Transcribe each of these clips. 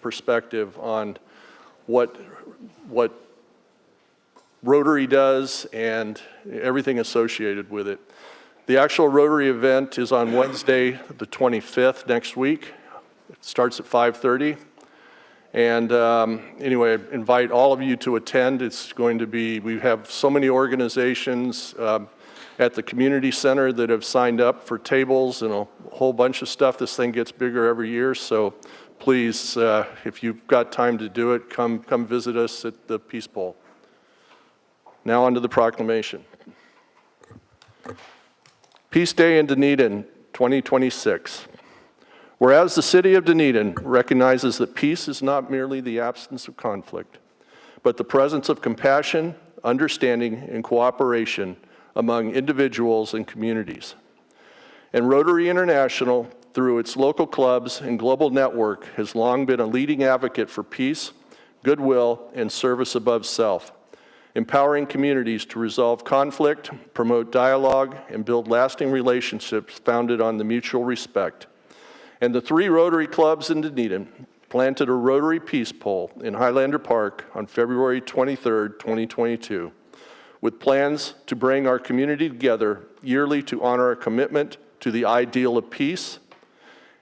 perspective on what Rotary does and everything associated with it. The actual Rotary event is on Wednesday, the 25th, next week. It starts at 5:30. And anyway, I invite all of you to attend. It's going to be, we have so many organizations at the community center that have signed up for tables and a whole bunch of stuff. This thing gets bigger every year, so please, if you've got time to do it, come visit us at the Peace Bowl. Now on to the proclamation. Peace Day in Dunedin, 2026. Whereas the city of Dunedin recognizes that peace is not merely the absence of conflict, but the presence of compassion, understanding, and cooperation among individuals and communities. And Rotary International, through its local clubs and global network, has long been a leading advocate for peace, goodwill, and service above self, empowering communities to resolve conflict, promote dialogue, and build lasting relationships founded on the mutual respect. And the 3 Rotary clubs in Dunedin planted a Rotary Peace Pole in Highlander Park on February 23rd, 2022, with plans to bring our community together yearly to honor our commitment to the ideal of peace.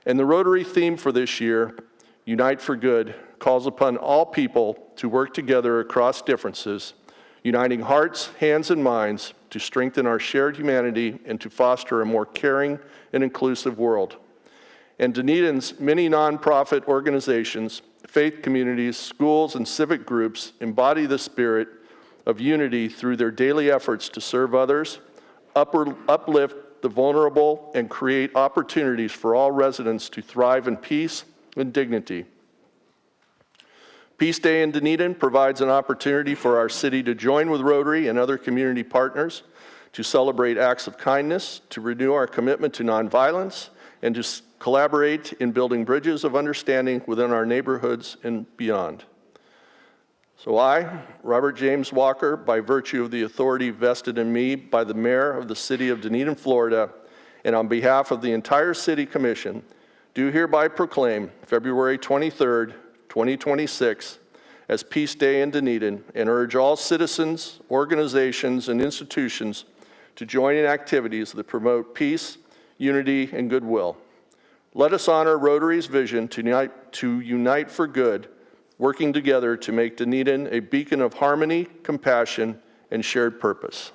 And the Rotary theme for this year, Unite for Good, calls upon all people to work together across differences, uniting hearts, hands, and minds to strengthen our shared humanity and to foster a more caring and inclusive world. And Dunedin's many nonprofit organizations, faith communities, schools, and civic groups embody the spirit of unity through their daily efforts to serve others, uplift the vulnerable, and create opportunities for all residents to thrive in peace and dignity. Peace Day in Dunedin provides an opportunity for our city to join with Rotary and other community partners to celebrate acts of kindness, to renew our commitment to nonviolence, and to collaborate in building bridges of understanding within our neighborhoods and beyond. So I, Robert James Walker, by virtue of the authority vested in me by the Mayor of the City of Dunedin, Florida, and on behalf of the entire City Commission, do hereby proclaim February 23rd, 2026 as Peace Day in Dunedin, and urge all citizens, organizations, and institutions to join in activities that promote peace, unity, and goodwill. Let us honor Rotary's vision to unite for good, working together to make Dunedin a beacon of harmony, compassion, and shared purpose.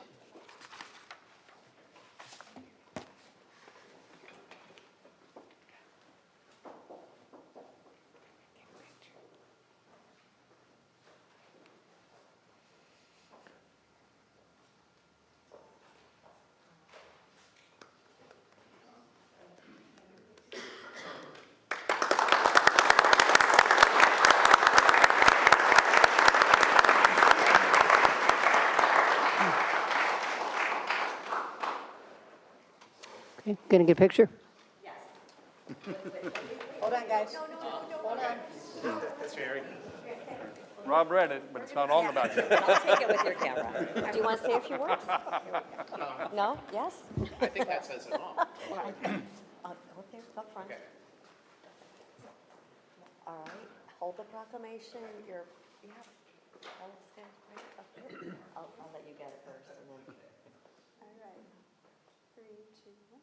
Okay, gonna get a picture? Yes. Hold on, guys. No, hold on. That's Jerry. Rob read it, but it's not all about you. I'll take it with your camera. Do you want to say a few words? No? Yes? I think that says it all. Up there, up front. Okay. All right, hold the proclamation. Hold it, stand right up here. I'll let you get it first and then. All right. 3, 2, 1.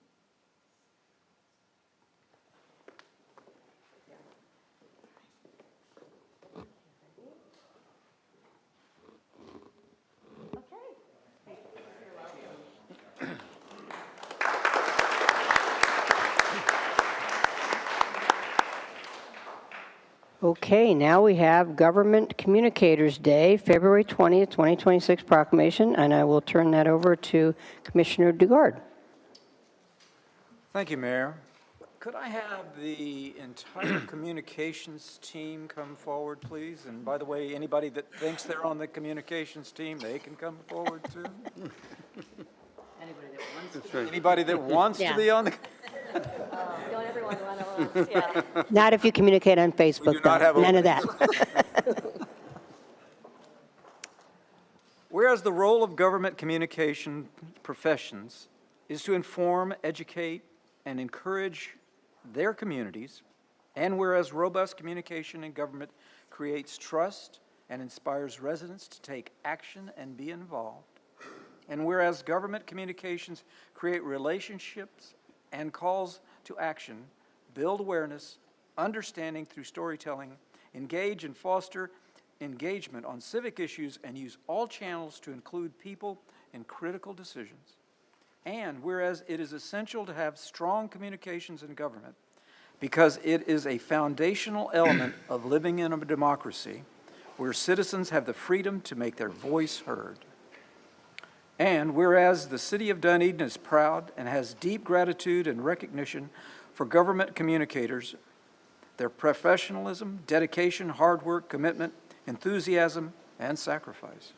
Okay, now we have Government Communicators Day, February 20th, 2026 proclamation, and I will turn that over to Commissioner Dugard. Thank you, Mayor. Could I have the entire communications team come forward, please? And by the way, anybody that thinks they're on the communications team, they can come forward too. Anybody that wants to be on the... Don't everyone run at once, yeah. Not if you communicate on Facebook, do not have though. None of openings. that. Whereas the role of government communication professions is to inform, educate, and encourage their communities And whereas robust communication in government creates trust and inspires residents to take action and be involved. And whereas government communications create relationships and calls to action, build awareness, understanding through storytelling, engage and foster engagement on civic issues, and use all channels to include people in critical decisions. And whereas it is essential to have strong communications in government because it is a foundational element of living in a democracy where citizens have the freedom to make their voice heard. And whereas the City of Dunedin is proud and has deep gratitude and recognition for government communicators, their professionalism, dedication, hard work, commitment, enthusiasm, and sacrifice.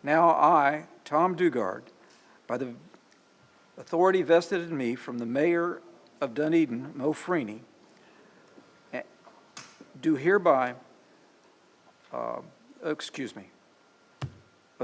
Now I, Tom Dugard, by the authority vested in me from the Mayor of Dunedin, Mo Freeney, do hereby, of the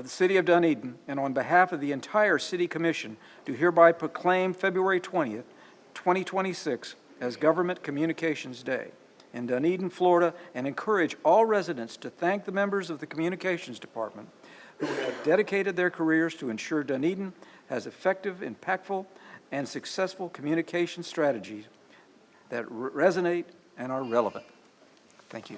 City of Dunedin, and on behalf of the entire City Commission, do hereby proclaim February 20th, 2026 as Government Communications Day in Dunedin, Florida, and encourage all residents to thank the members of the Communications Department who have dedicated their careers to ensure Dunedin has effective, impactful, and successful communication strategies that resonate and are relevant. Thank you.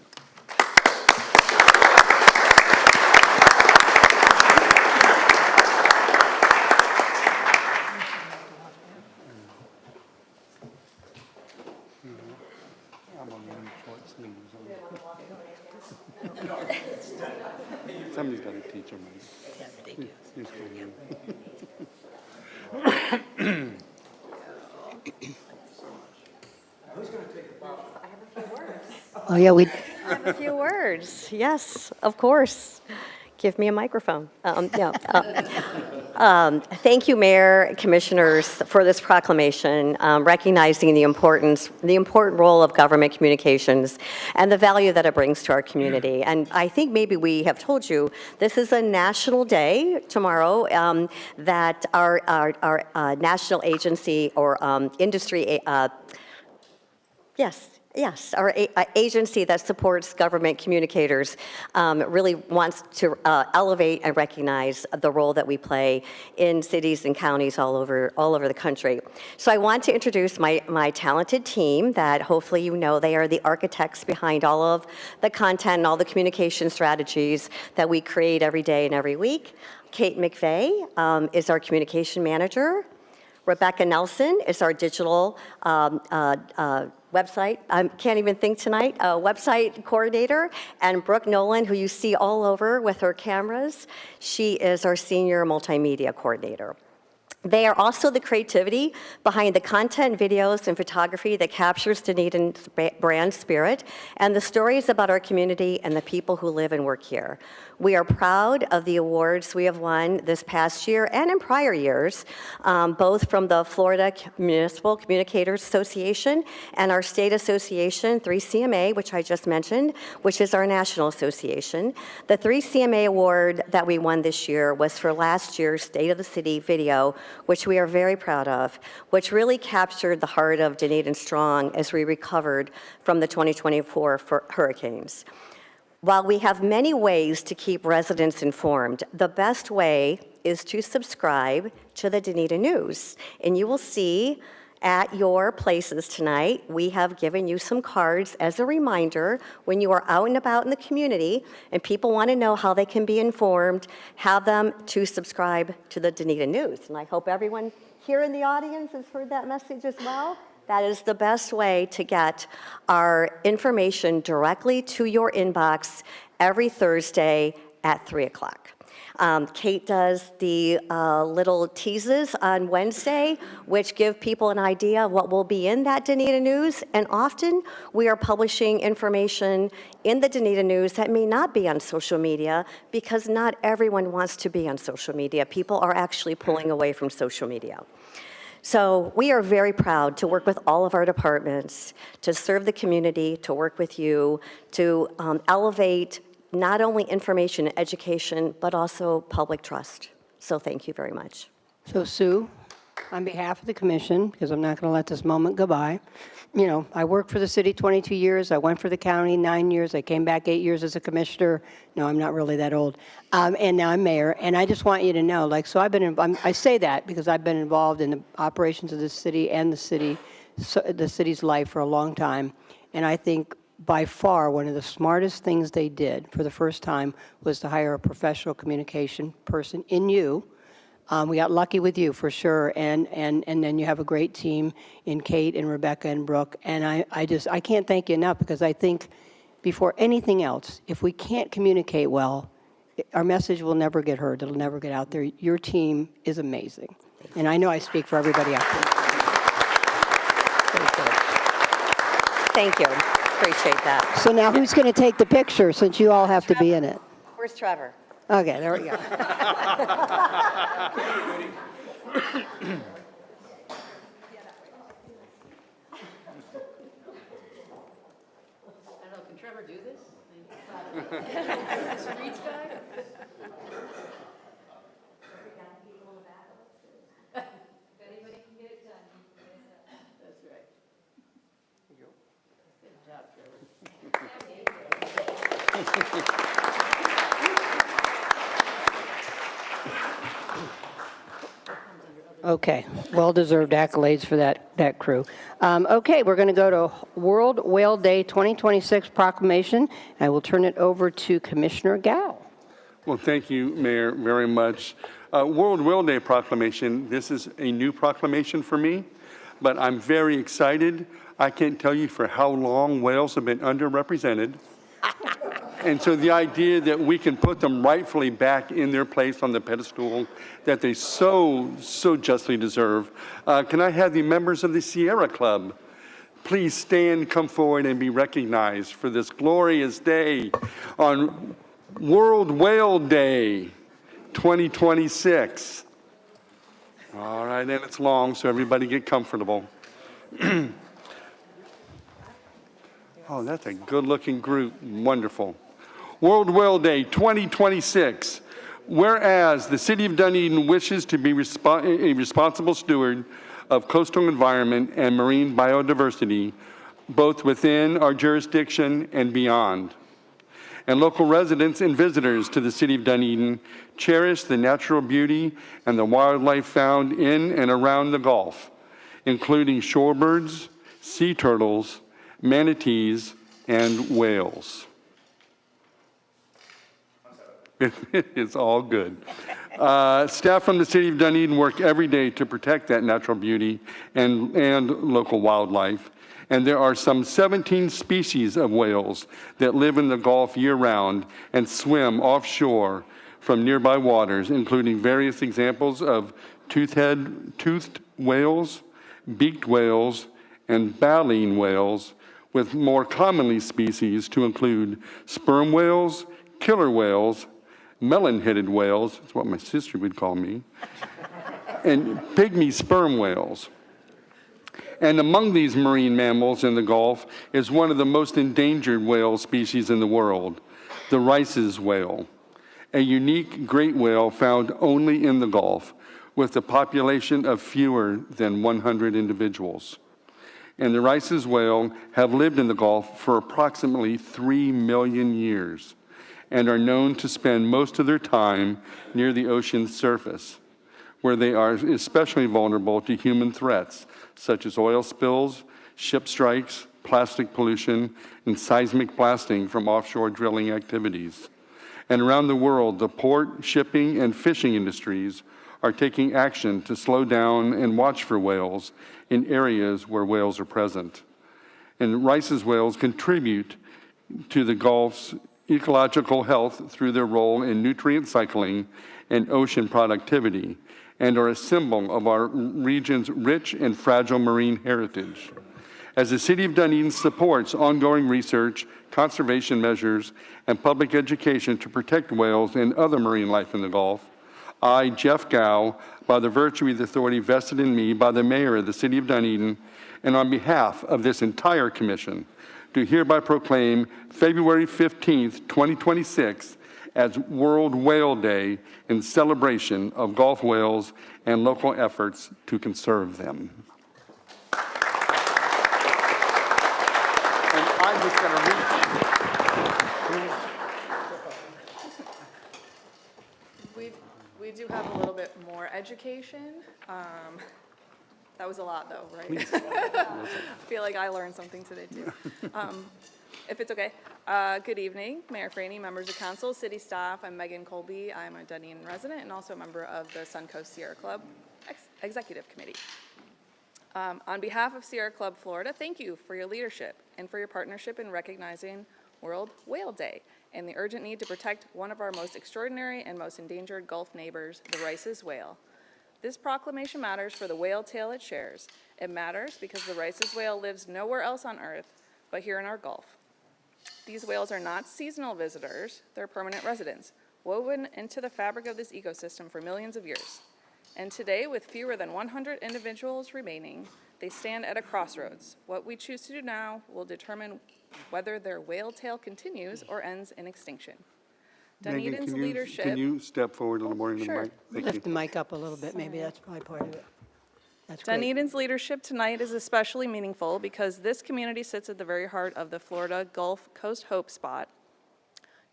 Somebody's got to teach them. Oh, yeah, we. I have a few words. Yes, of course. Give me a microphone. Thank you, Mayor, Commissioners, for this proclamation, recognizing the important role of government communications and the value that it brings to our community. And I think maybe we have told you this is a national day tomorrow that our national agency or industry. Yes, our agency that supports government communicators really wants to elevate and recognize the role that we play in cities and counties all over the country. So I want to introduce my talented team that hopefully you know they are the architects behind all of the content and all the communication strategies that we create every day and every week. Kate McVeigh is our communication manager. Rebecca Nelson is our digital website, I can't even think tonight, website coordinator, and Brooke Nolan, who you see all over with her cameras, she is our senior multimedia coordinator. They are also the creativity behind the content, videos, and photography that captures Dunedin's brand spirit and the stories about our community and the people who live and work here. We are proud of the awards we have won this past year and in prior years, both from the Florida Municipal Communicators Association and our state association, 3CMA, which I just mentioned, which is our national association. The 3CMA award that we won this year was for last year's State of the City video, which we are very proud of, which really captured the heart of Dunedin Strong as we recovered from the 2024 hurricanes. While we have many ways to keep residents informed, the best way is to subscribe to the Dunedin News. And you will see at your places tonight, we have given you some cards as a reminder when you are out and about in the community and people want to know how they can be informed, have them to subscribe to the Dunedin News. And I hope everyone here in the audience has heard that message as well. That is the best way to get our information directly to your inbox every Thursday at 3 o'clock. Kate does the little teases on Wednesday, which give people an idea of what will be in that Dunedin News. And often we are publishing information in the Dunedin News that may not be on social media because not everyone wants to be on social media. People are actually pulling away from social media. So we are very proud to work with all of our departments, to serve the community, to work with you, to elevate not only information and education, but also public trust. So thank you very much. So Sue, On behalf of the commission, because I'm not going to let this moment go by, you know, I worked for the city 22 years. I went for the county 9 years. I came back 8 years as a commissioner. No, I'm not really that old. And now I'm mayor. And I just want you to know, like, so I say that because I've been involved in the operations of the city and the city's life for a long time. And I think by far one of the smartest things they did for the first time was to hire a professional communication person in you. We got lucky with you for sure, and then you have a great team in Kate and Rebecca and Brooke, and I can't thank you enough, because I think before anything else, if we can't communicate well, our message will never get heard. It'll never get out there. Your team is amazing, and I know I speak for everybody out there. Thank you. Appreciate that. So now who's going to take the picture, since you all have to be in it? Where's Trevor? Okay, there we go. I don't know, can Trevor do this? Streets guy? If anybody can get it done, you can get it done. That's right. Good job, Trevor. Okay, well-deserved accolades for that crew. Okay, we're going to go to World Whale Day 2026 proclamation. I will turn it over to Commissioner Gao. Well, thank you, Mayor, very much. World Whale Day proclamation, this is a new proclamation for me, but I'm very excited. I can't tell you for how long whales have been underrepresented. And so the idea that we can put them rightfully back in their place on the pedestal that they so justly deserve. Can I have the members of the Sierra Club please stand, come forward, and be recognized for this glorious day on World Whale Day 2026. All right, and it's long, so everybody get comfortable. Oh, that's a good-looking group. Wonderful. World Whale Day 2026. Whereas the City of Dunedin wishes to be a responsible steward of coastal environment and marine biodiversity, both within our jurisdiction and beyond. And local residents and visitors to the City of Dunedin cherish the natural beauty and the wildlife found in and around the Gulf, including shorebirds, sea turtles, manatees, and whales. It's all good. Staff from the City of Dunedin work every day to protect that natural beauty and local wildlife. And there are some 17 species of whales that live in the Gulf year-round and swim offshore from nearby waters, including various examples of toothed whales, beaked whales, and baleen whales, with more commonly species to include sperm whales, killer whales, melon-headed whales, that's what my sister would call me, and pygmy sperm whales. And among these marine mammals in the Gulf is one of the most endangered whale species in the world, the Rice's whale, a unique great whale found only in the Gulf, with a population of fewer than 100 individuals. And the Rice's whale have lived in the Gulf for approximately 3 million years and are known to spend most of their time near the ocean's surface, where they are especially vulnerable to human threats, such as oil spills, ship strikes, plastic pollution, and seismic blasting from offshore drilling activities. And around the world, the port, shipping, and fishing industries are taking action to slow down and watch for whales in areas where whales are present. And Rice's whales contribute to the Gulf's ecological health through their role in nutrient cycling and ocean productivity, and are a symbol of our region's rich and fragile marine heritage. As the City of Dunedin supports ongoing research, conservation measures, and public education to protect whales and other marine life in the Gulf, I, Jeff Gao, by the virtue of the authority vested in me by the Mayor of the City of Dunedin, and on behalf of this entire Commission, do hereby proclaim February 15th, 2026 as World Whale Day in celebration of Gulf whales and local efforts to conserve them. And I'm just going to read. We do have a little bit more education. That was a lot though, right? I feel like I learned something today too. If it's okay. Good evening, Mayor Franey, members of council, city staff. I'm Megan Colby. I'm a Dunedin resident and also a member of the Suncoast Sierra Club Executive Committee. On behalf of Sierra Club Florida, thank you for your leadership and for your partnership in recognizing World Whale Day and the urgent need to protect one of our most extraordinary and most endangered Gulf neighbors, the Rice's whale. This proclamation matters for the whale tale it shares. It matters because the Rice's whale lives nowhere else on Earth but here in our Gulf. These whales are not seasonal visitors, they're permanent residents, woven into the fabric of this ecosystem for millions of years. And today, with fewer than 100 individuals remaining, they stand at a crossroads. What we choose to do now will determine whether their whale tale continues or ends in extinction. Megan, Dunedin's can leadership. you step forward a little more into the Sure. mic? Thank Lift you. the mic up a little bit, maybe that's probably part of it. That's great. Dunedin's leadership tonight is especially meaningful because this community sits at the very heart of the Florida Gulf Coast Hope Spot,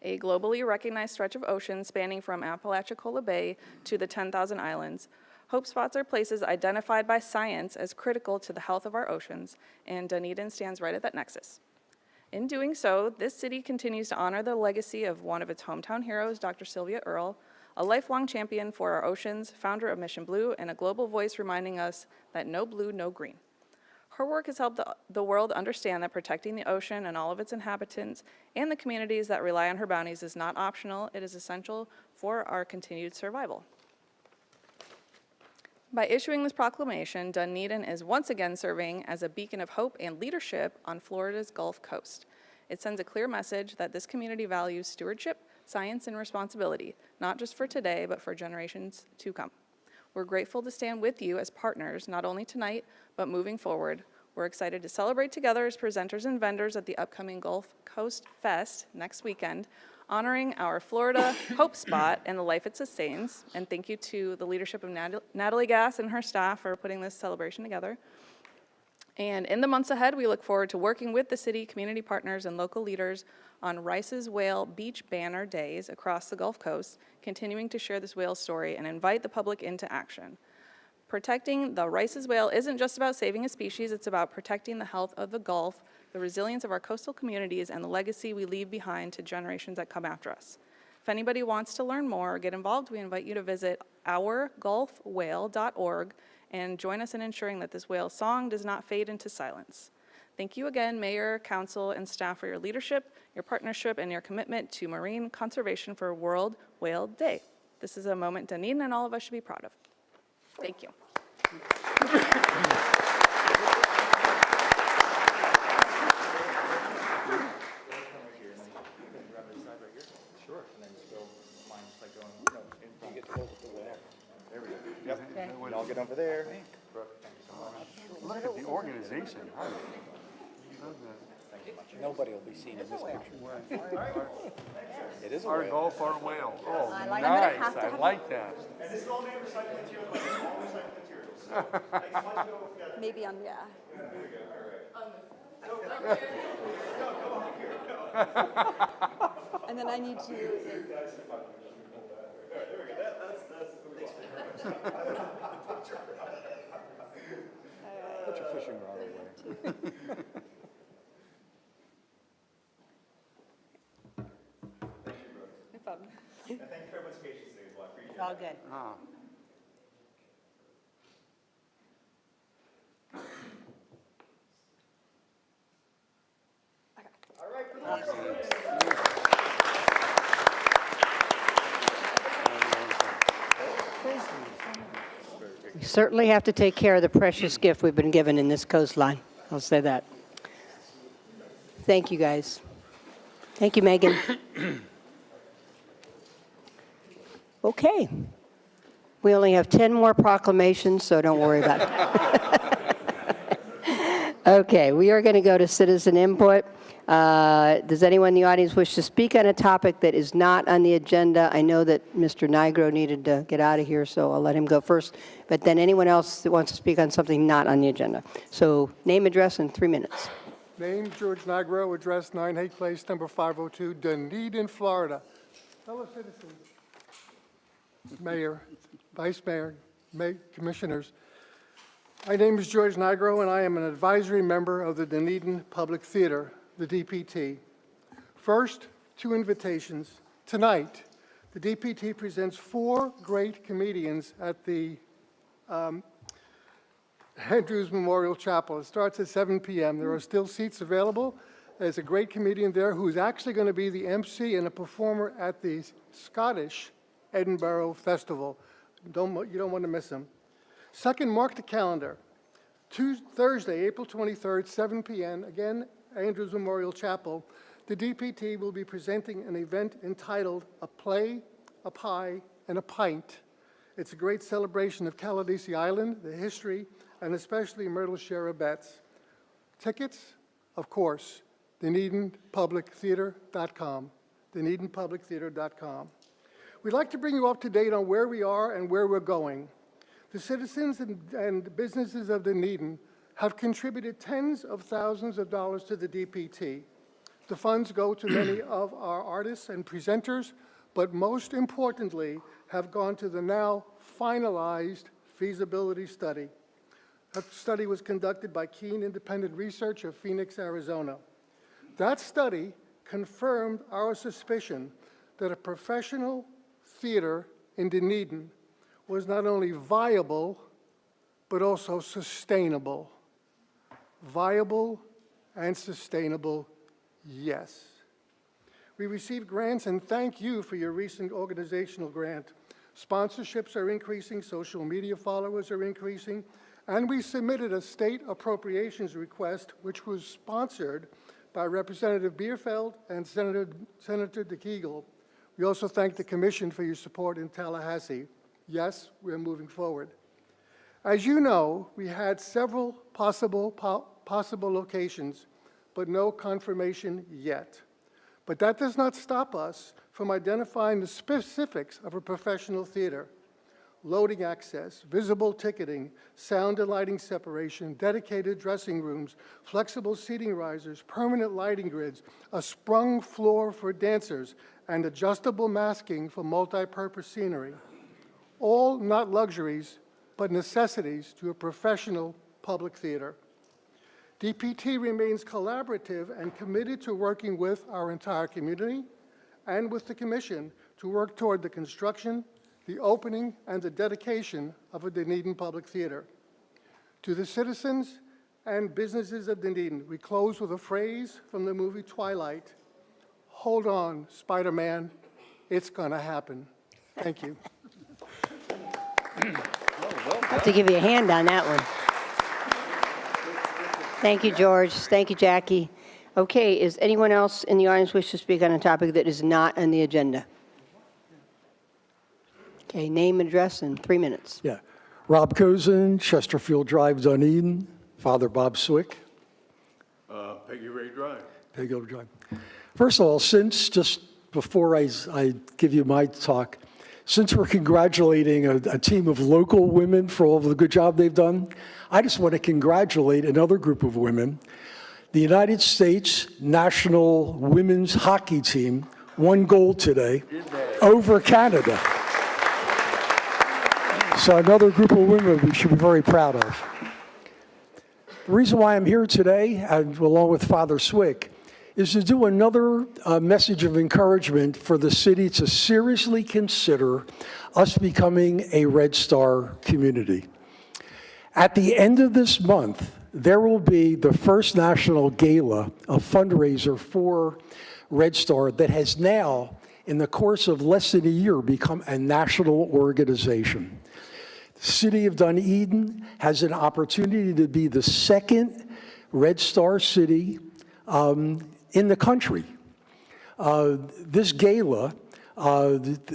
a globally recognized stretch of ocean spanning from Apalachicola Bay to the 10,000 Islands. Hope spots are places identified by science as critical to the health of our oceans, and Dunedin stands right at that nexus. In doing so, this city continues to honor the legacy of one of its hometown heroes, Dr. Sylvia Earle, a lifelong champion for our oceans, founder of Mission Blue, and a global voice reminding us that no blue, no green. Her work has helped the world understand that protecting the ocean and all of its inhabitants and the communities that rely on her bounties is not optional, it is essential for our continued survival. By issuing this proclamation, Dunedin is once again serving as a beacon of hope and leadership on Florida's Gulf Coast. It sends a clear message that this community values stewardship, science, and responsibility, not just for today, but for generations to come. We're grateful to stand with you as partners, not only tonight, but moving forward. We're excited to celebrate together as presenters and vendors at the upcoming Gulf Coast Fest next weekend, honoring our Florida Hope Spot and the life it sustains. And thank you to the leadership of Natalie Gass and her staff for putting this celebration together. And in the months ahead, we look forward to working with the city, community partners, and local leaders on Rice's Whale Beach Banner Days across the Gulf Coast, continuing to share this whale story and invite the public into action. Protecting the Rice's whale isn't just about saving a species, it's about protecting the health of the Gulf, the resilience of our coastal communities, and the legacy we leave behind to generations that come after us. If anybody wants to learn more or get involved, we invite you to visit ourgulfwhale.org and join us in ensuring that this whale song does not fade into silence. Thank you again, Mayor, Council, and staff for your leadership, your partnership, and your commitment to marine conservation for World Whale Day. This is a moment Dunedin and all of us should be proud of. Thank you. I'll get over there. Look at the organization. Nobody will be seen in this picture. It is a Our whale. Gulf, our whale. Oh, nice. I like that. And this is all made of recycled materials. It's all recycled materials. Maybe on, yeah. And then I need to. There we go. Put your fishing rod away. No problem. And thank you for everyone's patience today as well. I appreciate it. All good. All right, for We certainly have to take care of the precious gift we've been given in this coastline. I'll say that. Thank you, guys. Thank you, Megan. Okay. We only have 10 more proclamations, so don't worry about it. Okay, we are going to go to citizen input. Does anyone in the audience wish to speak on a topic that is not on the agenda? I know that Mr. Nigro needed to get out of here, so I'll let him go first. But then anyone else that wants to speak on something not on the agenda. So name, address, in 3 minutes. Name, George Nigro, address 9 Hay Place, number 502, Dunedin, Florida. Fellow citizens, Mayor, Vice Mayor, Commissioners, my name is George Nigro, and I am an advisory member of the Dunedin Public Theater, the DPT. First, 2 invitations. Tonight, the DPT presents 4 great comedians at the Andrews Memorial Chapel. It starts at 7 p.m. There are still seats available. There's a great comedian there who's actually going to be the MC and a performer at the Scottish Edinburgh Festival. You don't want to miss him. Second, mark the calendar. Thursday, April 23rd, 7 p.m., again, Andrews Memorial Chapel, the DPT will be presenting an event entitled A Play, a Pie, and a Pint. It's a great celebration of Caladesi Island, the history, and especially Myrtle Share Betts. Tickets, of course, DunedinPublicTheater.com, DunedinPublicTheater.com. We'd like to bring you up to date on where we are and where we're going. The citizens and businesses of Dunedin have contributed tens of thousands of dollars to the DPT. The funds go to many of our artists and presenters, but most importantly, have gone to the now finalized feasibility study. That study was conducted by Keen Independent Research of Phoenix, Arizona. That study confirmed our suspicion that a professional theater in Dunedin was not only viable, but also sustainable. Viable and sustainable, yes. We received grants, and thank you for your recent organizational grant. Sponsorships are increasing, social media followers are increasing, and we submitted a state appropriations request, which was sponsored by Representative Bierfeld and Senator DeKeagle. We also thank the Commission for your support in Tallahassee. Yes, we're moving forward. As you know, we had several possible locations, but no confirmation yet. But that does not stop us from identifying the specifics of a professional theater. Loading access, visible ticketing, sound and lighting separation, dedicated dressing rooms, flexible seating risers, permanent lighting grids, a sprung floor for dancers, and adjustable masking for multi-purpose scenery. All not luxuries, but necessities to a professional public theater. DPT remains collaborative and committed to working with our entire community and with the Commission to work toward the construction, the opening, and the dedication of a Dunedin Public Theater. To the citizens and businesses of Dunedin, we close with a phrase from the movie Twilight: "Hold on, Spider-Man, it's gonna happen." Thank you. I have to give you a hand on that one. Thank you, George. Thank you, Jackie. Okay, is anyone else in the audience wish to speak on a topic that is not on the agenda? Okay, name and address in 3 minutes. Yeah. Rob Cozen, Chesterfield Drive, Dunedin. Father Bob Swick. Peggy Ray Drive. Peggy Ray Drive. First of all, just before I give you my talk, since we're congratulating a team of local women for all of the good job they've done, I just want to congratulate another group of women. The United States national women's hockey team won gold today over Canada. So another group of women we should be very proud of. The reason why I'm here today, and along with Father Swick, is to do another message of encouragement for the city to seriously consider us becoming a Red Star community. At the end of this month, there will be the first national gala, a fundraiser for Red Star that has now, in the course of less than a year, become a national organization. The city of Dunedin has an opportunity to be the second Red Star city in the country. This gala, the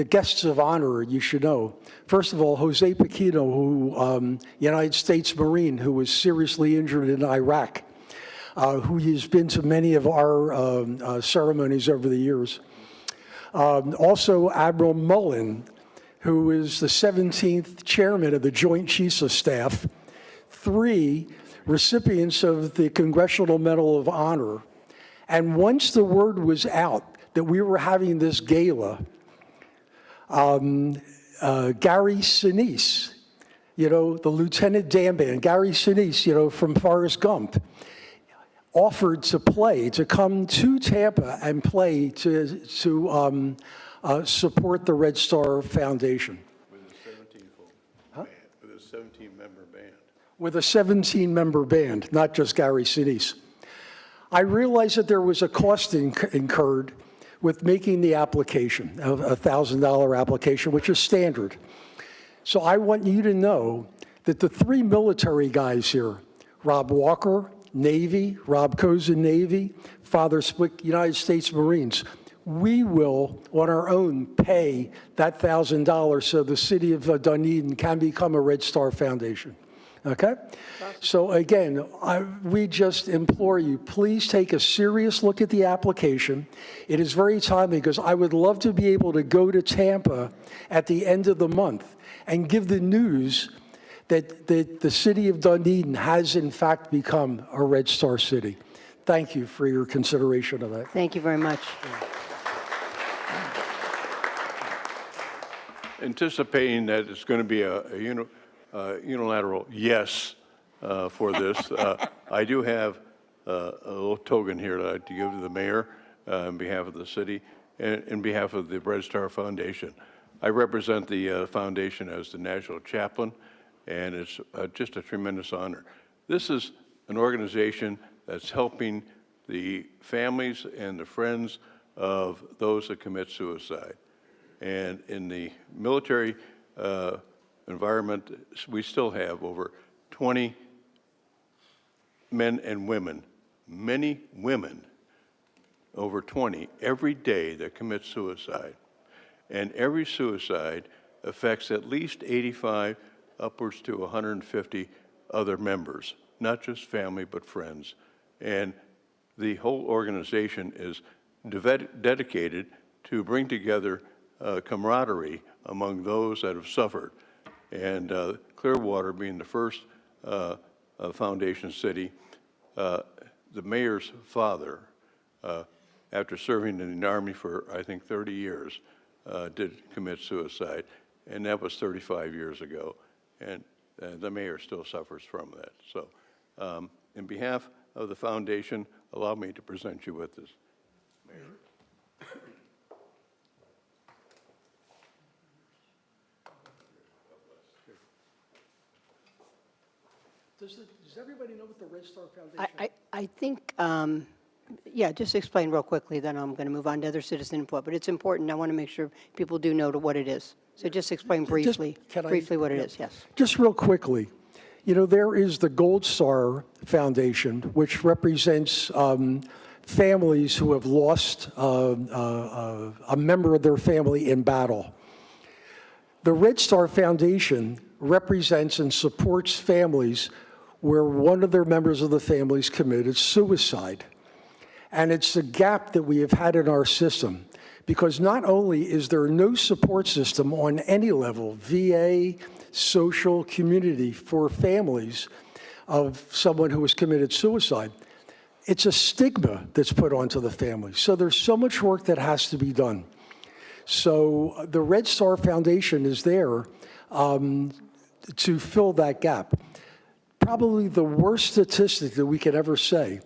guests of honor, you should know. First of all, Jose Pequeno, who United States Marine, who was seriously injured in Iraq. who has been to many of our ceremonies over the years. Also, Admiral Mullen, who is the 17th chairman of the Joint Chiefs of Staff, 3 recipients of the Congressional Medal of Honor. And once the word was out that we were having this gala, Gary Sinise, the Lieutenant Dan Band, Gary Sinise, from Forrest Gump, offered to come to Tampa and play to support the Red Star Foundation. With a 17-member band. With a 17-member band, not just Gary Sinise. I realized that there was a cost incurred with making the application, a $1,000 application, which is standard. So I want you to know that the 3 military guys here, Rob Walker, Navy, Rob Cozen, Navy, Father Splick, United States Marines, we will, on our own, pay that $1,000 so the city of Dunedin can become a Red Star Foundation. Okay? So again, we just implore you, please take a serious look at the application. It is very timely because I would love to be able to go to Tampa at the end of the month and give the news that the city of Dunedin has in fact become a Red Star city. Thank you for your consideration of that. Thank you very much. Anticipating that it's going to be a unilateral yes for this, I do have a little token here that I'd like to give to the mayor on behalf of the city and on behalf of the Red Star Foundation. I represent the foundation as the national chaplain, and it's just a tremendous honor. This is an organization that's helping the families and the friends of those that commit suicide. And in the military environment, we still have over 20 men and women, many women, over 20 every day that commit suicide. And every suicide affects at least 85 upwards to 150 other members, not just family, but friends. And the whole organization is dedicated to bring together camaraderie among those that have suffered. And Clearwater being the first foundation city, the mayor's father, after serving in the Army for, I think, 30 years, did commit suicide, and that was 35 years ago. And the mayor still suffers from that. So in behalf of the foundation, allow me to present you with this, Mayor. Does everybody know what the Red Star Foundation is? I think, yeah, just explain real quickly, then I'm going to move on to other citizen input. But it's important. I want to make sure people do know what it is. So just explain briefly, what it is, yes. Just real quickly, there is the Gold Star Foundation, which represents families who have lost a member of their family in battle. The Red Star Foundation represents and supports families where one of their members of the families committed suicide. And it's a gap that we have had in our system, because not only is there no support system on any level, VA, social, community, for families of someone who has committed suicide, it's a stigma that's put onto the family. So there's so much work that has to be done. So the Red Star Foundation is there to fill that gap. Probably the worst statistic that we could ever say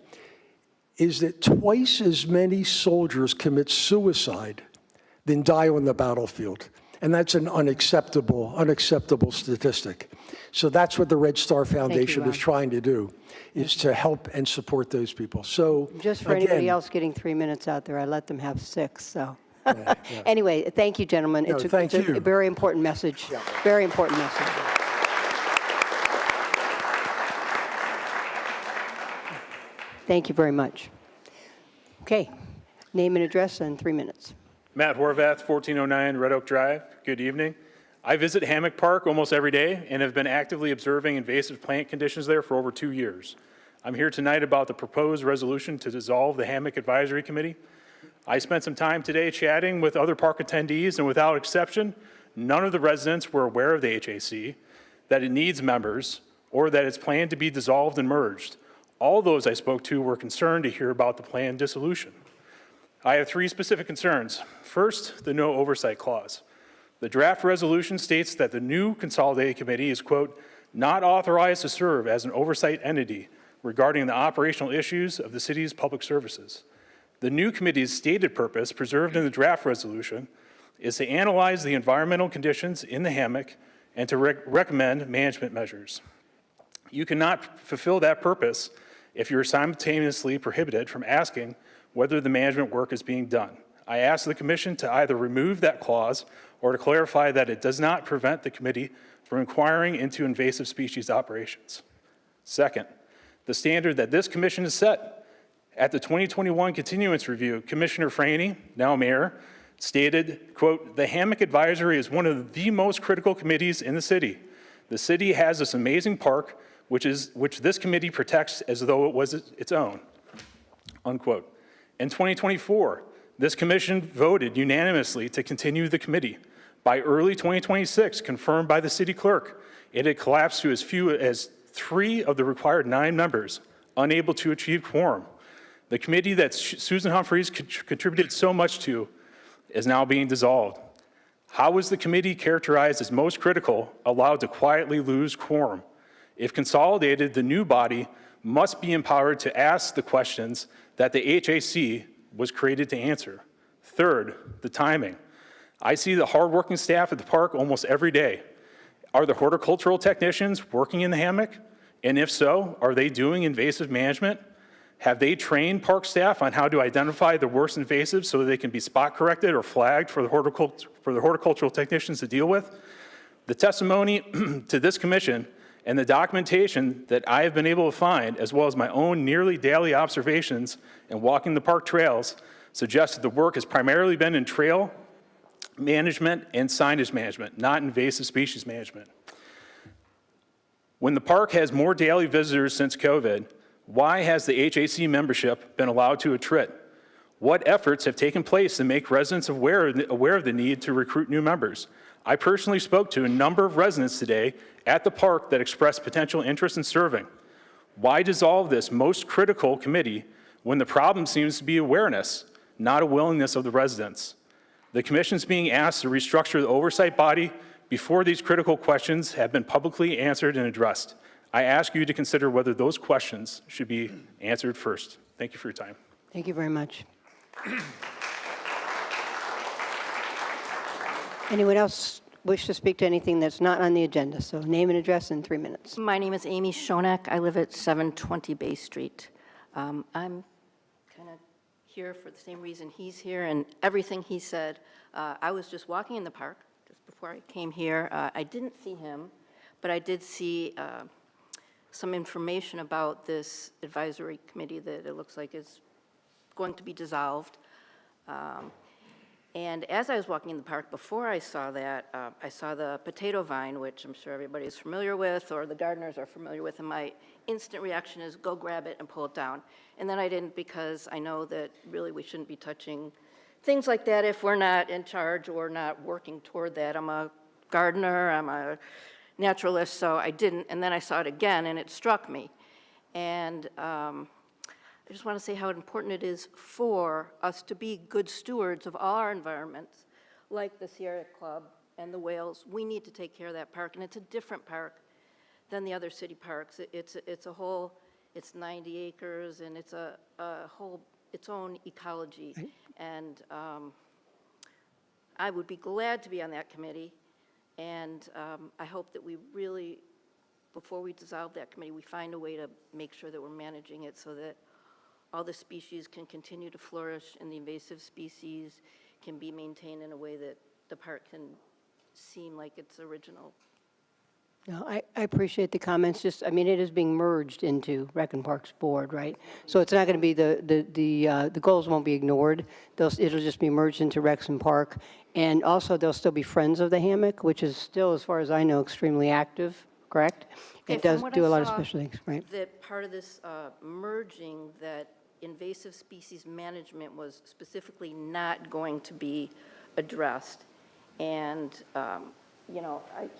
is that twice as many soldiers commit suicide than die on the battlefield. And that's an unacceptable statistic. So that's what the Red Star Foundation is trying to do, is to help and support those people. So just for anybody else getting 3 minutes out there, I let them have 6, so. Yeah. Anyway, thank you, gentlemen. It's a very important message. Yeah. Very important message. Thank you very much. Okay, name and address in 3 minutes. Matt Horvath, 1409 Red Oak Drive. Good evening. I visit Hammock Park almost every day and have been actively observing invasive plant conditions there for over 2 years. I'm here tonight about the proposed resolution to dissolve the Hammock Advisory Committee. I spent some time today chatting with other park attendees, and without exception, none of the residents were aware of the HAC, that it needs members, or that it's planned to be dissolved and merged. All those I spoke to were concerned to hear about the planned dissolution. I have 3 specific concerns. First, the no oversight clause. The draft resolution states that the new consolidated committee is, quote, not authorized to serve as an oversight entity regarding the operational issues of the city's public services. The new committee's stated purpose, preserved in the draft resolution, is to analyze the environmental conditions in the hammock and to recommend management measures. You cannot fulfill that purpose if you're simultaneously prohibited from asking whether the management work is being done. I ask the commission to either remove that clause or to clarify that it does not prevent the committee from inquiring into invasive species operations. Second, the standard that this commission has set. At the 2021 continuance review, Commissioner Franny, now mayor, stated, quote, the Hammock Advisory is one of the most critical committees in the city. The city has this amazing park, which this committee protects as though it was its own, unquote. In 2024, this commission voted unanimously to continue the committee. By early 2026, confirmed by the city clerk, it had collapsed to as few as 3 of the required 9 members, unable to achieve quorum. The committee that Susan Humphreys contributed so much to is now being dissolved. How is the committee characterized as most critical allowed to quietly lose quorum? If consolidated, the new body must be empowered to ask the questions that the HAC was created to answer. Third, the timing. I see the hardworking staff at the park almost every day. Are the horticultural technicians working in the hammock? And if so, are they doing invasive management? Have they trained park staff on how to identify the worst invasives so that they can be spot corrected or flagged for the horticultural technicians to deal with? The testimony to this commission and the documentation that I have been able to find, as well as my own nearly daily observations and walking the park trails, suggest that the work has primarily been in trail management and signage management, not invasive species management. When the park has more daily visitors since COVID, why has the HAC membership been allowed to attrit? What efforts have taken place to make residents aware of the need to recruit new members? I personally spoke to a number of residents today at the park that expressed potential interest in serving. Why dissolve this most critical committee when the problem seems to be awareness, not a willingness of the residents? The commission is being asked to restructure the oversight body before these critical questions have been publicly answered and addressed. I ask you to consider whether those questions should be answered first. Thank you for your time. Thank you very much. Anyone else wish to speak to anything that's not on the agenda? So name and address in 3 minutes. My name is Amy Shonak. I live at 720 Bay Street. I'm kind of here for the same reason he's here, and everything he said. I was just walking in the park just before I came here. I didn't see him, but I did see some information about this advisory committee that it looks like is going to be dissolved. And as I was walking in the park, before I saw that, I saw the potato vine, which I'm sure everybody is familiar with, or the gardeners are familiar with, and my instant reaction is go grab it and pull it down. And then I didn't, because I know that really we shouldn't be touching things like that if we're not in charge or not working toward that. I'm a gardener, I'm a naturalist, so I didn't. And then I saw it again, and it struck me. And I just want to say how important it is for us to be good stewards of all our environments, like the Sierra Club and the whales. We need to take care of that park, and it's a different park than the other city parks. It's a whole, it's 90 acres, and it's a whole, its own ecology. And I would be glad to be on that committee, and I hope that we really, before we dissolve that committee, we find a way to make sure that we're managing it so that all the species can continue to flourish and the invasive species can be maintained in a way that the park can seem like its original. No, I appreciate the comments. Just, I mean, it is being merged into Rec and Parks Board, right? So it's not going to be the goals won't be ignored. It'll just be merged into Recs and Park, and also they'll still be Friends of the Hammock, which is still, as far as I know, extremely active. correct? Okay, It from does what do I a lot of saw, special things, right? that part of this merging, that invasive species management was specifically not going to be addressed. And,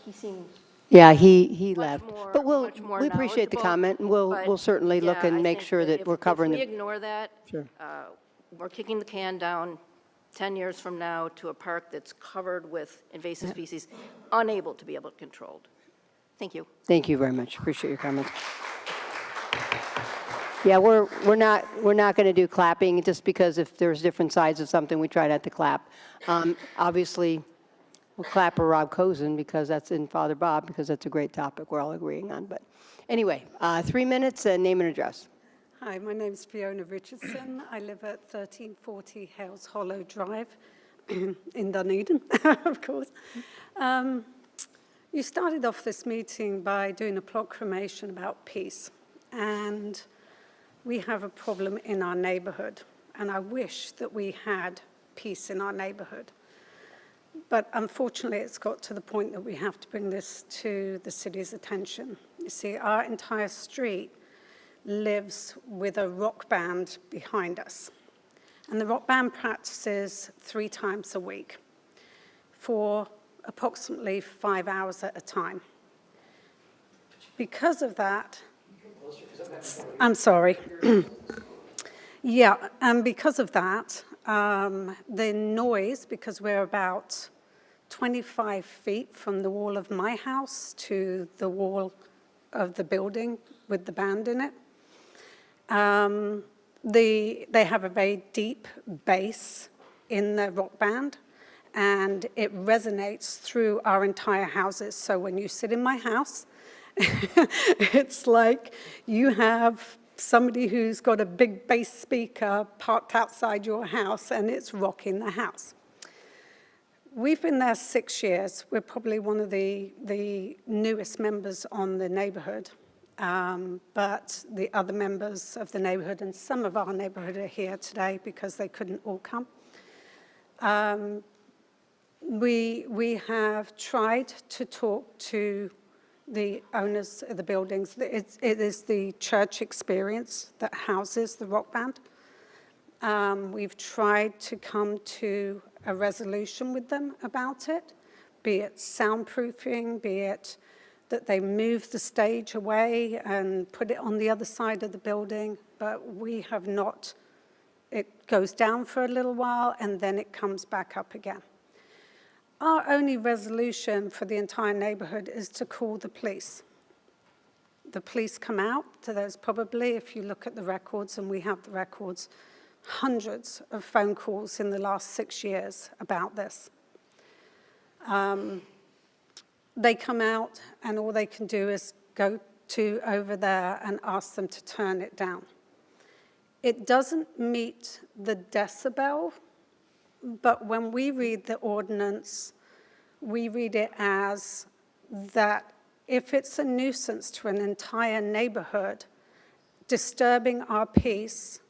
he seemed Yeah, he much left. more, But much more we appreciate the knowledgeable, comment, and but, we'll certainly look yeah, and I make think sure that we're covering If we the, ignore that, Sure. we're kicking the can down 10 years from now to a park that's covered with invasive species, unable to be able to controlled. Thank you. Thank you very much. Appreciate your comments. Yeah, we're not going to do clapping, just because if there's different sides of something, we try not to clap. Obviously, we'll clap for Rob Cozen because that's in Father Bob, because that's a great topic we're all agreeing on. But anyway, 3 minutes and name and address. Hi, my name's Fiona Richardson. I live at 1340 Hales Hollow Drive in Dunedin, of course. You started off this meeting by doing a proclamation about peace, and we have a problem in our neighborhood, and I wish that we had peace in our neighborhood. But unfortunately, it's got to the point that we have to bring this to the city's attention. You see, our entire street lives with a rock band behind us. And the rock band practices 3 times a week for approximately 5 hours at a time. Because of that, I'm sorry. Yeah, and because of that, the noise, because we're about 25 feet from the wall of my house to the wall of the building with the band in it, they have a very deep bass in the rock band, and it resonates through our entire houses. So when you sit in my house, it's like you have somebody who's got a big bass speaker parked outside your house, and it's rocking the house. We've been there 6 years. We're probably one of the newest members on the neighborhood. But the other members of the neighborhood and some of our neighborhood are here today because they couldn't all come. We have tried to talk to the owners of the buildings. It is the church experience that houses the rock band. We've tried to come to a resolution with them about it, be it soundproofing, be it that they move the stage away and put it on the other side of the building, but we have not. It goes down for a little while and then it comes back up again. Our only resolution for the entire neighborhood is to call the police. The police come out, so there's probably, if you look at the records, and we have the records, hundreds of phone calls in the last 6 years about this. They come out, and all they can do is go to over there and ask them to turn it down. It doesn't meet the decibel, but when we read the ordinance, we read it as that if it's a nuisance to an entire neighborhood, disturbing our peace,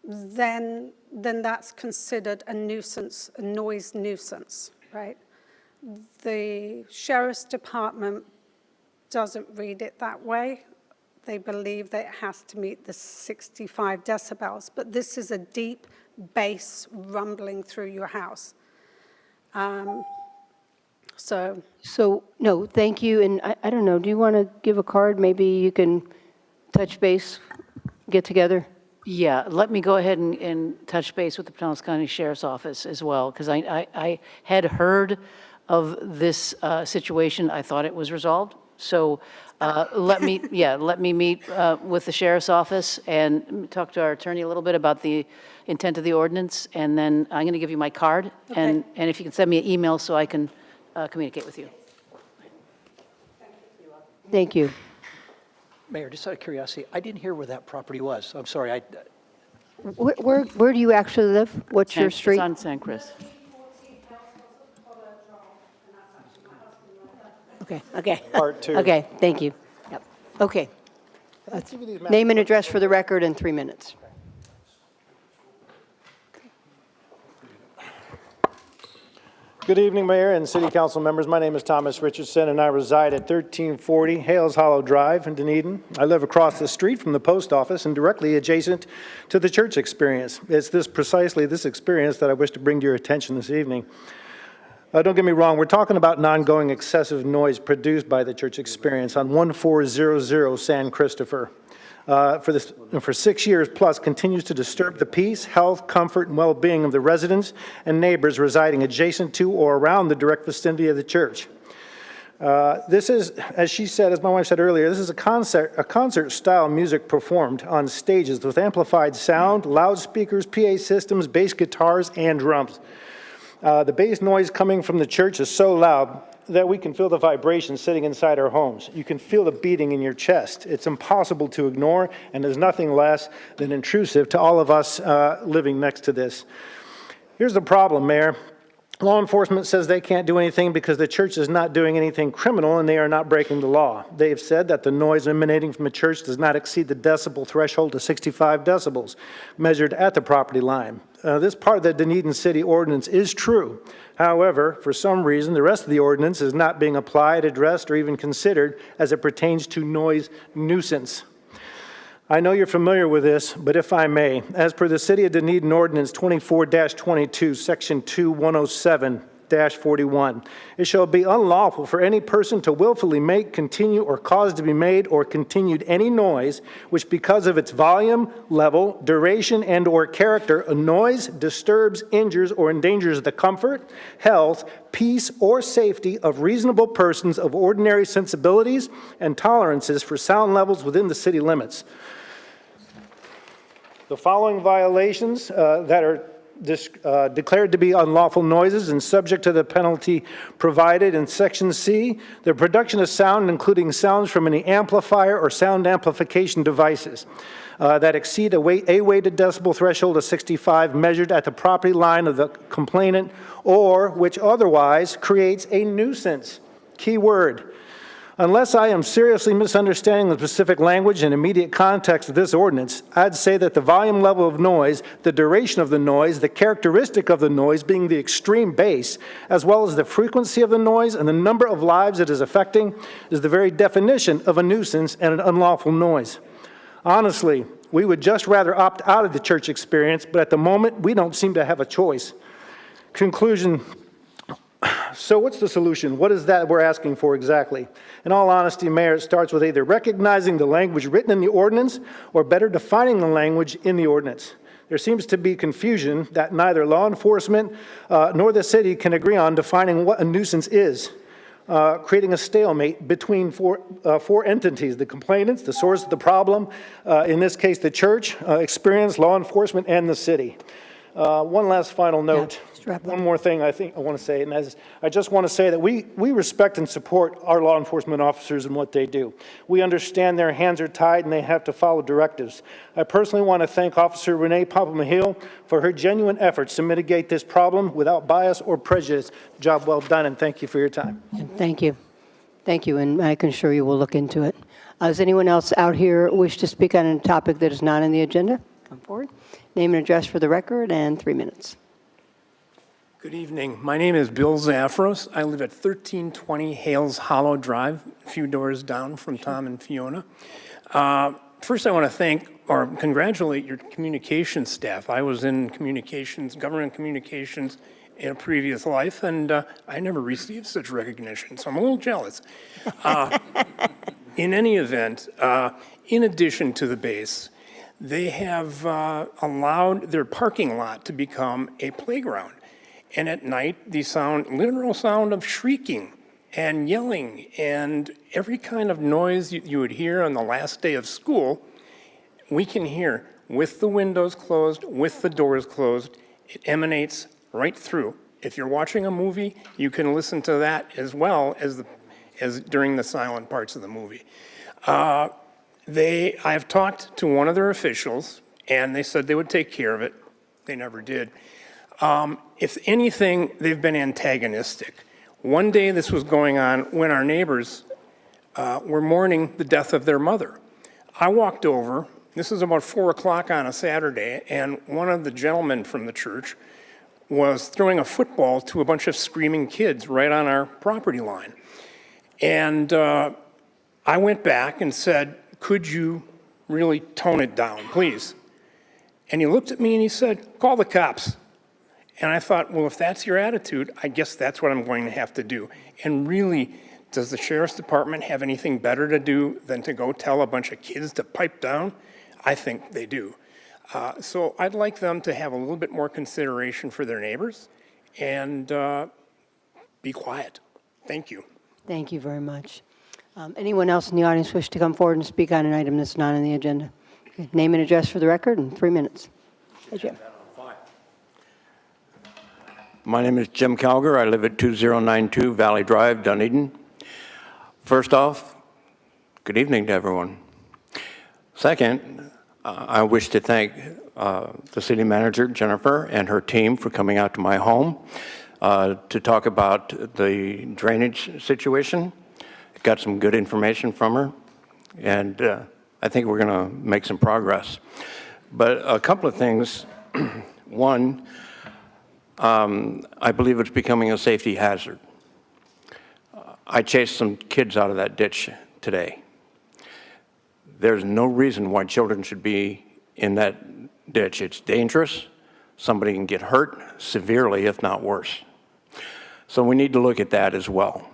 then that's considered a nuisance, a noise nuisance, right? The sheriff's department doesn't read it that way. They believe that it has to meet the 65 decibels, but this is a deep bass rumbling through your house. So, no, thank you, and I don't know, do you want to give a card? Maybe you can touch base, get together? Yeah, let me go ahead and touch base with the Pinellas County Sheriff's Office as well, because I had heard of this situation. I thought it was resolved. So let me meet with the Sheriff's Office and talk to our attorney a little bit about the intent of the ordinance, and then I'm going to give you my card, and if you can send me an email so I can communicate with you. Thank you. Mayor, just out of curiosity, I didn't hear where that property was. I'm sorry. Where do you actually live? What's your street? It's on San Chris. Okay. Part 2. Okay, thank you. Yep. Okay. Name and address for the record in 3 minutes. Good evening, Mayor and City Council members. My name is Thomas Richardson, and I reside at 1340 Hales Hollow Drive in Dunedin. I live across the street from the post office and directly adjacent to the church experience. It's precisely this experience that I wish to bring to your attention this evening. Don't get me wrong, we're talking about an ongoing excessive noise produced by the church experience on 1400 San Christopher. For 6 years plus continues to disturb the peace, health, comfort, and well-being of the residents and neighbors residing adjacent to or around the direct vicinity of the church. This is, as she said, as my wife said earlier, this is a concert-style music performed on stages with amplified sound, loudspeakers, PA systems, bass guitars, and drums. The bass noise coming from the church is so loud that we can feel the vibration sitting inside our homes. You can feel the beating in your chest. It's impossible to ignore and is nothing less than intrusive to all of us living next to this. Here's the problem, Mayor. Law enforcement says they can't do anything because the church is not doing anything criminal and they are not breaking the law. They've said that the noise emanating from the church does not exceed the decibel threshold of 65 decibels measured at the property line. This part of the Dunedin City Ordinance is true. However, for some reason, the rest of the ordinance is not being applied, addressed, or even considered as it pertains to noise nuisance. I know you're familiar with this, but if I may, as per the City of Dunedin Ordinance 24-22, Section 2107-41, it shall be unlawful for any person to willfully make, continue, or cause to be made or continued any noise which because of its volume, level, duration, and or character, a noise disturbs, injures, or endangers the comfort, health, peace, or safety of reasonable persons of ordinary sensibilities and tolerances for sound levels within the city limits. The following violations that are declared to be unlawful noises and subject to the penalty provided in Section C, the production of sound, including sounds from any amplifier or sound amplification devices that exceed a weighted decibel threshold of 65 measured at the property line of the complainant or which otherwise creates a nuisance. Key word. Unless I am seriously misunderstanding the specific language and immediate context of this ordinance, I'd say that the volume level of noise, the duration of the noise, the characteristic of the noise being the extreme bass, as well as the frequency of the noise and the number of lives it is affecting, is the very definition of a nuisance and an unlawful noise. Honestly, we would just rather opt out of the church experience, but at the moment, we don't seem to have a choice. Conclusion. So what's the solution? What is that we're asking for exactly? In all honesty, Mayor, it starts with either recognizing the language written in the ordinance or better defining the language in the ordinance. There seems to be confusion that neither law enforcement nor the city can agree on defining what a nuisance is, creating a stalemate between four entities, the complainants, the source of the problem, in this case the church, experience, law enforcement, and the city. One last final note. One more thing I think I want to say, and that is, I just want to say that we respect and support our law enforcement officers and what they do. We understand their hands are tied and they have to follow directives. I personally want to thank Officer Renee Pompamahil for her genuine efforts to mitigate this problem without bias or prejudice. Job well done, and thank you for your time. Thank you. Thank you, and I can assure you we'll look into it. Does anyone else out here wish to speak on a topic that is not on the agenda? Come forward. Name and address for the record, and 3 minutes. Good evening. My name is Bill Zafros. I live at 1320 Hales Hollow Drive, a few doors down from Tom and Fiona. First, I want to thank or congratulate your communications staff. I was in communications, government communications in a previous life, and I never received such recognition, so I'm a little jealous. In any event, in addition to the base, they have allowed their parking lot to become a playground. And at night, the literal sound of shrieking and yelling and every kind of noise you would hear on the last day of school, we can hear with the windows closed, with the doors closed. It emanates right through. If you're watching a movie, you can listen to that as well as during the silent parts of the movie. I've talked to one of their officials, and they said they would take care of it. They never did. If anything, they've been antagonistic. One day this was going on when our neighbors were mourning the death of their mother. I walked over, this is about 4 o'clock on a Saturday, and one of the gentlemen from the church was throwing a football to a bunch of screaming kids right on our property line. And I went back and said, could you really tone it down, please? And he looked at me and he said, call the cops. And I thought, well, if that's your attitude, I guess that's what I'm going to have to do. And really, does the sheriff's department have anything better to do than to go tell a bunch of kids to pipe down? I think they do. So I'd like them to have a little bit more consideration for their neighbors and be quiet. Thank you. Thank you very much. Anyone else in the audience wish to come forward and speak on an item that's not on the agenda? Okay. Name and address for the record in 3 minutes. Hey, Jim. My name is Jim Calgar. I live at 2092 Valley Drive, Dunedin. First off, good evening to everyone. Second, I wish to thank the city manager, Jennifer, and her team for coming out to my home to talk about the drainage situation. Got some good information from her, and I think we're going to make some progress. But a couple of things. One, I believe it's becoming a safety hazard. I chased some kids out of that ditch today. There's no reason why children should be in that ditch. It's dangerous. Somebody can get hurt severely, if not worse. So we need to look at that as well.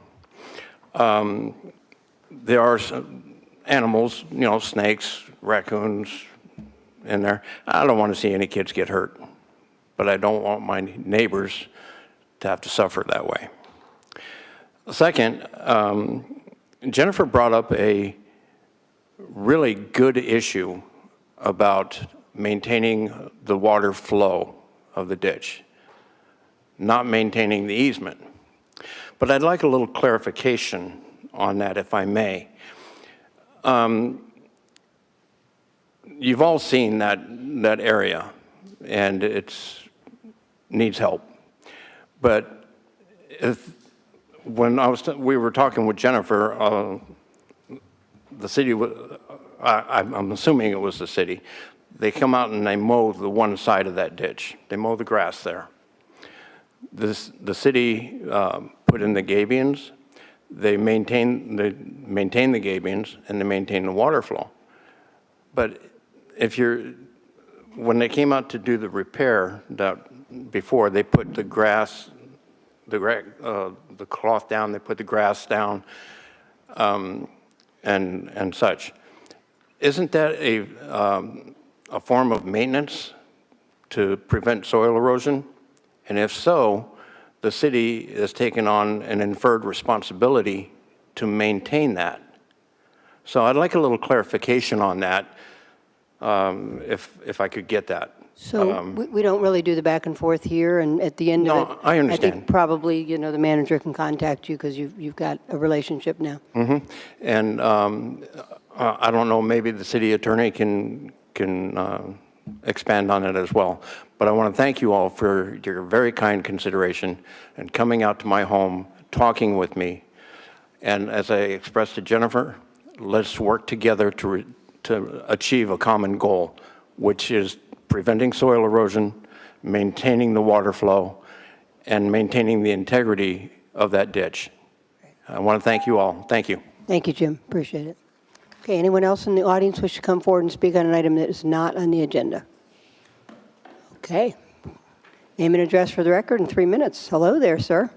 There are some animals, you know, snakes, raccoons in there. I don't want to see any kids get hurt, but I don't want my neighbors to have to suffer that way. Second, Jennifer brought up a really good issue about maintaining the water flow of the ditch, not maintaining the easement. But I'd like a little clarification on that, if I may. You've all seen that area, and it needs help. But when we were talking with Jennifer, the city, I'm assuming it was the city, they come out and they mow the one side of that ditch. They mow the grass there. The city put in the gabions. They maintain the gabions, and they maintain the water flow. But when they came out to do the repair before, they put the grass, the cloth down, they put the grass down, and such. Isn't that a form of maintenance to prevent soil erosion? And if so, the city has taken on an inferred responsibility to maintain that. So I'd like a little clarification on that, if I could get that. So we don't really do the back and forth here, and at the end of it, I understand. I think probably, you know, the manager can contact you because you've got a relationship now. Mm-hmm. And I don't know, maybe the city attorney can expand on it as well. But I want to thank you all for your very kind consideration and coming out to my home, talking with me. And as I expressed to Jennifer, let's work together to achieve a common goal, which is preventing soil erosion, maintaining the water flow, and maintaining the integrity of that ditch. I want to thank you all. Thank you. Thank you, Jim. Appreciate it. Okay, anyone else in the audience wish to come forward and speak on an item that is not on the agenda? Okay. Name and address for the record in 3 minutes. Hello there, sir.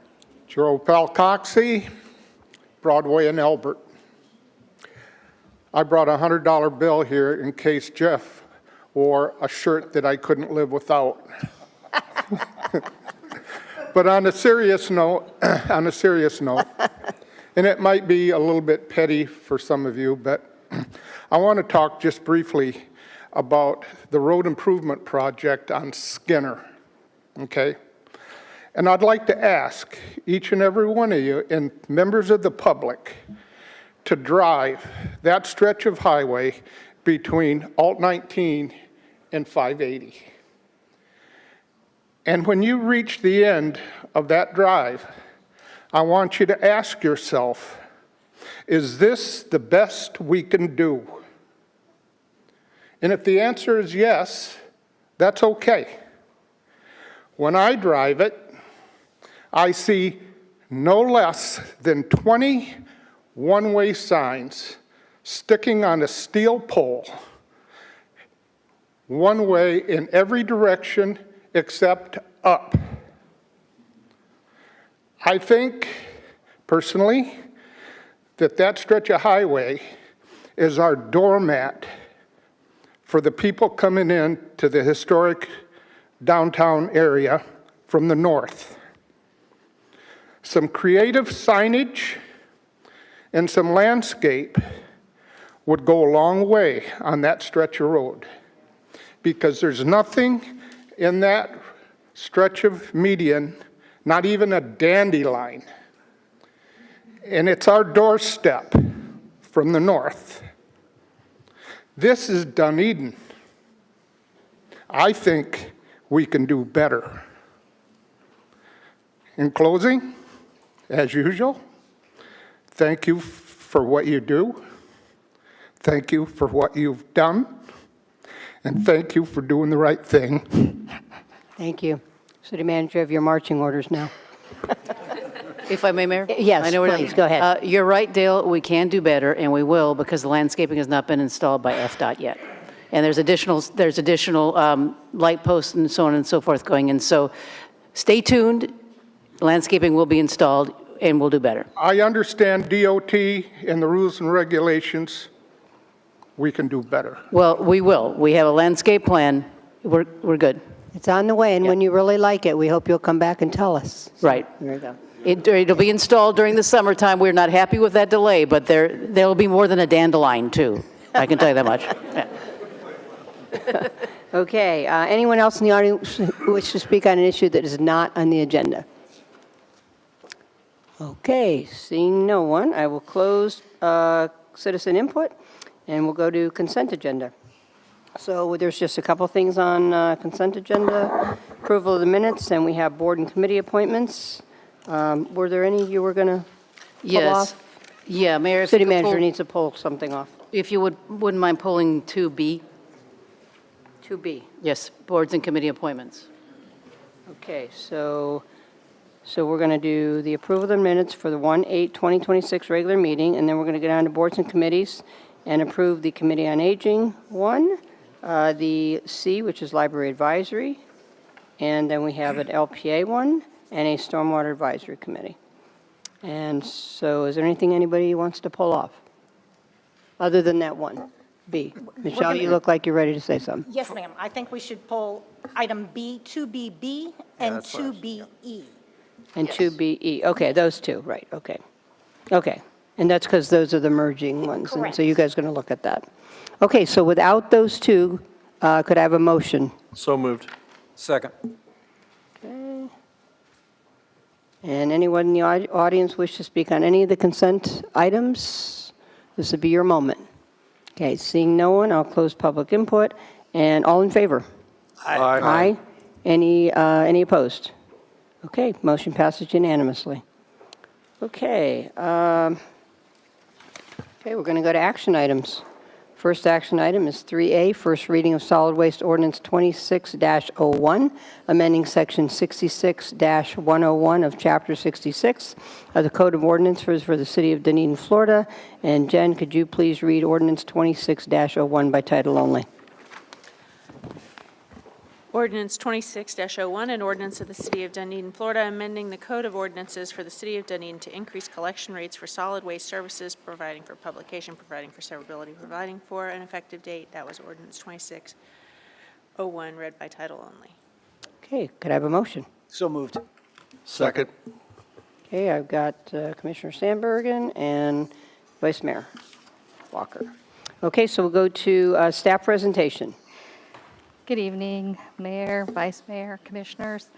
Joe Palcoxy, Broadway and Albert. I brought a $100 bill here in case Jeff wore a shirt that I couldn't live without. But on a serious note, and it might be a little bit petty for some of you, but I want to talk just briefly about the road improvement project on Skinner, okay? And I'd like to ask each and every one of you and members of the public to drive that stretch of highway between Alt 19 and 580. And when you reach the end of that drive, I want you to ask yourself, is this the best we can do? And if the answer is yes, that's okay. When I drive it, I see no less than 20 one-way signs sticking on a steel pole, one way in every direction except up. I think, personally, that stretch of highway is our doormat for the people coming in to the historic downtown area from the north. Some creative signage and some landscape would go a long way on that stretch of road, because there's nothing in that stretch of median, not even a dandelion. And it's our doorstep from the north. This is Dunedin. I think we can do better. In closing, as usual, thank you for what you do. Thank you for what you've done. And thank you for doing the right thing. Thank you. City Manager, have your marching orders now. If I may, Mayor? Yes, I know we're please, go ahead. You're right, Dale, we can do better, and we will, because the landscaping has not been installed by FDOT yet. And there's additional light posts and so on and so forth going in. So stay tuned. Landscaping will be installed, and we'll do better. I understand DOT and the rules and regulations. We can do better. Well, we will. We have a landscape plan. We're good. It's on the way, and when you really like it, we hope you'll come back and tell us. Right. There you go. It'll be installed during the summertime. We're not happy with that delay, but there'll be more than a dandelion, too. I can tell you that much. Yeah. Okay, anyone else in the audience who wishes to speak on an issue that is not on the agenda? Okay, seeing no one, I will close citizen input, and we'll go to consent agenda. So there's just a couple things on consent agenda. Approval of the minutes, and we have board and committee appointments. Were there any you were going to pull off? Yeah, Mayor. City Manager needs to pull something off. If you wouldn't mind pulling 2B. 2B. Yes, boards and committee appointments. Okay, so we're going to do the approval of the minutes for the 1/8/2026 regular meeting, and then we're going to go down to boards and committees and approve the Committee on Aging one, the C, which is Library Advisory, and then we have an LPA one and a Stormwater Advisory Committee. And so is there anything anybody wants to pull off other than that one? B. Michelle, you look like you're ready to say something. Yes, ma'am. I think we should pull item B, 2BB, and 2BE. And 2BE. Okay, those two, right, okay. Okay, and that's because those are the merging ones. And so you guys are going to look at that. Okay, so without those two, could I have a motion? So moved. Second. Okay. And anyone in the audience wish to speak on any of the consent items? This would be your moment. Okay, seeing no one, I'll close public input. And all in favor? Aye. Aye. Any opposed? Okay, motion passes unanimously. Okay. Okay, we're going to go to action items. First action item is 3A, first reading of Solid Waste Ordinance 26-01, amending Section 66-101 of Chapter 66 of the Code of Ordinances for the City of Dunedin, Florida. And Jen, could you please read Ordinance 26-01 by title only? Ordinance 26-01, an ordinance of the City of Dunedin, Florida, amending the Code of Ordinances for the City of Dunedin to increase collection rates for solid waste services, providing for publication, providing for severability, providing for an effective date. That was Ordinance 26-01, read by title only. Okay, could I have a motion? So moved. Second. Okay, I've got Commissioner Sandbergen and Vice Mayor Walker. Okay, so we'll go to staff presentation. Good evening, Mayor, Vice Mayor, Commissioners,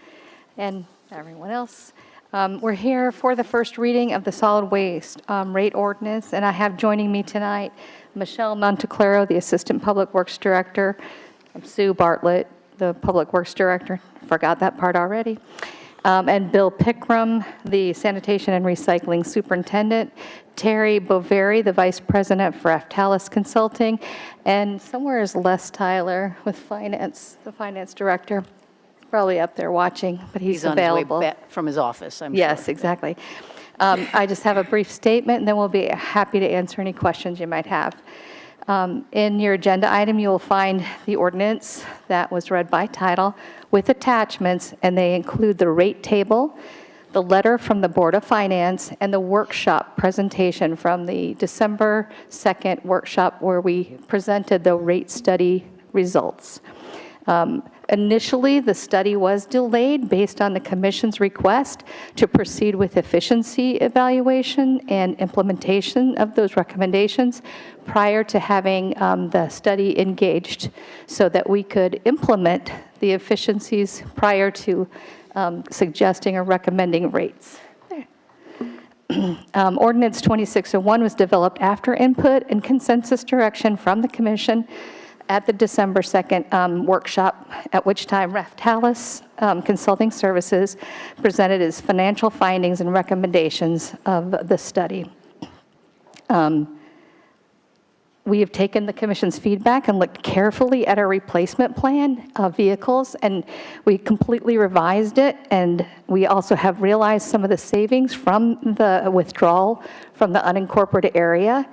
and everyone else. We're here for the first reading of the solid waste rate ordinance, and I have joining me tonight Michelle Monteclaro, the Assistant Public Works Director, Sue Bartlett, the Public Works Director, forgot that part already, and Bill Pickram, the Sanitation and Recycling Superintendent, Terry Boveri, the Vice President for Aftalis Consulting, and somewhere is Les Tyler with Finance, the Finance Director. probably up there watching, but he's on his way available. back from his office, I'm sure. Yes, exactly. I just have a brief statement, and then we'll be happy to answer any questions you might have. In your agenda item, you will find the ordinance that was read by title with attachments, and they include the rate table, the letter from the Board of Finance, and the workshop presentation from the December 2nd workshop where we presented the rate study results. Initially, the study was delayed based on the Commission's request to proceed with efficiency evaluation and implementation of those recommendations prior to having the study engaged so that we could implement the efficiencies prior to suggesting or recommending rates. Ordinance 2601 was developed after input and consensus direction from the Commission at the December 2nd workshop, at which time Ratify Consulting Services presented its financial findings and recommendations of the study. We have taken the Commission's feedback and looked carefully at our replacement plan of vehicles, and we completely revised it, and we also have realized some of the savings from the withdrawal from the unincorporated area.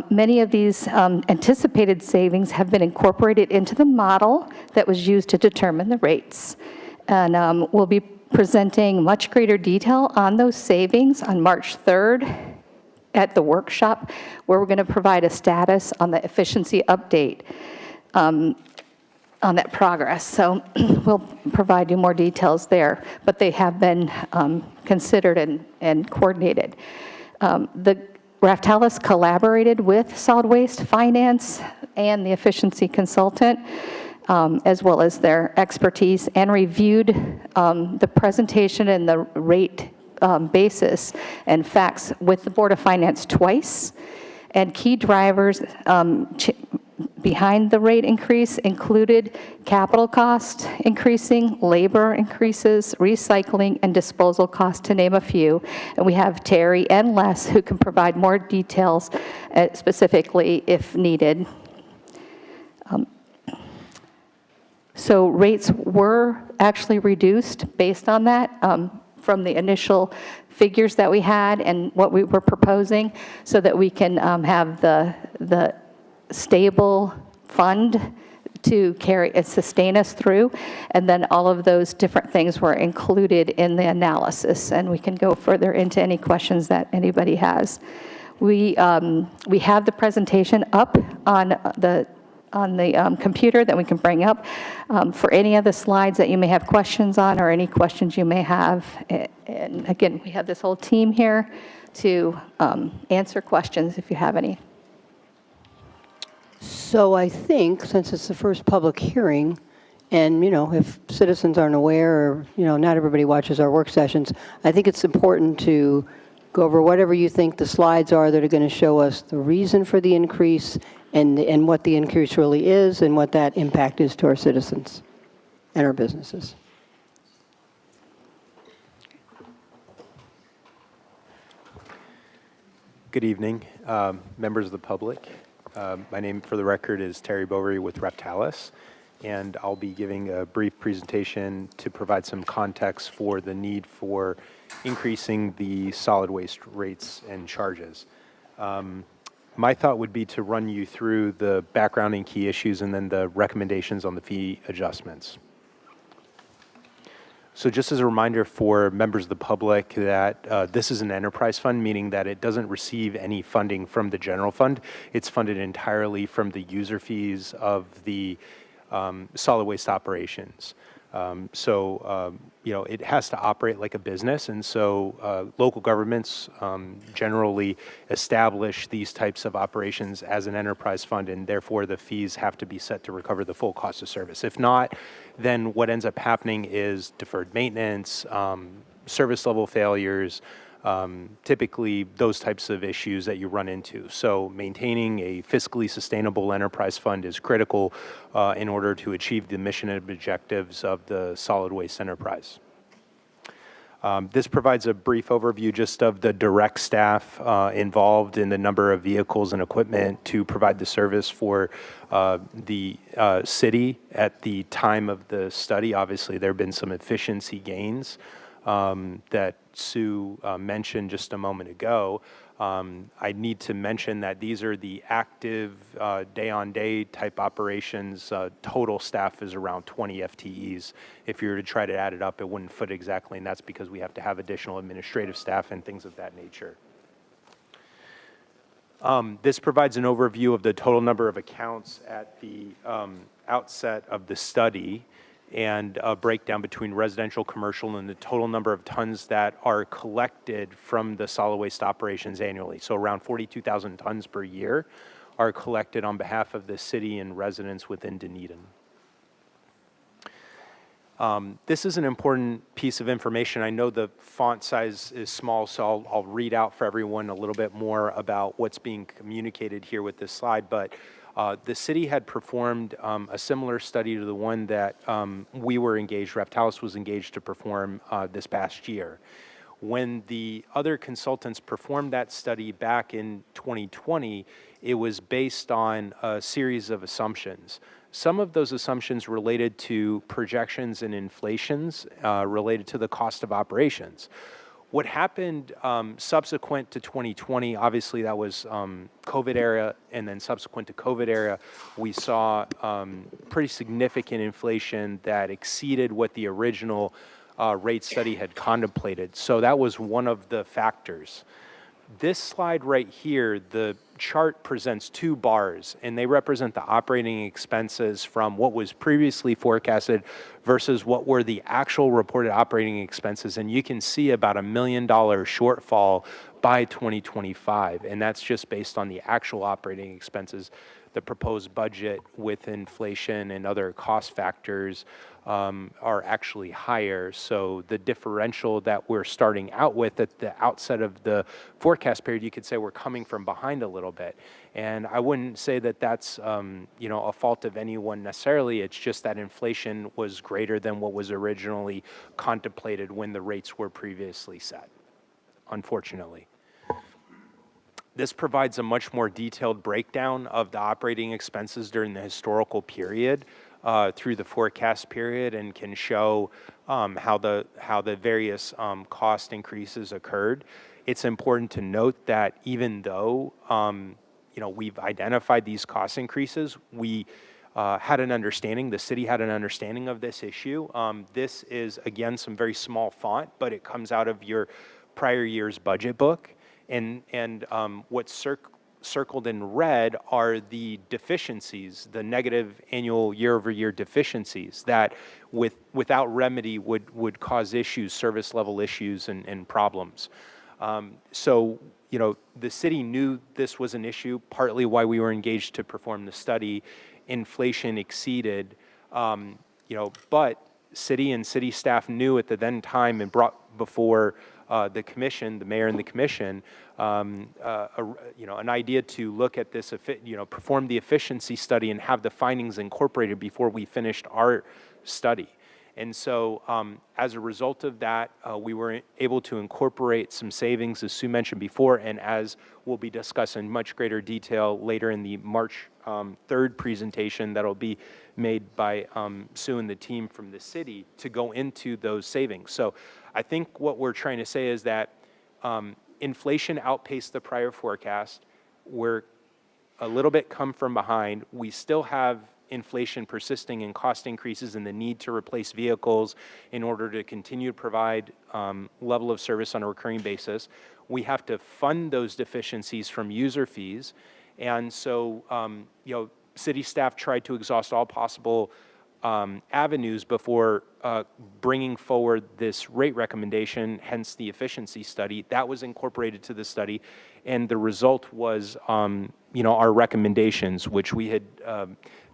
Many of these anticipated savings have been incorporated into the model that was used to determine the rates. And we'll be presenting much greater detail on those savings on March 3rd at the workshop, where we're going to provide a status on the efficiency update on that progress. So we'll provide you more details there, but they have been considered and coordinated. The Ratify collaborated with Solid Waste Finance and the efficiency consultant, as well as their expertise, and reviewed the presentation and the rate basis and facts with the Board of Finance twice. And key drivers behind the rate increase included capital cost increasing, labor increases, recycling, and disposal costs, to name a few. And we have Terry and Les who can provide more details specifically if needed. So rates were actually reduced based on that from the initial figures that we had and what we were proposing, so that we can have the stable fund to carry and sustain us through. And then all of those different things were included in the analysis, and we can go further into any questions that anybody has. We have the presentation up on the computer that we can bring up for any of the slides that you may have questions on, or any questions you may have. And again, we have this whole team here to answer questions if you have any. So I think, since it's the first public hearing, and, if citizens aren't aware, or, not everybody watches our work sessions, I think it's important to go over whatever you think the slides are that are going to show us the reason for the increase and what the increase really is and what that impact is to our citizens and our businesses. Good evening, members of the public. My name, for the record, is Terry Bovary with Reptalis, and I'll be giving a brief presentation to provide some context for the need for increasing the solid waste rates and charges. My thought would be to run you through the background and key issues and then the recommendations on the fee adjustments. So just as a reminder for members of the public that this is an enterprise fund, meaning that it doesn't receive any funding from the general fund. It's funded entirely from the user fees of the solid waste operations. It has to operate like a business, and so local governments generally establish these types of operations as an enterprise fund, and therefore the fees have to be set to recover the full cost of service. If not, then what ends up happening is deferred maintenance, service level failures, typically those types of issues that you run into. So maintaining a fiscally sustainable enterprise fund is critical in order to achieve the mission and objectives of the solid waste enterprise. This provides a brief overview just of the direct staff involved in the number of vehicles and equipment to provide the service for the city at the time of the study. Obviously, there have been some efficiency gains that Sue mentioned just a moment ago. I need to mention that these are the active day-on-day type operations. Total staff is around 20 FTEs. If you were to try to add it up, it wouldn't fit exactly, and that's because we have to have additional administrative staff and things of that nature. This provides an overview of the total number of accounts at the outset of the study, and a breakdown between residential, commercial, and the total number of tons that are collected from the solid waste operations annually. So around 42,000 tons per year are collected on behalf of the city and residents within Dunedin. This is an important piece of information. I know the font size is small, so I'll read out for everyone a little bit more about what's being communicated here with this slide, but the city had performed a similar study to the one that we were engaged, Reptalis was engaged to perform this past year. When the other consultants performed that study back in 2020, it was based on a series of assumptions. Some of those assumptions related to projections and inflations related to the cost of operations. What happened subsequent to 2020, obviously that was COVID era, and then subsequent to COVID era, we saw pretty significant inflation that exceeded what the original rate study had contemplated. So that was one of the factors. This slide right here, the chart presents two bars, and they represent the operating expenses from what was previously forecasted versus what were the actual reported operating expenses. And you can see about $1 million shortfall by 2025, and that's just based on the actual operating expenses. The proposed budget with inflation and other cost factors are actually higher. So the differential that we're starting out with at the outset of the forecast period, you could say we're coming from behind a little bit. And I wouldn't say that that's a fault of anyone necessarily. It's just that inflation was greater than what was originally contemplated when the rates were previously set, unfortunately. This provides a much more detailed breakdown of the operating expenses during the historical period through the forecast period, and can show how the various cost increases occurred. It's important to note that even though we've identified these cost increases, we had an understanding, the city had an understanding of this issue. This is, again, some very small font, but it comes out of your prior year's budget book. And what's circled in red are the deficiencies, the negative annual year-over-year deficiencies that without remedy would cause issues, service level issues and problems. So, the city knew this was an issue, partly why we were engaged to perform the study. Inflation exceeded, but city and city staff knew at the then time and brought before the commission, the mayor and the commission, an idea to look at this, perform the efficiency study and have the findings incorporated before we finished our study. And so as a result of that, we were able to incorporate some savings, as Sue mentioned before, and as we'll be discussing in much greater detail later in the March 3rd presentation that'll be made by Sue and the team from the city to go into those savings. So I think what we're trying to say is that inflation outpaced the prior forecast. We're a little bit come from behind. We still have inflation persisting and cost increases and the need to replace vehicles in order to continue to provide level of service on a recurring basis. We have to fund those deficiencies from user fees. And so, city staff tried to exhaust all possible avenues before bringing forward this rate recommendation, hence the efficiency study. That was incorporated to the study, and the result was, our recommendations, which we had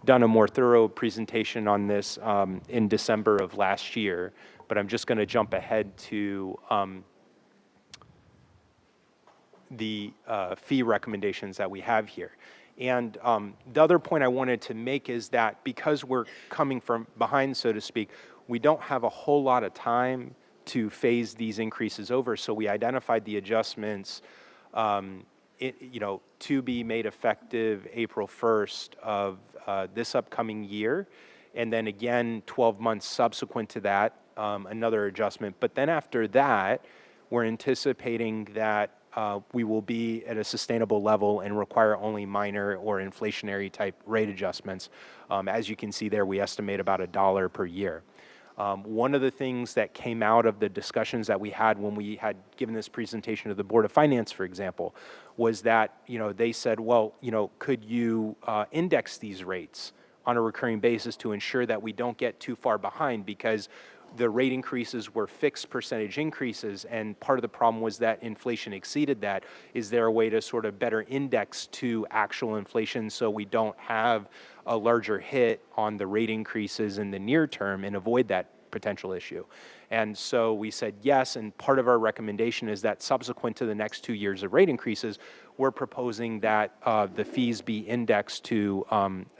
done a more thorough presentation on this in December of last year. But I'm just going to jump ahead to the fee recommendations that we have here. And the other point I wanted to make is that because we're coming from behind, so to speak, we don't have a whole lot of time to phase these increases over. So we identified the adjustments, to be made effective April 1st of this upcoming year. And then again, 12 months subsequent to that, another adjustment. But then after that, we're anticipating that we will be at a sustainable level and require only minor or inflationary type rate adjustments. As you can see there, we estimate about $1 per year. One of the things that came out of the discussions that we had when we had given this presentation to the Board of Finance, for example, was that, they said, well, could you index these rates on a recurring basis to ensure that we don't get too far behind, because the rate increases were fixed percentage increases, and part of the problem was that inflation exceeded that. Is there a way to sort of better index to actual inflation so we don't have a larger hit on the rate increases in the near term and avoid that potential issue? And so we said yes, and part of our recommendation is that subsequent to the next 2 years of rate increases, we're proposing that the fees be indexed to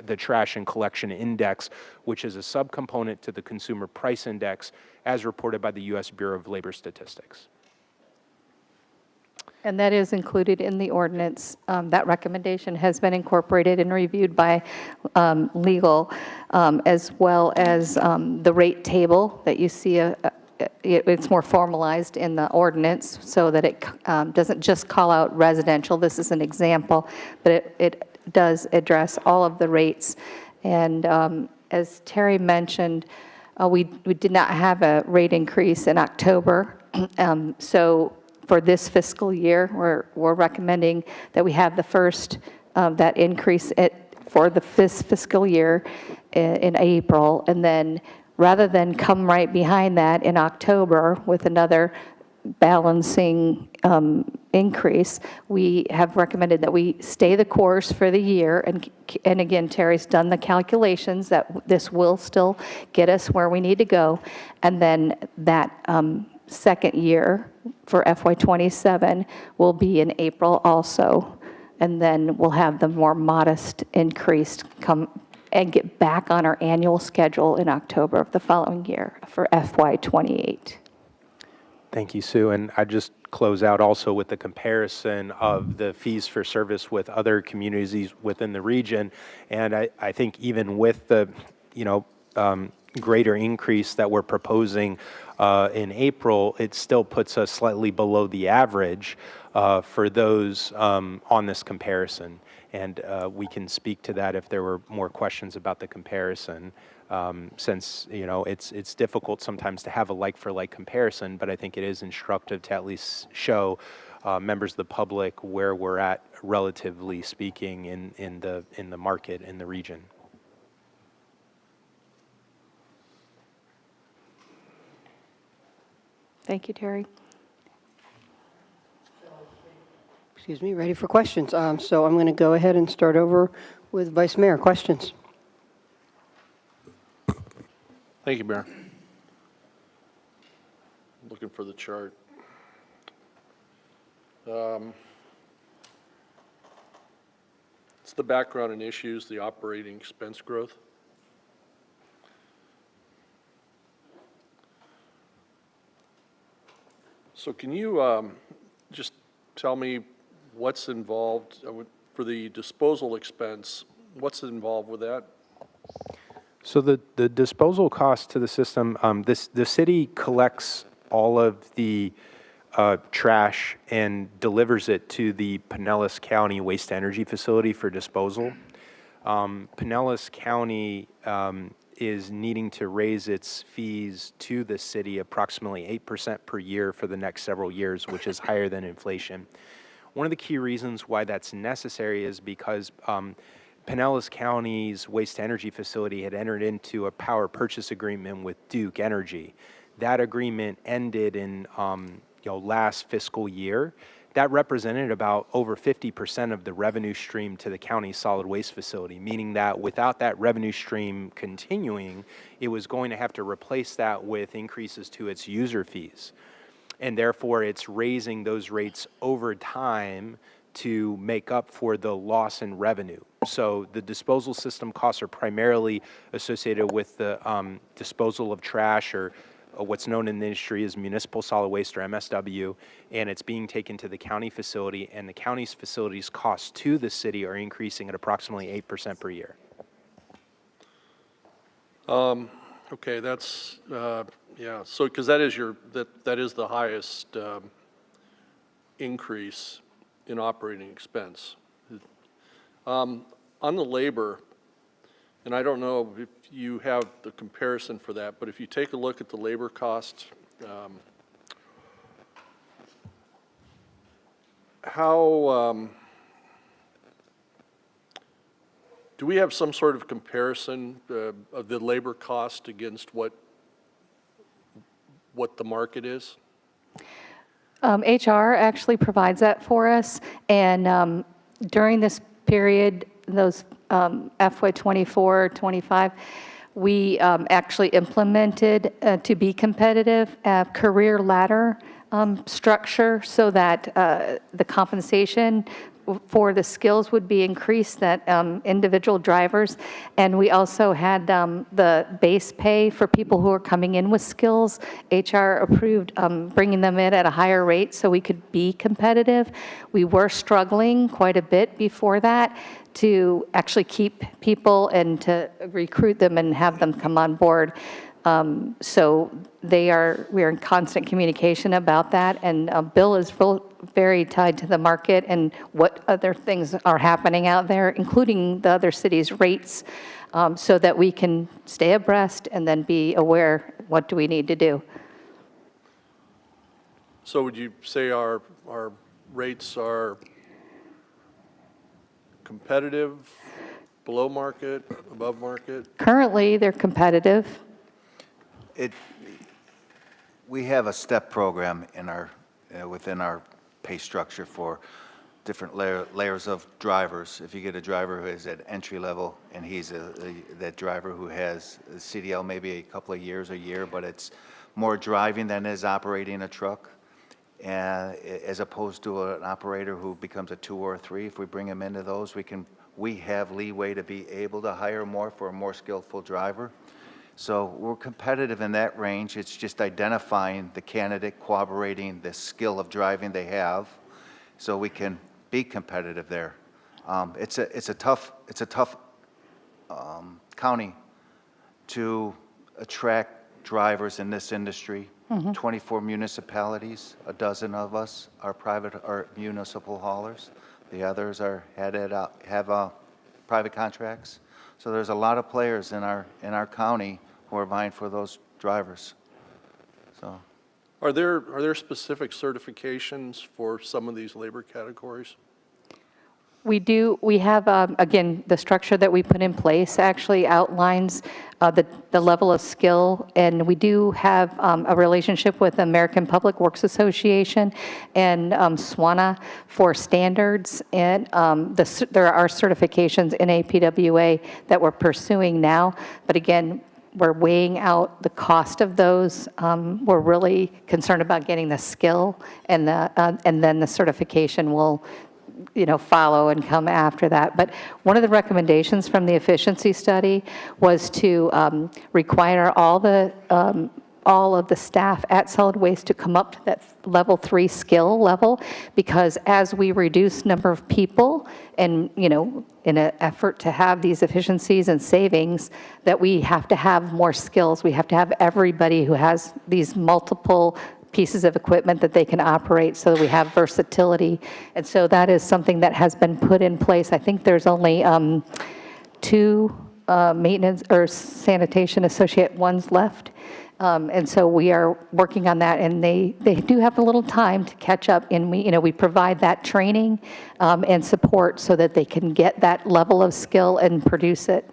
the trash and collection index, which is a subcomponent to the consumer price index as reported by the U.S. Bureau of Labor Statistics. And that is included in the ordinance. That recommendation has been incorporated and reviewed by legal, as well as the rate table that you see. It's more formalized in the ordinance so that it doesn't just call out residential. This is an example, but it does address all of the rates. And as Terry mentioned, we did not have a rate increase in October. So for this fiscal year, we're recommending that we have the first that increase for the fiscal year in April, and then rather than come right behind that in October with another balancing increase, we have recommended that we stay the course for the year. And again, Terry's done the calculations that this will still get us where we need to go. And then that second year for FY27 will be in April also. And then we'll have the more modest increase come and get back on our annual schedule in October of the following year for FY28. Thank you, Sue. And I just close out also with the comparison of the fees for service with other communities within the region. And I think even with the, greater increase that we're proposing in April, it still puts us slightly below the average for those on this comparison. And we can speak to that if there were more questions about the comparison, since it's difficult sometimes to have a like-for-like comparison, but I think it is instructive to at least show members of the public where we're at, relatively speaking, in the market in the region. Thank you, Terry. Excuse me, ready for questions. So I'm going to go ahead and start over with Vice Mayor. Questions? Thank you, Mayor. Looking for the chart. It's the background and issues, the operating expense growth. So can you just tell me what's involved for the disposal expense? What's involved with that? So the disposal cost to the system, the city collects all of the trash and delivers it to the Pinellas County Waste Energy Facility for disposal. Pinellas County is needing to raise its fees to the city approximately 8% per year for the next several years, which is higher than inflation. One of the key reasons why that's necessary is because Pinellas County's waste energy facility had entered into a power purchase agreement with Duke Energy. That agreement ended in last fiscal year. That represented about over 50% of the revenue stream to the county solid waste facility, meaning that without that revenue stream continuing, it was going to have to replace that with increases to its user fees. And therefore, it's raising those rates over time to make up for the loss in revenue. So the disposal system costs are primarily associated with the disposal of trash or what's known in the industry as municipal solid waste, or MSW, and it's being taken to the county facility, and the county's facilities costs to the city are increasing at approximately 8% per year. Okay, that's, yeah, so, because that is the highest increase in operating expense. On the labor, and I don't know if you have the comparison for that, but if you take a look at the labor costs, how, do we have some sort of comparison of the labor cost against what the market is? HR actually provides that for us, and during this period, those FY 24, 25, we actually implemented, to be competitive, a career ladder structure so that the compensation for the skills would be increased, that individual drivers. And we also had the base pay for people who are coming in with skills. HR approved bringing them in at a higher rate so we could be competitive. We were struggling quite a bit before that to actually keep people and to recruit them and have them come on board. So we are in constant communication about that, and Bill is very tied to the market and what other things are happening out there, including the other cities' rates, so that we can stay abreast and then be aware, what do we need to do? So would you say our rates are competitive, below market, above market? Currently, they're competitive. We have a step program in our, within our pay structure for different layers of drivers. If you get a driver who is at entry level and he's that driver who has a CDL maybe a couple of years, a year, but it's more driving than is operating a truck, and as opposed to an operator who becomes a 2 or a 3, if we bring him into those, we have leeway to be able to hire more for a more skillful driver. So we're competitive in that range. It's just identifying the candidate, corroborating the skill of driving they have, so we can be competitive there. It's a tough county to attract drivers in this industry. 24 municipalities, a dozen of us are municipal haulers. The others have private contracts. So there's a lot of players in our county who are vying for those drivers. So, Are there specific certifications for some of these labor categories? We do. We have, again, the structure that we put in place actually outlines the level of skill, and we do have a relationship with the American Public Works Association and SWANA for standards, and there are certifications in APWA that we're pursuing now, but again, we're weighing out the cost of those. We're really concerned about getting the skill, and then the certification will follow and come after that. But one of the recommendations from the efficiency study was to require all of the staff at solid waste to come up to that level 3 skill level, because as we reduce number of people and, in an effort to have these efficiencies and savings, that we have to have more skills. We have to have everybody who has these multiple pieces of equipment that they can operate, so that we have versatility. And so that is something that has been put in place. I think there's only 2 maintenance or sanitation associate ones left. And so we are working on that, and they do have a little time to catch up, and we provide that training and support so that they can get that level of skill and produce it.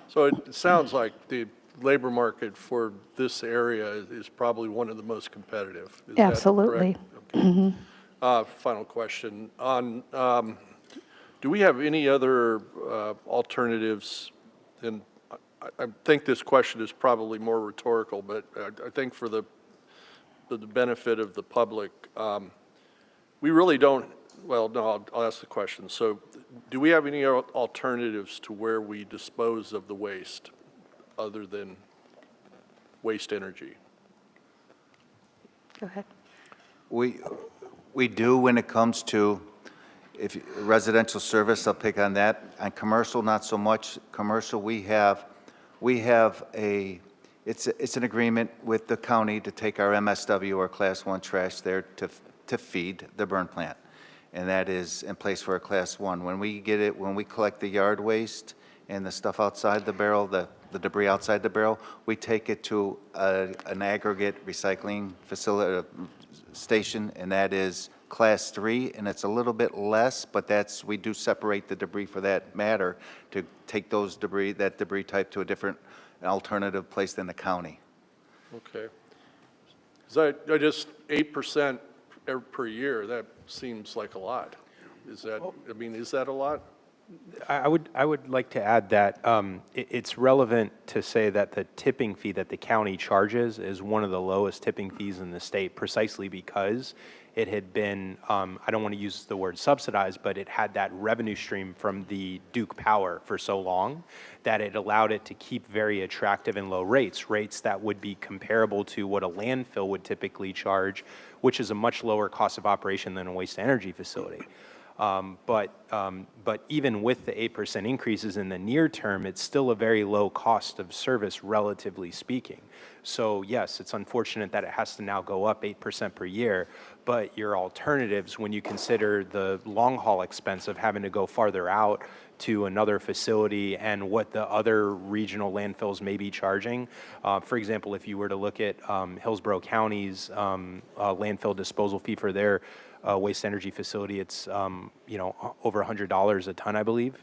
So it sounds like the labor market for this area is probably one of the most competitive. Is Absolutely. That correct? Okay. Final question. Do we have any other alternatives? And I think this question is probably more rhetorical, but I think for the benefit of the public, we really don't, well, no, I'll ask the question. So do we have any alternatives to where we dispose of the waste other than waste energy? Go ahead. We do when it comes to residential service, I'll pick on that. On commercial, not so much. Commercial, it's an agreement with the county to take our MSW or Class 1 trash there to feed the burn plant. And that is in place for a Class 1. When we collect the yard waste and the stuff outside the barrel, the debris outside the barrel, we take it to an aggregate recycling facility station, and that is Class 3, and it's a little bit less, but we do separate the debris for that matter to take that debris type to a different alternative place than the county. Okay. So I just 8% per year, that seems like a lot. Is that a lot? I would like to add that it's relevant to say that the tipping fee that the county charges is one of the lowest tipping fees in the state, precisely because it had been, I don't want to use the word subsidized, but it had that revenue stream from the Duke Power for so long that it allowed it to keep very attractive and low rates that would be comparable to what a landfill would typically charge, which is a much lower cost of operation than a waste energy facility. But even with the 8% increases in the near term, it's still a very low cost of service, relatively speaking. So yes, it's unfortunate that it has to now go up 8% per year, but your alternatives, when you consider the long haul expense of having to go farther out to another facility and what the other regional landfills may be charging. For example, if you were to look at Hillsborough County's landfill disposal fee for their waste energy facility, it's over $100 a ton, I believe,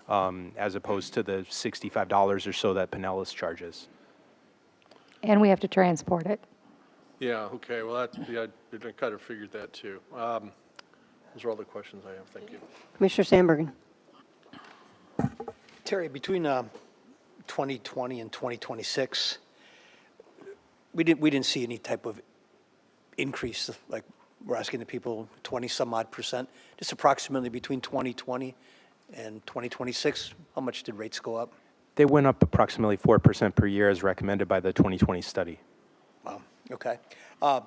as opposed to the $65 or so that Pinellas charges. And we have to transport it. Yeah, okay, well, I kind of figured that too. Those are all the questions I have, thank you. Commissioner Sandbergen. Terry, between 2020 and 2026, we didn't see any type of increase, like we're asking the people 20 some odd percent, just approximately between 2020 and 2026, how much did rates go up? They went up approximately 4% per year as recommended by the 2020 study. Wow, okay. I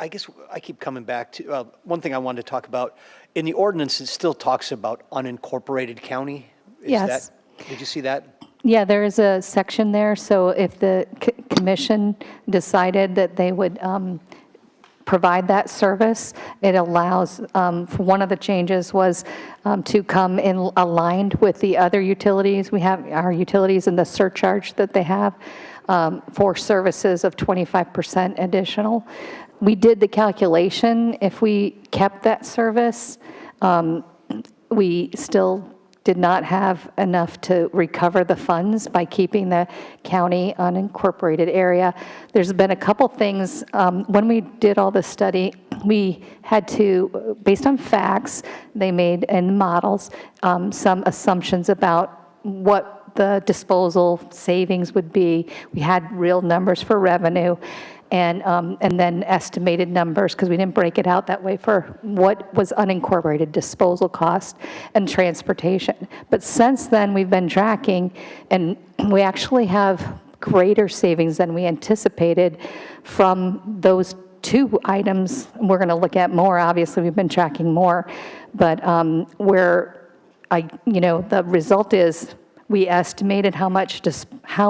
guess I keep coming back to, one thing I wanted to talk about, in the ordinance, it still talks about unincorporated county. Yes. Did you see that? Yeah, there is a section there, so if the commission decided that they would provide that service, it allows, one of the changes was to come in aligned with the other utilities. We have our utilities and the surcharge that they have for services of 25% additional. We did the calculation. If we kept that service, we still did not have enough to recover the funds by keeping the county unincorporated area. There's been a couple things. When we did all this study, we had to, based on facts they made and models, some assumptions about what the disposal savings would be. We had real numbers for revenue. And then estimated numbers, because we didn't break it out that way, for what was unincorporated disposal cost and transportation. But since then, we've been tracking, and we actually have greater savings than we anticipated from those two items. We're going to look at more. Obviously, we've been tracking more, but the result is, we estimated how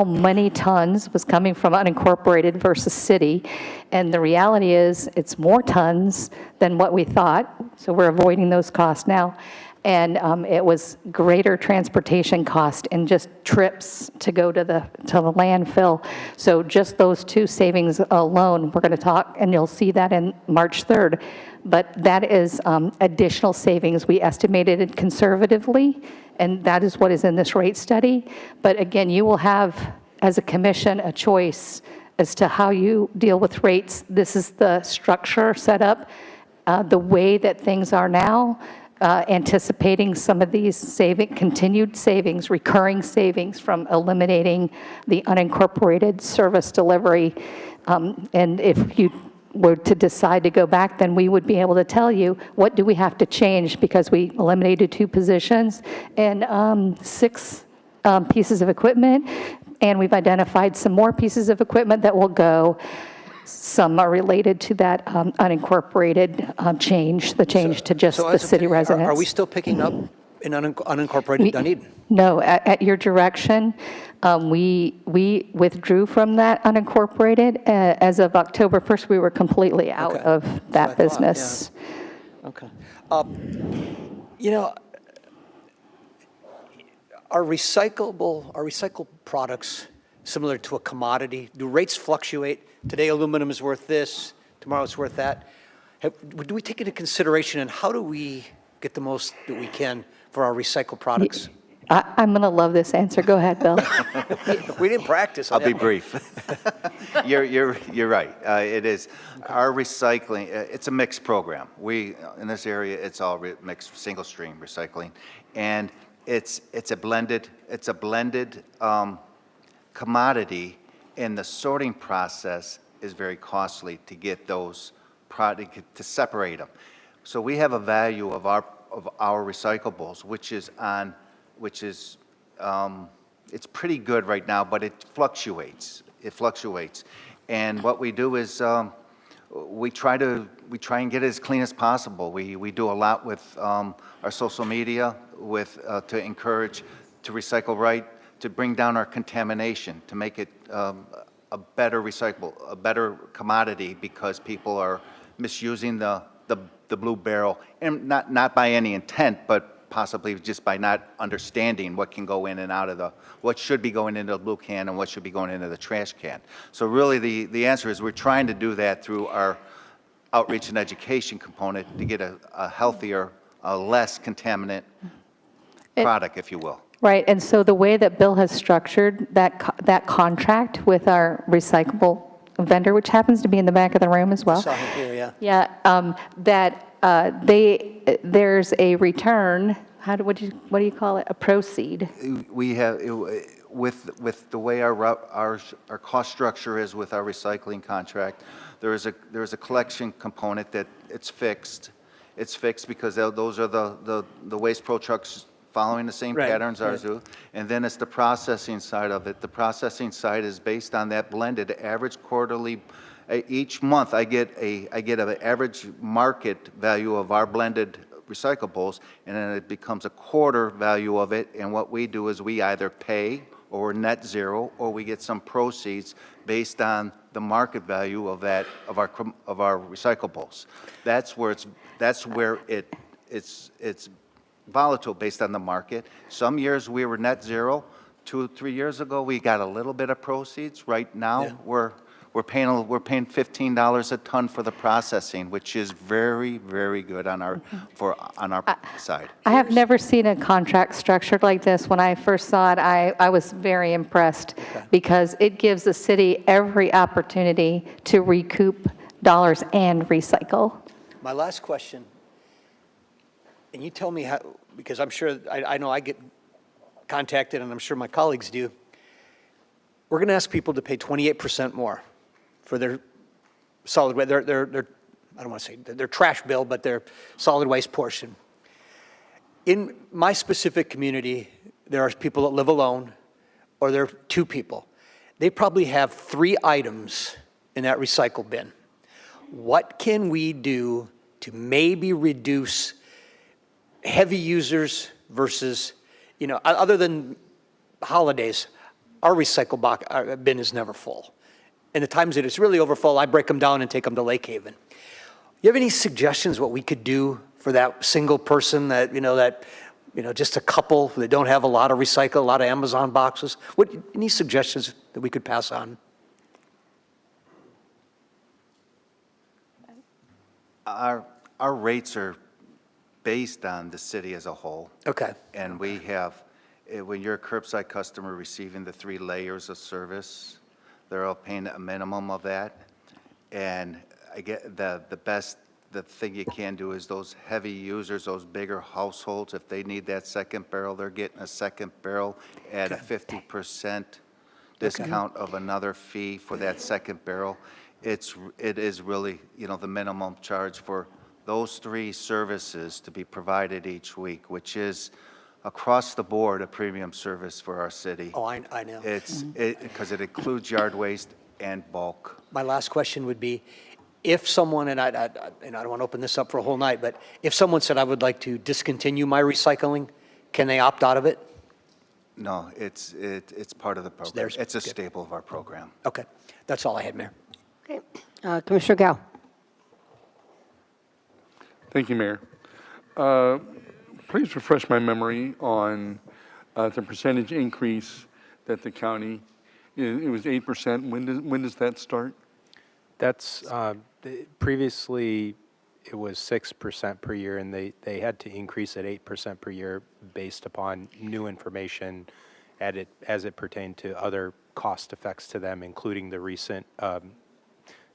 many tons was coming from unincorporated versus city, and the reality is it's more tons than what we thought, so we're avoiding those costs now. And it was greater transportation cost and just trips to go to the landfill. So just those two savings alone, we're going to talk, and you'll see that in March 3rd. But that is additional savings. We estimated it conservatively, and that is what is in this rate study. But again, you will have, as a commission, a choice as to how you deal with rates. This is the structure set up, the way that things are now, anticipating some of these continued savings, recurring savings from eliminating the unincorporated service delivery. And if you were to decide to go back, then we would be able to tell you what do we have to change, because we eliminated 2 positions and 6 pieces of equipment. And we've identified some more pieces of equipment that will go. Some are related to that unincorporated change, the change to just the city residents. Are we still picking up in unincorporated Dunedin? No, at your direction, we withdrew from that unincorporated. As of October 1st, we were completely out of that business. Okay. You know, are recycled products similar to a commodity? Do rates fluctuate? Today aluminum is worth this, tomorrow it's worth that. Do we take into consideration, and how do we get the most that we can for our recycled products? I'm going to love this answer. Go ahead, Bill. We didn't practice. I'll be brief. You're right. It is our recycling. It's a mixed program. We in this area, it's all mixed, single stream recycling, and it's a blended commodity, and the sorting process is very costly to get those products to separate them. So we have a value of our recyclables, which is it's pretty good right now, but it fluctuates. And what we do is we try and get it as clean as possible. We do a lot with our social media to encourage to recycle right, to bring down our contamination, to make it a better commodity, because people are misusing the blue barrel, and not by any intent, but possibly just by not understanding what can go in and out of what should be going into the blue can and what should be going into the trash can. So really the answer is we're trying to do that through our outreach and education component to get a healthier, less contaminant product, if you will. Right, and so the way that Bill has structured that contract with our recyclable vendor, which happens to be in the back of the room as well. I saw him here, Yeah, there's a return. What do you call it? A proceed. We have with the way our cost structure is with our recycling contract. There is a collection component that it's fixed. It's fixed because those are the Waste Pro trucks following the same patterns ours do. And then it's the processing side of it. The processing side is based on that blended average quarterly. Each month I get an average market value of our blended recyclables, and then it becomes a quarter value of it. And what we do is we either pay or net zero, or we get some proceeds based on the market value of our recyclables. That's where it's volatile based on the market. Some years we were net zero. 2-3 years ago we got a little bit of proceeds. Right now we're paying $15 a ton for the processing, which is very, very good on our side. I have never seen a contract structured like this. When I first saw it, I was very impressed because it gives the city every opportunity to recoup dollars and recycle. My last question, and you tell me how, because I'm sure, I know I get contacted, and I'm sure my colleagues do. We're going to ask people to pay 28% more for their solid waste, I don't want to say their trash bill, but their solid waste portion. In my specific community, there are people that live alone, or there are 2 people. They probably have 3 items in that recycle bin. What can we do to maybe reduce heavy users versus, other than holidays, our recycle bin is never full. And the times that it's really overfull, I break them down and take them to Lake Haven. You have any suggestions what we could do for that single person that, just a couple that don't have a lot of recycle, a lot of Amazon boxes? Any suggestions that we could pass on? Our rates are based on the city as a whole. Okay. And we have, when you're a curbside customer receiving the 3 layers of service, they're all paying a minimum of that. And I get the thing you can do is those heavy users, those bigger households, if they need that second barrel, they're getting a second barrel at a 50% discount of another fee for that second barrel. It is really, the minimum charge for those 3 services to be provided each week, which is across the board a premium service for our city. Oh, I know. Because it includes yard waste and bulk. My last question would be, if someone, and I don't want to open this up for a whole night, but if someone said, I would like to discontinue my recycling, can they opt out of it? No, it's part of the program. It's a staple of our program. Okay, that's all I had, Mayor. Okay. Commissioner Gao. Thank you, Mayor. Please refresh my memory on the percentage increase that the county, it was 8%. When does that start? That's, previously, it was 6% per year, and they had to increase at 8% per year based upon new information as it pertained to other cost effects to them, including the recent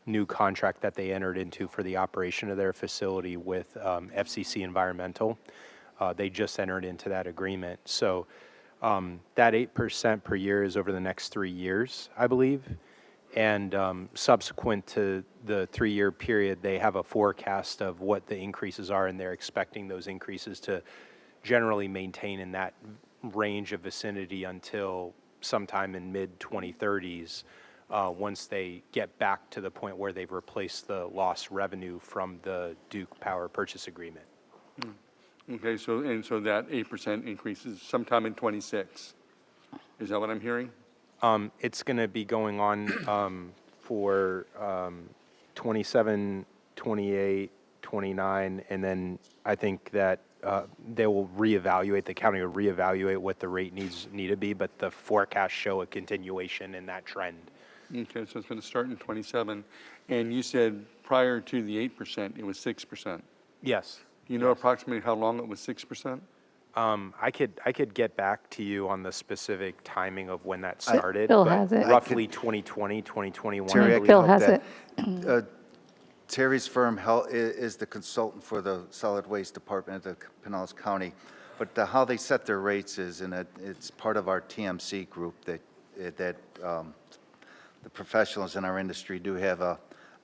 new contract that they entered into for the operation of their facility with FCC Environmental. They just entered into that agreement. So that 8% per year is over the next 3 years, I believe. And subsequent to the 3-year period, they have a forecast of what the increases are, and they're expecting those increases to generally maintain in that range of vicinity until sometime in mid-2030s, once they get back to the point where they've replaced the lost revenue from the Duke Power Purchase Agreement. Okay, so that 8% increases sometime in 26. Is that what I'm hearing? It's going to be going on for 27, 28, 29, and then I think that they will reevaluate, the county will reevaluate what the rate needs to be, but the forecasts show a continuation in that trend. Okay, so it's going to start in 27. And you said prior to the 8%, it was 6%. Yes. You know approximately how long it was 6%? I could get back to you on the specific timing of when that started. Bill but has it. Roughly 2020, 2021. Terry, Bill has it. Terry's firm is the consultant for the Solid Waste Department of the Pinellas County, but how they set their rates is, and it's part of our TMC group that the professionals in our industry do have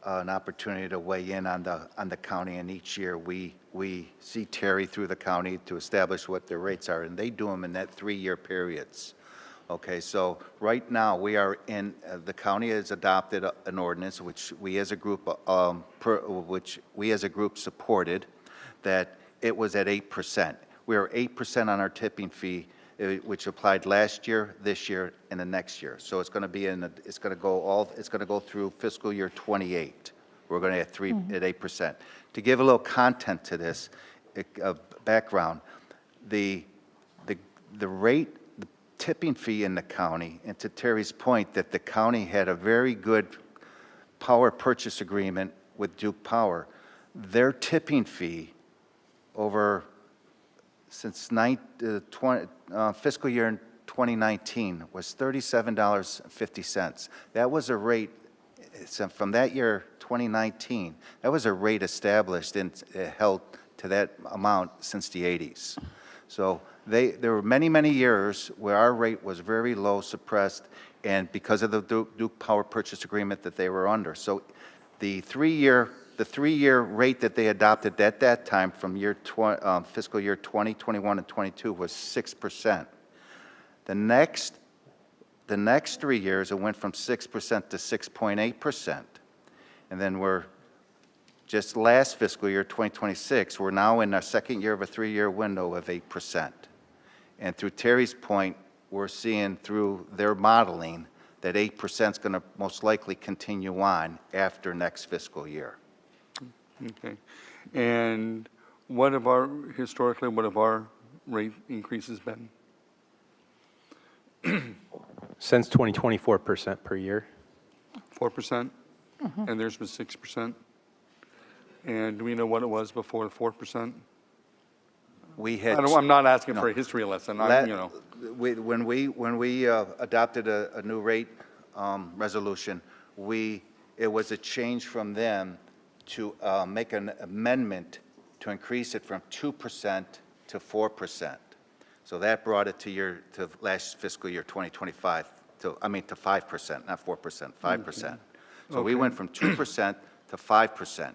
an opportunity to weigh in on the county, and each year we see Terry through the county to establish what their rates are, and they do them in that 3-year periods. Okay, so right now we are in, the county has adopted an ordinance which we as a group supported, that it was at 8%. We are 8% on our tipping fee, which applied last year, this year, and the next year. So it's going to be it's going to go through fiscal year 28. We're going to at 8%. To give a little content to this, background, the rate, the tipping fee in the county, and to Terry's point that the county had a very good power purchase agreement with Duke Power, their tipping fee since fiscal year 2019 was $37.50. That was a rate, from that year, 2019, that was a rate established and held to that amount since the 80s. So there were many, many years where our rate was very low, suppressed, and because of the Duke Power Purchase Agreement that they were under. So the three-year rate that they adopted at that time from fiscal year 20, 21, and 22 was 6%. The next 3 years, it went from 6% to 6.8%. And then we're just last fiscal year, 2026, we're now in our second year of a 3-year window of 8%. And through Terry's point, we're seeing through their modeling that 8% is going to most likely continue on after next fiscal year. Okay. And historically, what have our rate increases been? Since 2024, 4% per year. 4%? And theirs was 6%? And do we know what it was before the 4%? I'm not asking for a history lesson. When we adopted a new rate resolution, it was a change from them to make an amendment to increase it from 2% to 4%. So that brought it to last fiscal year 2025 to 5%, not 4%, 5%. So we went from 2% to 5%,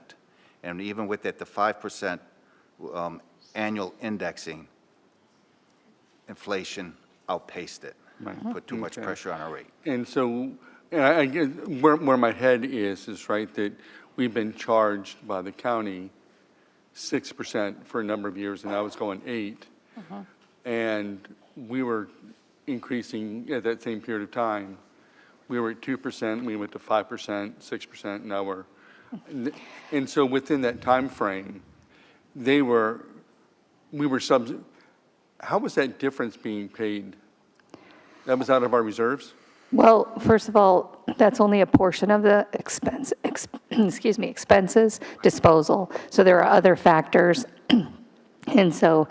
and even with that, the 5% annual indexing, inflation outpaced it. Put too much Okay. pressure on our rate. And so, and I guess where my head is right, that we've been charged by the county 6% for a number of years, and I was going 8. And we were increasing at that same period of time. We were at 2%, we went to 5%, 6%, now we're, and so within that time frame, we were how was that difference being paid? That was out of our reserves? Well, first of all, that's only a portion of the expenses disposal. So there are other factors. And so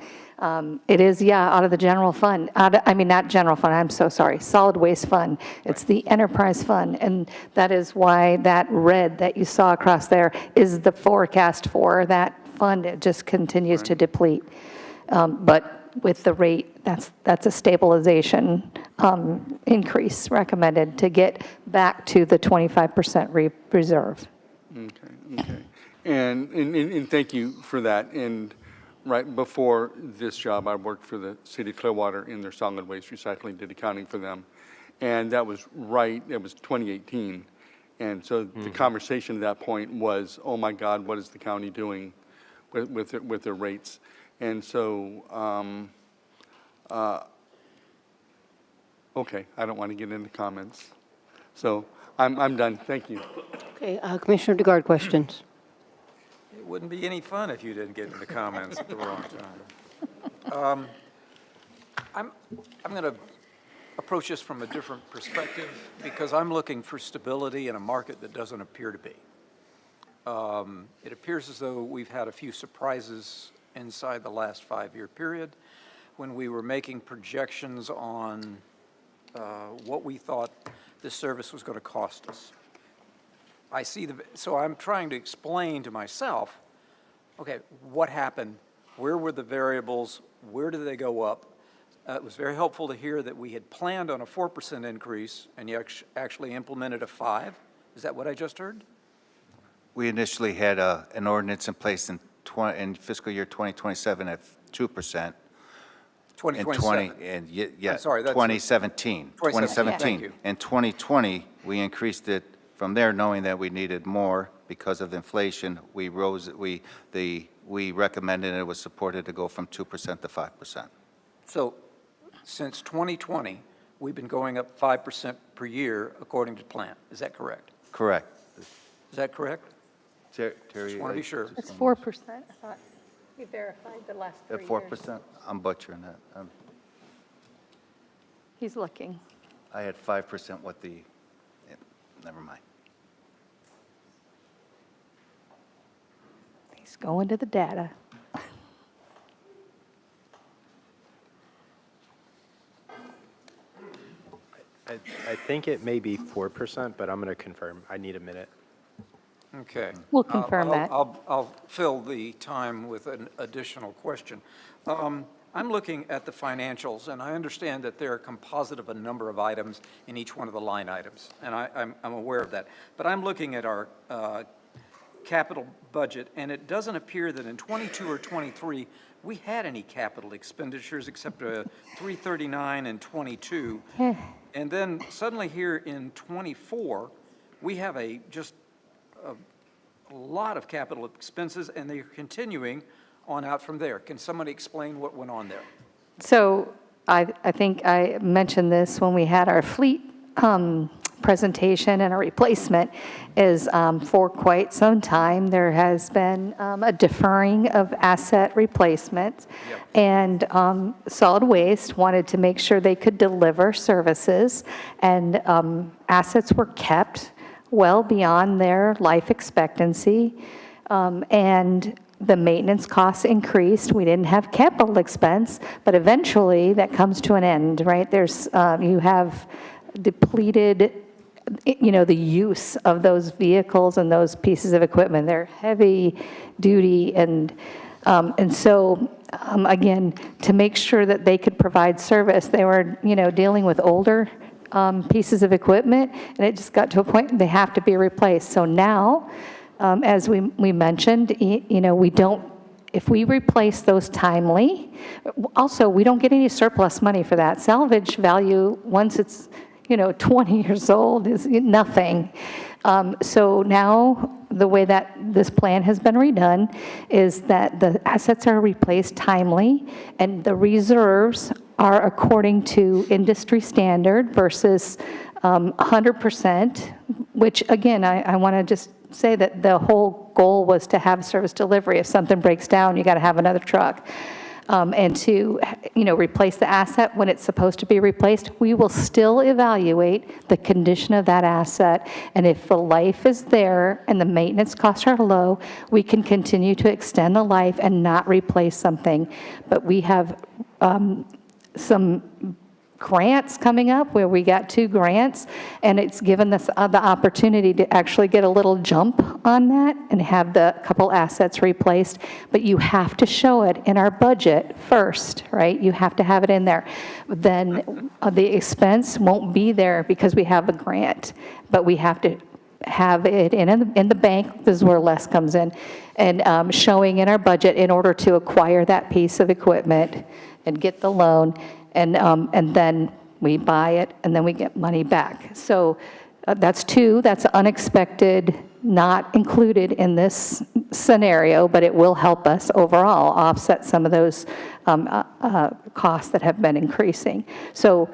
it is, out of the general fund. Not general fund, I'm so sorry, solid waste fund. It's the enterprise fund. And that is why that red that you saw across there is the forecast for that fund. It just continues to deplete. But with the rate, that's a stabilization increase recommended to get back to the 25% reserve. Okay. And thank you for that. And right before this job, I worked for the city of Clearwater in their solid waste recycling, did accounting for them. And that was it was 2018. And so the conversation at that point was, oh my God, what is the county doing with their rates? And so, okay, I don't want to get into comments. So I'm done. Thank you. Okay, Commissioner DeGard, questions? It wouldn't be any fun if you didn't get into the comments at the wrong time. I'm going to approach this from a different perspective because I'm looking for stability in a market that doesn't appear to be. It appears as though we've had a few surprises inside the last 5-year period when we were making projections on what we thought this service was going to cost us. So I'm trying to explain to myself, okay, what happened? Where were the variables? Where did they go up? It was very helpful to hear that we had planned on a 4% increase and you actually implemented a 5%. Is that what I just heard? We initially had an ordinance in place in fiscal year 2027 at 2%. 2027. Yeah, I'm sorry, that's 2017. 2017. Thank you. In 2020, we increased it from there, knowing that we needed more because of inflation. We recommended and it was supported to go from 2% to 5%. So since 2020, we've been going up 5% per year according to plan. Is that correct? Correct. Is that correct? Terry, Just want to be sure. It's 4%. I thought we verified the last 3 At years. 4%? I'm butchering that. He's looking. I had 5% never mind. He's going to the data. I think it may be 4%, but I'm going to confirm. I need a minute. Okay. We'll confirm that. I'll fill the time with an additional question. I'm looking at the financials, and I understand that they're a composite of a number of items in each one of the line items, and I'm aware of that. But I'm looking at our capital budget, and it doesn't appear that in 22 or 23 we had any capital expenditures except 339 and 22. And then suddenly here in 24, we have just a lot of capital expenses, and they're continuing on out from there. Can somebody explain what went on there? So I think I mentioned this when we had our fleet presentation and a replacement is for quite some time there has been a deferring of asset replacements. Yep. And solid waste wanted to make sure they could deliver services, and assets were kept well beyond their life expectancy, and the maintenance costs increased. We didn't have capital expense, but eventually that comes to an end, right? There's you have depleted, the use of those vehicles and those pieces of equipment. They're heavy duty, and so again, to make sure that they could provide service, they were dealing with older pieces of equipment, and it just got to a point they have to be replaced. So now, as we mentioned, we don't if we replace those timely, also, we don't get any surplus money for that. Salvage value, once it's, 20 years old, is nothing. So now, the way that this plan has been redone is that the assets are replaced timely, and the reserves are according to industry standard versus 100%, which, again, I want to just say that the whole goal was to have service delivery. If something breaks down, you got to have another truck. And to, replace the asset when it's supposed to be replaced, we will still evaluate the condition of that asset. And if the life is there and the maintenance costs are low, we can continue to extend the life and not replace something. But we have some grants coming up where we got 2 grants, and it's given us the opportunity to actually get a little jump on that and have the couple assets replaced. But you have to show it in our budget first, right? You have to have it in there. Then the expense won't be there because we have a grant, but we have to have it in the bank. This is where less comes in, and showing in our budget in order to acquire that piece of equipment and get the loan. And then we buy it, and then we get money back. So that's 2. That's unexpected, not included in this scenario, but it will help us overall offset some of those costs that have been increasing. So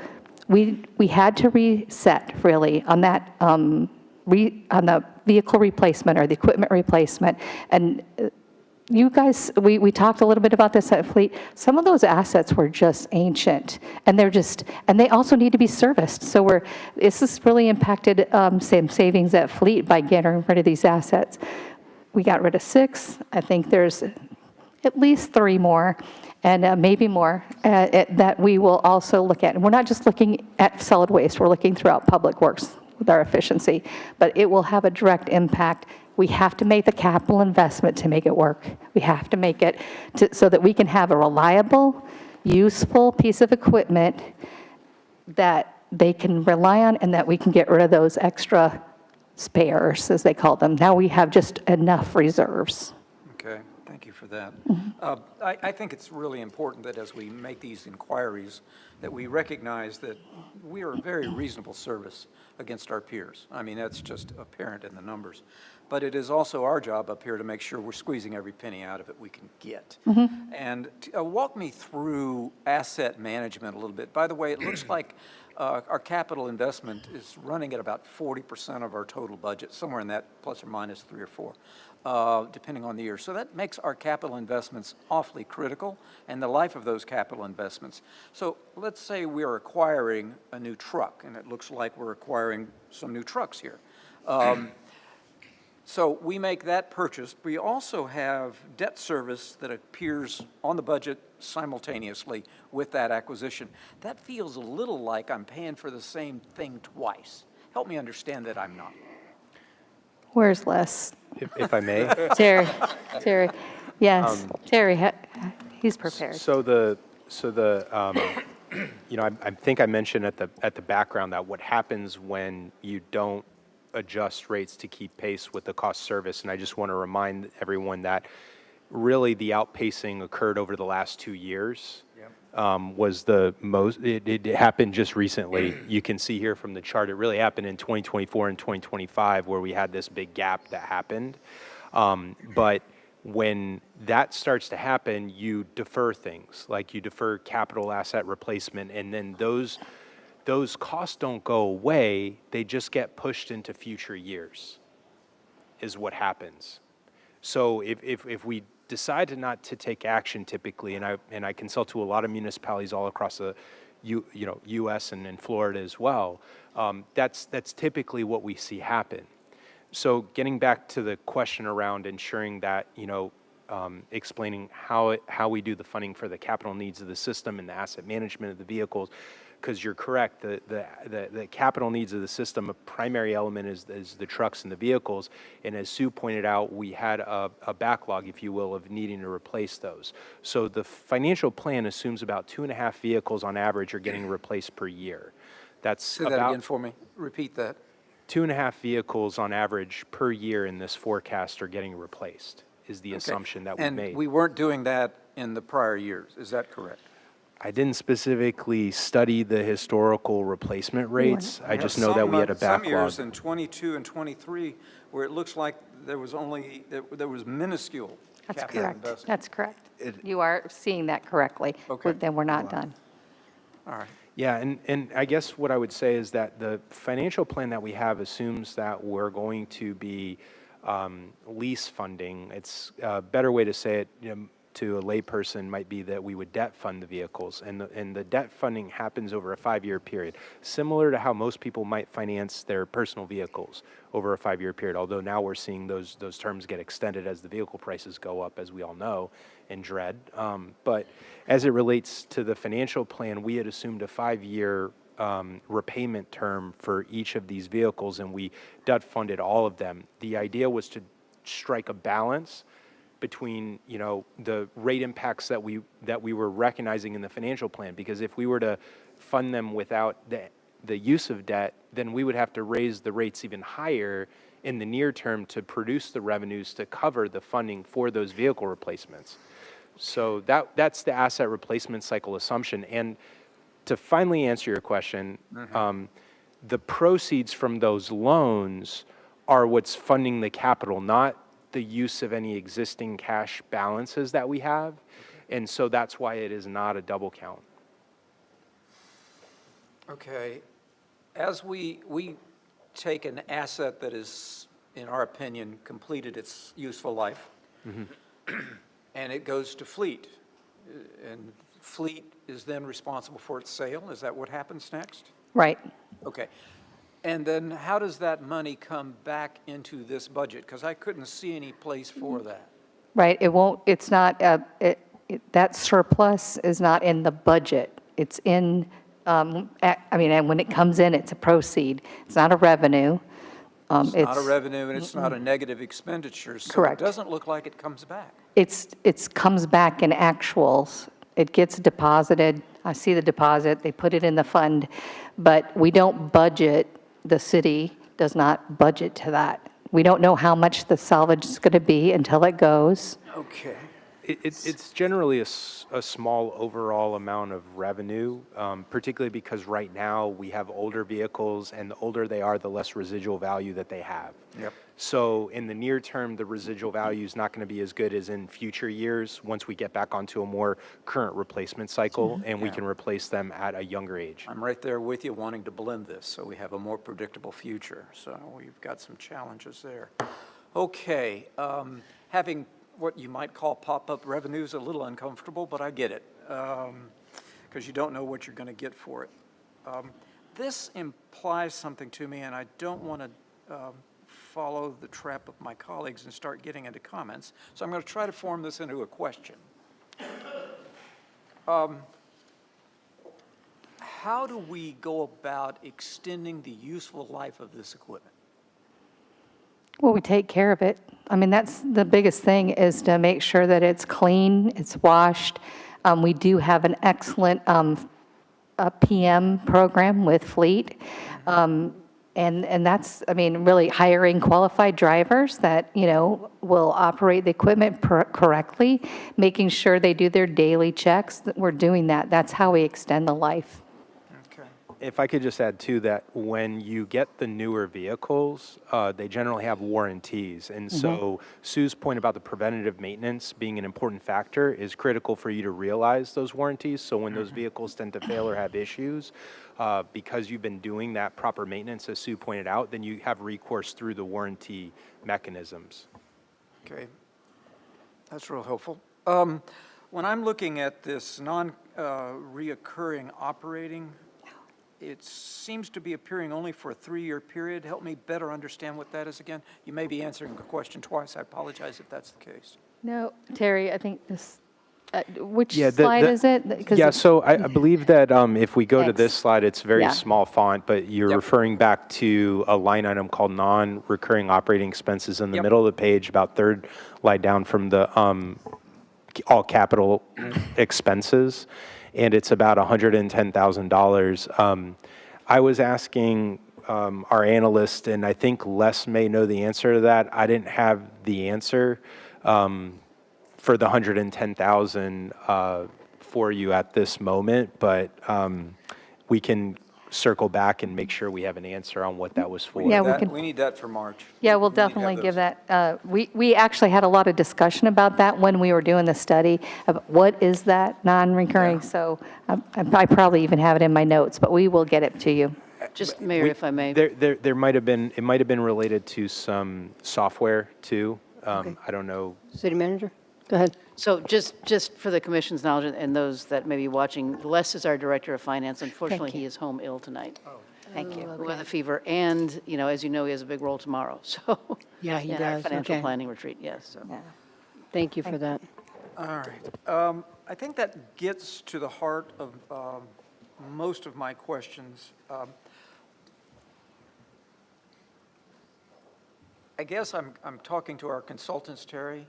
we had to reset, really, on that on the vehicle replacement or the equipment replacement. And you guys, we talked a little bit about this at Fleet. Some of those assets were just ancient, and they also need to be serviced. So this has really impacted some savings at Fleet by getting rid of these assets. We got rid of 6. I think there's at least 3 more, and maybe more that we will also look at. And we're not just looking at solid waste. We're looking throughout public works with our efficiency, but it will have a direct impact. We have to make the capital investment to make it work. We have to make it so that we can have a reliable, useful piece of equipment that they can rely on, and that we can get rid of those extra spares, as they call them. Now we have just enough reserves. Okay, thank you for that. I think it's really important that as we make these inquiries, that we recognize that we are a very reasonable service against our peers. I mean, that's just apparent in the numbers. But it is also our job up here to make sure we're squeezing every penny out of it we can get. And walk me through asset management a little bit. By the way, it looks like our capital investment is running at about 40% of our total budget, somewhere in that plus or minus 3 or 4, depending on the year. So that makes our capital investments awfully critical and the life of those capital investments. So let's say we're acquiring a new truck, and it looks like we're acquiring some new trucks here. So we make that purchase. We also have debt service that appears on the budget simultaneously with that acquisition. That feels a little like I'm paying for the same thing twice. Help me understand that I'm not. Where's Les? If I may. Terry, yes, Terry, he's prepared. I think I mentioned at the background that what happens when you don't adjust rates to keep pace with the cost service, and I just want to remind everyone that really the outpacing occurred over the last 2 years. Was the most, it happened just recently. You can see here from the chart, it really happened in 2024 and 2025 where we had this big gap that happened. But when that starts to happen, you defer things, like you defer capital asset replacement, and then those costs don't go away, they just get pushed into future years, is what happens. So if we decide not to take action typically, and I consult to a lot of municipalities all across the U.S. and in Florida as well, that's typically what we see happen. So getting back to the question around ensuring that, explaining how we do the funding for the capital needs of the system and the asset management of the vehicles, because you're correct, the capital needs of the system, a primary element is the trucks and the vehicles. And as Sue pointed out, we had a backlog, if you will, of needing to replace those. So the financial plan assumes about 2.5 vehicles on average are getting replaced per year. That's Say that again for me. Repeat that. 2.5 vehicles on average per year in this forecast are getting replaced, is the Okay. assumption that we And made. we weren't doing that in the prior years, is that correct? I didn't specifically study the historical replacement rates. I just know that we had a Some backlog. years in 22 and 23 where it looks like there was minuscule That's capital correct. investment. That's correct. You are seeing that correctly. Okay. Then we're not done. All right. Yeah, and I guess what I would say is that the financial plan that we have assumes that we're going to be lease funding. It's a better way to say it, to a layperson might be that we would debt fund the vehicles, and the debt funding happens over a 5-year period, similar to how most people might finance their personal vehicles over a 5-year period, although now we're seeing those terms get extended as the vehicle prices go up, as we all know and dread. But as it relates to the financial plan, we had assumed a 5-year repayment term for each of these vehicles, and we debt funded all of them. The idea was to strike a balance between the rate impacts that we were recognizing in the financial plan, because if we were to fund them without the use of debt, then we would have to raise the rates even higher in the near term to produce the revenues to cover the funding for those vehicle replacements. So that's the asset replacement cycle assumption. And to finally answer your question, the proceeds from those loans are what's funding the capital, not the use of any existing cash balances that we have. And so that's why it is not a double count. Okay. As we take an asset that is, in our opinion, completed its useful life, and it goes to fleet, and fleet is then responsible for its sale. Is that what happens next? Right. Okay. And then how does that money come back into this budget? Because I couldn't see any place for that. Right. It won't, it's not, that surplus is not in the budget. It's in, and when it comes in, it's a proceed. It's not a revenue. It's not a revenue and it's not a negative expenditure. So Correct. It doesn't look like it comes back. It's comes back in actuals. It gets deposited. I see the deposit. They put it in the fund, but we don't budget. The city does not budget to that. We don't know how much the salvage is going to be until it goes. Okay. It's generally a small overall amount of revenue, particularly because right now we have older vehicles, and the older they are, the less residual value that they have. Yep. So in the near term, the residual value is not going to be as good as in future years once we get back onto a more current replacement cycle, and we can replace them at a younger age. I'm right there with you wanting to blend this so we have a more predictable future. So we've got some challenges there. Okay. Having what you might call pop-up revenue is a little uncomfortable, but I get it, because you don't know what you're going to get for it. This implies something to me, and I don't want to follow the trap of my colleagues and start getting into comments, so I'm going to try to form this into a question. How do we go about extending the useful life of this equipment? Well, we take care of it. I mean, that's the biggest thing, is to make sure that it's clean, it's washed. We do have an excellent PM program with fleet. And that's, really hiring qualified drivers that, will operate the equipment correctly, making sure they do their daily checks. We're doing that. That's how we extend the life. If I could just add too, that when you get the newer vehicles, they generally have warranties. And so Sue's point about the preventative maintenance being an important factor is critical for you to realize those warranties. So when those vehicles tend to fail or have issues, because you've been doing that proper maintenance, as Sue pointed out, then you have recourse through the warranty mechanisms. Okay, that's real helpful. When I'm looking at this non-reoccurring operating, it seems to be appearing only for a 3-year period. Help me better understand what that is again. You may be answering the question twice. I apologize if that's the case. No, Terry, I think this, which slide is it? So I believe that if we go to Thanks. this slide, it's very Yeah. small font, but you're referring back to a line item called non-recurring operating expenses in the middle of the page, about third line down from the all capital expenses. And it's about $110,000. I was asking our analyst, and I think Les may know the answer to that. I didn't have the answer. for the 110,000 for you at this moment, but we can circle back and make sure we have an answer on what that was for. Yeah, We need that for March. Yeah, we'll definitely give that. We actually had a lot of discussion about that when we were doing the study of what is that non-recurring. So I probably even have it in my notes, but we will get it to you. Just, Mayor, if I may. There might have been, it might have been related to some software too. I don't know. City Manager, go ahead. So just for the commission's knowledge and those that may be watching, Les is our Director of Finance. Unfortunately, he is home ill tonight. Thank you. With a fever, and, you know, as you know, he has a big role tomorrow, so. Yeah, he in our does. financial Okay. planning retreat, yes, so. Yeah. Thank you for that. All right. I think that gets to the heart of most of my questions. I guess I'm talking to our consultants, Terry.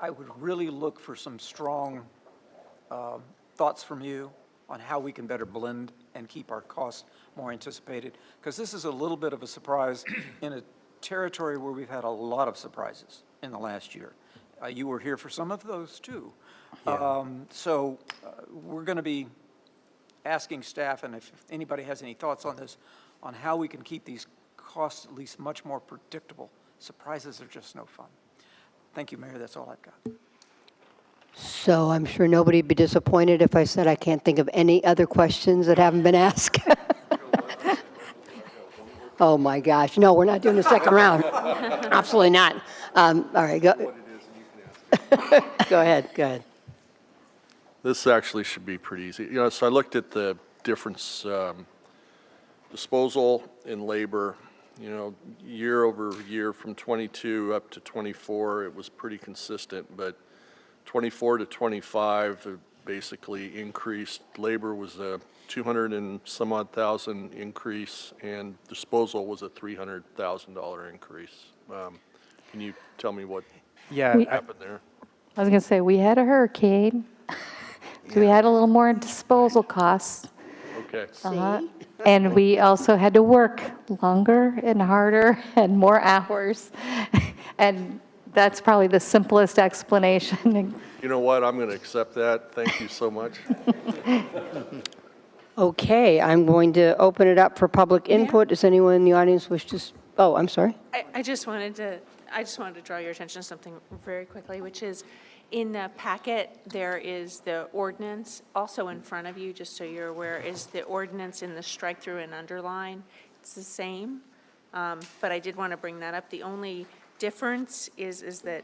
I would really look for some strong thoughts from you on how we can better blend and keep our costs more anticipated, because this is a little bit of a surprise in a territory where we've had a lot of surprises in the last year. You were here for some of those too. So we're going to be asking staff, and if anybody has any thoughts on this, on how we can keep these costs at least much more predictable. Surprises are just no fun. Thank you, Mayor. That's all I've got. So I'm sure nobody would be disappointed if I said I can't think of any other questions that haven't been asked. Oh, my gosh. No, we're not doing the second round. Absolutely not. All right, go. Go ahead, go ahead. This actually should be pretty easy. You know, so I looked at the difference, disposal and labor, you know, year over year from 22 up to 24, it was pretty consistent, but 24 to 25 basically increased. Labor was a 200 and some odd thousand increase, and disposal was a $300,000 increase. Can you tell me what happened there? I was going to say, we had a hurricane, so we had a little more disposal costs. Okay. And we also had to work longer and harder and more hours. And that's probably the simplest explanation. You know what? I'm going to accept that. Thank you so much. Okay, I'm going to open it up for public input. Does anyone in the audience wish to? Oh, I'm sorry. I just wanted to draw your attention to something very quickly, which is in the packet, there is the ordinance. Also in front of you, just so you're aware, is the ordinance in the strike through and underline. It's the same, but I did want to bring that up. The only difference is that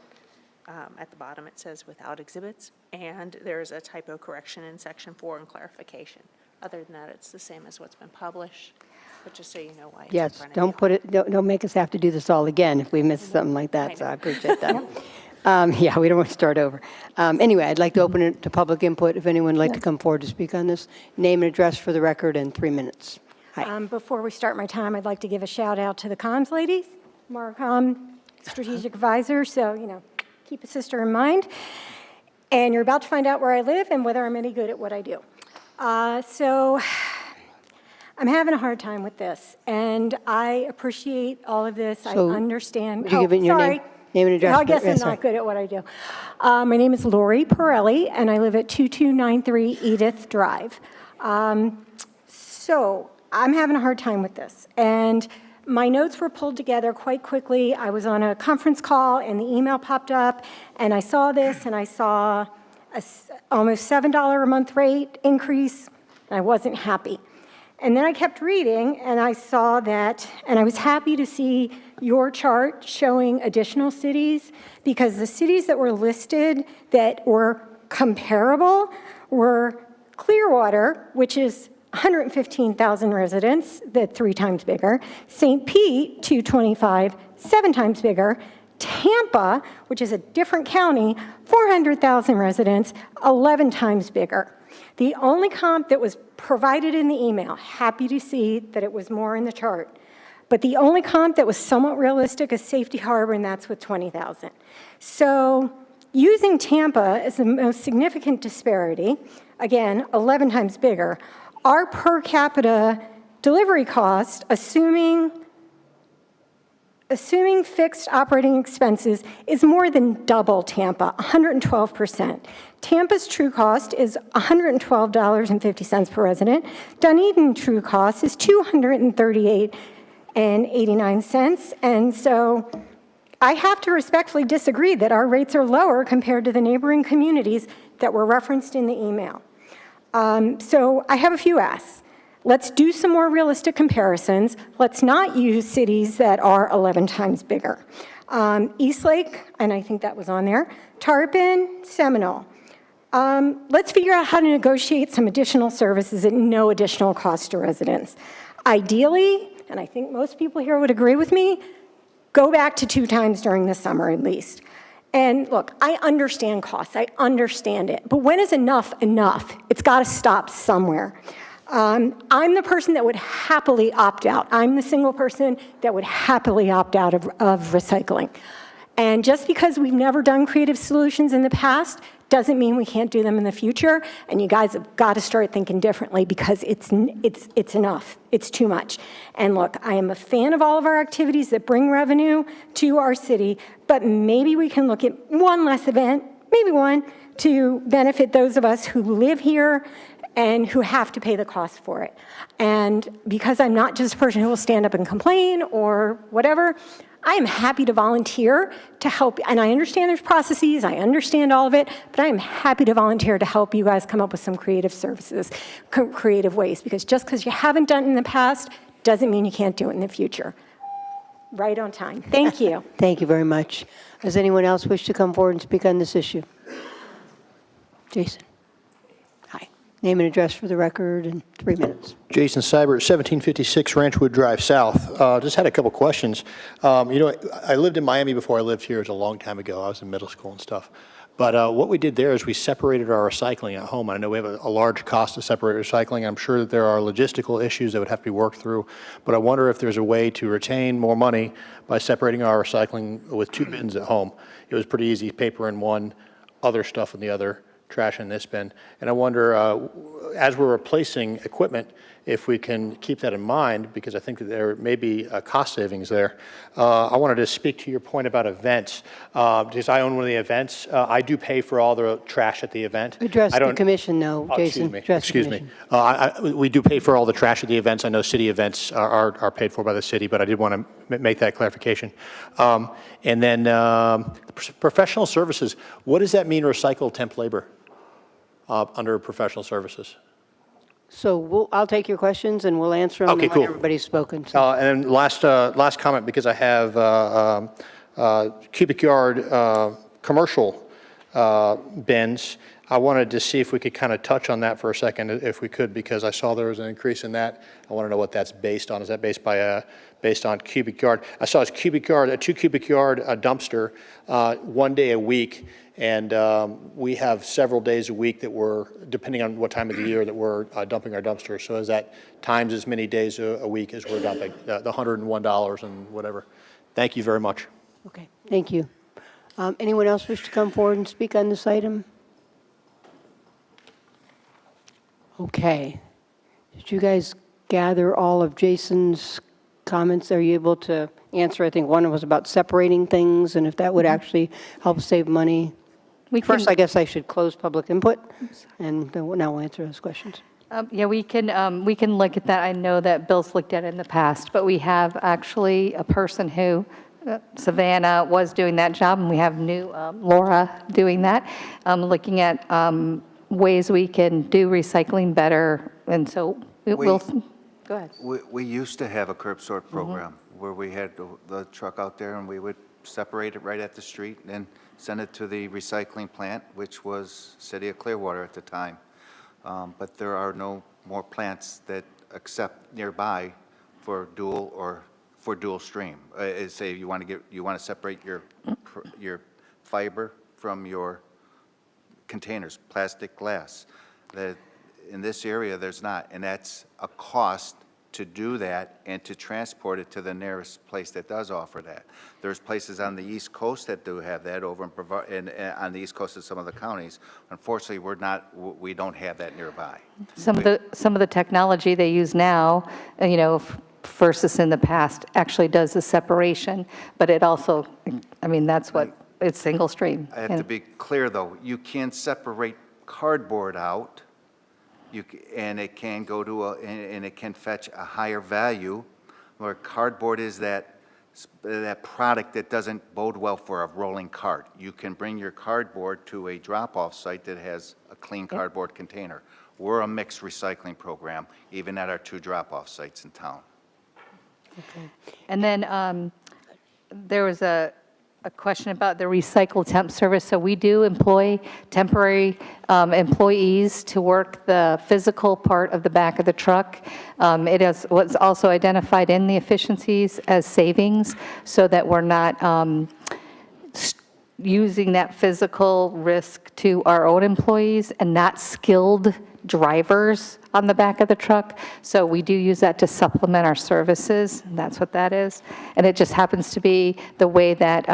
at the bottom it says without exhibits, and there's a typo correction in section 4 and clarification. Other than that, it's the same as what's been published, but just so you know why it's in Yes, front of don't you. put it, don't make us have to do this all again if we miss something like that, so I appreciate that. Yeah, we don't want to start over. Anyway, I'd like to open it to public input. If anyone would like to come forward to speak on this, name and address for the record in 3 minutes. Hi. Before we start my time, I'd like to give a shout out to the comms ladies, Marcom, strategic advisor, so, you know, keep a sister in mind. And you're about to find out where I live and whether I'm any good at what I do. So I'm having a hard time with this, and I appreciate all of this. So, I understand. would you give it your sorry. name and address? I guess Yeah, I'm sorry. not good at what I do. My name is Lori Pirelli, and I live at 2293 Edith Drive. So I'm having a hard time with this. And my notes were pulled together quite quickly. I was on a conference call, and the email popped up, and I saw this, and I saw a almost $7 a month rate increase, and I wasn't happy. And then I kept reading, and I saw that, and I was happy to see your chart showing additional cities, because the cities that were listed that were comparable were Clearwater, which is 115,000 residents, that's 3 times bigger. St. Pete, 225, 7 times bigger. Tampa, which is a different county, 400,000 residents, 11 times bigger. The only comp that was provided in the email, happy to see that it was more in the chart, but the only comp that was somewhat realistic is Safety Harbor, and that's with 20,000. So using Tampa as the most significant disparity, again, 11 times bigger, our per capita delivery cost, assuming assuming fixed operating expenses, is more than double Tampa, 112%. Tampa's true cost is $112.50 per resident. Dunedin true cost is $238.89. And so I have to respectfully disagree that our rates are lower compared to the neighboring communities that were referenced in the email. So I have a few asks. Let's do some more realistic comparisons. Let's not use cities that are 11 times bigger. Eastlake, and I think that was on there, Tarpon, Seminole. Let's figure out how to negotiate some additional services at no additional cost to residents. Ideally, and I think most people here would agree with me, go back to 2 times during the summer at least. And look, I understand costs, I understand it, but when is enough enough? It's got to stop somewhere. I'm the person that would happily opt out. I'm the single person that would happily opt out of recycling. And just because we've never done creative solutions in the past doesn't mean we can't do them in the future. And you guys have got to start thinking differently because it's enough. It's too much. And look, I am a fan of all of our activities that bring revenue to our city, but maybe we can look at one less event, maybe one, to benefit those of us who live here and who have to pay the cost for it. And because I'm not just a person who will stand up and complain or whatever, I am happy to volunteer to help. And I understand there's processes, I understand all of it, but I am happy to volunteer to help you guys come up with some creative services, creative ways, because just because you haven't done it in the past doesn't mean you can't do it in the future. Right on time. Thank you. Thank you very much. Does anyone else wish to come forward and speak on this issue? Jason. Name and address for the record in 3 minutes. Jason Seibert, 1756 Ranchwood Drive South. Just had a couple questions. I lived in Miami before I lived here. It was a long time ago. I was in middle school and stuff. But what we did there is we separated our recycling at home. I know we have a large cost to separate recycling. I'm sure that there are logistical issues that would have to be worked through. But I wonder if there's a way to retain more money by separating our recycling with 2 bins at home. It was pretty easy, paper in one, other stuff in the other, trash in this bin. And I wonder, as we're replacing equipment, if we can keep that in mind, because I think that there may be cost savings there. I wanted to speak to your point about events. Because I own one of the events, I do pay for all the trash at the event. Address the commission, though, Jason. Excuse me. We do pay for all the trash at the events. I know city events are paid for by the city, but I did want to make that clarification. And then professional services, what does that mean, recycled temp labor under professional services? So I'll take your questions and we'll answer them when everybody's spoken. So. And then last comment, because I have cubic yard commercial bins. I wanted to see if we could kind of touch on that for a second, if we could, because I saw there was an increase in that. I want to know what that's based on. Is that based on cubic yard? I saw it's cubic yard, a 2 cubic yard dumpster, 1 day a week. And we have several days a week that we're, depending on what time of the year, that we're dumping our dumpsters. So is that times as many days a week as we're dumping, the $101 and whatever. Thank you very much. Okay, thank you. Anyone else wish to come forward and speak on this item? Okay. Did you guys gather all of Jason's comments? Are you able to answer? I think one was about separating things and if that would actually help save money. First, I guess I should close public input, and then now we'll answer those questions. Yeah, we can look at that. I know that Bill's looked at it in the past, but we have actually a person who, Savannah, was doing that job, and we have new Laura doing that, looking at ways we can do recycling better, and so we'll go ahead. We used to have a curb sort program where we had the truck out there, and we would separate it right at the street and send it to the recycling plant, which was City of Clearwater at the time. But there are no more plants that accept nearby for dual stream. Say you want to separate your fiber from your containers, plastic, glass. That in this area there's not, and that's a cost to do that and to transport it to the nearest place that does offer that. There's places on the East Coast that do have that over and on the East Coast of some of the counties. Unfortunately, we don't have that nearby. Some of the technology they use now, versus in the past actually does the separation, but it also, I mean, that's what, it's single stream. I have to be clear, though. You can separate cardboard out, and it can go to and it can fetch a higher value, where cardboard is that product that doesn't bode well for a rolling cart. You can bring your cardboard to a drop-off site that has a clean cardboard container. We're a mixed recycling program, even at our 2 drop-off sites in town. And then there was a question about the recycle temp service. So we do employ temporary employees to work the physical part of the back of the truck. It was also identified in the efficiencies as savings, so that we're not using that physical risk to our own employees and not skilled drivers on the back of the truck. So we do use that to supplement our services, and that's what that is. And it just happens to be the way that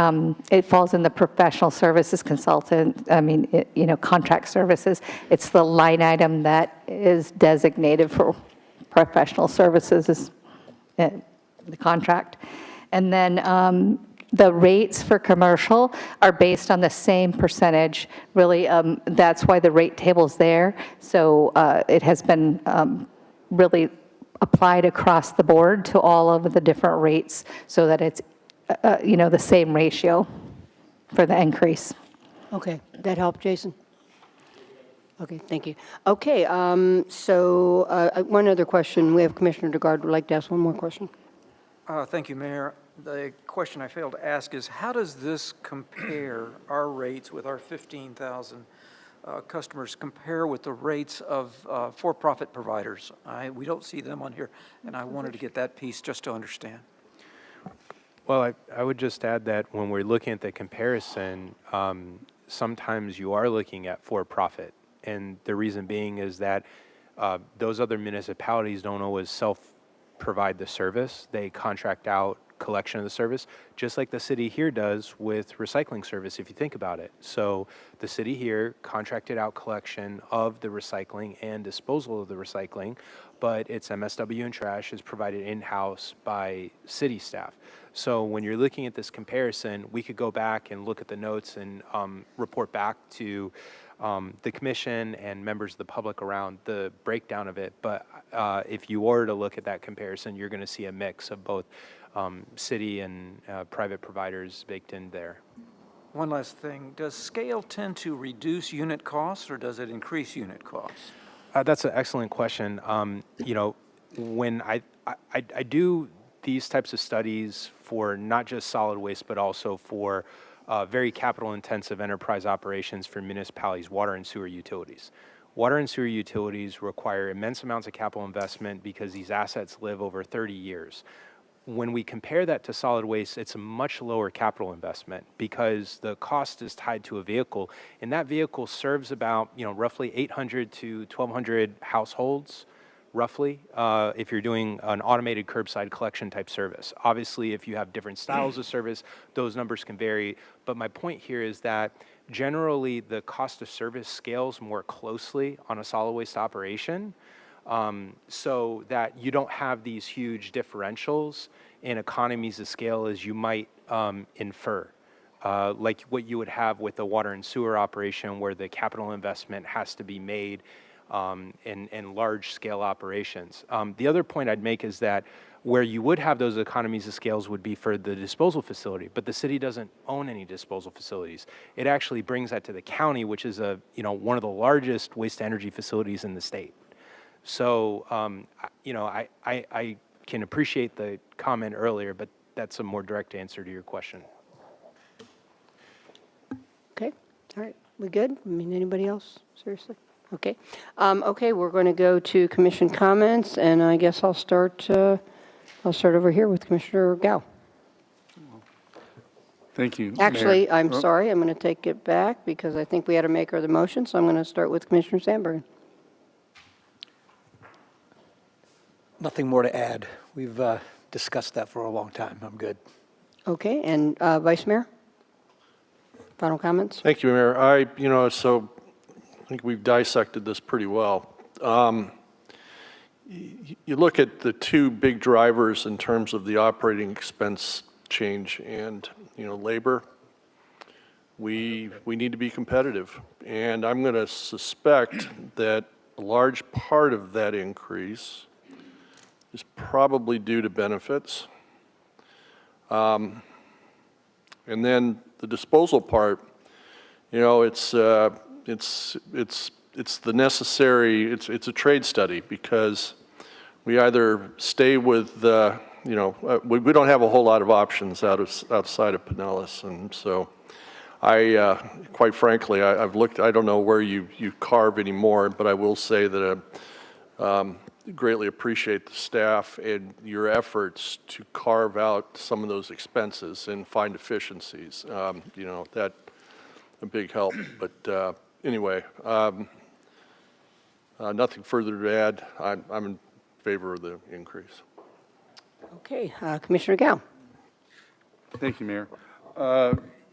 it falls in the professional services consultant, contract services. It's the line item that is designated for professional services, is the contract. And then the rates for commercial are based on the same percentage. Really, that's why the rate table's there. So it has been really applied across the board to all of the different rates, so that it's, the same ratio for the increase. Okay, that helped, Jason? Okay, thank you. Okay, so one other question. We have Commissioner DeGard would like to ask one more question. Thank you, Mayor. The question I failed to ask is, how does this compare, our rates with our 15,000 customers, compare with the rates of for-profit providers? We don't see them on here, and I wanted to get that piece just to understand. Well, I would just add that when we're looking at the comparison, sometimes you are looking at for-profit. And the reason being is that those other municipalities don't always self-provide the service. They contract out collection of the service, just like the city here does with recycling service, if you think about it. So the city here contracted out collection of the recycling and disposal of the recycling, but its MSW and trash is provided in-house by city staff. So when you're looking at this comparison, we could go back and look at the notes and report back to the commission and members of the public around the breakdown of it. But if you were to look at that comparison, you're going to see a mix of both city and private providers baked in there. One last thing, does scale tend to reduce unit costs, or does it increase unit costs? That's an excellent question. When I do these types of studies for not just solid waste, but also for very capital-intensive enterprise operations for municipalities, water and sewer utilities. Water and sewer utilities require immense amounts of capital investment because these assets live over 30 years. When we compare that to solid waste, it's a much lower capital investment because the cost is tied to a vehicle, and that vehicle serves about, roughly 800 to 1,200 households, roughly, if you're doing an automated curbside collection type service. Obviously, if you have different styles of service, those numbers can vary. But my point here is that generally the cost of service scales more closely on a solid waste operation, so that you don't have these huge differentials in economies of scale as you might infer. Like what you would have with a water and sewer operation where the capital investment has to be made in large-scale operations. The other point I'd make is that where you would have those economies of scales would be for the disposal facility, but the city doesn't own any disposal facilities. It actually brings that to the county, which is one of the largest waste-to-energy facilities in the state. So, I can appreciate the comment earlier, but that's a more direct answer to your question. Okay, all right, we good? Anybody else, seriously? Okay, okay, we're going to go to commission comments, and I guess I'll start over here with Commissioner Gao. Thank you, Actually, Mayor. I'm sorry, I'm going to take it back because I think we had a maker of the motion, so I'm going to start with Commissioner Sandberg. Nothing more to add. We've discussed that for a long time. I'm good. Okay, and Vice Mayor? Final comments? Thank you, Mayor. I think we've dissected this pretty well. you look at the two big drivers in terms of the operating expense change and, labor. We need to be competitive. And I'm going to suspect that a large part of that increase is probably due to benefits. And then the disposal part, it's the necessary, it's a trade study, because we either stay with, we don't have a whole lot of options outside of Pinellas. And so quite frankly, I've looked, I don't know where you carve anymore, but I will say that I greatly appreciate the staff and your efforts to carve out some of those expenses and find efficiencies. That a big help. But anyway, nothing further to add. I'm in favor of the increase. Okay, Commissioner Gao. Thank you, Mayor.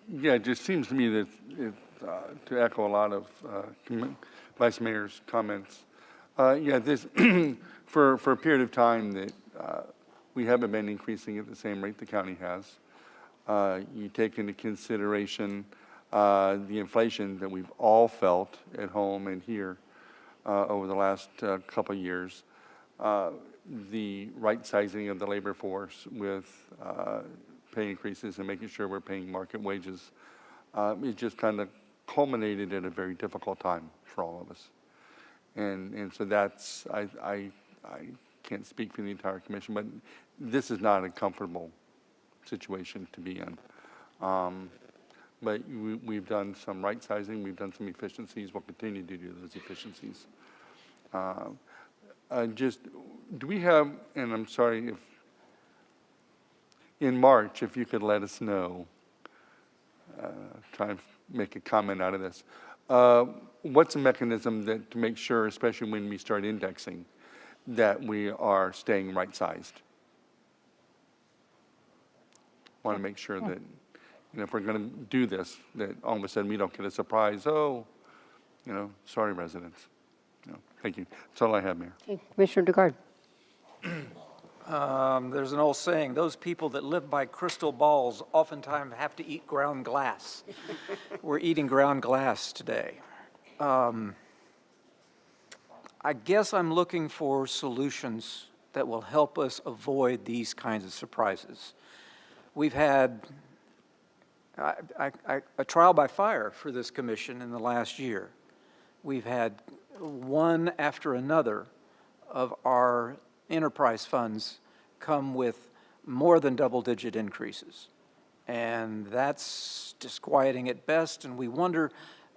Yeah, it just seems to me that to echo a lot of Vice Mayor's comments, this for a period of time that we haven't been increasing at the same rate the county has. You take into consideration the inflation that we've all felt at home and here over the last couple of years, the right sizing of the labor force with pay increases and making sure we're paying market wages. It just kind of culminated at a very difficult time for all of us. And so that's, I can't speak for the entire commission, but this is not a comfortable situation to be in. But we've done some right sizing, we've done some efficiencies, we'll continue to do those efficiencies. Do we have, and I'm sorry if, in March, if you could let us know, try and make a comment out of this, what's a mechanism to make sure, especially when we start indexing, that we are staying right-sized? Want to make sure that, if we're going to do this, that all of a sudden we don't get a surprise, sorry, residents. Thank you. That's all I have, Mayor. Okay, Commissioner Dugard. There's an old saying, those people that live by crystal balls oftentimes have to eat ground glass. We're eating ground glass today. I guess I'm looking for solutions that will help us avoid these kinds of surprises. We've had a trial by fire for this commission in the last year. We've had one after another of our enterprise funds come with more than double-digit increases. And that's disquieting at best, and we wonder,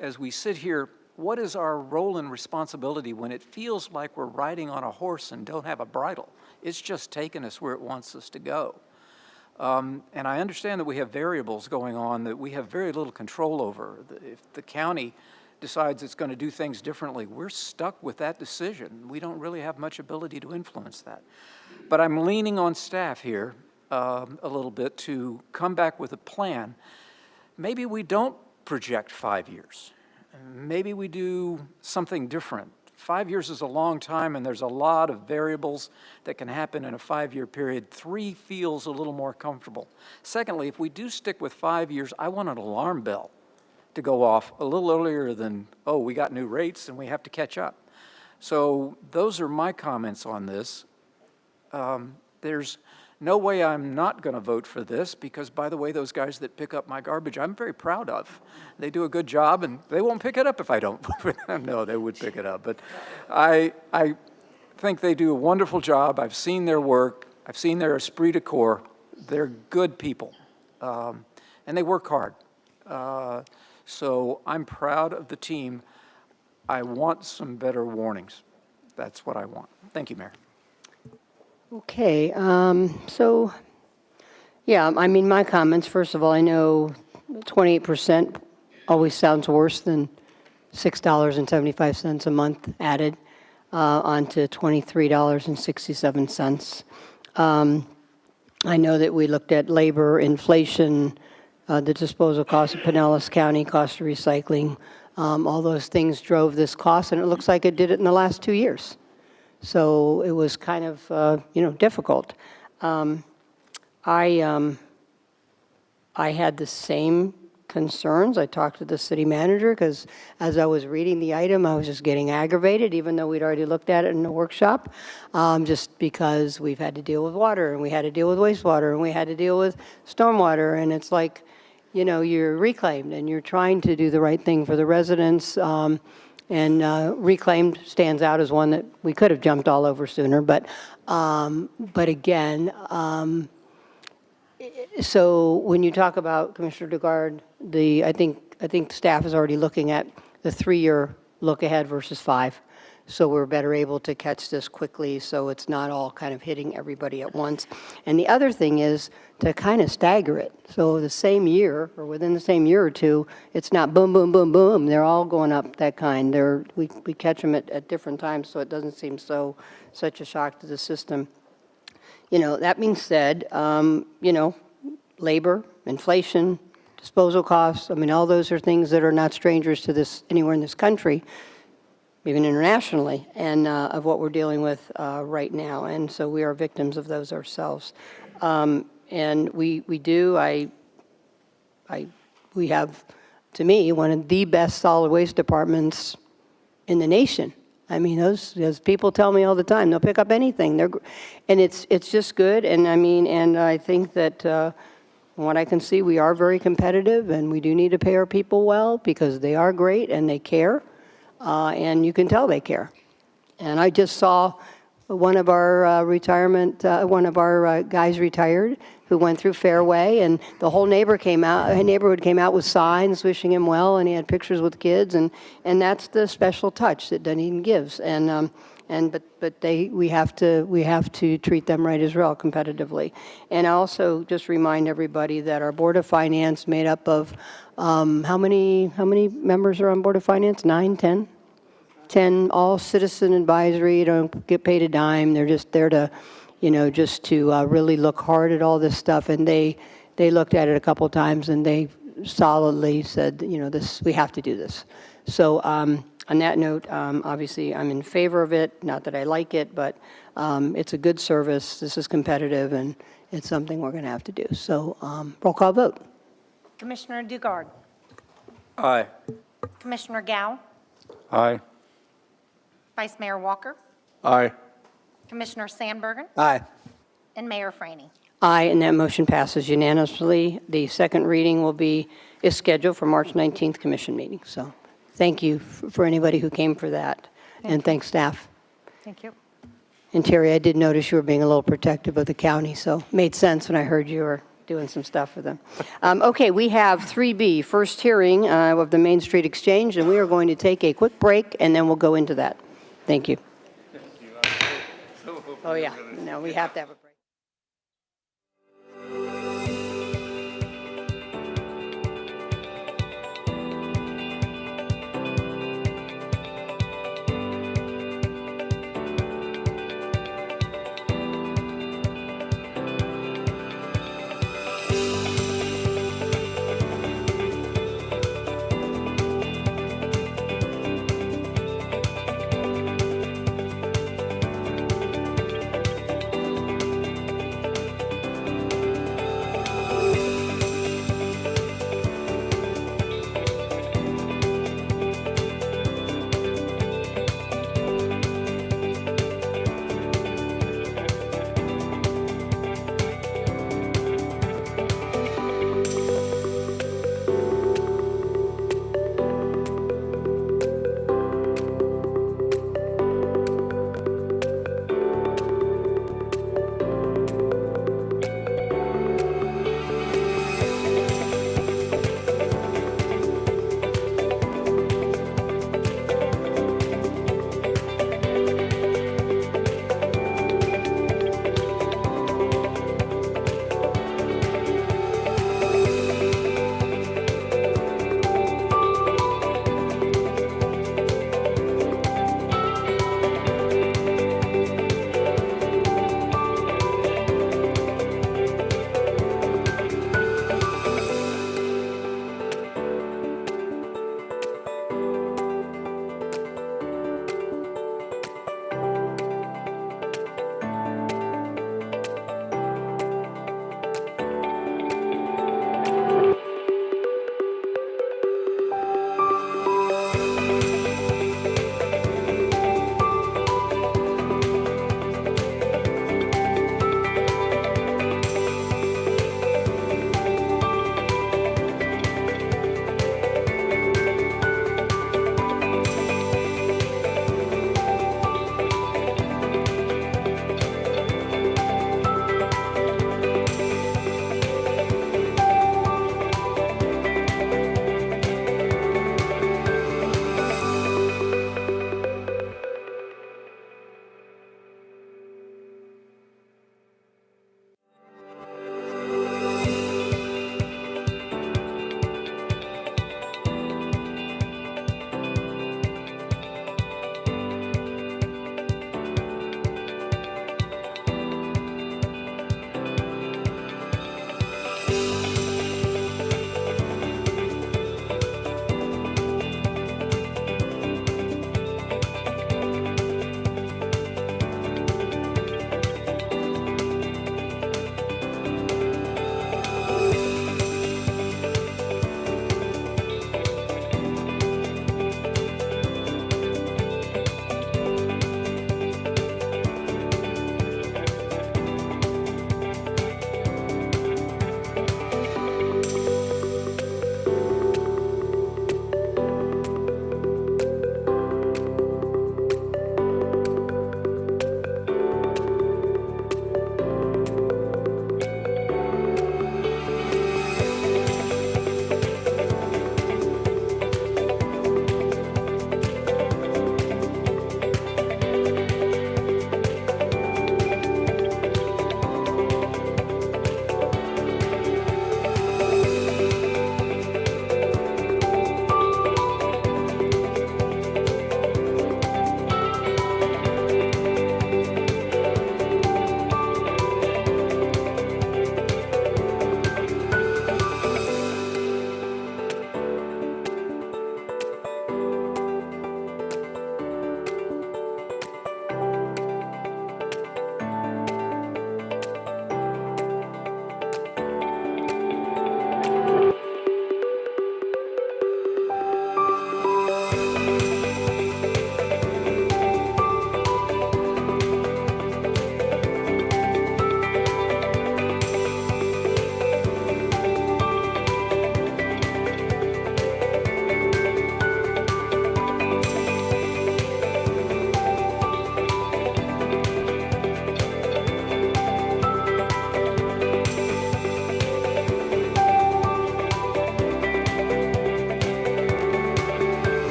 as we sit here, what is our role and responsibility when it feels like we're riding on a horse and don't have a bridle? It's just taking us where it wants us to go. And I understand that we have variables going on that we have very little control over. If the county decides it's going to do things differently, we're stuck with that decision. We don't really have much ability to influence that. But I'm leaning on staff here a little bit to come back with a plan. Maybe we don't project 5 years. Maybe we do something different. 5 years is a long time, and there's a lot of variables that can happen in a 5-year period. 3 feels a little more comfortable. Secondly, if we do stick with 5 years, I want an alarm bell to go off a little earlier than, oh, we got new rates and we have to catch up. So those are my comments on this. There's no way I'm not going to vote for this because, by the way, those guys that pick up my garbage, I'm very proud of. They do a good job, and they won't pick it up if I don't vote for them. No, they would pick it up. But I think they do a wonderful job. I've seen their work. I've seen their esprit de corps. They're good people, and they work hard. So I'm proud of the team. I want some better warnings. That's what I want. Thank you, Mayor. Okay, so, yeah, I mean, my comments, first of all, I know 28% always sounds worse than $6.75 a month added onto $23.67. I know that we looked at labor, inflation, the disposal cost of Pinellas County, cost of recycling. All those things drove this cost, and it looks like it did it in the last 2 years. So it was kind of, difficult. I had the same concerns. I talked to the city manager because as I was reading the item, I was just getting aggravated, even though we'd already looked at it in the workshop, just because we've had to deal with water, and we had to deal with wastewater, and we had to deal with stormwater, and it's like, you're reclaimed, and you're trying to do the right thing for the residents, and reclaimed stands out as one that we could have jumped all over sooner, but again, so when you talk about, Commissioner Dugard, I think staff is already looking at the 3-year look ahead versus 5. So we're better able to catch this quickly so it's not all kind of hitting everybody at once. And the other thing is to kind of stagger it. So the same year or within the same year or two, it's not boom, boom, boom, boom. They're all going up that kind. We catch them at different times so it doesn't seem such a shock to the system. That being said, labor, inflation, disposal costs, all those are things that are not strangers to this anywhere in this country, even internationally, and of what we're dealing with right now. And so we are victims of those ourselves. And we have, to me, one of the best solid waste departments in the nation. Those people tell me all the time, they'll pick up anything. And it's just good. And and I think that from what I can see, we are very competitive, and we do need to pay our people well because they are great and they care. And you can tell they care. And I just saw one of our guys retired who went through Fairway, and the whole neighborhood came out with signs wishing him well, and he had pictures with kids, and that's the special touch that Dunedin gives. But we have to treat them right as well competitively. And I also just remind everybody that our Board of Finance, made up of how many members are on Board of Finance? 9, 10? 10, all citizen advisory, don't get paid a dime. They're just there to, just to really look hard at all this stuff. And they looked at it a couple of times, and they solidly said, we have to do this. So on that note, obviously I'm in favor of it. Not that I like it, but it's a good service. This is competitive, and it's something we're going to have to do. So roll call vote. Commissioner Dugard. Aye. Commissioner Gao. Aye. Vice Mayor Walker. Aye. Commissioner Sandbergen. Aye. And Mayor Franey. Aye, and that motion passes unanimously. The second reading is scheduled for March 19th commission meeting. So thank you for anybody who came for that. And thanks, staff. Thank you. And Terry, I did notice you were being a little protective of the county, so it made sense when I heard you were doing some stuff for them. Okay, we have 3B, first hearing of the Main Street Exchange, and we are going to take a quick break, and then we'll go into that. Thank you. Oh, yeah. No, we have to have a break.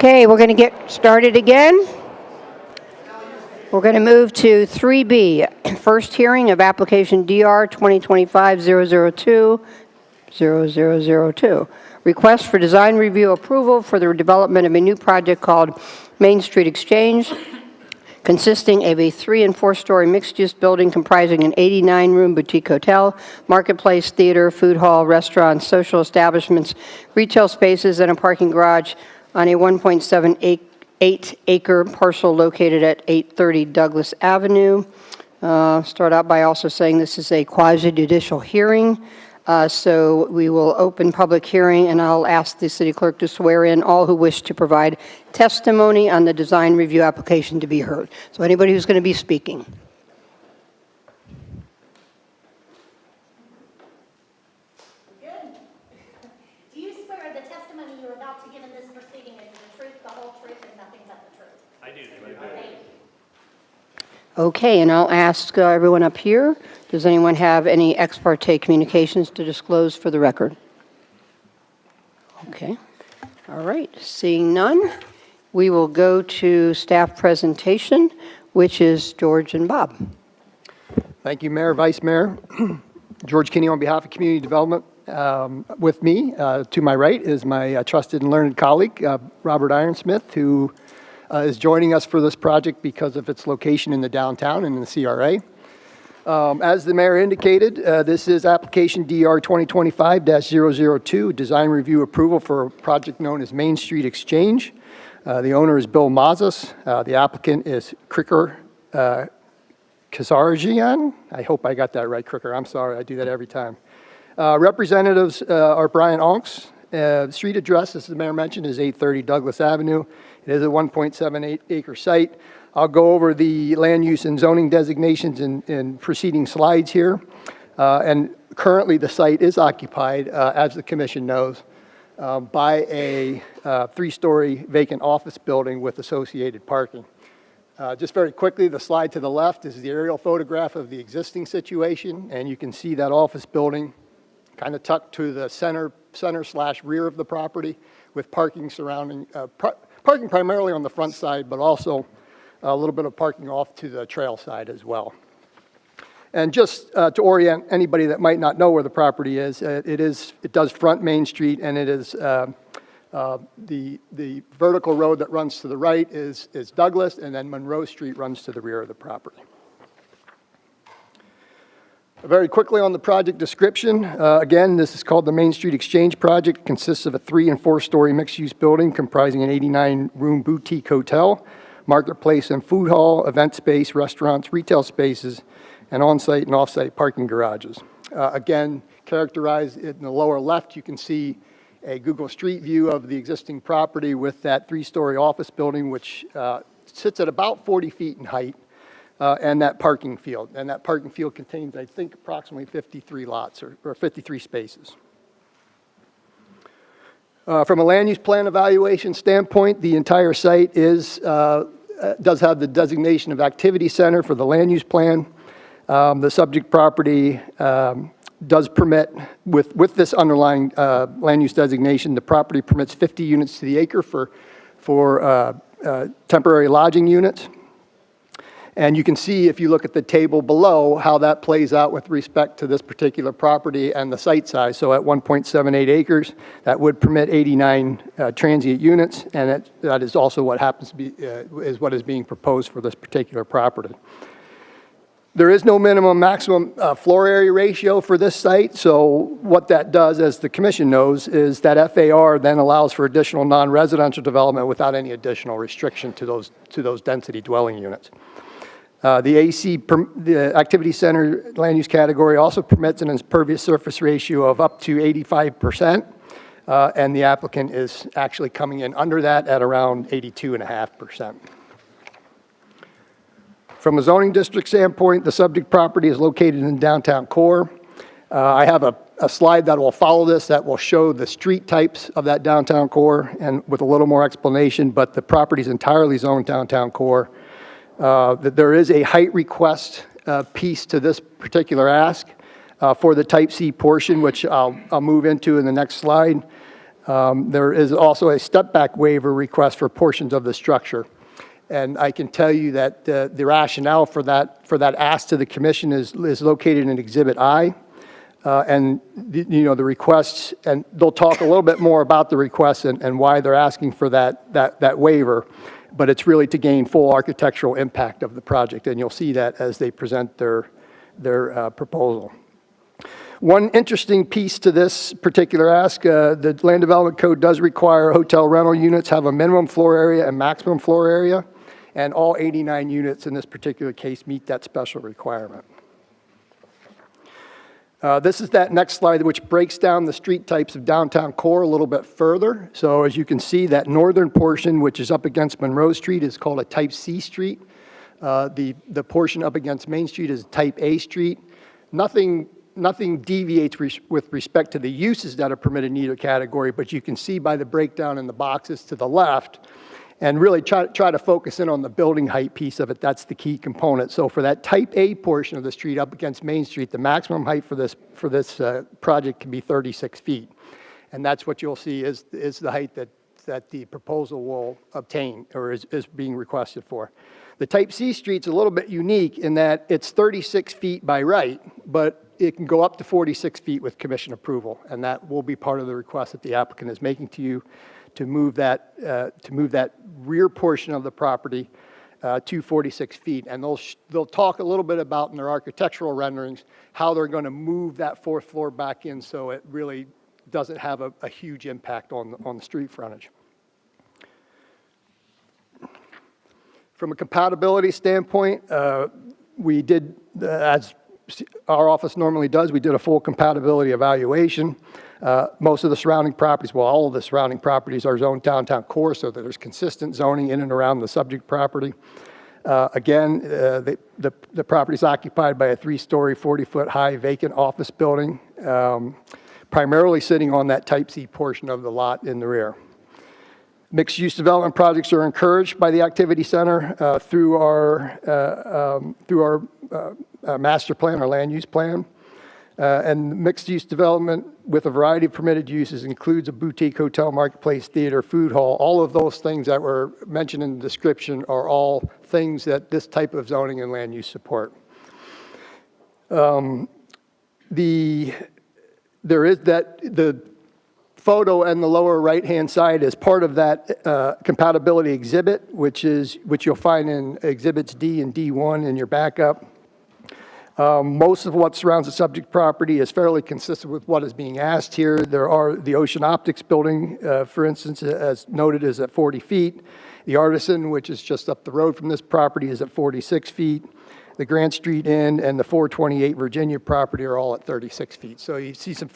Okay, we're going to get started again. We're going to move to 3B, first hearing of application DR 2025-002-0002. Request for design review approval for the development of a new project called Main Street Exchange, consisting of a 3- and 4-story mixed-use building comprising an 89-room boutique hotel, marketplace, theater, food hall, restaurants, social establishments, retail spaces, and a parking garage on a 1.78-acre parcel located at 830 Douglas Avenue. Start out by also saying this is a quasi-judicial hearing. So we will open public hearing, and I'll ask the city clerk to swear in all who wish to provide testimony on the design review application to be heard. So anybody who's going to be speaking. Good. Do you swear the testimony you're about to give in this proceeding is the truth, the whole truth, and nothing but the truth? I do. Okay. Okay, and I'll ask everyone up here, does anyone have any ex parte communications to disclose for the record? Okay. All right, seeing none, we will go to staff presentation, which is George and Bob. Thank you, Mayor, Vice Mayor. George Kinney on behalf of Community Development. With me, to my right, is my trusted and learned colleague, Robert Ironsmith, who is joining us for this project because of its location in the downtown and in the CRA. As the mayor indicated, this is application DR 2025-002, design review approval for a project known as Main Street Exchange. The owner is Bill Mazas. The applicant is Kricker Kazarjian. I hope I got that right, Kricker. I'm sorry, I do that every time. Representatives are Brian Onks. Street address, as the mayor mentioned, is 830 Douglas Avenue. It is a 1.78-acre site. I'll go over the land use and zoning designations in preceding slides here. And currently, the site is occupied, as the commission knows, by a 3-story vacant office building with associated parking. Just very quickly, the slide to the left is the aerial photograph of the existing situation, and you can see that office building kind of tucked to the center/rear of the property, with parking surrounding, parking primarily on the front side, but also a little bit of parking off to the trail side as well. And just to orient anybody that might not know where the property is, it does front Main Street, and it is the vertical road that runs to the right is Douglas, and then Monroe Street runs to the rear of the property. Very quickly on the project description, again, this is called the Main Street Exchange Project. It consists of a 3- and 4-story mixed-use building comprising an 89-room boutique hotel, marketplace and food hall, event space, restaurants, retail spaces, and on-site and off-site parking garages. Again, characterized in the lower left, you can see a Google Street view of the existing property with that 3-story office building, which sits at about 40 feet in height, and that parking field. And that parking field contains, I think, approximately 53 lots or 53 spaces. From a land use plan evaluation standpoint, the entire site does have the designation of activity center for the land use plan. The subject property does permit, with this underlying land use designation, the property permits 50 units to the acre for temporary lodging units. And you can see, if you look at the table below, how that plays out with respect to this particular property and the site size. So at 1.78 acres, that would permit 89 transient units, and that is also what happens to be, is what is being proposed for this particular property. There is no minimum maximum floor area ratio for this site, so what that does, as the commission knows, is that FAR then allows for additional non-residential development without any additional restriction to those density dwelling units. The activity center land use category also permits an impervious surface ratio of up to 85%, and the applicant is actually coming in under that at around 82.5%. From a zoning district standpoint, the subject property is located in downtown core. I have a slide that will follow this that will show the street types of that downtown core and with a little more explanation, but the property is entirely zoned downtown core. That there is a height request piece to this particular ask for the Type C portion, which I'll move into in the next slide. There is also a step-back waiver request for portions of the structure. And I can tell you that the rationale for that ask to the commission is located in Exhibit I. And the requests, and they'll talk a little bit more about the requests and why they're asking for that waiver, but it's really to gain full architectural impact of the project, and you'll see that as they present their proposal. One interesting piece to this particular ask, the Land Development Code does require hotel rental units have a minimum floor area and maximum floor area, and all 89 units in this particular case meet that special requirement. This is that next slide, which breaks down the street types of downtown core a little bit further. So as you can see, that northern portion, which is up against Monroe Street, is called a Type C street. The portion up against Main Street is Type A street. Nothing deviates with respect to the uses that are permitted in either category, but you can see by the breakdown in the boxes to the left, and really try to focus in on the building height piece of it. That's the key component. So for that Type A portion of the street up against Main Street, the maximum height for this project can be 36 feet. And that's what you'll see is the height that the proposal will obtain or is being requested for. The Type C street's a little bit unique in that it's 36 feet by right, but it can go up to 46 feet with commission approval. And that will be part of the request that the applicant is making to you to move that rear portion of the property to 46 feet. And they'll talk a little bit about in their architectural renderings how they're going to move that fourth floor back in so it really doesn't have a huge impact on the street frontage. From a compatibility standpoint, we did, as our office normally does, we did a full compatibility evaluation. Most of the surrounding properties, well, all of the surrounding properties are zoned downtown core so that there's consistent zoning in and around the subject property. Again, the property is occupied by a 3-story, 40-foot high vacant office building, primarily sitting on that Type C portion of the lot in the rear. Mixed-use development projects are encouraged by the Activity Center through our master plan, our land use plan. And mixed-use development with a variety of permitted uses includes a boutique hotel, marketplace, theater, food hall. All of those things that were mentioned in the description are all things that this type of zoning and land use support. The photo on the lower right-hand side is part of that compatibility exhibit, which you'll find in Exhibits D and D1 in your backup. Most of what surrounds the subject property is fairly consistent with what is being asked here. There are the Ocean Optics building, for instance, as noted, is at 40 feet. The Artisan, which is just up the road from this property, is at 46 feet. The Grant Street Inn and the 428 Virginia property are all at 36 feet. So you see some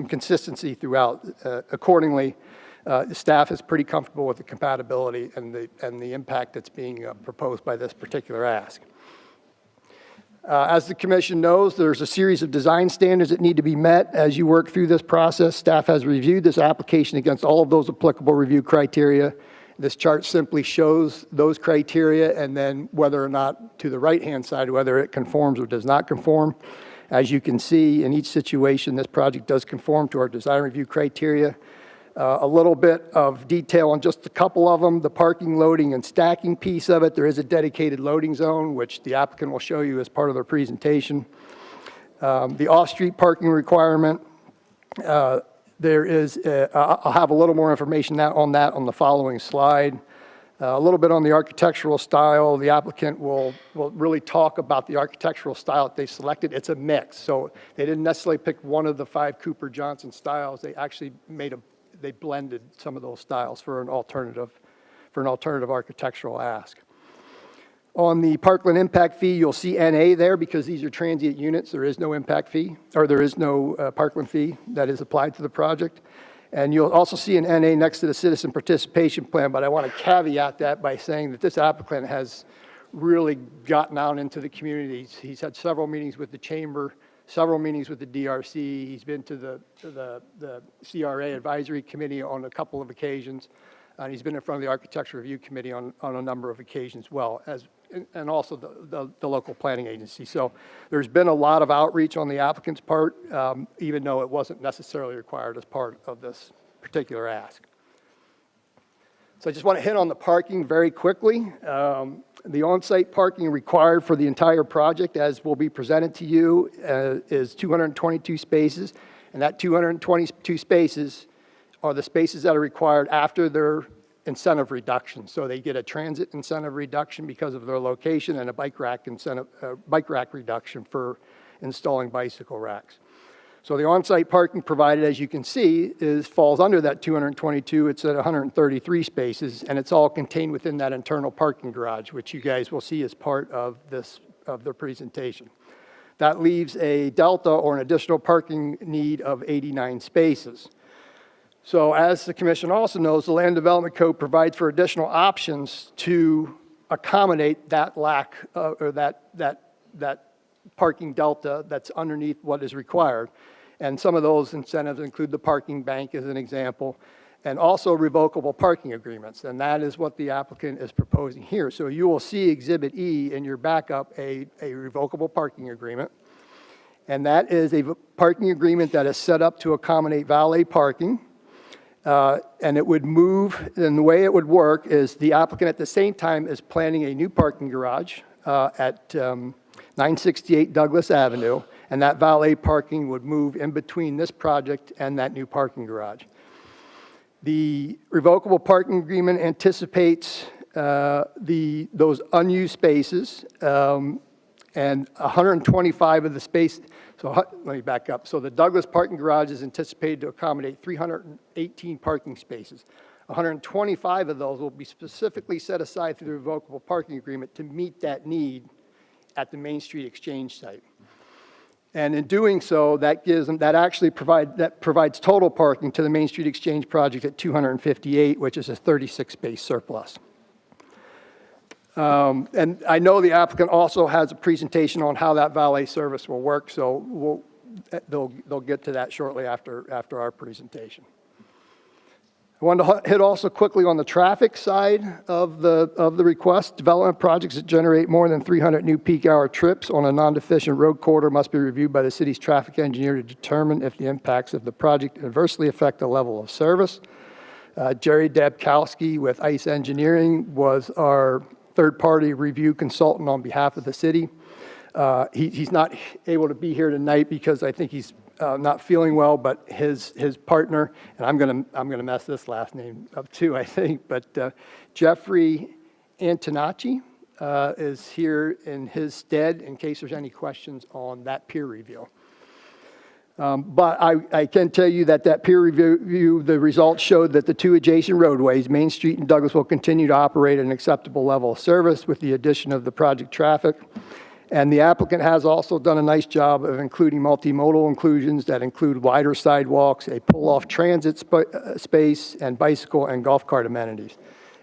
consistency throughout. Accordingly, the staff is pretty comfortable with the compatibility and the impact that's being proposed by this particular ask. As the commission knows, there's a series of design standards that need to be met as you work through this process. Staff has reviewed this application against all of those applicable review criteria. This chart simply shows those criteria and then whether or not, to the right-hand side, whether it conforms or does not conform. As you can see, in each situation, this project does conform to our design review criteria. A little bit of detail on just a couple of them. The parking, loading, and stacking piece of it, there is a dedicated loading zone, which the applicant will show you as part of their presentation. The off-street parking requirement, I'll have a little more information on that on the following slide. A little bit on the architectural style. The applicant will really talk about the architectural style that they selected. It's a mix, so they didn't necessarily pick one of the 5 Cooper Johnson styles. They actually they blended some of those styles for an alternative architectural ask. On the Parkland impact fee, you'll see NA there because these are transient units. There is no impact fee, or there is no Parkland fee that is applied to the project. And you'll also see an NA next to the citizen participation plan, but I want to caveat that by saying that this applicant has really gotten out into the community. He's had several meetings with the chamber, several meetings with the DRC. He's been to the CRA advisory committee on a couple of occasions. And he's been in front of the architecture review committee on a number of occasions and also the local planning agency. So there's been a lot of outreach on the applicant's part, even though it wasn't necessarily required as part of this particular ask. So I just want to hit on the parking very quickly. The on-site parking required for the entire project, as will be presented to you, is 222 spaces, and that 222 spaces are the spaces that are required after their incentive reduction. So they get a transit incentive reduction because of their location and a bike rack reduction for installing bicycle racks. So the on-site parking provided, as you can see, falls under that 222. It's at 133 spaces, and it's all contained within that internal parking garage, which you guys will see as part of their presentation. That leaves a delta or an additional parking need of 89 spaces. So as the commission also knows, the Land Development Code provides for additional options to accommodate that lack or that parking delta that's underneath what is required. And some of those incentives include the parking bank as an example, and also revocable parking agreements. And that is what the applicant is proposing here. So you will see Exhibit E in your backup, a revocable parking agreement. And that is a parking agreement that is set up to accommodate valet parking. And it would move, and the way it would work is the applicant at the same time is planning a new parking garage at 968 Douglas Avenue, and that valet parking would move in between this project and that new parking garage. The revocable parking agreement anticipates those unused spaces, and 125 of the space. So let me back up. So the Douglas parking garage is anticipated to accommodate 318 parking spaces. 125 of those will be specifically set aside through the revocable parking agreement to meet that need at the Main Street Exchange site. And in doing so, that provides total parking to the Main Street Exchange project at 258, which is a 36 space surplus. And I know the applicant also has a presentation on how that valet service will work, so they'll get to that shortly after our presentation. I wanted to hit also quickly on the traffic side of the request. Development projects that generate more than 300 new peak hour trips on a non-deficient road corridor must be reviewed by the city's traffic engineer to determine if the impacts of the project adversely affect the level of service. Jerry Dabkowski with ICE Engineering was our third-party review consultant on behalf of the city. He's not able to be here tonight because I think he's not feeling well, but his partner, and I'm gonna mess this last name up too, I think, but Jeffrey Antonacci is here in his stead in case there's any questions on that peer review. But I can tell you that peer review, the results showed that the two adjacent roadways, Main Street and Douglas, will continue to operate at an acceptable level of service with the addition of the project traffic. And the applicant has also done a nice job of including multimodal inclusions that include wider sidewalks, a pull-off transit space, and bicycle and golf cart amenities.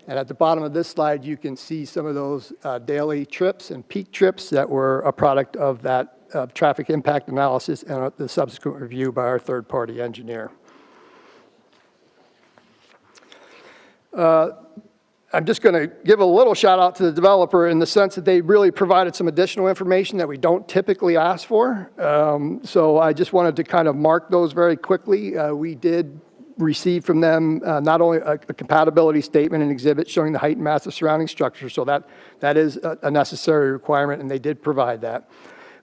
And at the bottom of this slide, you can see some of those daily trips and peak trips that were a product of that traffic impact analysis and the subsequent review by our third-party engineer. I'm just going to give a little shout out to the developer in the sense that they really provided some additional information that we don't typically ask for. So I just wanted to kind of mark those very quickly. We did receive from them not only a compatibility statement and exhibit showing the height and mass of surrounding structures, so that is a necessary requirement, and they did provide that.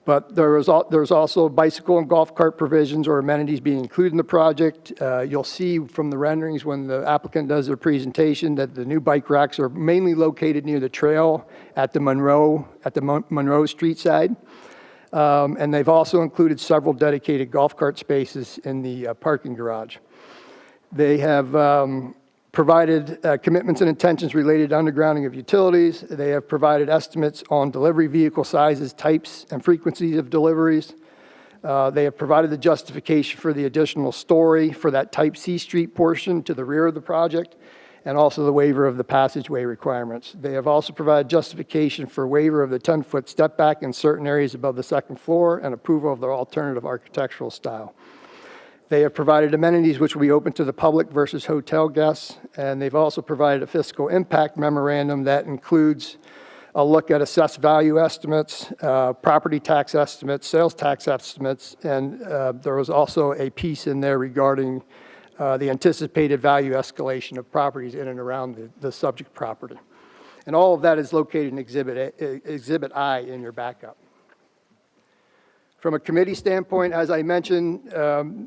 But there's also bicycle and golf cart provisions or amenities being included in the project. You'll see from the renderings when the applicant does their presentation that the new bike racks are mainly located near the trail at the Monroe Street side. And they've also included several dedicated golf cart spaces in the parking garage. They have provided commitments and intentions related to undergrounding of utilities. They have provided estimates on delivery vehicle sizes, types, and frequencies of deliveries. They have provided the justification for the additional story for that Type C street portion to the rear of the project, and also the waiver of the passageway requirements. They have also provided justification for waiver of the 10-foot step back in certain areas above the second floor and approval of their alternative architectural style. They have provided amenities which will be open to the public versus hotel guests, and they've also provided a fiscal impact memorandum that includes a look at assessed value estimates, property tax estimates, sales tax estimates, and there was also a piece in there regarding the anticipated value escalation of properties in and around the subject property. And all of that is located in Exhibit I in your backup. From a committee standpoint, as I mentioned,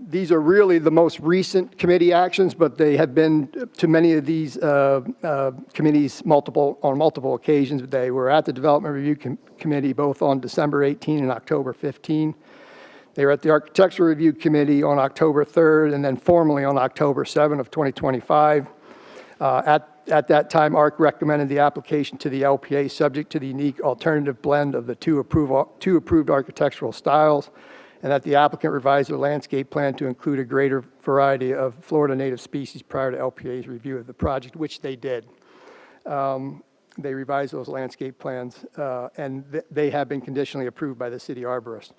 these are really the most recent committee actions, but they have been to many of these committees on multiple occasions. They were at the Development Review Committee both on December 18 and October 15. They were at the Architectural Review Committee on October 3rd and then formally on October 7 of 2025. At that time, ARC recommended the application to the LPA subject to the unique alternative blend of the two approved architectural styles, and that the applicant revise their landscape plan to include a greater variety of Florida native species prior to LPA's review of the project, which they did. They revised those landscape plans, and they have been conditionally approved by the city arborist.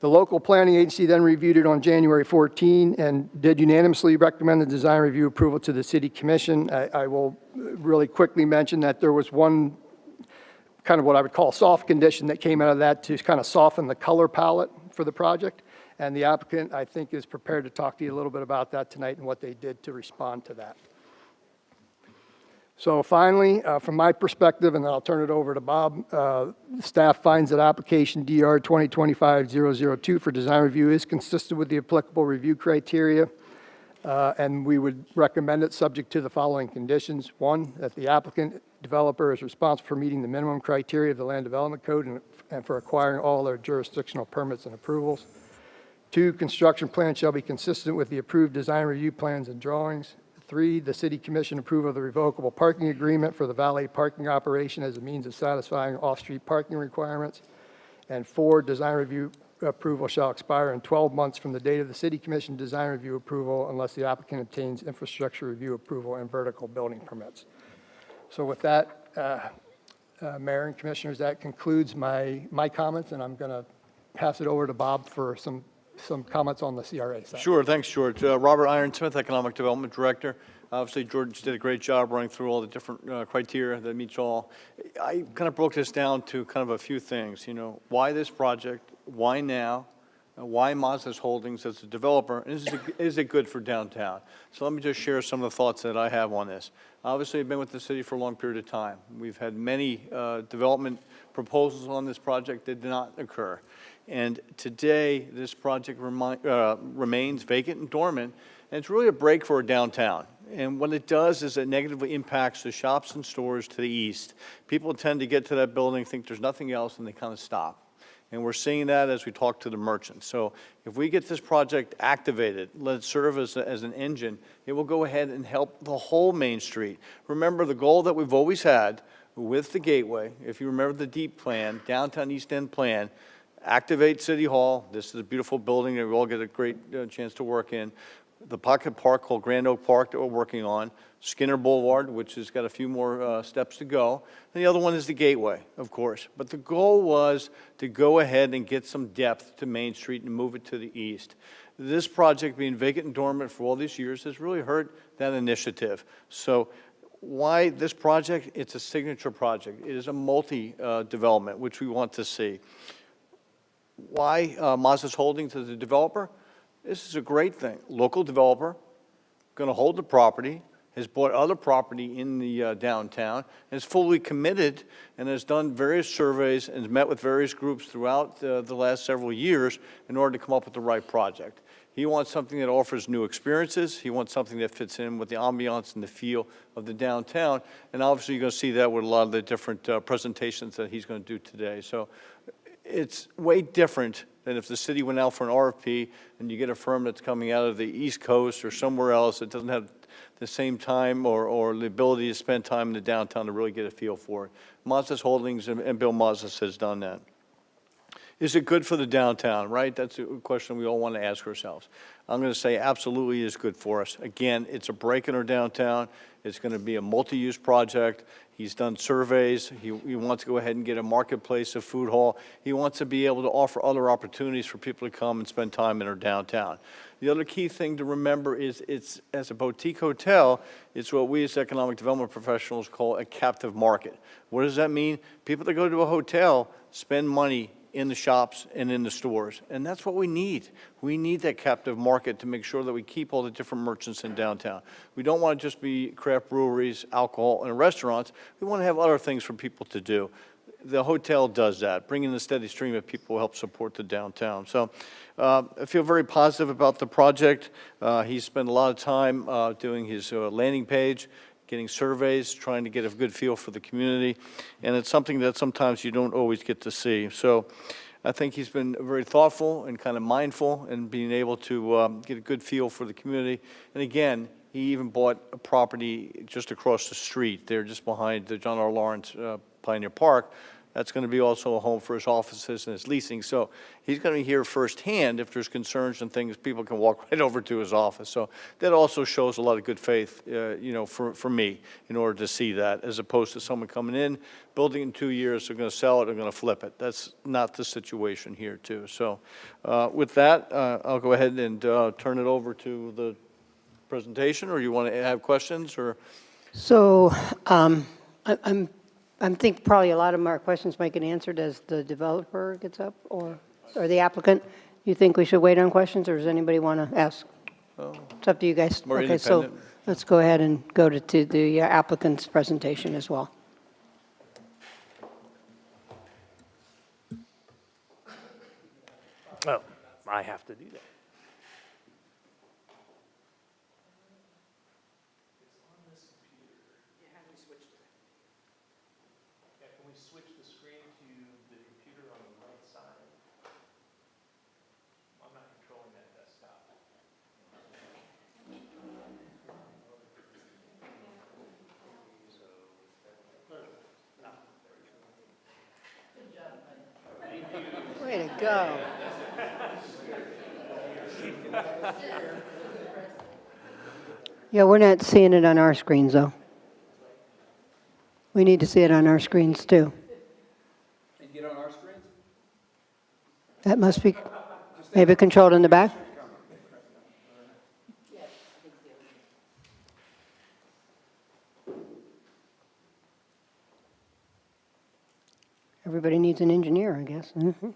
The local planning agency then reviewed it on January 14 and did unanimously recommend the design review approval to the city commission. I will really quickly mention that there was one kind of what I would call soft condition that came out of that to kind of soften the color palette for the project. And the applicant, I think, is prepared to talk to you a little bit about that tonight and what they did to respond to that. So finally, from my perspective, and then I'll turn it over to Bob, staff finds that application DR 2025-002 for design review is consistent with the applicable review criteria, and we would recommend it subject to the following conditions. One, that the applicant developer is responsible for meeting the minimum criteria of the Land Development Code and for acquiring all their jurisdictional permits and approvals. Two, construction plans shall be consistent with the approved design review plans and drawings. 3, the city commission approve of the revocable parking agreement for the valet parking operation as a means of satisfying off-street parking requirements. And 4, design review approval shall expire in 12 months from the date of the city commission design review approval unless the applicant obtains infrastructure review approval and vertical building permits. So with that, Mayor and Commissioners, that concludes my comments, and I'm going to pass it over to Bob for some comments on the CRA side. Sure, thanks, George. Robert Ironsmith, Economic Development Director. Obviously, George did a great job running through all the different criteria that meets all. I kind of broke this down to kind of a few things. You know, why this project? Why now? Why Mazda's Holdings as a developer? And is it good for downtown? So let me just share some of the thoughts that I have on this. Obviously, I've been with the city for a long period of time. We've had many development proposals on this project that did not occur. And today, this project remains vacant and dormant, and it's really a break for a downtown. And what it does is it negatively impacts the shops and stores to the east. People tend to get to that building, think there's nothing else, and they kind of stop. And we're seeing that as we talk to the merchants. So if we get this project activated, let it serve as an engine, it will go ahead and help the whole Main Street. Remember the goal that we've always had with the Gateway, if you remember the DEEP plan, Downtown East End plan, activate City Hall. This is a beautiful building that we all get a great chance to work in. The pocket park called Grand Oak Park that we're working on. Skinner Boulevard, which has got a few more steps to go. And the other one is the Gateway, of course. But the goal was to go ahead and get some depth to Main Street and move it to the east. This project being vacant and dormant for all these years has really hurt that initiative. So why this project? It's a signature project. It is a multi-development, which we want to see. Why Mazda's Holdings as a developer? This is a great thing. Local developer, going to hold the property, has bought other property in the downtown, is fully committed, and has done various surveys and has met with various groups throughout the last several years in order to come up with the right project. He wants something that offers new experiences. He wants something that fits in with the ambiance and the feel of the downtown. And obviously, you're going to see that with a lot of the different presentations that he's going to do today. So it's way different than if the city went out for an RFP and you get a firm that's coming out of the East Coast or somewhere else that doesn't have the same time or the ability to spend time in the downtown to really get a feel for it. Mazda's Holdings and Bill Mazda has done that. Is it good for the downtown, right? That's a question we all want to ask ourselves. I'm going to say absolutely it is good for us. Again, it's a break in our downtown. It's going to be a multi-use project. He's done surveys. He wants to go ahead and get a marketplace, a food hall. He wants to be able to offer other opportunities for people to come and spend time in our downtown. The other key thing to remember is it's, as a boutique hotel, it's what we as economic development professionals call a captive market. What does that mean? People that go to a hotel spend money in the shops and in the stores. And that's what we need. We need that captive market to make sure that we keep all the different merchants in downtown. We don't want to just be craft breweries, alcohol, and restaurants. We want to have other things for people to do. The hotel does that. Bringing the steady stream of people will help support the downtown. So I feel very positive about the project. He spent a lot of time doing his landing page, getting surveys, trying to get a good feel for the community, and it's something that sometimes you don't always get to see. So I think he's been very thoughtful and kind of mindful in being able to get a good feel for the community. And again, he even bought a property just across the street there, just behind the John R. Lawrence Pioneer Park. That's going to be also a home for his offices and his leasing. So he's going to hear firsthand if there's concerns and things, people can walk right over to his office. So that also shows a lot of good faith, you know, for me in order to see that, as opposed to someone coming in, building in 2 years, they're going to sell it, they're going to flip it. That's not the situation here, too. So with that, I'll go ahead and turn it over to the presentation, or you want to have questions, or? So I think probably a lot of our questions might get answered as the developer gets up, or the applicant. You think we should wait on questions, or does anybody want to ask? It's up to you guys. More Okay, so independent. let's go ahead and go to the applicant's presentation as well. Oh, I have to do that. Way to go. Yeah, we're not seeing it on our screens, though. We need to see it on our screens, too. Can you get on our screens? That must be maybe controlled in the back. Everybody needs an engineer, I guess. Mm-hmm.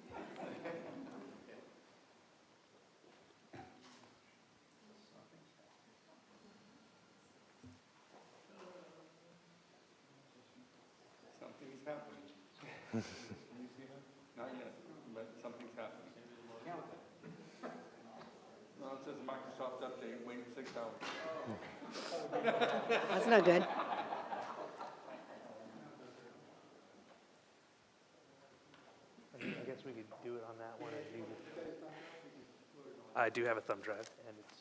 Something's happening. Not yet, but something's happening. No, it says Microsoft update, waiting 6 hours. That's not good. I guess we could do it on that one. I do have a thumb drive, and it's.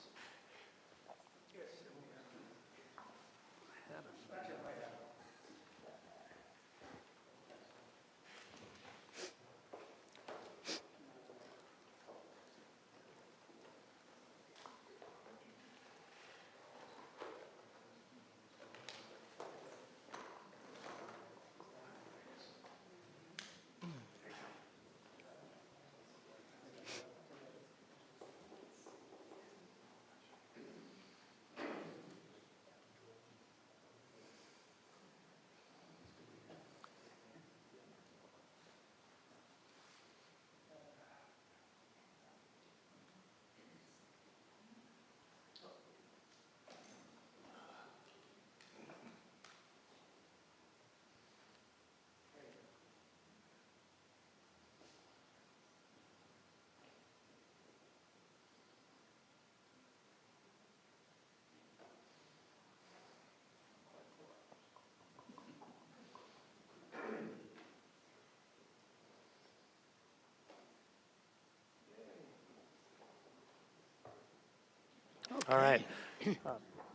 All right.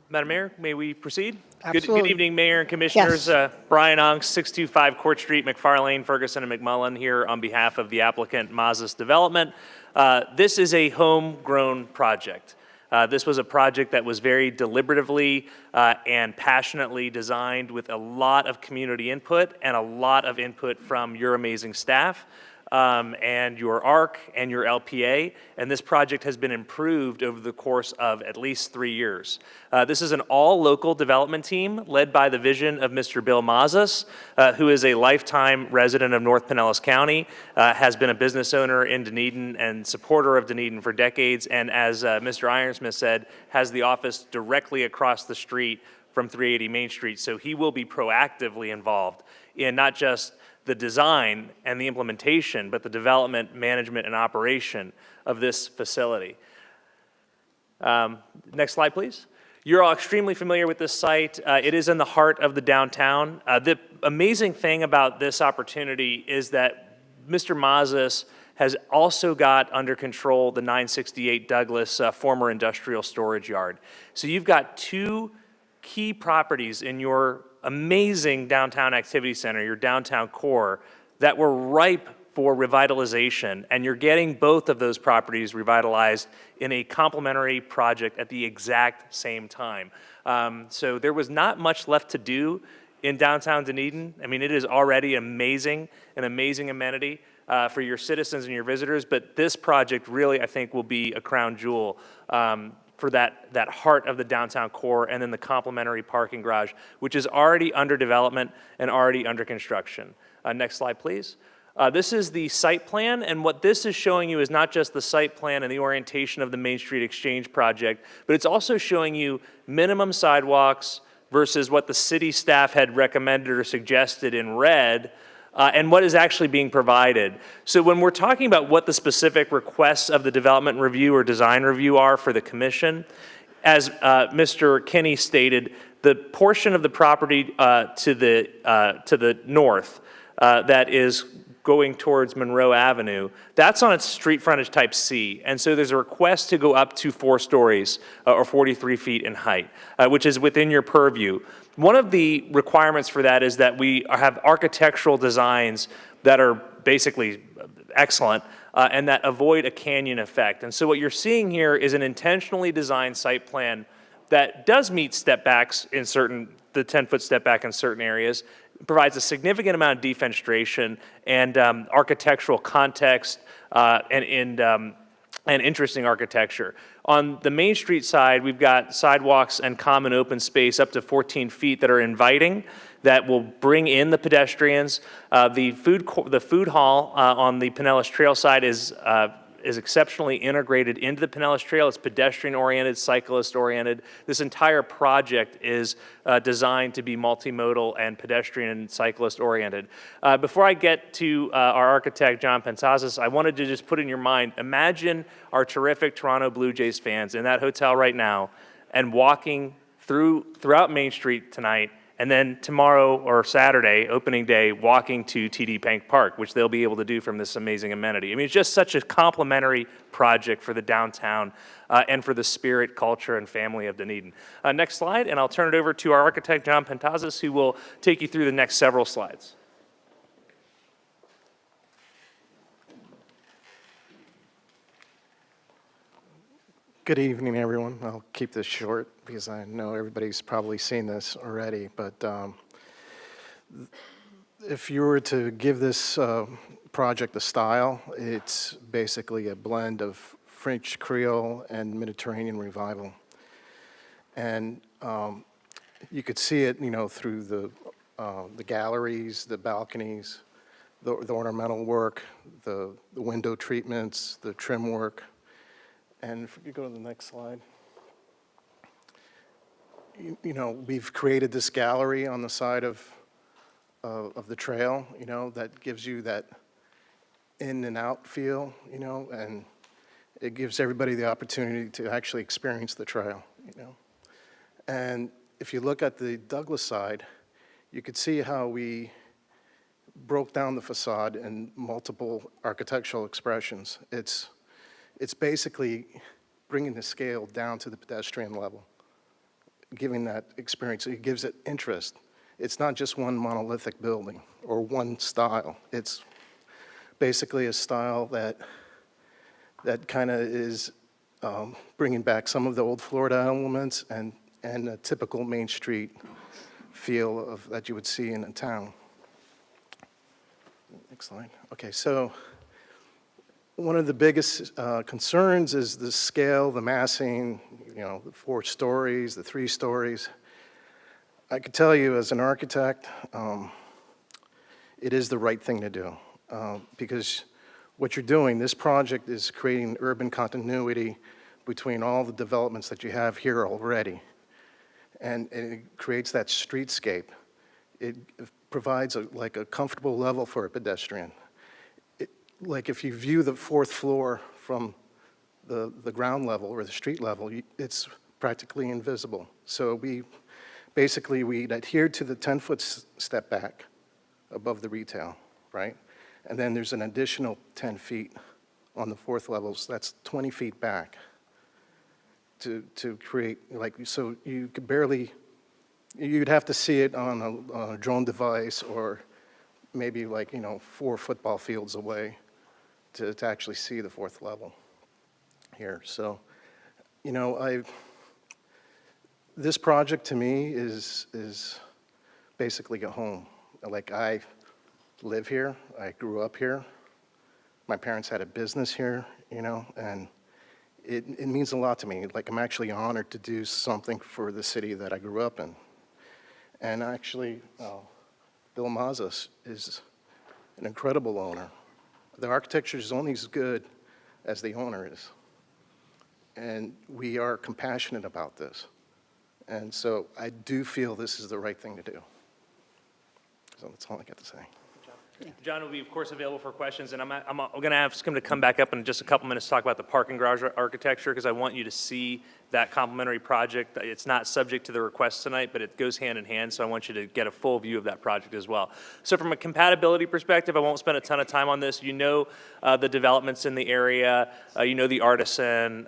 Madam Mayor, may we proceed? Absolutely. Good evening, Mayor and Commissioners. Yes. Brian Onks, 625 Court Street, McFarlane, Ferguson, and McMullen here on behalf of the applicant Mazas Development. This is a homegrown project. This was a project that was very deliberatively and passionately designed with a lot of community input and a lot of input from your amazing staff. and your ARC and your LPA, and this project has been improved over the course of at least 3 years. This is an all-local development team led by the vision of Mr. Bill Mazas, who is a lifetime resident of North Pinellas County, has been a business owner in Dunedin and supporter of Dunedin for decades, and as Mr. Ironsmith said, has the office directly across the street from 380 Main Street, so he will be proactively involved in not just the design and the implementation, but the development, management, and operation of this facility. Next slide, please. You're all extremely familiar with this site. It is in the heart of the downtown. The amazing thing about this opportunity is that Mr. Mazas has also got under control the 968 Douglas former industrial storage yard. So you've got two key properties in your amazing downtown activity center, your downtown core, that were ripe for revitalization, and you're getting both of those properties revitalized in a complementary project at the exact same time. So there was not much left to do in downtown Dunedin. I mean, it is already an amazing amenity for your citizens and your visitors, but this project really, I think, will be a crown jewel for that heart of the downtown core, and then the complementary parking garage, which is already under development and already under construction. Next slide, please. This is the site plan, and what this is showing you is not just the site plan and the orientation of the Main Street Exchange project, but it's also showing you minimum sidewalks versus what the city staff had recommended or suggested in red, and what is actually being provided. So when we're talking about what the specific requests of the development review or design review are for the commission, as Mr. Kinney stated, the portion of the property to the north that is going towards Monroe Avenue, that's on its street frontage type C. And so there's a request to go up to 4 stories or 43 feet in height, which is within your purview. One of the requirements for that is that we have architectural designs that are basically excellent and that avoid a canyon effect. And so what you're seeing here is an intentionally designed site plan that does meet step backs in the 10-foot step back in certain areas, provides a significant amount of defenestration and architectural context and interesting architecture. On the Main Street side, we've got sidewalks and common open space up to 14 feet that are inviting, that will bring in the pedestrians. The food hall on the Pinellas Trail side is exceptionally integrated into the Pinellas Trail. It's pedestrian-oriented, cyclist-oriented. This entire project is designed to be multimodal and pedestrian and cyclist-oriented. Before I get to our architect, John Pentazis, I wanted to just put in your mind, imagine our terrific Toronto Blue Jays fans in that hotel right now and walking throughout Main Street tonight, and then tomorrow or Saturday, opening day, walking to TD Bank Park, which they'll be able to do from this amazing amenity. I mean, it's just such a complimentary project for the downtown and for the spirit, culture, and family of Dunedin. Next slide, and I'll turn it over to our architect, John Pentazis, who will take you through the next several slides. Good evening, everyone. I'll keep this short because I know everybody's probably seen this already, but if you were to give this project a style, it's basically a blend of French Creole and Mediterranean revival. And you could see it, through the galleries, the balconies, the ornamental work, the window treatments, the trim work. And if you go to the next slide, we've created this gallery on the side of the trail, that gives you that in and out feel, and it gives everybody the opportunity to actually experience the trail, And if you look at the Douglas side, you could see how we broke down the facade in multiple architectural expressions. It's basically bringing the scale down to the pedestrian level, giving that experience. It gives it interest. It's not just one monolithic building or one style. It's basically a style that kind of is bringing back some of the old Florida elements and a typical Main Street feel that you would see in a town. Next slide. Okay, so one of the biggest concerns is the scale, the massing, you know, the 4 stories, the 3 stories. I could tell you as an architect, it is the right thing to do because what you're doing, this project is creating urban continuity between all the developments that you have here already. And it creates that streetscape. It provides like a comfortable level for a pedestrian. Like if you view the 4th floor from the ground level or the street level, it's practically invisible. So we adhere to the 10-foot step back above the retail, right? And then there's an additional 10 feet on the 4th level, so that's 20 feet back to create, like, so you could barely, you'd have to see it on a drone device or maybe like, you know, 4 football fields away to actually see the 4th level here. So, you know, this project to me is basically a home. Like I live here, I grew up here, my parents had a business here, you know, and it means a lot to me. Like I'm actually honored to do something for the city that I grew up in. And actually, Bill Mazas is an incredible owner. The architecture is only as good as the owner is. And we are compassionate about this. And so I do feel this is the right thing to do. So that's all I got to say. John will be, of course, available for questions, and I'm going to ask him to come back up in just a couple minutes to talk about the parking garage architecture, because I want you to see that complementary project. It's not subject to the request tonight, but it goes hand in hand, so I want you to get a full view of that project as well. So from a compatibility perspective, I won't spend a ton of time on this. You know the developments in the area. You know the Artisan.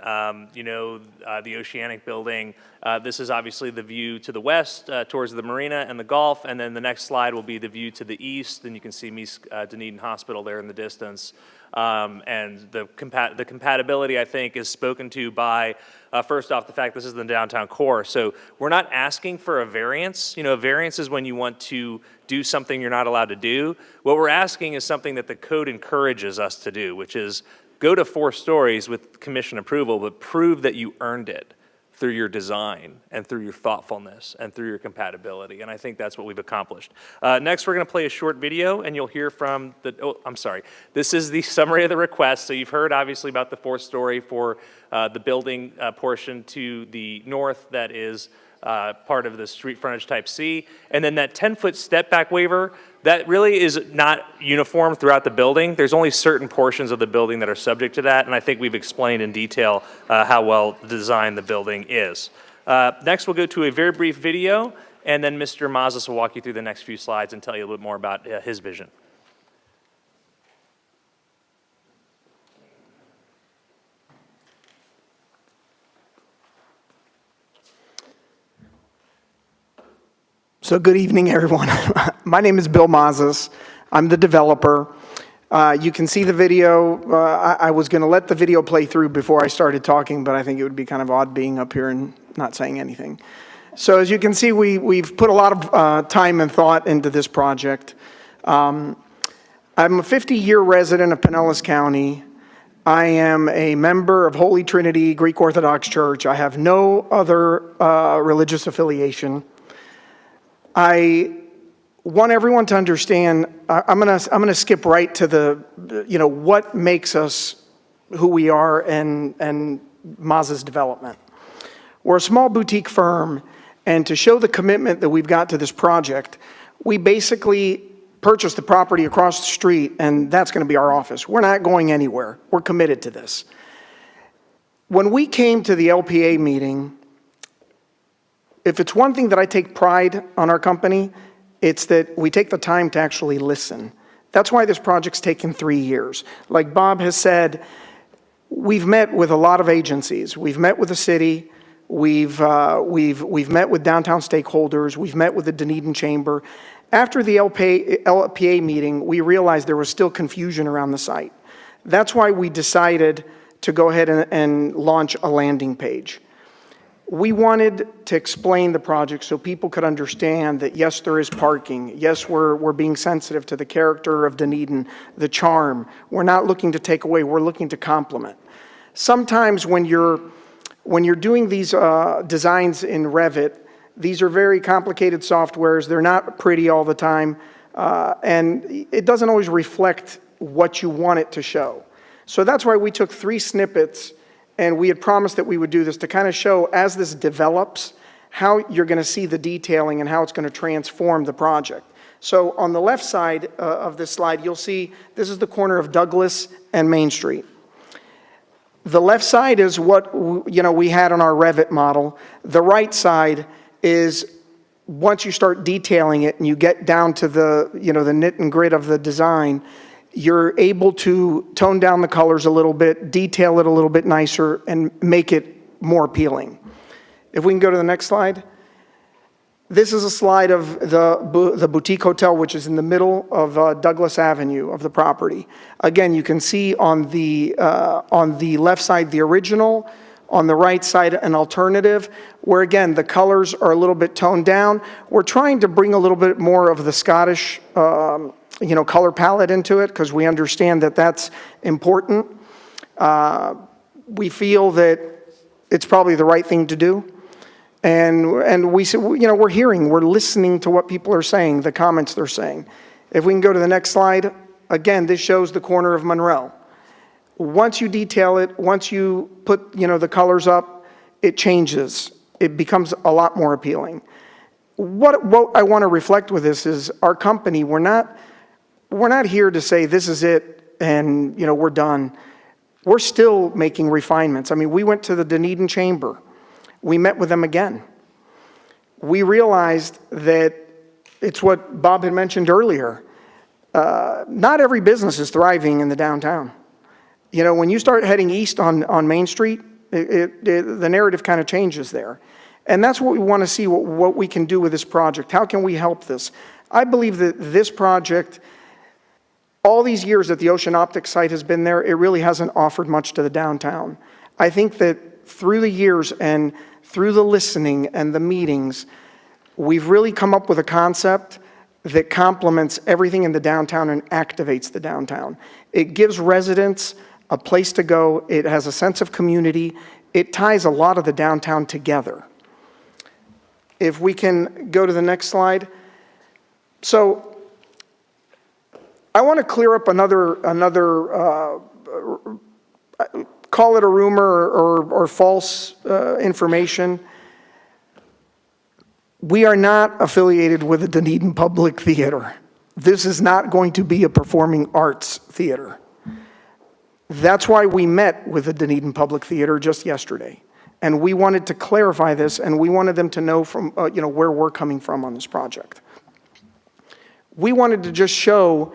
You know the Oceanic building. This is obviously the view to the west towards the marina and the Gulf, and then the next slide will be the view to the east, and you can see Dunedin Hospital there in the distance. And the compatibility, I think, is spoken to by, first off, the fact this is the downtown core. So we're not asking for a variance. You know, a variance is when you want to do something you're not allowed to do. What we're asking is something that the code encourages us to do, which is go to 4 stories with commission approval, but prove that you earned it through your design and through your thoughtfulness and through your compatibility. And I think that's what we've accomplished. Next, we're going to play a short video, and you'll hear from the, oh, I'm sorry. This is the summary of the request. So you've heard, obviously, about the 4th story for the building portion to the north that is part of the street frontage type C. And then that 10-foot step back waiver, that really is not uniform throughout the building. There's only certain portions of the building that are subject to that, and I think we've explained in detail how well designed the building is. Next, we'll go to a very brief video, and then Mr. Mazas will walk you through the next few slides and tell you a little bit more about his vision. So good evening, everyone. My name is Bill Mazas. I'm the developer. You can see the video. I was going to let the video play through before I started talking, but I think it would be kind of odd being up here and not saying anything. So as you can see, we've put a lot of time and thought into this project. I'm a 50-year resident of Pinellas County. I am a member of Holy Trinity Greek Orthodox Church. I have no other religious affiliation. I want everyone to understand, I'm gonna skip right to the, you know, what makes us who we are and Mazas Development. We're a small boutique firm, and to show the commitment that we've got to this project, we basically purchased the property across the street, and that's gonna be our office. We're not going anywhere. We're committed to this. When we came to the LPA meeting, if it's one thing that I take pride on our company, it's that we take the time to actually listen. That's why this project's taken 3 years. Like Bob has said, we've met with a lot of agencies. We've met with the city. We've met with downtown stakeholders. We've met with the Dunedin Chamber. After the LPA meeting, we realized there was still confusion around the site. That's why we decided to go ahead and launch a landing page. We wanted to explain the project so people could understand that, yes, there is parking. Yes, we're being sensitive to the character of Dunedin, the charm. We're not looking to take away, we're looking to complement. Sometimes when you're doing these designs in Revit, these are very complicated softwares. They're not pretty all the time, and it doesn't always reflect what you want it to show. So that's why we took 3 snippets, and we had promised that we would do this to kind of show, as this develops, how you're going to see the detailing and how it's going to transform the project. So on the left side of this slide, you'll see this is the corner of Douglas and Main Street. The left side is what we had on our Revit model. The right side is once you start detailing it and you get down to the the nit and grit of the design, you're able to tone down the colors a little bit, detail it a little bit nicer, and make it more appealing. If we can go to the next slide. This is a slide of the boutique hotel, which is in the middle of Douglas Avenue of the property. Again, you can see on the left side the original, on the right side an alternative, where again the colors are a little bit toned down. We're trying to bring a little bit more of the Scottish color palette into it, because we understand that that's important. We feel that it's probably the right thing to do. And we said, we're listening to what people are saying, the comments they're saying. If we can go to the next slide. Again, this shows the corner of Monroe. Once you detail it, once you put, the colors up, it changes. It becomes a lot more appealing. What I want to reflect with this is our company, we're not here to say this is it and, we're done. We're still making refinements. I mean, we went to the Dunedin Chamber. We met with them again. We realized that it's what Bob had mentioned earlier. Not every business is thriving in the downtown. When you start heading east on Main Street, the narrative kind of changes there. And that's what we want to see, what we can do with this project. How can we help this? I believe that this project, all these years that the Ocean Optics site has been there, it really hasn't offered much to the downtown. I think that through the years and through the listening and the meetings, we've really come up with a concept that complements everything in the downtown and activates the downtown. It gives residents a place to go. It has a sense of community. It ties a lot of the downtown together. If we can go to the next slide. So I want to clear up another call it a rumor or false information. We are not affiliated with the Dunedin Public Theater. This is not going to be a performing arts theater. That's why we met with the Dunedin Public Theater just yesterday. And we wanted to clarify this, and we wanted them to know from where we're coming from on this project. We wanted to just show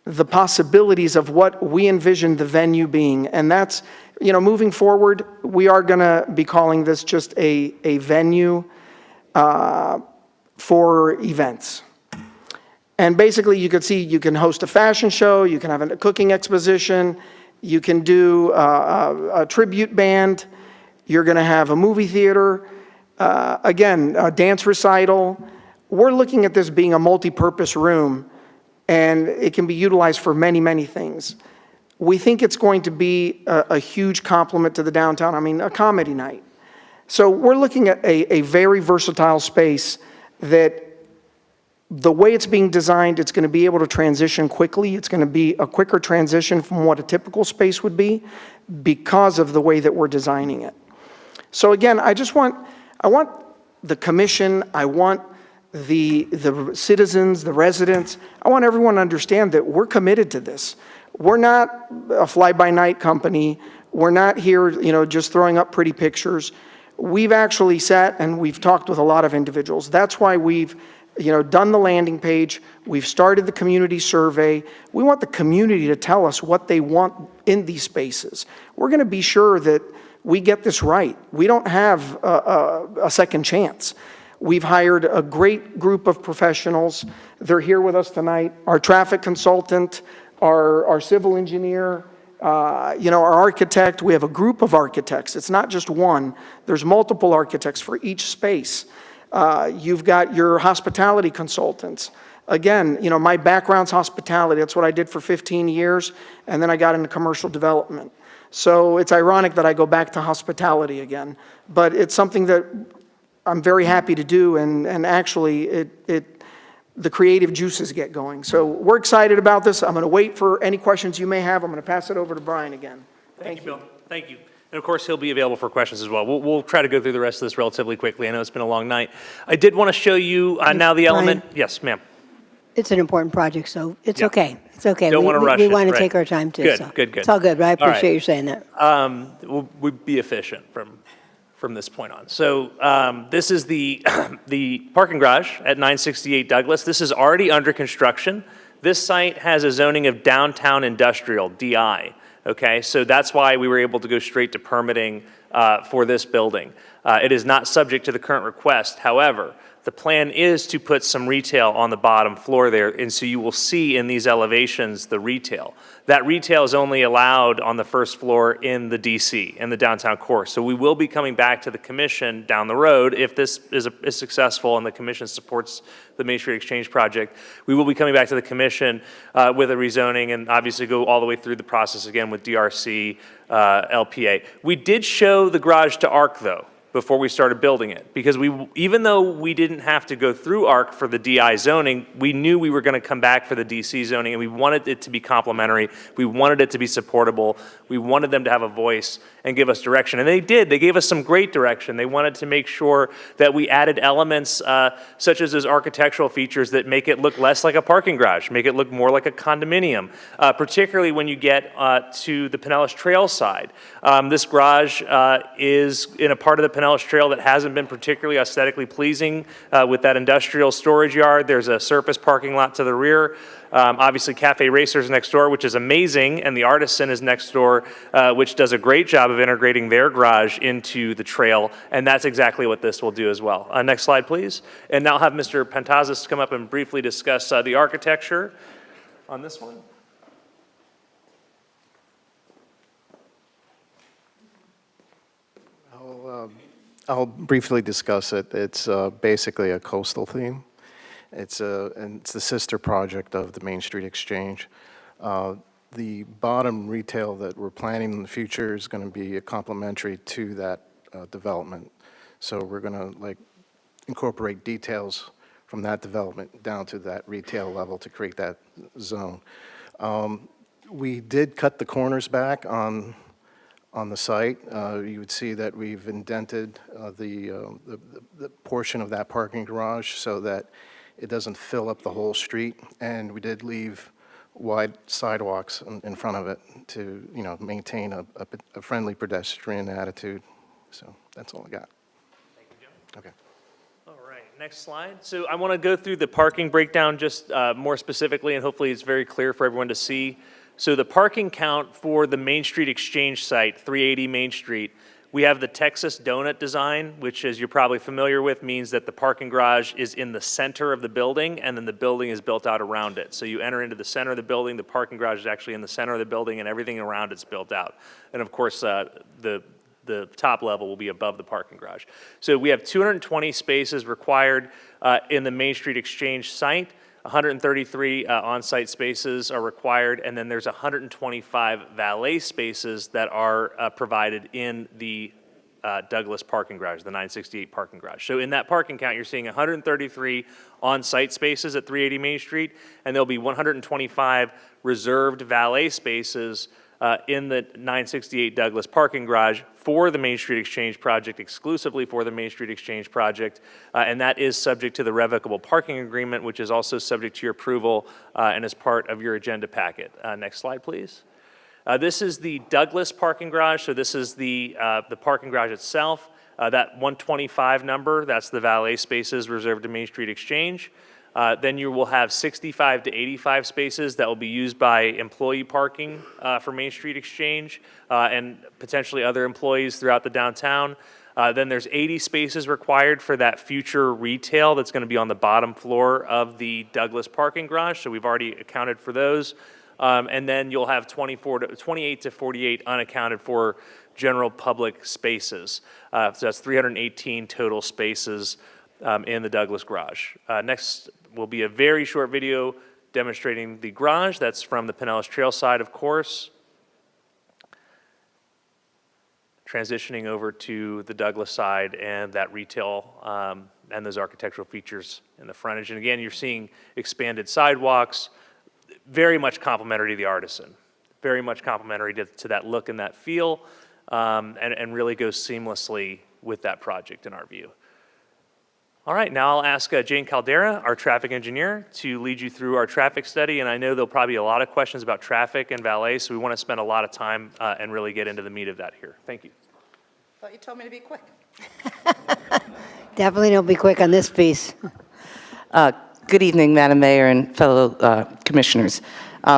the possibilities of what we envision the venue being. And that's, moving forward, we are going to be calling this just a venue for events. And basically, you could see, you can host a fashion show, you can have a cooking exposition, you can do a tribute band, you're going to have a movie theater, again, a dance recital. We're looking at this being a multi-purpose room, and it can be utilized for many, many things. We think it's going to be a huge complement to the downtown. I mean, a comedy night. So we're looking at a very versatile space that the way it's being designed, it's going to be able to transition quickly. It's going to be a quicker transition from what a typical space would be because of the way that we're designing it. So again, I want the commission, I want the citizens, the residents, I want everyone to understand that we're committed to this. We're not a fly-by-night company. We're not here, just throwing up pretty pictures. We've actually sat and we've talked with a lot of individuals. That's why we've done the landing page. We've started the community survey. We want the community to tell us what they want in these spaces. We're going to be sure that we get this right. We don't have a second chance. We've hired a great group of professionals. They're here with us tonight. Our traffic consultant, our civil engineer, Our architect, we have a group of architects. It's not just one. There's multiple architects for each space. You've got your hospitality consultants. Again, my background's hospitality. That's what I did for 15 years, and then I got into commercial development. So it's ironic that I go back to hospitality again, but it's something that I'm very happy to do, and actually the creative juices get going. So we're excited about this. I'm going to wait for any questions you may have. I'm going to pass it over to Brian again. Thank you, Bill. Thank you. And of course, he'll be available for questions as well. We'll try to go through the rest of this relatively quickly. I know it's been a long night. I did want to show you now the element. Yes, ma'am. It's an important project, so it's okay. It's okay. Don't want to rush it. We want to right. take our time too. Good, so. good. It's all good, but I appreciate right. you saying that. We'll be efficient from this point on. So this is the parking garage at 968 Douglas. This is already under construction. This site has a zoning of downtown industrial, DI. Okay, so that's why we were able to go straight to permitting for this building. It is not subject to the current request. However, the plan is to put some retail on the bottom floor there, and so you will see in these elevations the retail. That retail is only allowed on the first floor in the DC, in the downtown core. So we will be coming back to the commission down the road if this is successful and the commission supports the Main Street Exchange project. We will be coming back to the commission with a rezoning and obviously go all the way through the process again with DRC, LPA. We did show the garage to ARC though, before we started building it. Because even though we didn't have to go through ARC for the DI zoning, we knew we were going to come back for the DC zoning, and we wanted it to be complementary. We wanted it to be supportable. We wanted them to have a voice and give us direction. And they did. They gave us some great direction. They wanted to make sure that we added elements such as those architectural features that make it look less like a parking garage, make it look more like a condominium, particularly when you get to the Pinellas Trail side. This garage is in a part of the Pinellas Trail that hasn't been particularly aesthetically pleasing with that industrial storage yard. There's a surface parking lot to the rear. Obviously, Cafe Racers next door, which is amazing, and the Artisan is next door, which does a great job of integrating their garage into the trail, and that's exactly what this will do as well. Next slide, please. And now I'll have Mr. Pentazis come up and briefly discuss the architecture on this one. I'll briefly discuss it. It's basically a coastal theme. It's the sister project of the Main Street Exchange. The bottom retail that we're planning in the future is going to be complementary to that development. So we're going to incorporate details from that development down to that retail level to create that zone. We did cut the corners back on the site. You would see that we've indented the portion of that parking garage so that it doesn't fill up the whole street, and we did leave wide sidewalks in front of it to maintain a friendly pedestrian attitude. So that's all I got. Thank you, Jim. Okay. All right, next slide. So I want to go through the parking breakdown just more specifically, and hopefully it's very clear for everyone to see. So the parking count for the Main Street Exchange site, 380 Main Street, we have the Texas donut design, which, as you're probably familiar with, means that the parking garage is in the center of the building, and then the building is built out around it. So you enter into the center of the building, the parking garage is actually in the center of the building, and everything around it's built out. And of course, the top level will be above the parking garage. So we have 220 spaces required in the Main Street Exchange site. 133 on-site spaces are required, and then there's 125 valet spaces that are provided in the Douglas parking garage, the 968 parking garage. So in that parking count, you're seeing 133 on-site spaces at 380 Main Street, and there'll be 125 reserved valet spaces in the 968 Douglas parking garage for the Main Street Exchange project, exclusively for the Main Street Exchange project, and that is subject to the revocable parking agreement, which is also subject to your approval and is part of your agenda packet. Next slide, please. This is the Douglas parking garage, so this is the parking garage itself. That 125 number, that's the valet spaces reserved to Main Street Exchange. Then you will have 65 to 85 spaces that will be used by employee parking for Main Street Exchange and potentially other employees throughout the downtown. Then there's 80 spaces required for that future retail that's going to be on the bottom floor of the Douglas parking garage. So we've already accounted for those. And then you'll have 28 to 48 unaccounted for general public spaces. So that's 318 total spaces in the Douglas garage. Next will be a very short video demonstrating the garage. That's from the Pinellas Trail side, of course. Transitioning over to the Douglas side and that retail and those architectural features in the frontage. And again, you're seeing expanded sidewalks, very much complementary to the Artisan, very much complementary to that look and that feel, and really goes seamlessly with that project in our view. All right, now I'll ask Jane Caldera, our traffic engineer, to lead you through our traffic study. And I know there'll probably be a lot of questions about traffic and valet, so we want to spend a lot of time and really get into the meat of that here. Thank you. Thought you told me to be quick. Definitely don't be quick on this piece. Good evening, Madam Mayor and fellow commissioners.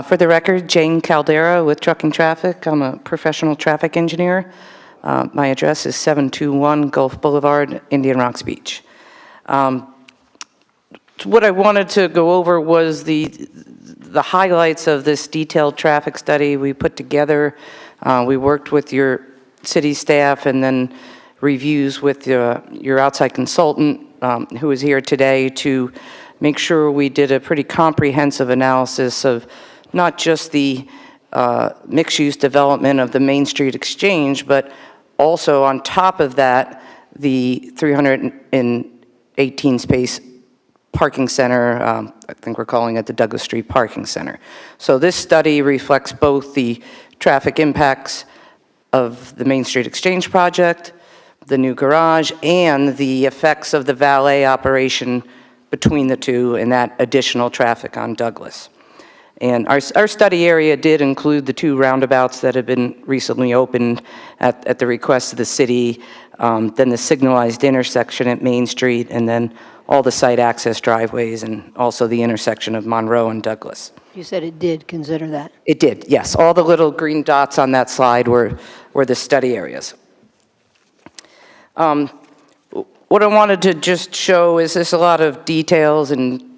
For the record, Jane Caldera with Trucking Traffic. I'm a professional traffic engineer. My address is 721 Gulf Boulevard, Indian Rocks Beach. What I wanted to go over was the highlights of this detailed traffic study we put together. We worked with your city staff and then reviews with your outside consultant who is here today to make sure we did a pretty comprehensive analysis of not just the mixed-use development of the Main Street Exchange, but also on top of that, the 318-space parking center, I think we're calling it the Douglas Street Parking Center. So this study reflects both the traffic impacts of the Main Street Exchange project, the new garage, and the effects of the valet operation between the two and that additional traffic on Douglas. And our study area did include the two roundabouts that have been recently opened at the request of the city, then the signalized intersection at Main Street, and then all the site access driveways, and also the intersection of Monroe and Douglas. You said it did consider that. It did, yes. All the little green dots on that slide were the study areas. What I wanted to just show is there's a lot of details and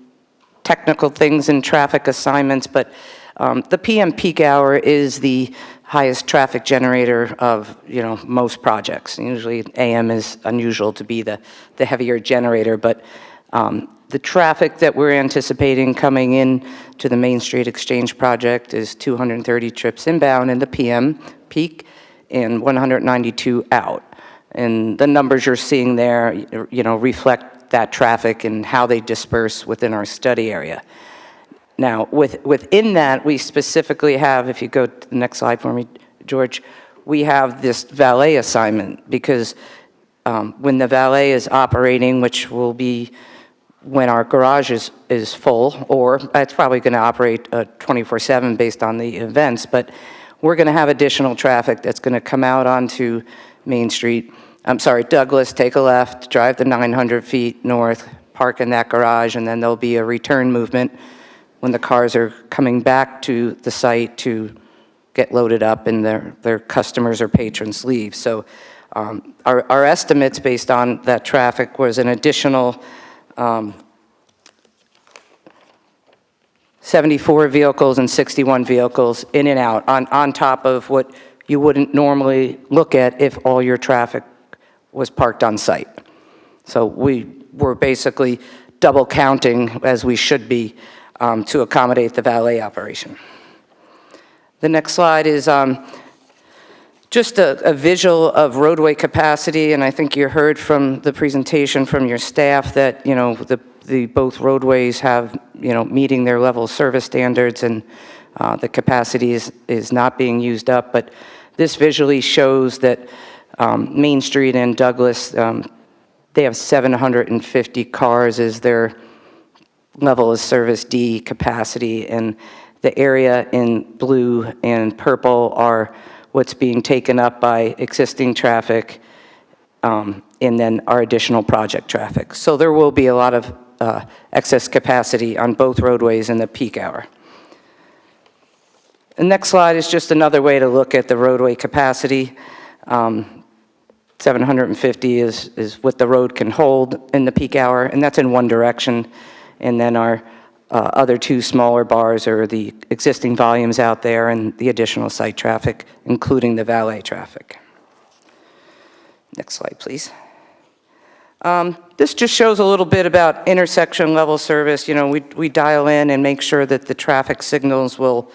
technical things in traffic assignments, but the PM peak hour is the highest traffic generator of most projects. Usually AM is unusual to be the heavier generator, but the traffic that we're anticipating coming in to the Main Street Exchange project is 230 trips inbound in the PM peak and 192 out. And the numbers you're seeing there, reflect that traffic and how they disperse within our study area. Now, within that, we specifically have, if you go to the next slide for me, George, we have this valet assignment because when the valet is operating, which will be when our garage is full, or it's probably going to operate 24/7 based on the events, but we're going to have additional traffic that's going to come out onto Main Street. Douglas, take a left, drive the 900 feet north, park in that garage, and then there'll be a return movement when the cars are coming back to the site to get loaded up and their customers or patrons leave. So our estimates based on that traffic was an additional 74 vehicles and 61 vehicles in and out on top of what you wouldn't normally look at if all your traffic was parked on site. So we were basically double counting, as we should be, to accommodate the valet operation. The next slide is just a visual of roadway capacity, and I think you heard from the presentation from your staff that both roadways have meeting their level of service standards, and the capacity is not being used up. But this visually shows that Main Street and Douglas, they have 750 cars as their level of service D capacity, and the area in blue and purple are what's being taken up by existing traffic, and then our additional project traffic. So there will be a lot of excess capacity on both roadways in the peak hour. The next slide is just another way to look at the roadway capacity. 750 is what the road can hold in the peak hour, and that's in one direction. And then our other two smaller bars are the existing volumes out there and the additional site traffic, including the valet traffic. Next slide, please. This just shows a little bit about intersection level service. You know, we dial in and make sure that the traffic signals will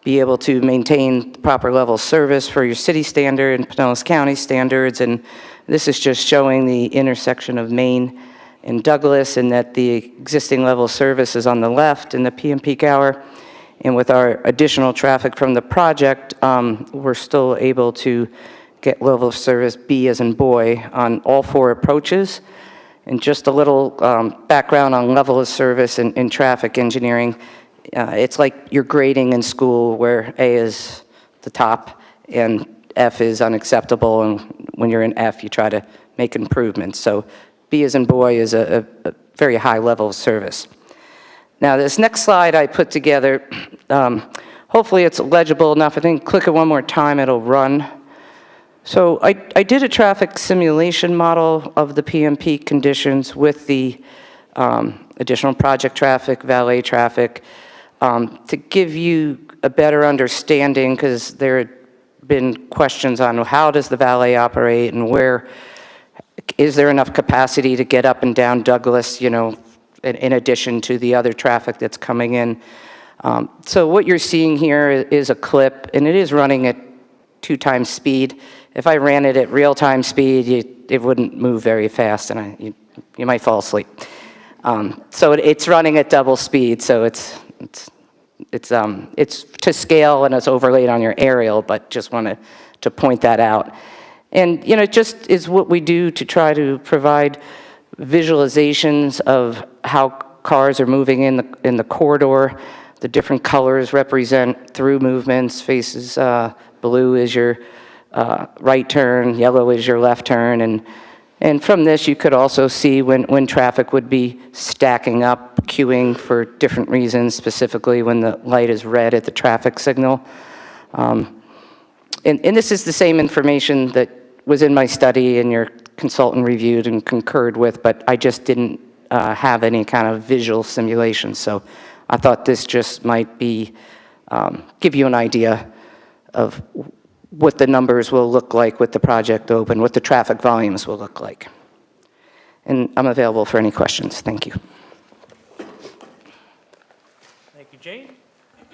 be able to maintain proper level of service for your city standard and Pinellas County standards. And this is just showing the intersection of Main and Douglas, and that the existing level of service is on the left in the PM peak hour. And with our additional traffic from the project, we're still able to get level of service B as in boy on all 4 approaches. And just a little background on level of service in traffic engineering. It's like you're grading in school where A is the top and F is unacceptable, and when you're in F, you try to make improvements. So B as in boy is a very high level of service. Now, this next slide I put together, hopefully it's legible enough. I think click it one more time, it'll run. So I did a traffic simulation model of the PM peak conditions with the additional project traffic, valet traffic, to give you a better understanding, because there had been questions on how does the valet operate and where is there enough capacity to get up and down Douglas, you know, in addition to the other traffic that's coming in. So what you're seeing here is a clip, and it is running at 2 times speed. If I ran it at real-time speed, it wouldn't move very fast, and you might fall asleep. So it's running at double speed, so it's to scale and it's overlaid on your aerial, but just wanted to point that out. And, you know, it just is what we do to try to provide visualizations of how cars are moving in the corridor. The different colors represent through movements. Faces, blue is your right turn, yellow is your left turn. And from this, you could also see when traffic would be stacking up, queuing for different reasons, specifically when the light is red at the traffic signal. And this is the same information that was in my study and your consultant reviewed and concurred with, but I just didn't have any kind of visual simulation. So I thought this just might be, give you an idea of what the numbers will look like with the project open, what the traffic volumes will look like. And I'm available for any questions. Thank you. Thank you, Jane.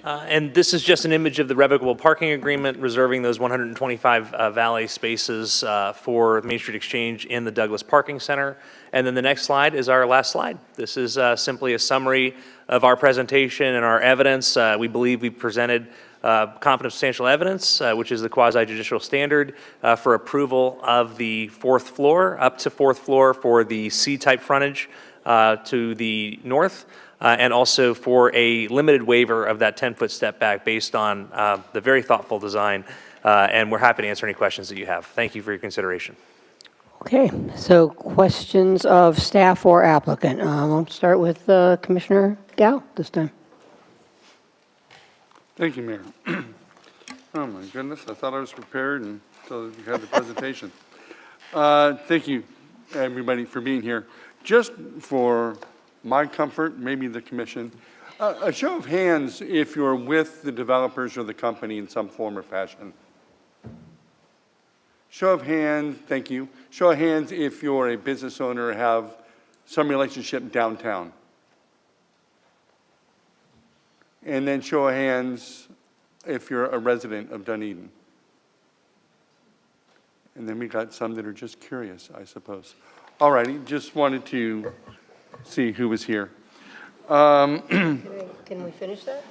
And this is just an image of the revocable parking agreement reserving those 125 valet spaces for Main Street Exchange in the Douglas Parking Center. And then the next slide is our last slide. This is simply a summary of our presentation and our evidence. We believe we presented competent substantial evidence, which is the quasi-judicial standard for approval of the 4th floor, up to 4th floor for the C-type frontage to the north. And also for a limited waiver of that 10-foot step back based on the very thoughtful design. And we're happy to answer any questions that you have. Thank you for your consideration. Okay, so questions of staff or applicant. I'll start with Commissioner Gao this time. Thank you, Mayor. Oh, my goodness, I thought I was prepared until you had the presentation. Thank you, everybody, for being here. Just for my comfort, maybe the commission, a show of hands if you're with the developers or the company in some form or fashion. Show of hands, thank you. Show of hands if you're a business owner or have some relationship downtown. And then show of hands if you're a resident of Dunedin. And then we got some that are just curious, I suppose. All righty, just wanted to see who was here. Can we finish that?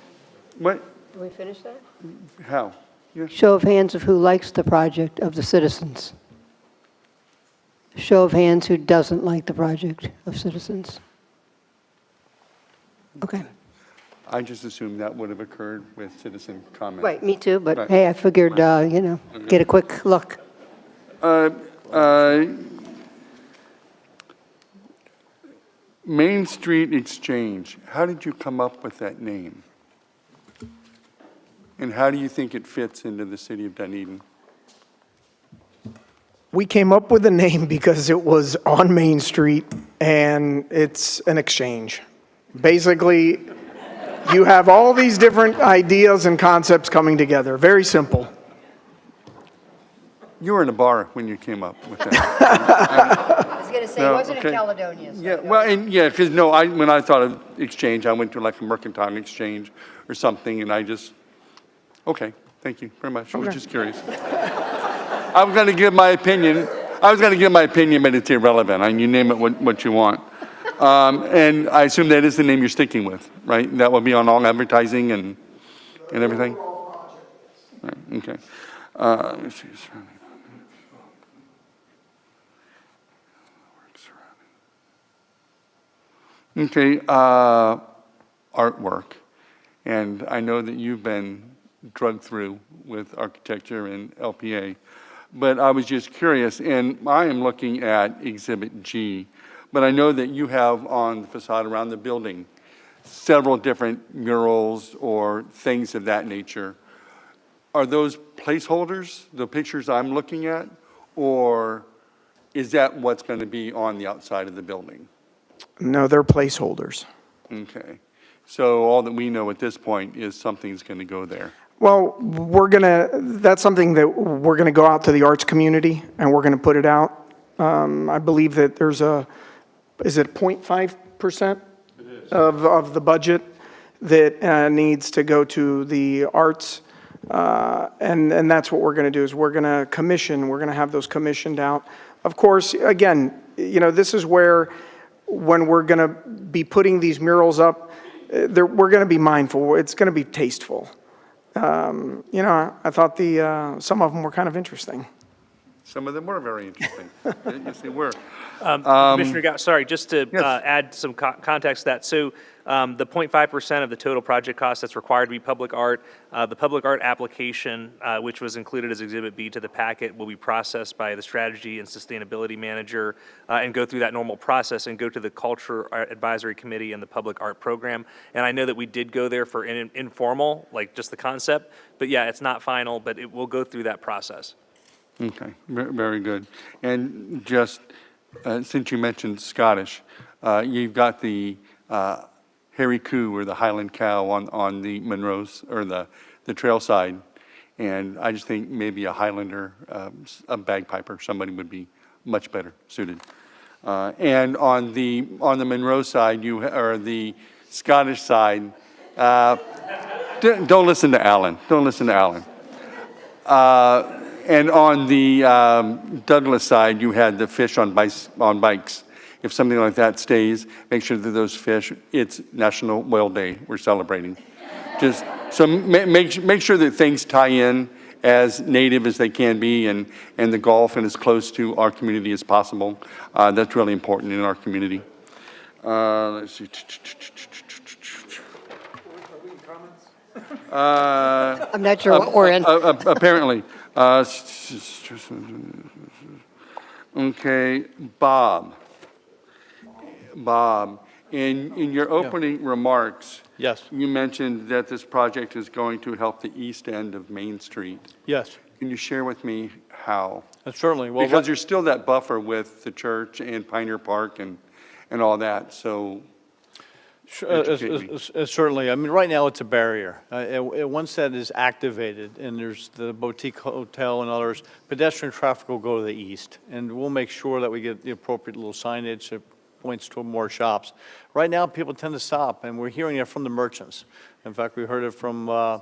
What? Can we finish that? How? Yeah. Show of hands of who likes the project of the citizens. Show of hands who doesn't like the project of citizens. Okay. I just assumed that would have occurred with citizen comment. Right, me too, but Right. hey, I figured, you know, get a quick look. Main Street Exchange, how did you come up with that name? And how do you think it fits into the city of Dunedin? We came up with the name because it was on Main Street and it's an exchange. Basically, you have all these different ideas and concepts coming together. Very simple. You were in a bar when you came up with that. I was going to say, No, wasn't it okay. Caledonia? So Yeah, well, and yeah, because no, when I thought of exchange, I went to like a mercantile exchange or something, and I just, okay, thank you very much. I was just curious. I was going to give my opinion. But it's irrelevant. You name it what you want. And I assume that is the name you're sticking with, right? That will be on all advertising and everything? Right, okay. Let me see. Okay, artwork. And I know that you've been drugged through with architecture and LPA, but I was just curious, and I am looking at Exhibit G, but I know that you have on the facade around the building several different murals or things of that nature. Are those placeholders, the pictures I'm looking at, or is that what's going to be on the outside of the building? No, they're placeholders. Okay. So all that we know at this point is something's going to go there. Well, that's something that we're going to go out to the arts community and we're going to put it out. I believe that there's is it 0.5% of the budget that needs to go to the arts? And that's what we're going to do is we're going to have those commissioned out. Of course, again, this is where when we're going to be putting these murals up, we're going to be mindful. It's going to be tasteful. I thought some of them were kind of interesting. Some of them were very interesting. Yes, they were. Commissioner Gao, sorry, just to Yes. add some context to that. So the 0.5% of the total project cost that's required to be public art, the public art application, which was included as Exhibit B to the packet, will be processed by the Strategy and Sustainability Manager and go through that normal process and go to the Culture Advisory Committee and the Public Art Program. And I know that we did go there for informal, like just the concept, but yeah, it's not final, but it will go through that process. Okay, very good. And just since you mentioned Scottish, you've got the hairy coo or the Highland cow on the Monroe's or the trail side, and I just think maybe a Highlander, a bagpiper, somebody would be much better suited. And on the Monroe side, or the Scottish side, don't listen to Alan. Don't listen to Alan. And on the Douglas side, you had the fish on bikes. If something like that stays, make sure that those fish, it's National Whale Day we're celebrating. Just so make sure that things tie in as native as they can be and the golf and as close to our community as possible. That's really important in our community. Let's see. I'm not sure what we're in. Apparently. Okay, Bob, in your opening remarks, Yes. you mentioned that this project is going to help the east end of Main Street. Yes. Can you share with me how? Certainly. Well, Because there's still that buffer with the church and Pioneer Park and all that, so. Certainly. I mean, right now it's a barrier. Once that is activated and there's the boutique hotel and others, pedestrian traffic will go to the east. And we'll make sure that we get the appropriate little signage that points to more shops. Right now, people tend to stop, and we're hearing it from the merchants. In fact, we heard it from the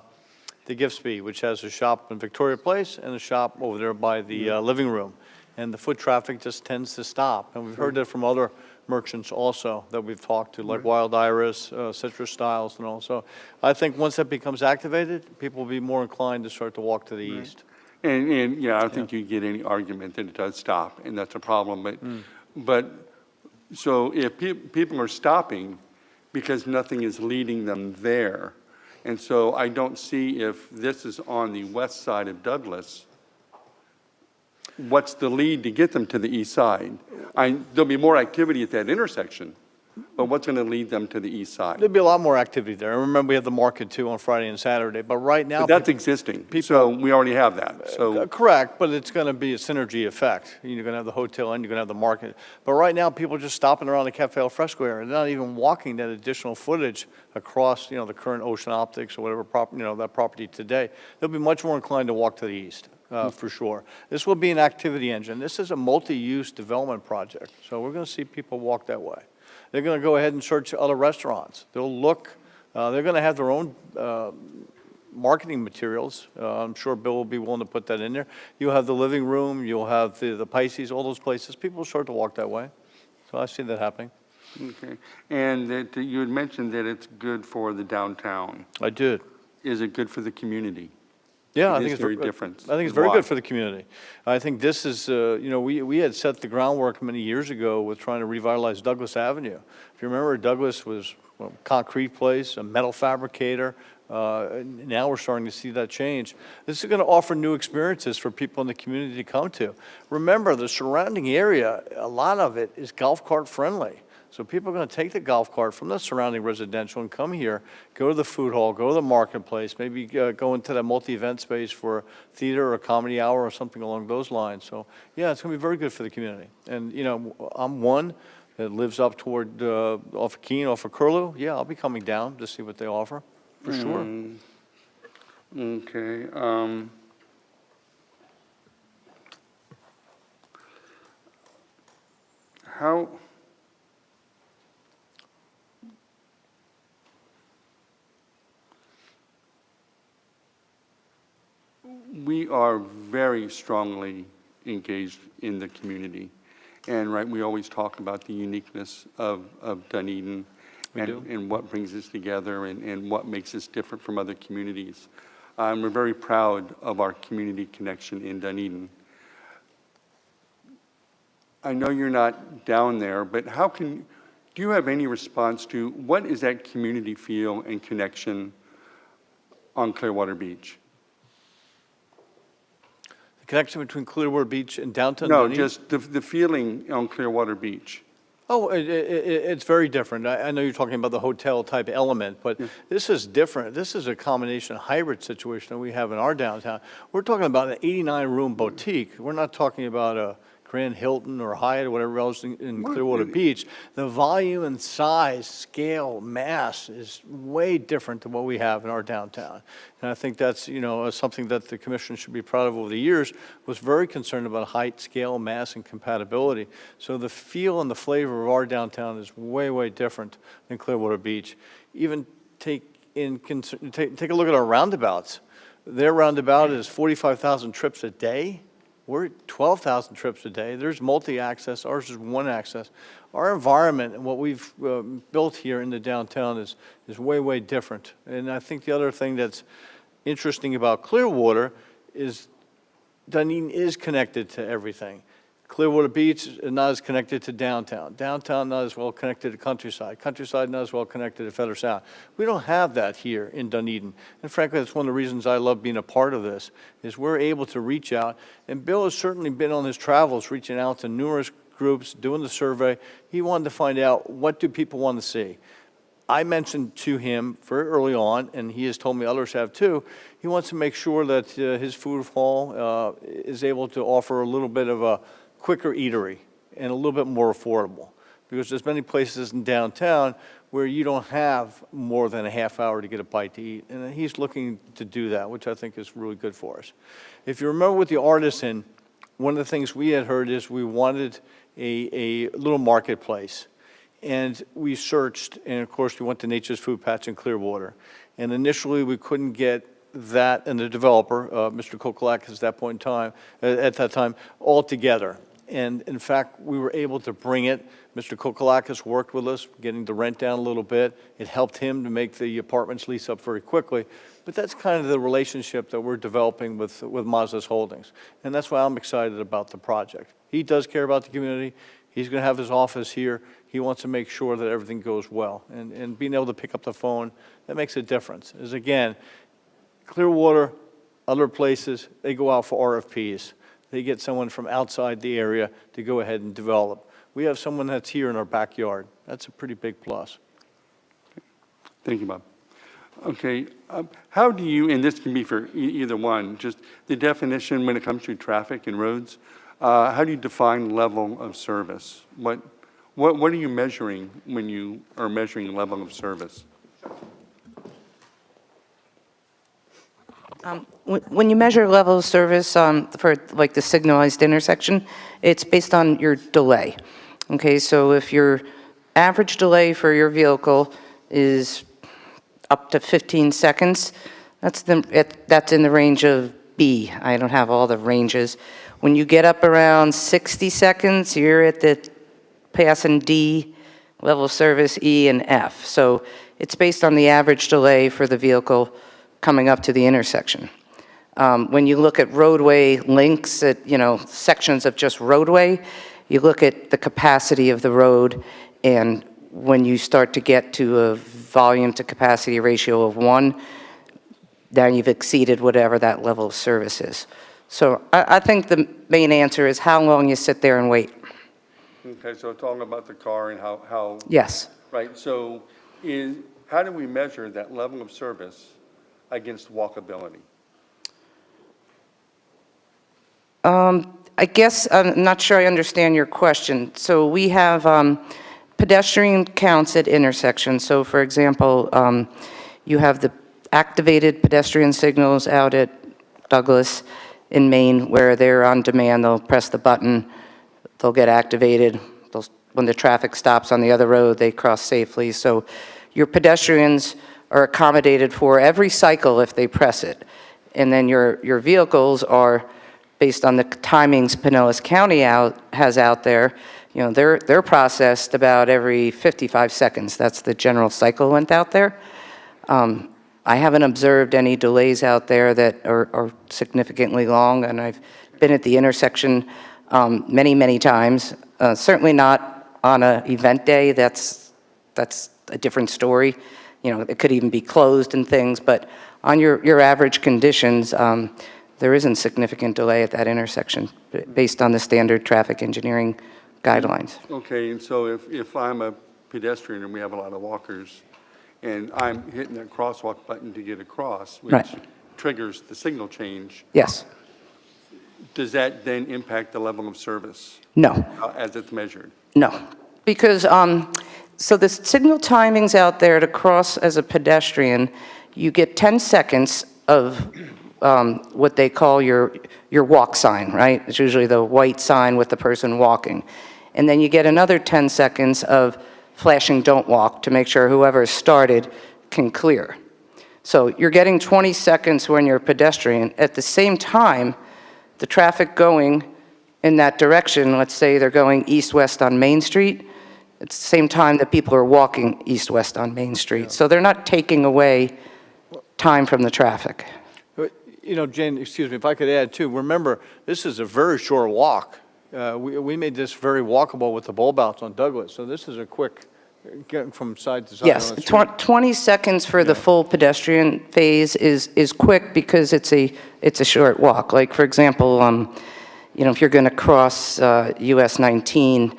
Giftsby, which has a shop in Victoria Place and a shop over there by the living room. And the foot traffic just tends to stop. And we've heard that from other merchants also that we've talked to, like Wild Iris, Citrus Styles, and all. So I think once that becomes activated, people will be more inclined to start to walk to the east. And yeah, I don't think you get any argument that it does stop, and that's a problem. But so if people are stopping because nothing is leading them there, and so I don't see if this is on the west side of Douglas, what's the lead to get them to the east side? There'll be more activity at that intersection, But what's going to lead them to the east side? There'd be a lot more activity there. And remember, we have the market too on Friday and Saturday. But right now, But that's existing, so we already have that, so. correct, but it's going to be a synergy effect. You're going to have the hotel and you're going to have the market. But right now, people are just stopping around the Cafe Al Fresco area. They're not even walking that additional footage across, the current Ocean Optics or whatever that property today. They'll be much more inclined to walk to the east, for sure. This will be an activity engine. This is a multi-use development project, so we're going to see people walk that way. They're going to go ahead and search other restaurants. They'll look, they're going to have their own marketing materials. I'm sure Bill will be willing to put that in there. You'll have the living room, you'll have the Pisces, all those places. People will start to walk that way. So I see that happening. Okay. And that you had mentioned that it's good for the downtown. I did. Is it good for the community? Yeah, I It think is it's very different. I think it's very Why? good for the community. I think this is, we had set the groundwork many years ago with trying to revitalize Douglas Avenue. If you remember, Douglas was a concrete place, a metal fabricator. Now we're starting to see that change. This is going to offer new experiences for people in the community to come to. Remember, the surrounding area, a lot of it is golf cart friendly. So people are going to take the golf cart from the surrounding residential and come here, go to the food hall, go to the marketplace, maybe go into that multi-event space for a theater or a comedy hour or something along those lines. So, yeah, it's going to be very good for the community. And, I'm one that lives up toward off of Keene, off of Curlew. Yeah, I'll be coming down to see what they offer, for sure. Okay. How... We are very strongly engaged in the community. And, right, we always talk about the uniqueness of Dunedin and what brings us together and what makes us different from other communities. We're very proud of our community connection in Dunedin. I know you're not down there, but do you have any response to what is that community feel and connection on Clearwater Beach? Connection between Clearwater Beach and downtown No, Dunedin? just the feeling on Clearwater Beach. Oh, it's very different. I know you're talking about the hotel type element, but this is different. This is a combination hybrid situation that we have in our downtown. We're talking about an 89-room boutique. We're not talking about a Grand Hilton or Hyatt or whatever else in Clearwater Beach. The volume and size, scale, mass is way different than what we have in our downtown. And I think that's, something that the commission should be proud of over the years, was very concerned about height, scale, mass, and compatibility. So the feel and the flavor of our downtown is way, way different than Clearwater Beach. Even take a look at our roundabouts. Their roundabout is 45,000 trips a day. We're at 12,000 trips a day. There's multi-access. Ours is one access. Our environment and what we've built here in the downtown is way, way different. And I think the other thing that's interesting about Clearwater is Dunedin is connected to everything. Clearwater Beach is not as connected to downtown. Downtown not as well connected to Countryside. Countryside not as well connected to Feather Sound. We don't have that here in Dunedin. And frankly, that's one of the reasons I love being a part of this, is we're able to reach out. And Bill has certainly been on his travels, reaching out to numerous groups, doing the survey. He wanted to find out, what do people want to see? I mentioned to him very early on, and he has told me others have too, he wants to make sure that his food hall is able to offer a little bit of a quicker eatery and a little bit more affordable, because there's many places in downtown where you don't have more than a half hour to get a bite to eat, and he's looking to do that, which I think is really good for us. If you remember with the Artisan, one of the things we had heard is we wanted a little marketplace, and we searched, and of course we went to Nature's Food Patch in Clearwater, and initially we couldn't get that and the developer, Mr. Kokolakis at that time, all together. And in fact, we were able to bring it. Mr. Kokolakis worked with us, getting the rent down a little bit. It helped him to make the apartments lease up very quickly. But that's kind of the relationship that we're developing with Mazda's Holdings. And that's why I'm excited about the project. He does care about the community. He's going to have his office here. He wants to make sure that everything goes well. And being able to pick up the phone, that makes a difference. Is again, Clearwater, other places, they go out for RFPs. They get someone from outside the area to go ahead and develop. We have someone that's here in our backyard. That's a pretty big plus. Thank you, Bob. Okay, how do you, and this can be for either one, just the definition when it comes to traffic and roads, how do you define level of service? What are you measuring when you are measuring level of service? When you measure level of service for like the signalized intersection, it's based on your delay. Okay, so if your average delay for your vehicle is up to 15 seconds, that's in the range of B. I don't have all the ranges. When you get up around 60 seconds, you're at the passing D, level of service E and F. So it's based on the average delay for the vehicle coming up to the intersection. When you look at roadway links, at sections of just roadway, you look at the capacity of the road, and when you start to get to a volume to capacity ratio of 1, then you've exceeded whatever that level of service is. So I think the main answer is how long you sit there and wait. Okay, so it's all about the car and how. Yes. Right, so how do we measure that level of service against walkability? I guess I'm not sure I understand your question. So we have pedestrian counts at intersections. So for example, you have the activated pedestrian signals out at Douglas in Maine where they're on demand. They'll press the button, they'll get activated. When the traffic stops on the other road, they cross safely. So your pedestrians are accommodated for every cycle if they press it. And then your vehicles are based on the timings Pinellas County has out there. They're processed about every 55 seconds. That's the general cycle length out there. I haven't observed any delays out there that are significantly long, and I've been at the intersection many, many times. Certainly not on an event day. That's a different story. It could even be closed and things, but on your average conditions, there isn't significant delay at that intersection based on the standard traffic engineering guidelines. Okay, and so if I'm a pedestrian and we have a lot of walkers, and I'm hitting that crosswalk button to get across, which triggers the signal change. Yes. Does that then impact the level of service? No. As it's measured? No, because so the signal timings out there to cross as a pedestrian, you get 10 seconds of what they call your walk sign, right? It's usually the white sign with the person walking. And then you get another 10 seconds of flashing don't walk to make sure whoever started can clear. So you're getting 20 seconds when you're a pedestrian. At the same time, the traffic going in that direction, let's say they're going east-west on Main Street, it's the same time that people are walking east-west on Main Street. Yeah. So they're not taking away time from the traffic. Jane, excuse me, if I could add too, remember, this is a very short walk. We made this very walkable with the bulb outs on Douglas, so this is a quick, getting from side to side. Yes, 20 seconds for the full pedestrian phase is quick because it's a short walk. Like, for example, if you're going to cross US 19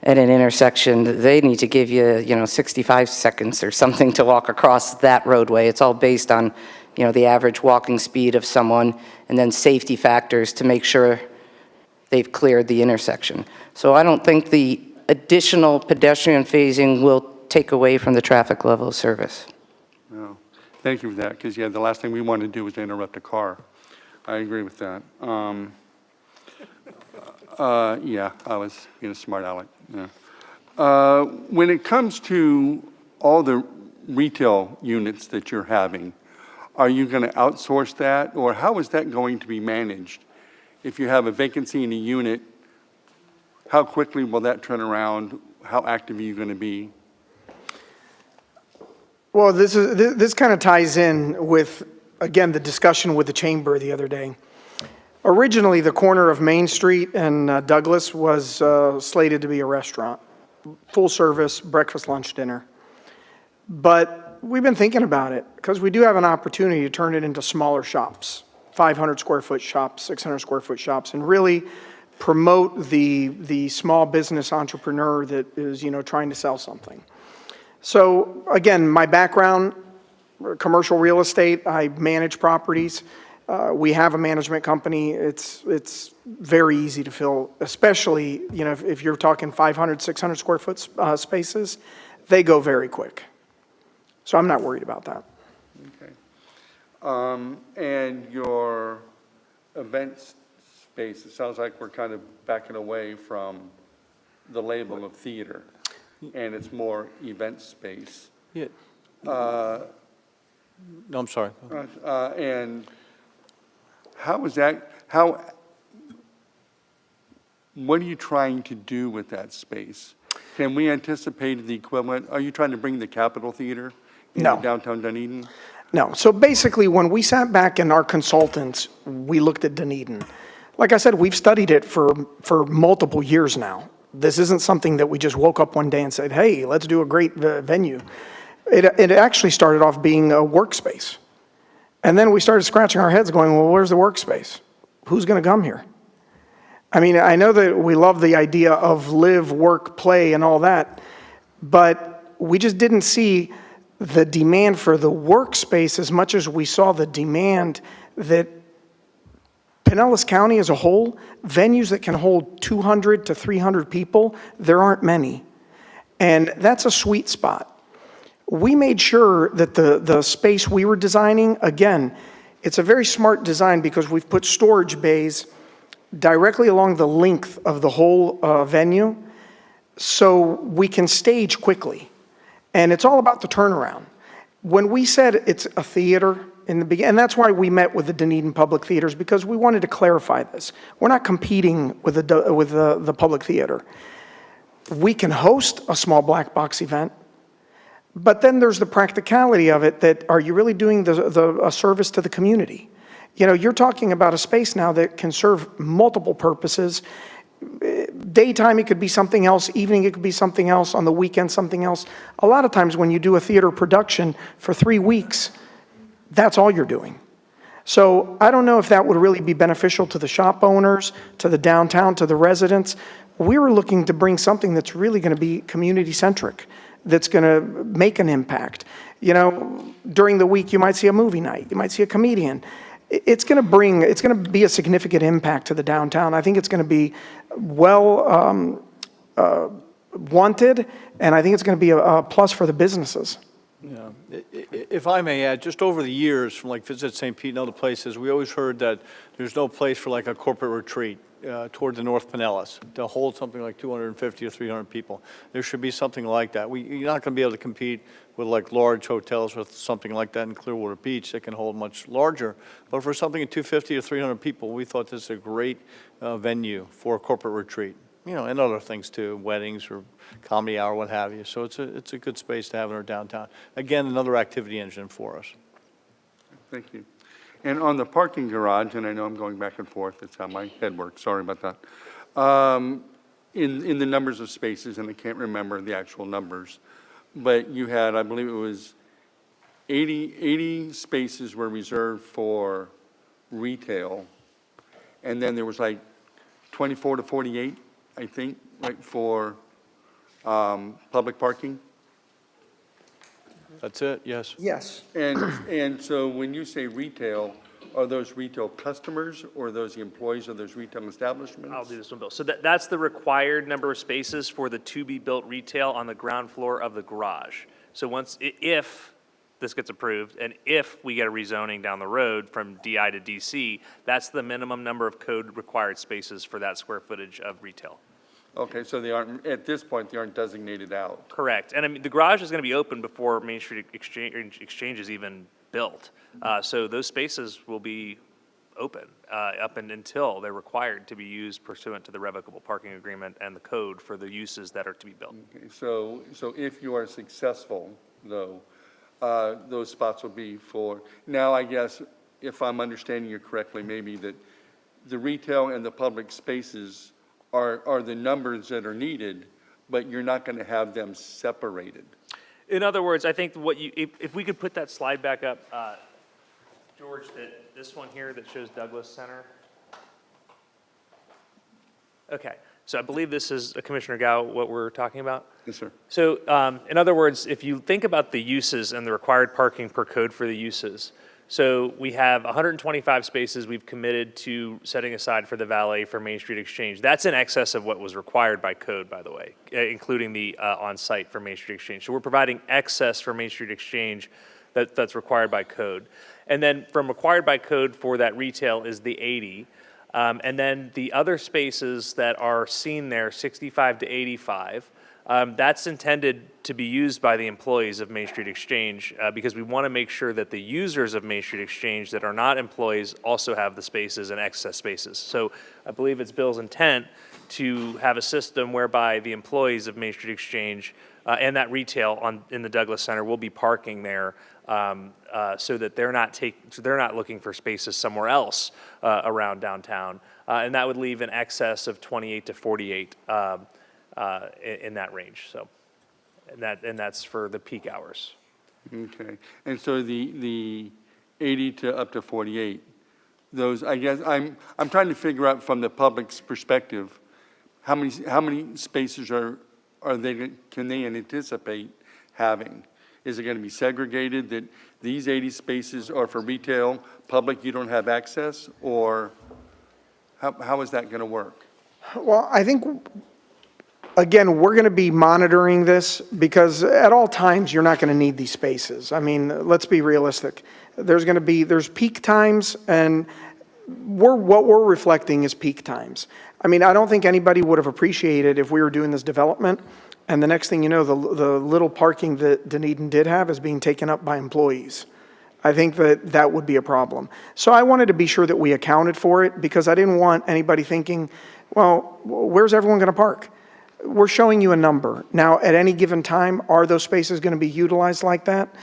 at an intersection, they need to give you, 65 seconds or something to walk across that roadway. It's all based on, the average walking speed of someone, and then safety factors to make sure they've cleared the intersection. So I don't think the additional pedestrian phasing will take away from the traffic level of service. No. Thank you for that, because, the last thing we want to do is interrupt a car. I agree with that. I was being a smart aleck. Yeah. When it comes to all the retail units that you're having, are you going to outsource that, or how is that going to be managed? If you have a vacancy in a unit, how quickly will that turn around? How active are you going to be? Well, this kind of ties in with, again, the discussion with the chamber the other day. Originally, the corner of Main Street and Douglas was slated to be a restaurant, full service, breakfast, lunch, dinner. But we've been thinking about it because we do have an opportunity to turn it into smaller shops, 500 square foot shops, 600 square foot shops, and really promote the small business entrepreneur that is, trying to sell something. So again, my background, commercial real estate, I manage properties. We have a management company. It's very easy to fill, especially, if you're talking 500, 600 square foot spaces, they go very quick. So I'm not worried about that. Okay. And your event space, it sounds like we're kind of backing away from the label of theater, and it's more event space. Yeah. No, I'm sorry. And how is that, what are you trying to do with that space? Can we anticipate the equivalent? Are you trying to bring the Capitol Theater into downtown Dunedin? No. So basically, when we sat back and our consultants, we looked at Dunedin. Like I said, we've studied it for multiple years now. This isn't something that we just woke up one day and said, hey, let's do a great venue. It actually started off being a workspace. And then we started scratching our heads going, well, where's the workspace? Who's going to come here? I mean, I know that we love the idea of live, work, play, and all that, but we just didn't see the demand for the workspace as much as we saw the demand that Pinellas County as a whole, venues that can hold 200 to 300 people, there aren't many. And that's a sweet spot. We made sure that the space we were designing, again, it's a very smart design because we've put storage bays directly along the length of the whole venue so we can stage quickly. And it's all about the turnaround. When we said it's a theater in the beginning, and that's why we met with the Dunedin Public Theaters, because we wanted to clarify this. We're not competing with the public theater. We can host a small black box event, but then there's the practicality of it that, are you really doing a service to the community? You're talking about a space now that can serve multiple purposes. Daytime, it could be something else. Evening, it could be something else. On the weekend, something else. A lot of times when you do a theater production for 3 weeks, that's all you're doing. So I don't know if that would really be beneficial to the shop owners, to the downtown, to the residents. We were looking to bring something that's really going to be community-centric, that's going to make an impact. During the week, you might see a movie night. You might see a comedian. It's going to be a significant impact to the downtown. I think it's going to be well wanted, and I think it's going to be a plus for the businesses. Yeah. If I may add, just over the years, from like Visit St. Pete and other places, we always heard that there's no place for like a corporate retreat toward the North Pinellas to hold something like 250 or 300 people. There should be something like that. You're not going to be able to compete with like large hotels with something like that in Clearwater Beach that can hold much larger. But for something at 250 or 300 people, we thought this is a great venue for a corporate retreat. And other things too, weddings or comedy hour, what have you. So it's a good space to have in our downtown. Again, another activity engine for us. Thank you. And on the parking garage, and I know I'm going back and forth, that's how my head works, sorry about that. In the numbers of spaces, and I can't remember the actual numbers, but you had, I believe it was 80 spaces were reserved for retail, and then there was like 24 to 48, I think, right, for public parking? That's it, yes. Yes. And so when you say retail, are those retail customers or are those the employees of those retail establishments? I'll do this one, Bill. So that's the required number of spaces for the to-be-built retail on the ground floor of the garage. So if this gets approved, and if we get a rezoning down the road from DI to DC, that's the minimum number of code-required spaces for that square footage of retail. Okay, so they aren't, at this point, they aren't designated out. Correct. And I mean, the garage is going to be open before Main Street Exchange is even built. So those spaces will be open up until they're required to be used pursuant to the revocable parking agreement and the code for the uses that are to be built. Okay, so if you are successful, though, those spots will be for, now I guess, if I'm understanding you correctly, maybe that the retail and the public spaces are the numbers that are needed, but you're not going to have them separated. In other words, I think if we could put that slide back up, George, this one here that shows Douglas Center. Okay, so I believe this is, Commissioner Gao, what we're talking about? Yes, sir. So in other words, if you think about the uses and the required parking per code for the uses, so we have 125 spaces we've committed to setting aside for the valet for Main Street Exchange. That's in excess of what was required by code, by the way, including the on-site for Main Street Exchange. So we're providing excess for Main Street Exchange that's required by code. And then from required by code for that retail is the 80. And then the other spaces that are seen there, 65 to 85, that's intended to be used by the employees of Main Street Exchange because we want to make sure that the users of Main Street Exchange that are not employees also have the spaces and excess spaces. So I believe it's Bill's intent to have a system whereby the employees of Main Street Exchange and that retail in the Douglas Center will be parking there so that they're not looking for spaces somewhere else around downtown. And that would leave an excess of 28 to 48 in that range. So, and that's for the peak hours. Okay. And so the 80 to up to 48, those, I guess, I'm trying to figure out from the public's perspective, how many spaces can they anticipate having? Is it going to be segregated that these 80 spaces are for retail, public, you don't have access? Or how is that going to work? Well, I think, again, we're going to be monitoring this because at all times, you're not going to need these spaces. I mean, let's be realistic. There's peak times, and what we're reflecting is peak times. I mean, I don't think anybody would have appreciated if we were doing this development, and the next thing you know, the little parking that Dunedin did have is being taken up by employees. I think that would be a problem. So I wanted to be sure that we accounted for it because I didn't want anybody thinking, well, where's everyone going to park? We're showing you a number. Now, at any given time, are those spaces going to be utilized like that?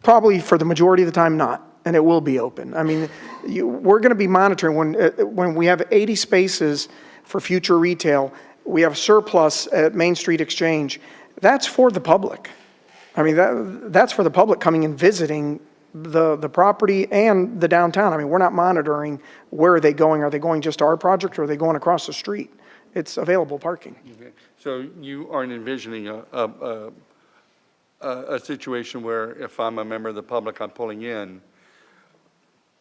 Probably for the majority of the time, not, and it will be open. I mean, we're going to be monitoring when we have 80 spaces for future retail, we have surplus at Main Street Exchange. That's for the public. I mean, that's for the public coming and visiting the property and the downtown. I mean, we're not monitoring where are they going. Are they going just to our project or are they going across the street? It's available parking. Okay. So you aren't envisioning a situation where if I'm a member of the public, I'm pulling in,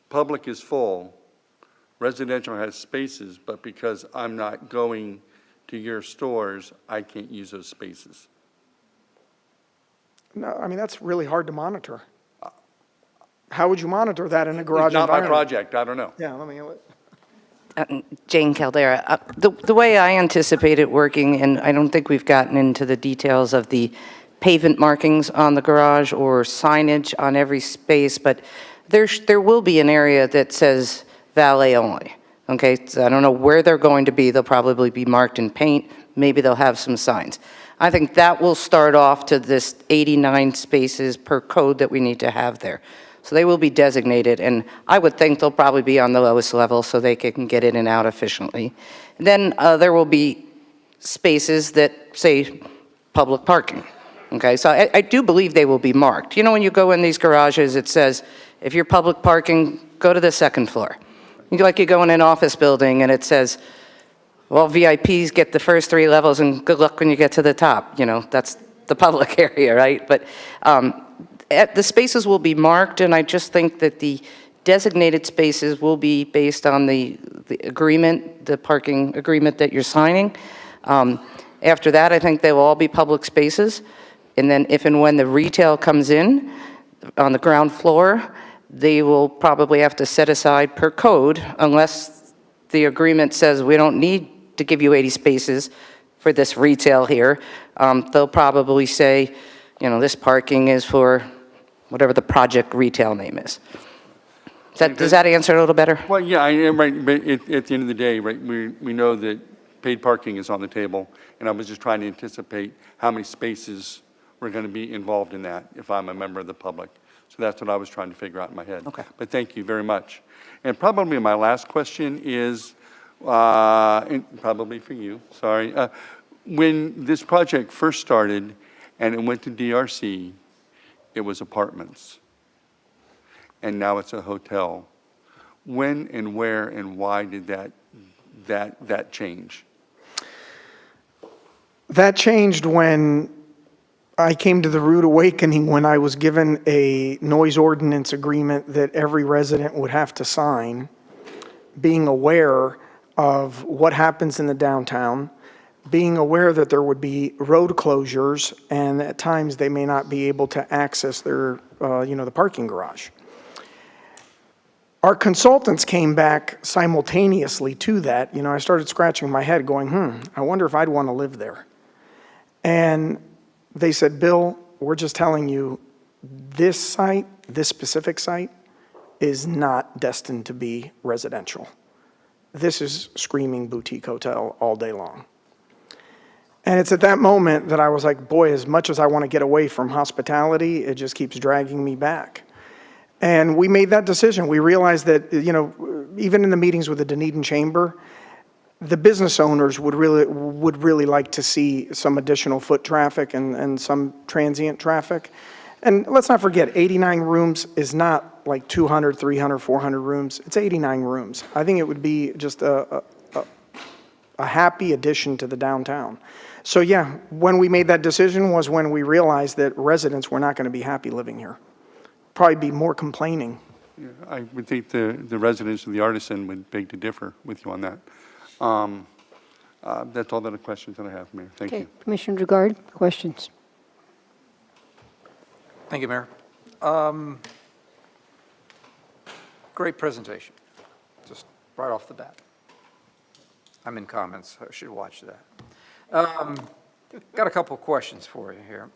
public is full, residential has spaces, but because I'm not going to your stores, I can't use those spaces. No, I mean, that's really hard to monitor. How would you monitor that in a garage It's not my environment? project, I don't know. Yeah, let me. Jane Caldera, the way I anticipate it working, and I don't think we've gotten into the details of the pavement markings on the garage or signage on every space, but there will be an area that says valet only, okay? So I don't know where they're going to be. They'll probably be marked in paint. Maybe they'll have some signs. I think that will start off to this 89 spaces per code that we need to have there. So they will be designated, and I would think they'll probably be on the lowest level so they can get in and out efficiently. Then there will be spaces that say public parking, okay? So I do believe they will be marked. You know, when you go in these garages, it says, if you're public parking, go to the second floor. Like you go in an office building and it says, well, VIPs get the first 3 levels and good luck when you get to the top. You know, that's the public area, right? But the spaces will be marked, and I just think that the designated spaces will be based on the agreement, the parking agreement that you're signing. After that, I think they will all be public spaces. And then if and when the retail comes in on the ground floor, they will probably have to set aside per code, unless the agreement says we don't need to give you 80 spaces for this retail here. They'll probably say, you know, this parking is for whatever the project retail name is. Does that answer it a little better? Well, yeah, right, but at the end of the day, right, we know that paid parking is on the table, and I was just trying to anticipate how many spaces were going to be involved in that if I'm a member of the public. So that's what I was trying to figure out in my head. Okay. But thank you very much. And probably my last question is, and probably for you, sorry. When this project first started and it went to DRC, it was apartments. And now it's a hotel. When and where and why did that that change? That changed when I came to the rude awakening when I was given a noise ordinance agreement that every resident would have to sign, being aware of what happens in the downtown, being aware that there would be road closures, and at times they may not be able to access their, the parking garage. Our consultants came back simultaneously to that. I started scratching my head going, I wonder if I'd want to live there. And they said, Bill, we're just telling you, this site, this specific site, is not destined to be residential. This is screaming boutique hotel all day long. And it's at that moment that I was like, boy, as much as I want to get away from hospitality, it just keeps dragging me back. And we made that decision. We realized that, even in the meetings with the Dunedin Chamber, the business owners would really like to see some additional foot traffic and some transient traffic. And let's not forget, 89 rooms is not like 200, 300, 400 rooms. It's 89 rooms. I think it would be just a happy addition to the downtown. So yeah, when we made that decision was when we realized that residents were not going to be happy living here. Probably be more complaining. Yeah, I would think the residents of the Artisan would beg to differ with you on that. That's all the questions that I have, Mayor. Thank you. Commissioner Dugard, questions? Thank you, Mayor. Great presentation, just right off the bat. I'm in comments, I should watch that. Got a couple of questions for you here.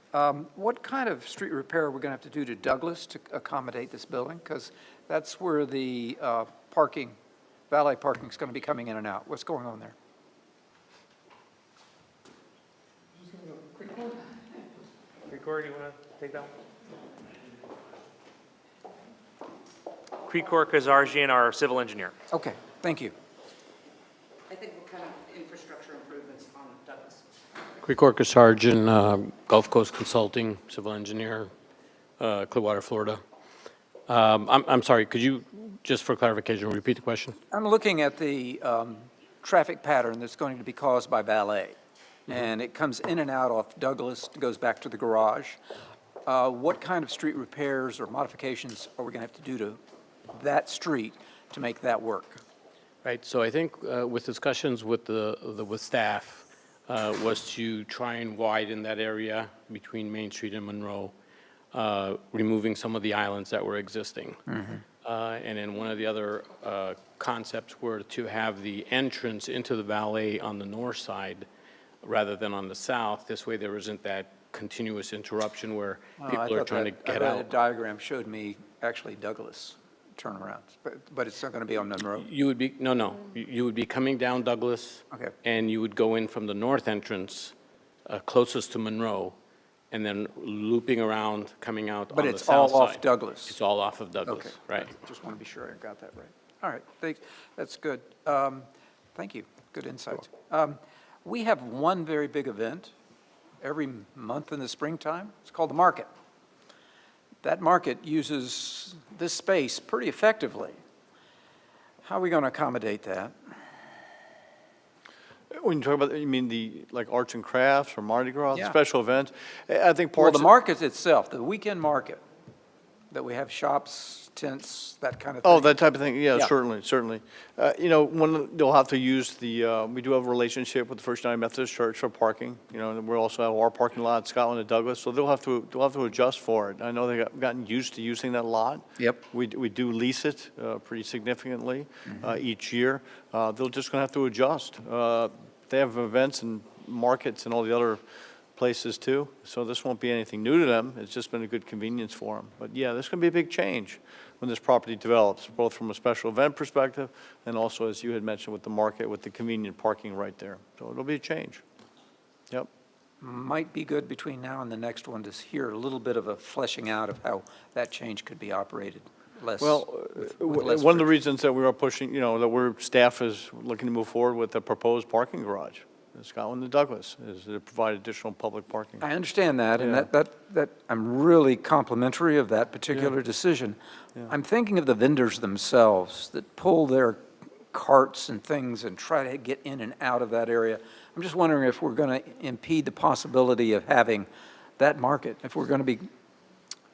What kind of street repair are we going to have to do to Douglas to accommodate this building? Because that's where the valet parking is going to be coming in and out. What's going on there? Precor, do you want to take that one? Precor Kazarjian, our civil engineer. Okay, thank you. I think what kind of infrastructure improvements on Douglas? Creekorka Sargent, Gulf Coast Consulting, civil engineer, Clearwater, Florida. I'm sorry, could you, just for clarification, repeat the question? I'm looking at the traffic pattern that's going to be caused by valet. And it comes in and out off Douglas, goes back to the garage. What kind of street repairs or modifications are we going to have to do to that street to make that work? Right, so I think with discussions with with staff was to try and widen that area between Main Street and Monroe, removing some of the islands that were existing. And then one of the other concepts were to have the entrance into the valet on the north side rather than on the south. This way there isn't that continuous interruption where people are trying to get out. The diagram showed me actually Douglas turnarounds, but it's not going to be on Monroe? You would be, no. You would be coming down Douglas. Okay. And you would go in from the north entrance closest to Monroe and then looping around, coming out on the south side. But it's all off Douglas? It's all off of Douglas, Okay. right. Just want to be sure I got that right. All right, that's good. Thank you, good insights. We have one very big event every month in the springtime. It's called the market. That market uses this space pretty effectively. How are we going to accommodate that? When you talk about, you mean like arts and crafts or Mardi Gras, Yeah. special events? I think Well, parts the market itself, the weekend market, that we have shops, tents, that kind of thing. Oh, that type of thing, yeah, Yeah. certainly. They'll have to use we do have a relationship with the First United Methodist Church for parking, and we also have our parking lot in Scotland and Douglas, so they'll have to adjust for it. I know they've gotten used to using that lot. Yep. We do lease it pretty significantly each year. They're just going to have to adjust. They have events and markets and all the other places too, so this won't be anything new to them. It's just been a good convenience for them. But yeah, there's going to be a big change when this property develops, both from a special event perspective and also, as you had mentioned, with the market, with the convenient parking right there. So it'll be a change. Yep. Might be good between now and the next one to hear a little bit of a fleshing out of how that change could be operated less. Well, with less one of the friction. reasons that we are pushing, staff is looking to move forward with the proposed parking garage in Scotland and Douglas, is to provide additional public parking. I understand that, and Yeah. that I'm really complimentary of that particular decision. Yeah. I'm thinking of the vendors themselves that pull their carts and things and try to get in and out of that area. I'm just wondering if we're going to impede the possibility of having that market, if we're going to be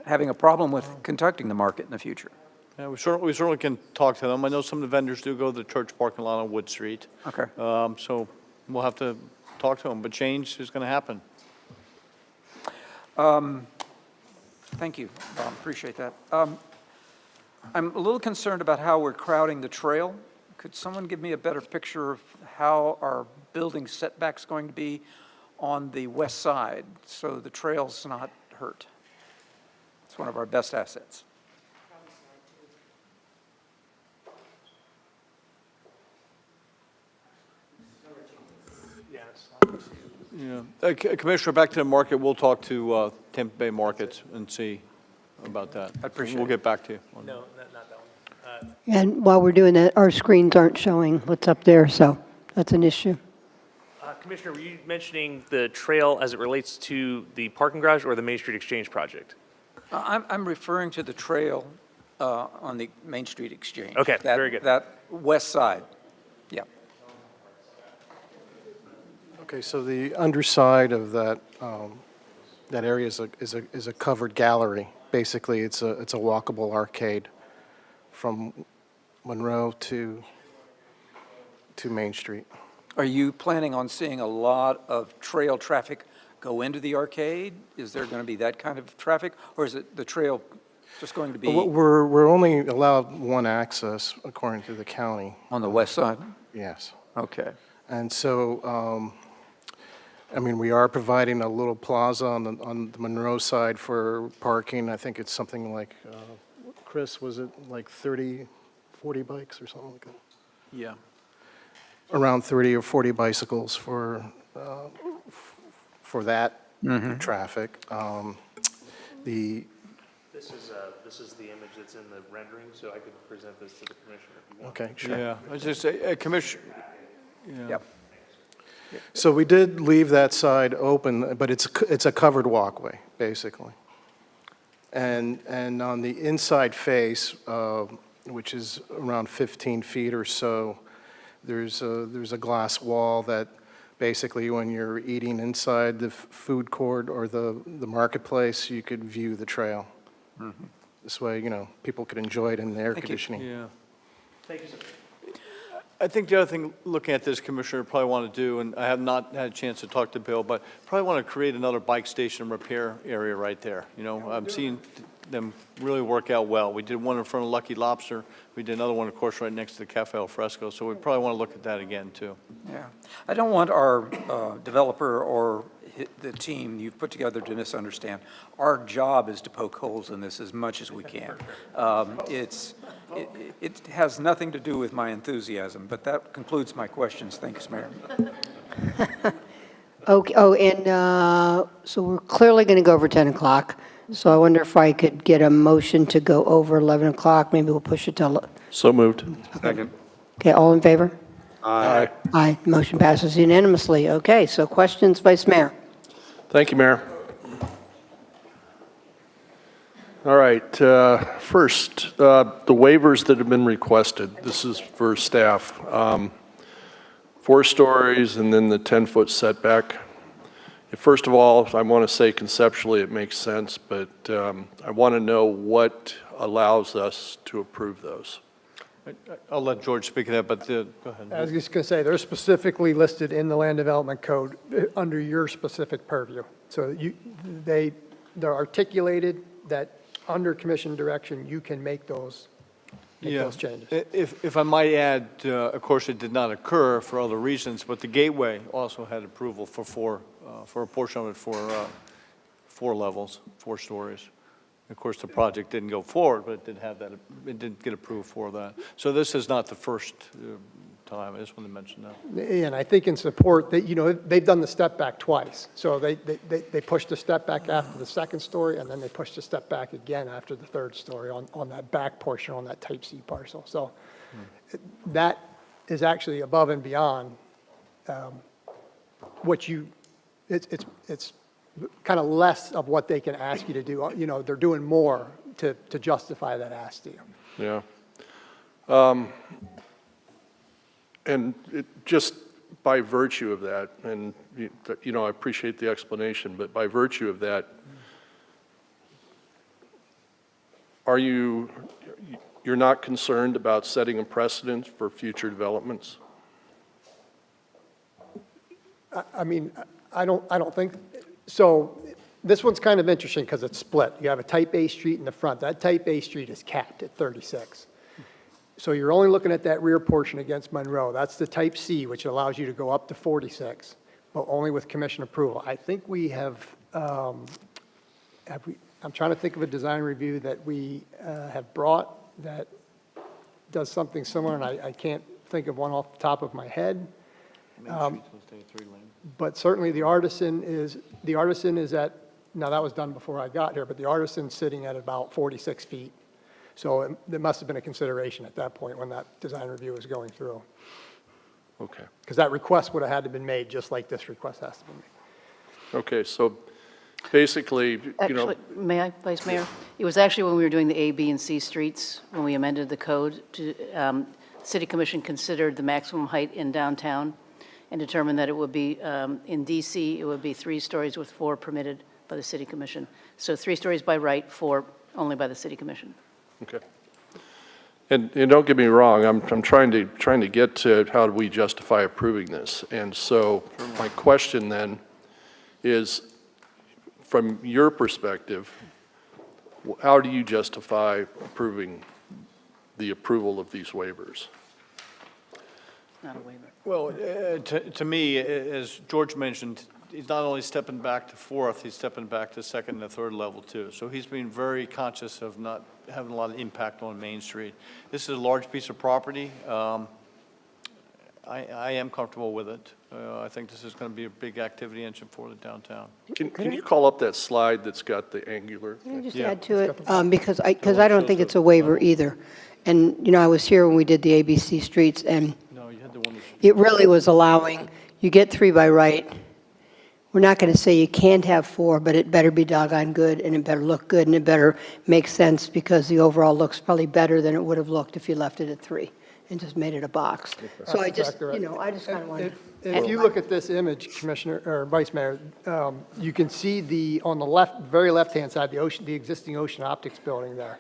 having a problem with conducting the market in the future. Yeah, we certainly can talk to them. I know some of the vendors do go to the church parking lot on Wood Street. Okay. So we'll have to talk to them, but change is going to happen. Thank you, Bob, appreciate that. I'm a little concerned about how we're crowding the trail. Could someone give me a better picture of how our building setback's going to be on the west side so the trail's not hurt? It's one of our best assets. Yeah. Commissioner, back to the market, we'll talk to Tampa Bay Markets and see about that. I appreciate it. We'll get back to you. No, not that one. And while we're doing that, our screens aren't showing what's up there, so that's an issue. Commissioner, were you mentioning the trail as it relates to the parking garage or the Main Street Exchange project? I'm referring to the trail on the Main Street Exchange. Okay, very good. That west side, yeah. Okay, so the underside of that, that area is a covered gallery. Basically, it's a walkable arcade from Monroe to Main Street. Are you planning on seeing a lot of trail traffic go into the arcade? Is there going to be that kind of traffic, or is it the trail just going to be We're only allowed one access according to the county. on the west side? Yes. Okay. And so, I mean, we are providing a little plaza on the Monroe side for parking. I think it's something like, Chris, was it like 30, 40 bikes or something like that? Yeah. Around 30 or 40 bicycles for that traffic. This is the image that's in the rendering, so I could present this to the commissioner if you want. Okay, sure. Yeah, I was just say, Commissioner. Yeah. Yep. So we did leave that side open, but it's a covered walkway, basically. And on the inside face, which is around 15 feet or so, there's a glass wall that basically when you're eating inside the food court or the marketplace, you could view the trail. Mm-hmm. This way, you know, people could enjoy it in the air conditioning. Yeah. Thank you, sir. I think the other thing, looking at this, Commissioner, probably want to do, and I have not had a chance to talk to Bill, but probably want to create another bike station repair area right there. You know, I'm seeing them really work out well. We did one in front of Lucky Lobster. We did another one, of course, right next to the Cafe Al Fresco. So we probably want to look at that again, too. Yeah. I don't want our developer or the team you've put together to misunderstand. Our job is to poke holes in this as much as we can. It has nothing to do with my enthusiasm, but that concludes my questions. Thanks, Mayor. Okay, oh, and so we're clearly going to go over 10 o'clock. So I wonder if I could get a motion to go over 11 o'clock. Maybe we'll push it till. So moved. Second. Okay, all in favor? Aye. Aye. Motion passes unanimously. Okay, so questions, Vice Mayor? Thank you, Mayor. All right, first, the waivers that have been requested. This is for staff. 4 stories and then the 10-foot setback. First of all, I want to say conceptually it makes sense, but I want to know what allows us to approve those. I'll let George speak to that, but go ahead. I was just going to say, they're specifically listed in the Land Development Code under your specific purview. So they're articulated that under commission direction, you can make those changes. If I might add, of course, it did not occur for other reasons, but the Gateway also had approval for a portion of it for 4 levels, 4 stories. Of course, the project didn't go forward, but it did have that. It did get approved for that. So this is not the first time. I just want to mention that. And I think in support that, you know, they've done the step back twice. So they pushed the step back after the 2nd story, and then they pushed the step back again after the 3rd story on that back portion on that type C parcel. So that is actually above and beyond what it's kind of less of what they can ask you to do. You know, they're doing more to justify that ask to you. Yeah. And just by virtue of that, and, you know, I appreciate the explanation, but by virtue of that, you're not concerned about setting a precedent for future developments? I mean, I don't think, so this one's kind of interesting because it's split. You have a type A street in the front. That type A street is capped at 36. So you're only looking at that rear portion against Monroe. That's the type C, which allows you to go up to 46, but only with commission approval. I think we have I'm trying to think of a design review that we have brought that does something similar, and I can't think of one off the top of my head. But certainly the artisan is at, now that was done before I got here, but the artisan's sitting at about 46 feet. So there must have been a consideration at that point when that design review was going through. Okay. Because that request would have had to been made just like this request has to be made. Okay, so basically, you know. Actually, may I, Vice Mayor? It was actually when we were doing the A, B, and C streets, when we amended the code, City Commission considered the maximum height in downtown and determined that it would be, in DC, it would be 3 stories with 4 permitted by the City Commission. So 3 stories by right, 4 only by the City Commission. Okay. And don't get me wrong, I'm trying to get to how do we justify approving this. And so my question then is, from your perspective, how do you justify approving the approval of these waivers? Not a waiver. Well, to me, as George mentioned, he's not only stepping back to 4th, he's stepping back to 2nd and 3rd level too. So he's being very conscious of not having a lot of impact on Main Street. This is a large piece of property. I am comfortable with it. I think this is going to be a big activity engine for the downtown. Can you call up that slide that's got the angular? Can I just add to it? Because I don't think it's a waiver either. And, you know, I was here when we did the ABC streets, and it really was allowing, you get 3 by right. We're not going to say you can't have 4, but it better be doggone good, and it better look good, and it better make sense, because the overall looks probably better than it would have looked if you left it at 3 and just made it a box. So I just, you know, I just kind of wanted. If you look at this image, Commissioner, or Vice Mayor, you can see on the left, very left-hand side, the existing Ocean Optics building there.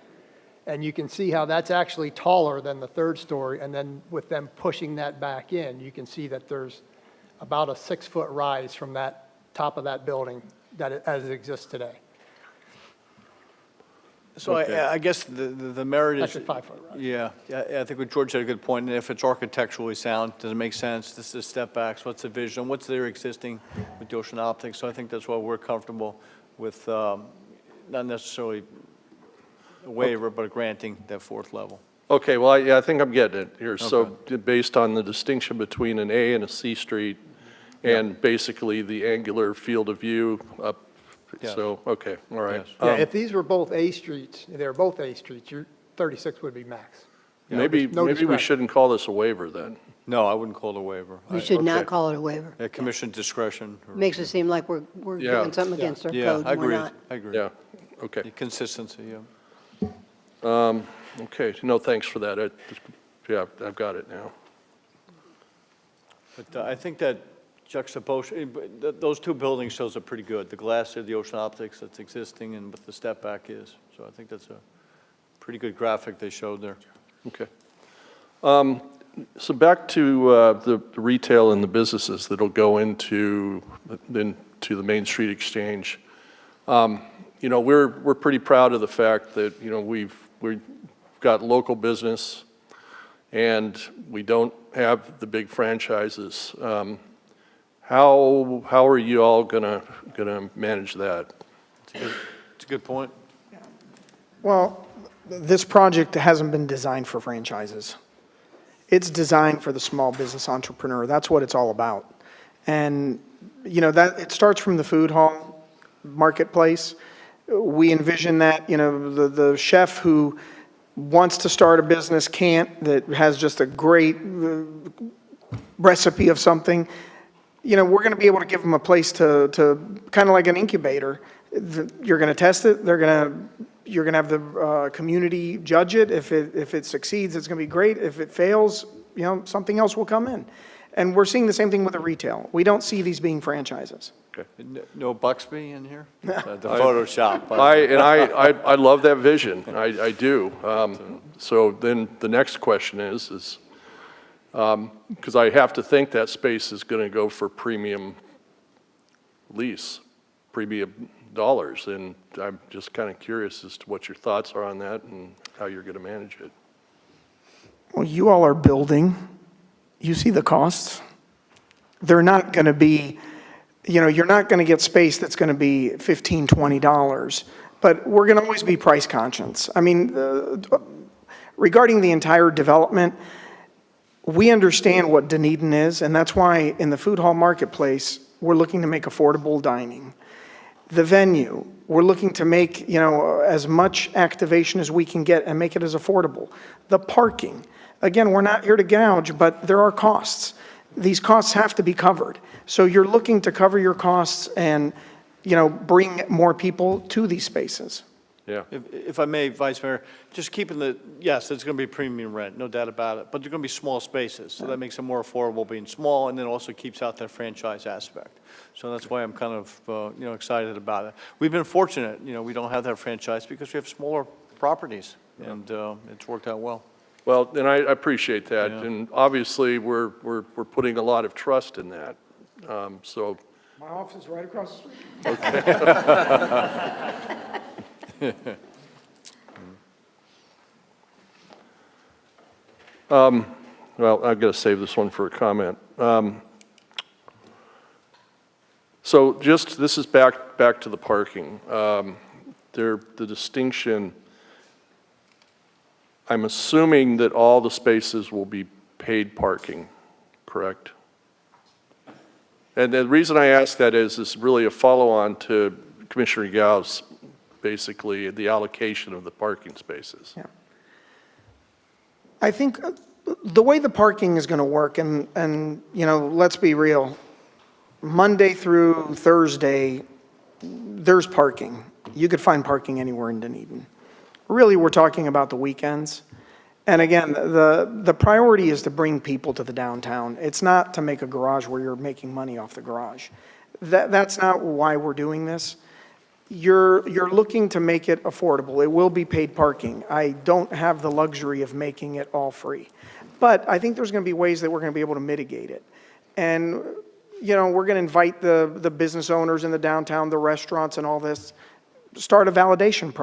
And you can see how that's actually taller than the 3rd story, and then with them pushing that back in, you can see that there's about a 6-foot rise from that top of that building as it exists today. So Okay. I guess the merit is. Actually 5 foot rise. Yeah, I think what George had a good point, and if it's architecturally sound, does it make sense? This is step backs, what's the vision, what's there existing with the Ocean Optics? So I think that's why we're comfortable with not necessarily a waiver, but granting that 4th level. Okay, well, I think I'm getting it here. So based on the distinction between an A and a C street, and basically the angular field of view up, Yes. so, okay, all right. Yes. Yeah, if these were both A streets, if they were both A streets, your 36 would be max. Maybe No we discretion. shouldn't call this a waiver then. No, I wouldn't call it a waiver. We should not call it a waiver. Commission discretion. Makes it seem like we're Yeah. doing something against our Yeah, code, I and we're agree, not. I agree. Yeah, okay. Consistency, yeah. Okay, no, thanks for that. Yeah, I've got it now. But I think that juxtaposition, those 2 buildings shows are pretty good. The glass there, the Ocean Optics that's existing, and what the step back is. So I think that's a pretty good graphic they showed there. Okay. So back to the retail and the businesses that'll go into the Main Street Exchange. You know, we're pretty proud of the fact that, you know, we've got local business and we don't have the big franchises. How are you all gonna manage that? It's a good point. Well, this project hasn't been designed for franchises. It's designed for the small business entrepreneur. That's what it's all about. And, you know, that it starts from the food hall marketplace. We envision that, you know, the chef who wants to start a business can't, that has just a great recipe of something, you know, we're going to be able to give them a place to kind of like an incubator. You're going to test it. You're going to have the community judge it. If it succeeds, it's going to be great. If it fails, something else will come in. And we're seeing the same thing with the retail. We don't see these being franchises. No Buxby in here? The Photoshop. I love that vision. I do. So then the next question is because I have to think that space is going to go for premium lease, premium dollars, and I'm just kind of curious as to what your thoughts are on that and how you're going to manage it. Well, you all are building. You see the costs. They're not going to be, you're not going to get space that's going to be $15, $20, but we're going to always be price conscious. I mean, regarding the entire development, we understand what Dunedin is, and that's why in the food hall marketplace, we're looking to make affordable dining. The venue, we're looking to make, as much activation as we can get and make it as affordable. The parking, again, we're not here to gouge, but there are costs. These costs have to be covered. So you're looking to cover your costs and, bring more people to these spaces. Yeah. If I may, Vice Mayor, just keeping yes, it's going to be premium rent, no doubt about it, but they're going to be small spaces, so that makes it more affordable being small, and then also keeps out that franchise aspect. So that's why I'm kind of, excited about it. We've been fortunate, we don't have that franchise because we have smaller properties, and it's worked out well. Well, and I appreciate that, Yeah. and obviously we're putting a lot of trust in that. So. My office is right across the street. Okay. Well, I've got to save this one for a comment. So this is back to the parking. The distinction, I'm assuming that all the spaces will be paid parking, correct? And the reason I ask that is really a follow-on to Commissioner Gao's, basically, the allocation of the parking spaces. Yeah. I think the way the parking is going to work, and let's be real, Monday through Thursday, there's parking. You could find parking anywhere in Dunedin. Really, we're talking about the weekends. And again, the priority is to bring people to the downtown. It's not to make a garage where you're making money off the garage. That's not why we're doing this. You're looking to make it affordable. It will be paid parking. I don't have the luxury of making it all free. But I think there's going to be ways that we're going to be able to mitigate it. And, we're going to invite the business owners in the downtown, the restaurants and all this, start a validation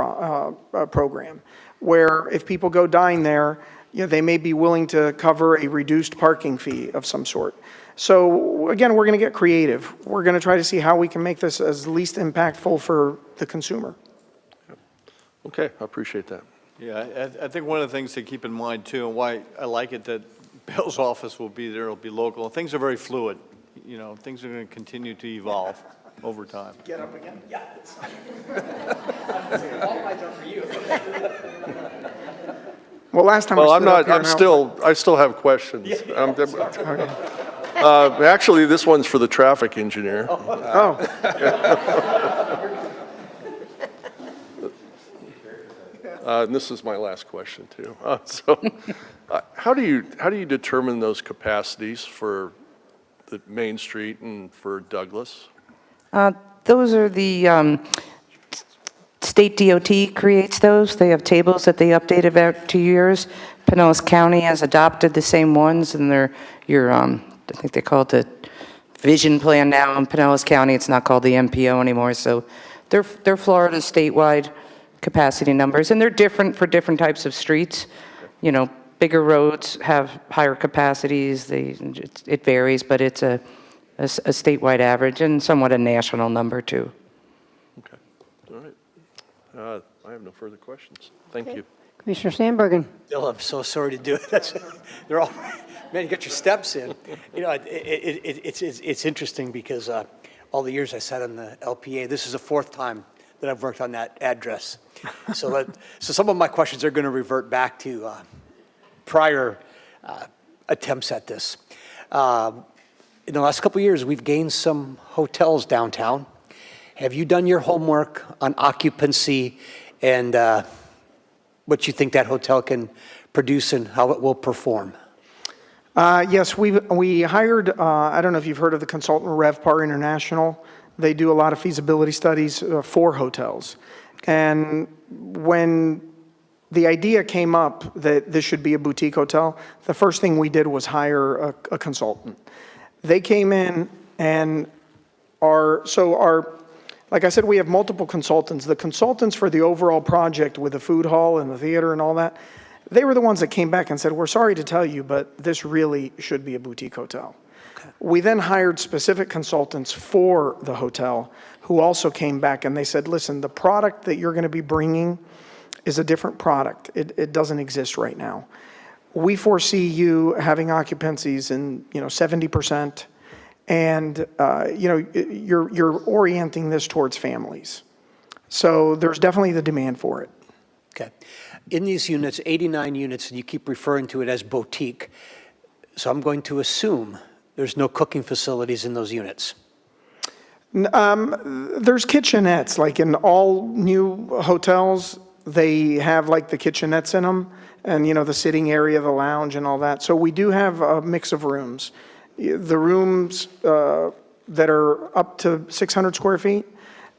program where if people go dine there, they may be willing to cover a reduced parking fee of some sort. So again, we're going to get creative. We're going to try to see how we can make this as least impactful for the consumer. Okay, I appreciate that. Yeah, I think one of the things to keep in mind too, and why I like it that Bill's office will be there, it'll be local. Things are very fluid. Things are going to continue to evolve over time. Get up again? Yeah. Well, last time. Well, I stood up here I still have questions. Actually, this one's for the traffic engineer. Oh. And this is my last question too. How do you determine those capacities for the Main Street and for Douglas? Those are the state DOT creates those. They have tables that they update about 2 years. Pinellas County has adopted the same ones, and I think they call it the vision plan now in Pinellas County. It's not called the MPO anymore. So they're Florida statewide capacity numbers, and they're different for different types of streets. Bigger roads have higher capacities. It varies, but it's a statewide average and somewhat a national number too. Okay, all right. I have no further questions. Thank you. Commissioner Sandbergen. Bill, I'm so sorry to do it. They're all, man, you got your steps in. It's interesting because all the years I sat on the LPA, this is the fourth time that I've worked on that address. So some of my questions are going to revert back to prior attempts at this. In the last couple of years, we've gained some hotels downtown. Have you done your homework on occupancy and what you think that hotel can produce and how it will perform? Yes, we hired, I don't know if you've heard of the consultant RevPar International. They do a lot of feasibility studies for hotels. And when the idea came up that this should be a boutique hotel, the first thing we did was hire a consultant. They came in and like I said, we have multiple consultants. The consultants for the overall project with the food hall and the theater and all that, they were the ones that came back and said, we're sorry to tell you, but this really should be a boutique hotel. Okay. We then hired specific consultants for the hotel who also came back and they said, listen, the product that you're going to be bringing is a different product. It doesn't exist right now. We foresee you having occupancies in 70%, and you're orienting this towards families. So there's definitely the demand for it. Okay. In these units, 89 units, and you keep referring to it as boutique, so I'm going to assume there's no cooking facilities in those units. There's kitchenettes, like in all new hotels, they have like the kitchenettes in them, and the sitting area, the lounge and all that. So we do have a mix of rooms. The rooms that are up to 600 square feet,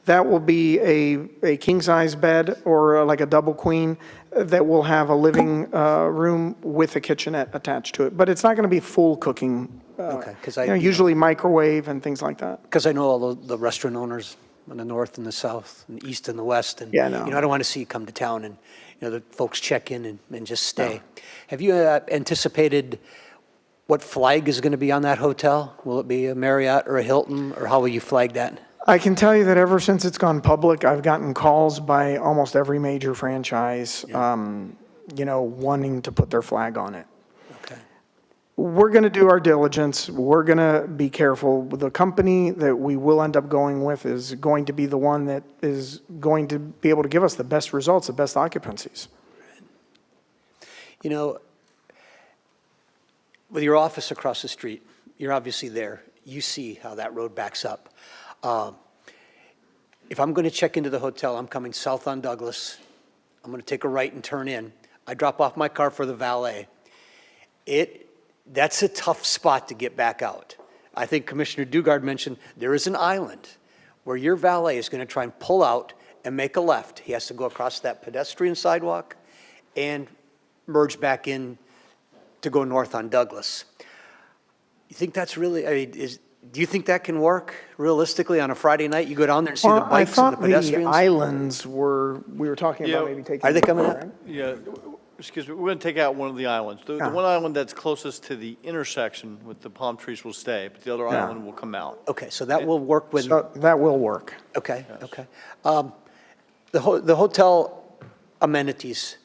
that will be a king-size bed or like a double queen that will have a living room with a kitchenette attached to it. But it's not going to be full cooking. Okay, because usually microwave and things like that. Because I know all the restaurant owners in the north and the south and the east and the west, and yeah, no. I don't want to see you come to town and the folks check in and just stay. No. Have you anticipated what flag is going to be on that hotel? Will it be a Marriott or a Hilton, or how will you flag that? I can tell you that ever since it's gone public, I've gotten calls by almost every major franchise, wanting to put their flag on it. Okay. We're going to do our diligence. We're going to be careful. The company that we will end up going with is going to be the one that is going to be able to give us the best results, the best occupancies. With your office across the street, you're obviously there. You see how that road backs up. If I'm going to check into the hotel, I'm coming south on Douglas. I'm going to take a right and turn in. I drop off my car for the valet. That's a tough spot to get back out. I think Commissioner Dugard mentioned there is an island where your valet is going to try and pull out and make a left. He has to go across that pedestrian sidewalk and merge back in to go north on Douglas. You think that's really, do you think that can work realistically on a Friday night? You go down there and see the bikes and the pedestrians? I thought the islands we were talking about maybe taking. Are they coming out? Right? Yeah, excuse me, we're going to take out one of the islands. The one island that's closest to the intersection with the palm trees will stay, but the other island will come out. Okay, so that will work with. So that will work. Okay, yes. Okay. The hotel amenities,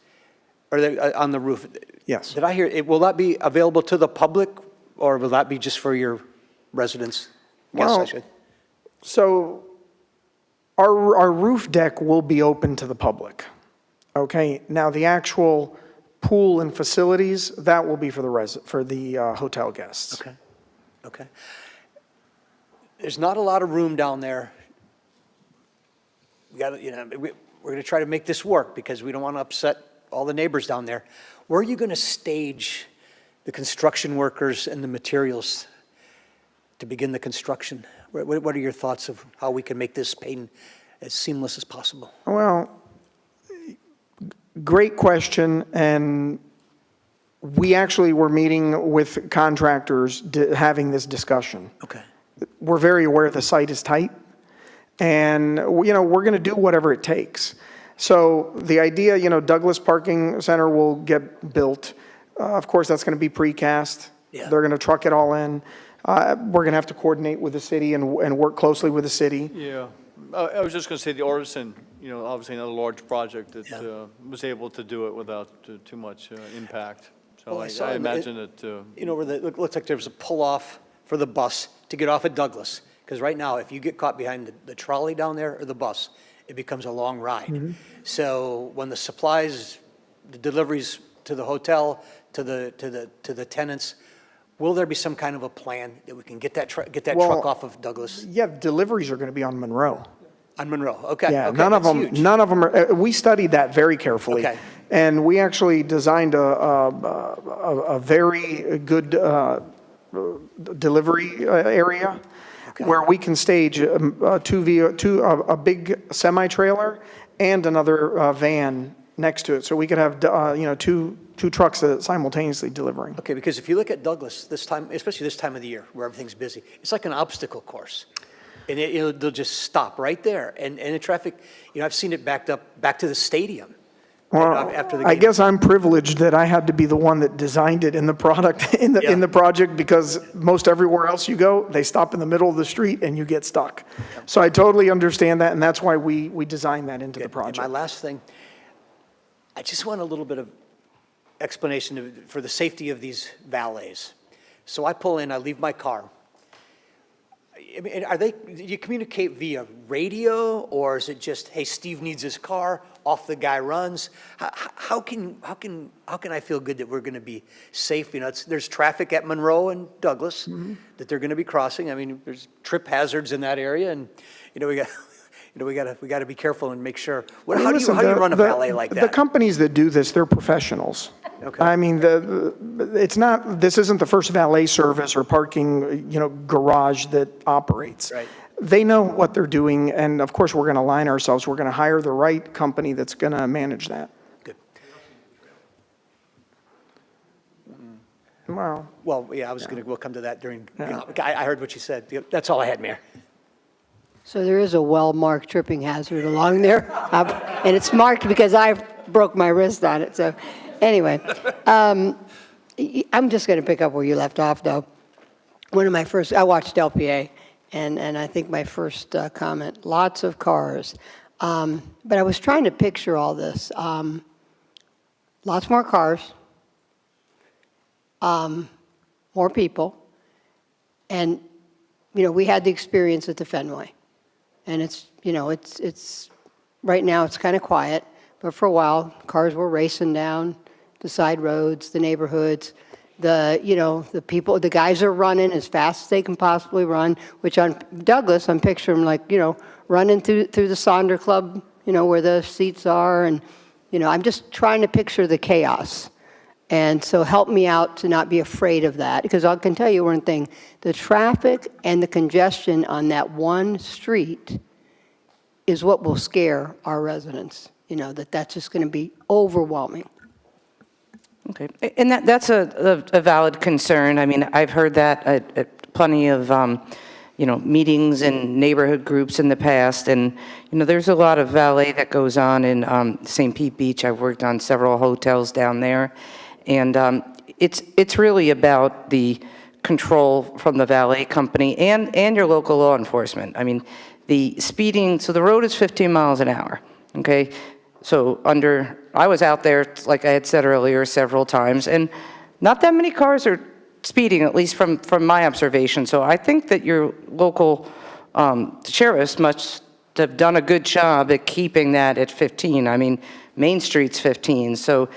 are they on the roof? Yes. Did I hear, will that be available to the public, or will that be just for your residents? Well, so our roof deck will be open to the public. Okay. Now the actual pool and facilities, that will be for the hotel guests. Okay. Okay. There's not a lot of room down there. We got to, we're going to try to make this work because we don't want to upset all the neighbors down there. Where are you going to stage the construction workers and the materials to begin the construction? What are your thoughts of how we can make this paint as seamless as possible? Well, great question. And we actually were meeting with contractors having this discussion. Okay. We're very aware the site is tight. And, we're going to do whatever it takes. So the idea, Douglas Parking Center will get built. Of course, that's going to be precast. Yeah. They're going to truck it all in. We're going to have to coordinate with the city and work closely with the city. Yeah. I was just going to say the artisan, obviously not a large project that was able to do it without too much impact. So I imagine it. Where it looks like there's a pull-off for the bus to get off at Douglas. Because right now, if you get caught behind the trolley down there or the bus, it becomes a long ride. Mm-hmm. So when the supplies, the deliveries to the hotel, to the tenants, will there be some kind of a plan that we can get that truck off of Douglas? Yeah, deliveries are going to be on Monroe. On Monroe, okay. Yeah, okay, none of them are. We studied that very carefully. Okay. And we actually designed a very good delivery area where we can stage a big semi-trailer and another van next to it. So we could have, two trucks simultaneously delivering. Okay, because if you look at Douglas this time, especially this time of the year where everything's busy, it's like an obstacle course. And they'll just stop right there. And the traffic, I've seen it backed up back to the stadium. Well, After the I game. guess I'm privileged that I had to be the one that designed it in the product, in the project, because most everywhere else you go, they stop in the middle of the street and you get stuck. So I totally understand that, and that's why we designed that into the project. And my last thing, I just want a little bit of explanation for the safety of these valets. So I pull in, I leave my car. I mean, do you communicate via radio, or is it just, hey, Steve needs his car, off the guy runs? How can I feel good that we're going to be safe? There's traffic at Monroe and Douglas that they're going to be crossing. I mean, there's trip hazards in that area, and we got to be careful and make sure. How do you run a valet like that? The companies that do this, they're professionals. Okay. I mean, this isn't the first valet service or parking, garage that operates. Right. They know what they're doing, and of course, we're going to align ourselves. We're going to hire the right company that's going to manage that. Good. Well, yeah, we'll come to that during, I heard what you said. That's all I had, Mayor. So there is a well-marked tripping hazard along there, and it's marked because I broke my wrist on it. So anyway, I'm just going to pick up where you left off, though. I watched LPA, and I think my first comment, lots of cars. But I was trying to picture all this. Lots more cars, more people, and, we had the experience at the Fenway. And it's right now it's kind of quiet, but for a while, cars were racing down the side roads, the neighborhoods, the people, the guys are running as fast as they can possibly run, which on Douglas, I'm picturing like, running through the Sonder Club, where the seats are, and, I'm just trying to picture the chaos. And so help me out to not be afraid of that, because I can tell you one thing, the traffic and the congestion on that one street is what will scare our residents, that's just going to be overwhelming. Okay, and that's a valid concern. I mean, I've heard that at plenty of, meetings and neighborhood groups in the past, and, there's a lot of valet that goes on in St. Pete Beach. I've worked on several hotels down there. And it's really about the control from the valet company and your local law enforcement. I mean, the speeding, so the road is 15 miles an hour, okay? So I was out there, like I had said earlier, several times, and not that many cars are speeding, at least from my observation. So I think that your local sheriffs must have done a good job at keeping that at 15. I mean, Main Street's 15, so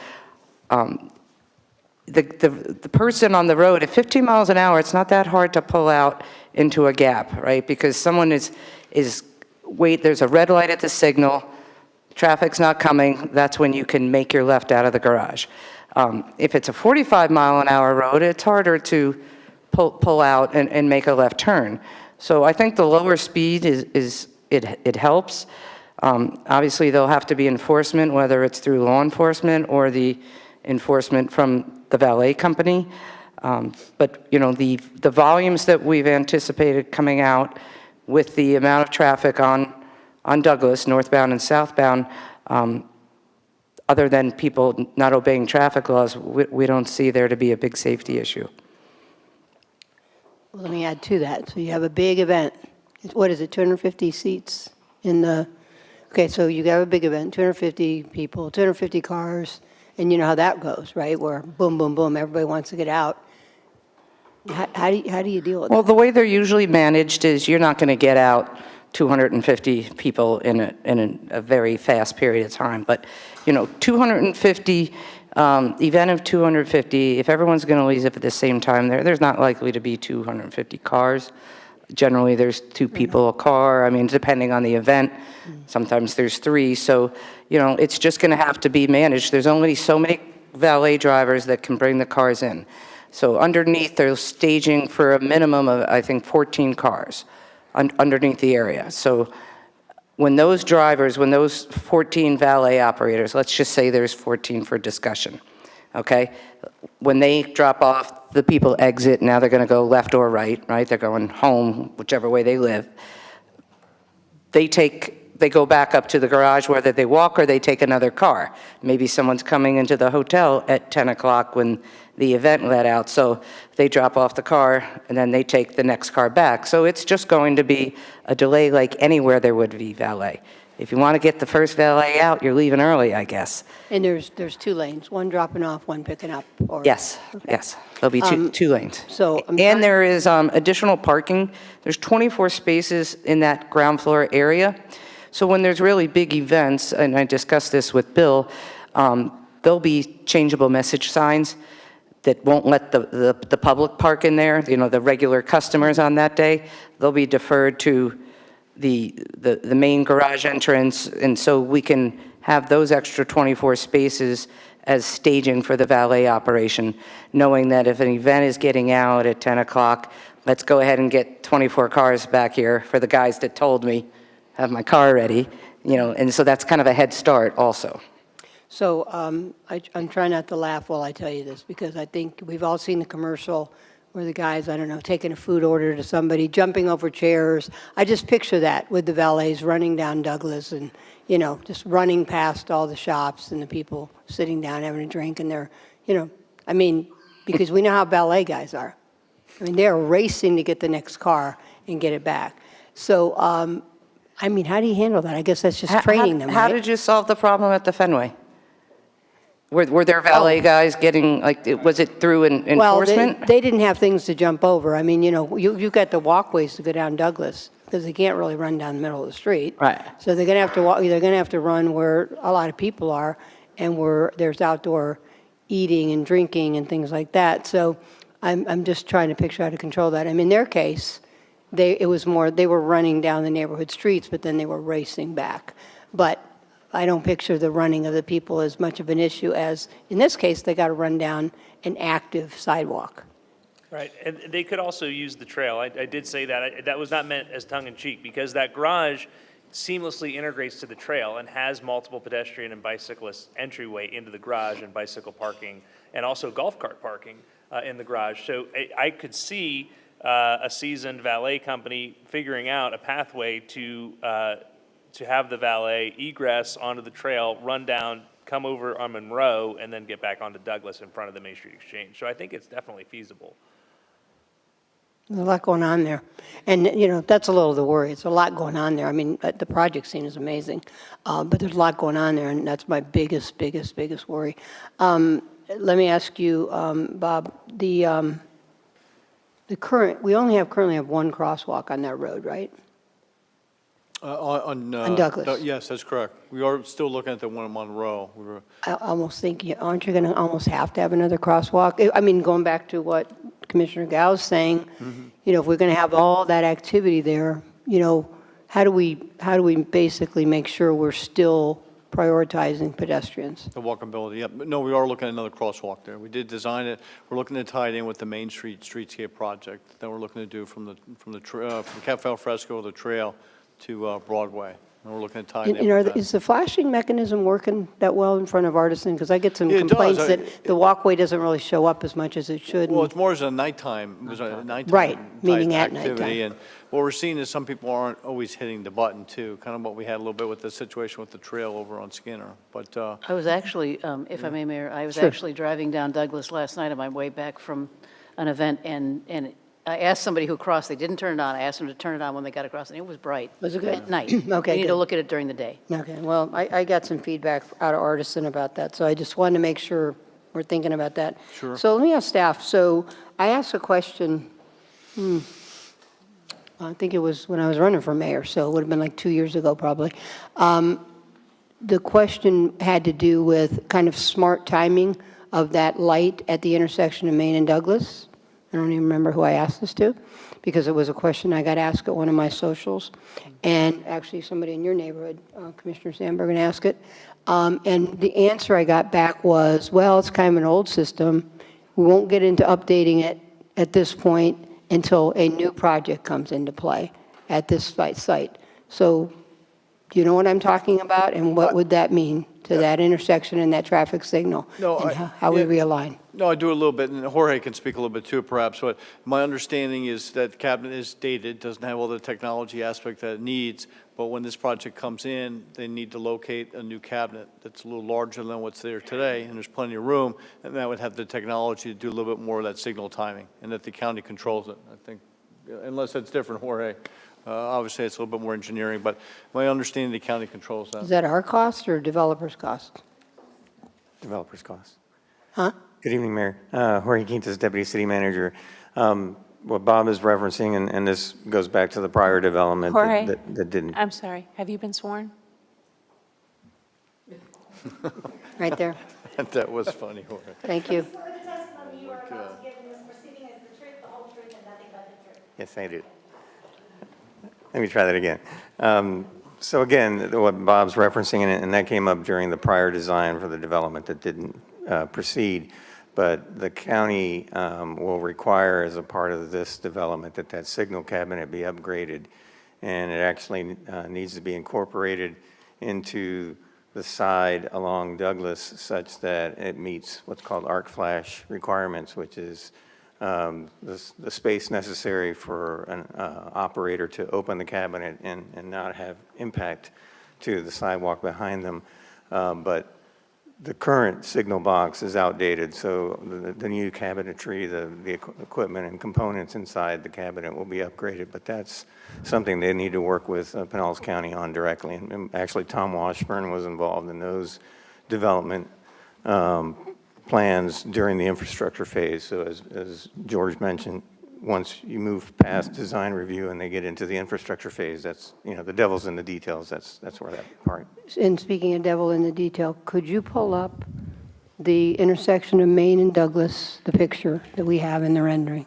the person on the road at 15 miles an hour, it's not that hard to pull out into a gap, right? Because someone there's a red light at the signal, traffic's not coming, that's when you can make your left out of the garage. If it's a 45-mile-an-hour road, it's harder to pull out and make a left turn. So I think the lower speed it helps. Obviously, there'll have to be enforcement, whether it's through law enforcement or the enforcement from the valet company. But, the volumes that we've anticipated coming out with the amount of traffic on Douglas, northbound and southbound, other than people not obeying traffic laws, we don't see there to be a big safety issue. Well, let me add to that. So you have a big event. What is it, 250 seats in the, okay, so you have a big event, 250 people, 250 cars, and you know how that goes, right? Where boom, boom, boom, everybody wants to get out. How do you deal with that? Well, the way they're usually managed is you're not going to get out 250 people in a very fast period of time. But, 250, event of 250, if everyone's going to leave at the same time, there's not likely to be 250 cars. Generally, there's 2 people a car. I mean, depending on the event, sometimes there's 3. So, it's just going to have to be managed. There's only so many valet drivers that can bring the cars in. So underneath, they're staging for a minimum of, I think, 14 cars underneath the area. So when those 14 valet operators, let's just say there's 14 for discussion, okay? When they drop off, the people exit, now they're gonna go left or right? They're going home, whichever way they live. They go back up to the garage, whether they walk or they take another car. Maybe someone's coming into the hotel at 10 o'clock when the event let out, so they drop off the car and then they take the next car back. So it's just going to be a delay like anywhere there would be valet. If you want to get the first valet out, you're leaving early, I guess. And there's 2 lanes, one dropping off, one picking up? Or, Yes, okay. yes. There'll be two lanes. So And there is additional parking. There's 24 spaces in that ground floor area. So when there's really big events, and I discussed this with Bill, there'll be changeable message signs that won't let the public park in there, the regular customers on that day. They'll be deferred to the main garage entrance, and so we can have those extra 24 spaces as staging for the valet operation, knowing that if an event is getting out at 10 o'clock, let's go ahead and get 24 cars back here for the guys that told me, have my car ready, and so that's kind of a head start also. So I'm trying not to laugh while I tell you this, because I think we've all seen the commercial where the guy's, I don't know, taking a food order to somebody, jumping over chairs. I just picture that with the valets running down Douglas and, just running past all the shops and the people sitting down having a drink, and they're, because we know how valet guys are. They're racing to get the next car and get it back. So, how do you handle that? I guess that's just training them, How right? did you solve the problem at the Fenway? Were there valet guys getting, was it through enforcement? Well, they didn't have things to jump over. You've got the walkways to go down Douglas, because they can't really run down the middle of the street. Right. So they're going to have to walk. They're going to have to run where a lot of people are, and where there's outdoor eating and drinking and things like that. So I'm just trying to picture how to control that. In their case, they were running down the neighborhood streets, but then they were racing back. But I don't picture the running of the people as much of an issue as, in this case, they got to run down an active sidewalk. Right, and they could also use the trail. I did say that. That was not meant as tongue-in-cheek, because that garage seamlessly integrates to the trail and has multiple pedestrian and bicyclist entryway into the garage, and bicycle parking, and also golf cart parking in the garage. So I could see a seasoned valet company figuring out a pathway to have the valet egress onto the trail, run down, come over on Monroe, and then get back onto Douglas in front of the Main Street Exchange. So I think it's definitely feasible. There's a lot going on there. And, that's a little of the worry. It's a lot going on there. The project scene is amazing, but there's a lot going on there, and that's my biggest worry. Let me ask you, Bob, we only currently have one crosswalk on that road, right? On Douglas. Yes, that's correct. We are still looking at the one in Monroe. I almost think, aren't you going to almost have to have another crosswalk? Going back to what Commissioner Gao's saying, if we're going to have all that activity there, how do we basically make sure we're still prioritizing pedestrians? The walkability, yeah. But no, we are looking at another crosswalk there. We did design it. We're looking to tie it in with the Main Street Streetscape project that we're looking to do from Cafe Al Fresco, the trail, to Broadway. And we're looking to tie it in with that. Is the flashing mechanism working that well in front of Artisan? Because I get some Yeah, it complaints does. that the walkway doesn't really show up as much as it should. Well, it's more as a nighttime, it was a nighttime Right, meaning type at activity. nighttime. And what we're seeing is some people aren't always hitting the button too, kind of what we had a little bit with the situation with the trail over on Skinner. But I was actually, if I may, Mayor, I was Sure. actually driving down Douglas last night on my way back from an event, and I asked somebody who crossed, they didn't turn it on. I asked them to turn it on when they got across, and it was bright. Was it good? At night. Okay, You need good. to look at it during the day. Okay, well, I got some feedback out of Artisan about that, so I just wanted to make sure we're thinking about that. Sure. So let me ask staff, so I asked a question, I think it was when I was running for mayor, so it would have been like 2 years ago probably. The question had to do with kind of smart timing of that light at the intersection of Main and Douglas. don't even remember who I asked this to, because it was a question I got asked at one of my socials. And actually, somebody in your neighborhood, Commissioner Sandberg, asked it. And the answer I got back was, well, it's kind of an old system. We won't get into updating it at this point until a new project comes into play at this site. So do you know what I'm talking about? And what would that mean to that intersection and that traffic signal? No, and how we realign? No, I do a little bit, and Jorge can speak a little bit too, perhaps. But my understanding is that the cabinet is dated, doesn't have all the technology aspect that it needs. But when this project comes in, they need to locate a new cabinet that's a little larger than what's there today, and there's plenty of room, and that would have the technology to do a little bit more of that signal timing, and that the county controls it. I think, unless that's different, Jorge. Obviously, it's a little bit more engineering, but my understanding, the county controls that. Is that our cost or developer's cost? Developer's cost. Huh? Good evening, Mayor. Jorge Quintas, Deputy City Manager. What Bob is referencing, and this goes back to the prior development Jorge, that didn't. I'm sorry. Have you been sworn? Right there. That was funny, Jorge. Thank you. Swear the testimony you are about to give in this proceeding is the truth, the whole truth, and nothing but the truth. Yes, I do. Let me try that again. So again, what Bob's referencing, and that came up during the prior design for the development that didn't proceed, but the county will require as a part of this development that that signal cabinet be upgraded, and it actually needs to be incorporated into the side along Douglas such that it meets what's called arc flash requirements, which is the space necessary for an operator to open the cabinet and not have impact to the sidewalk behind them. But the current signal box is outdated, so the new cabinetry, the equipment and components inside the cabinet will be upgraded, but that's something they need to work with Pinellas County on directly. And actually, Tom Washburn was involved in those development plans during the infrastructure phase. So as George mentioned, once you move past design review and they get into the infrastructure phase, that's, you know, the devil's in the details. That's where that part. And speaking of devil in the detail, could you pull up the intersection of Main and Douglas, the picture that we have in the rendering?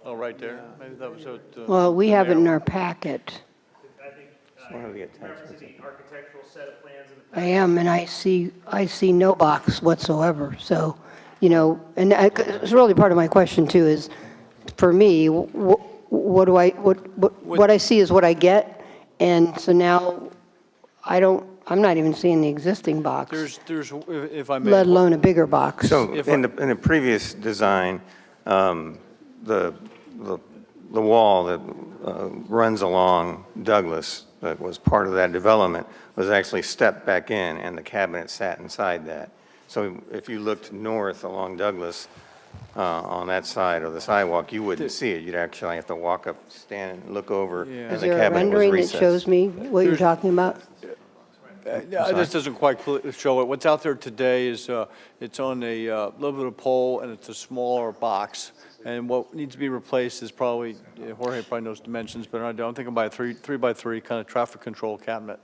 Oh, right there? Maybe that was what, Well, we have it in our packet. It's one of the attachments. Architectural set of plans in the I am, and I see no box whatsoever. So, you know, and it's really part of my question too. Is for me, what I see is what I get, and so now I'm not even seeing the existing box, There's, if I may. let alone a bigger box. So in the previous design, the wall that runs along Douglas that was part of that development was actually stepped back in, and the cabinet sat inside that. So if you looked north along Douglas on that side of the sidewalk, you wouldn't see it. You'd actually have to walk up, stand, and look over, and Is the there a cabinet was rendering that recessed. shows me what you're talking about? This doesn't quite show it. What's out there today is it's on a little bit of pole, and it's a smaller box. And what needs to be replaced is probably, Jorge probably knows dimensions, but I don't think about a 3x3 kind of traffic control cabinet.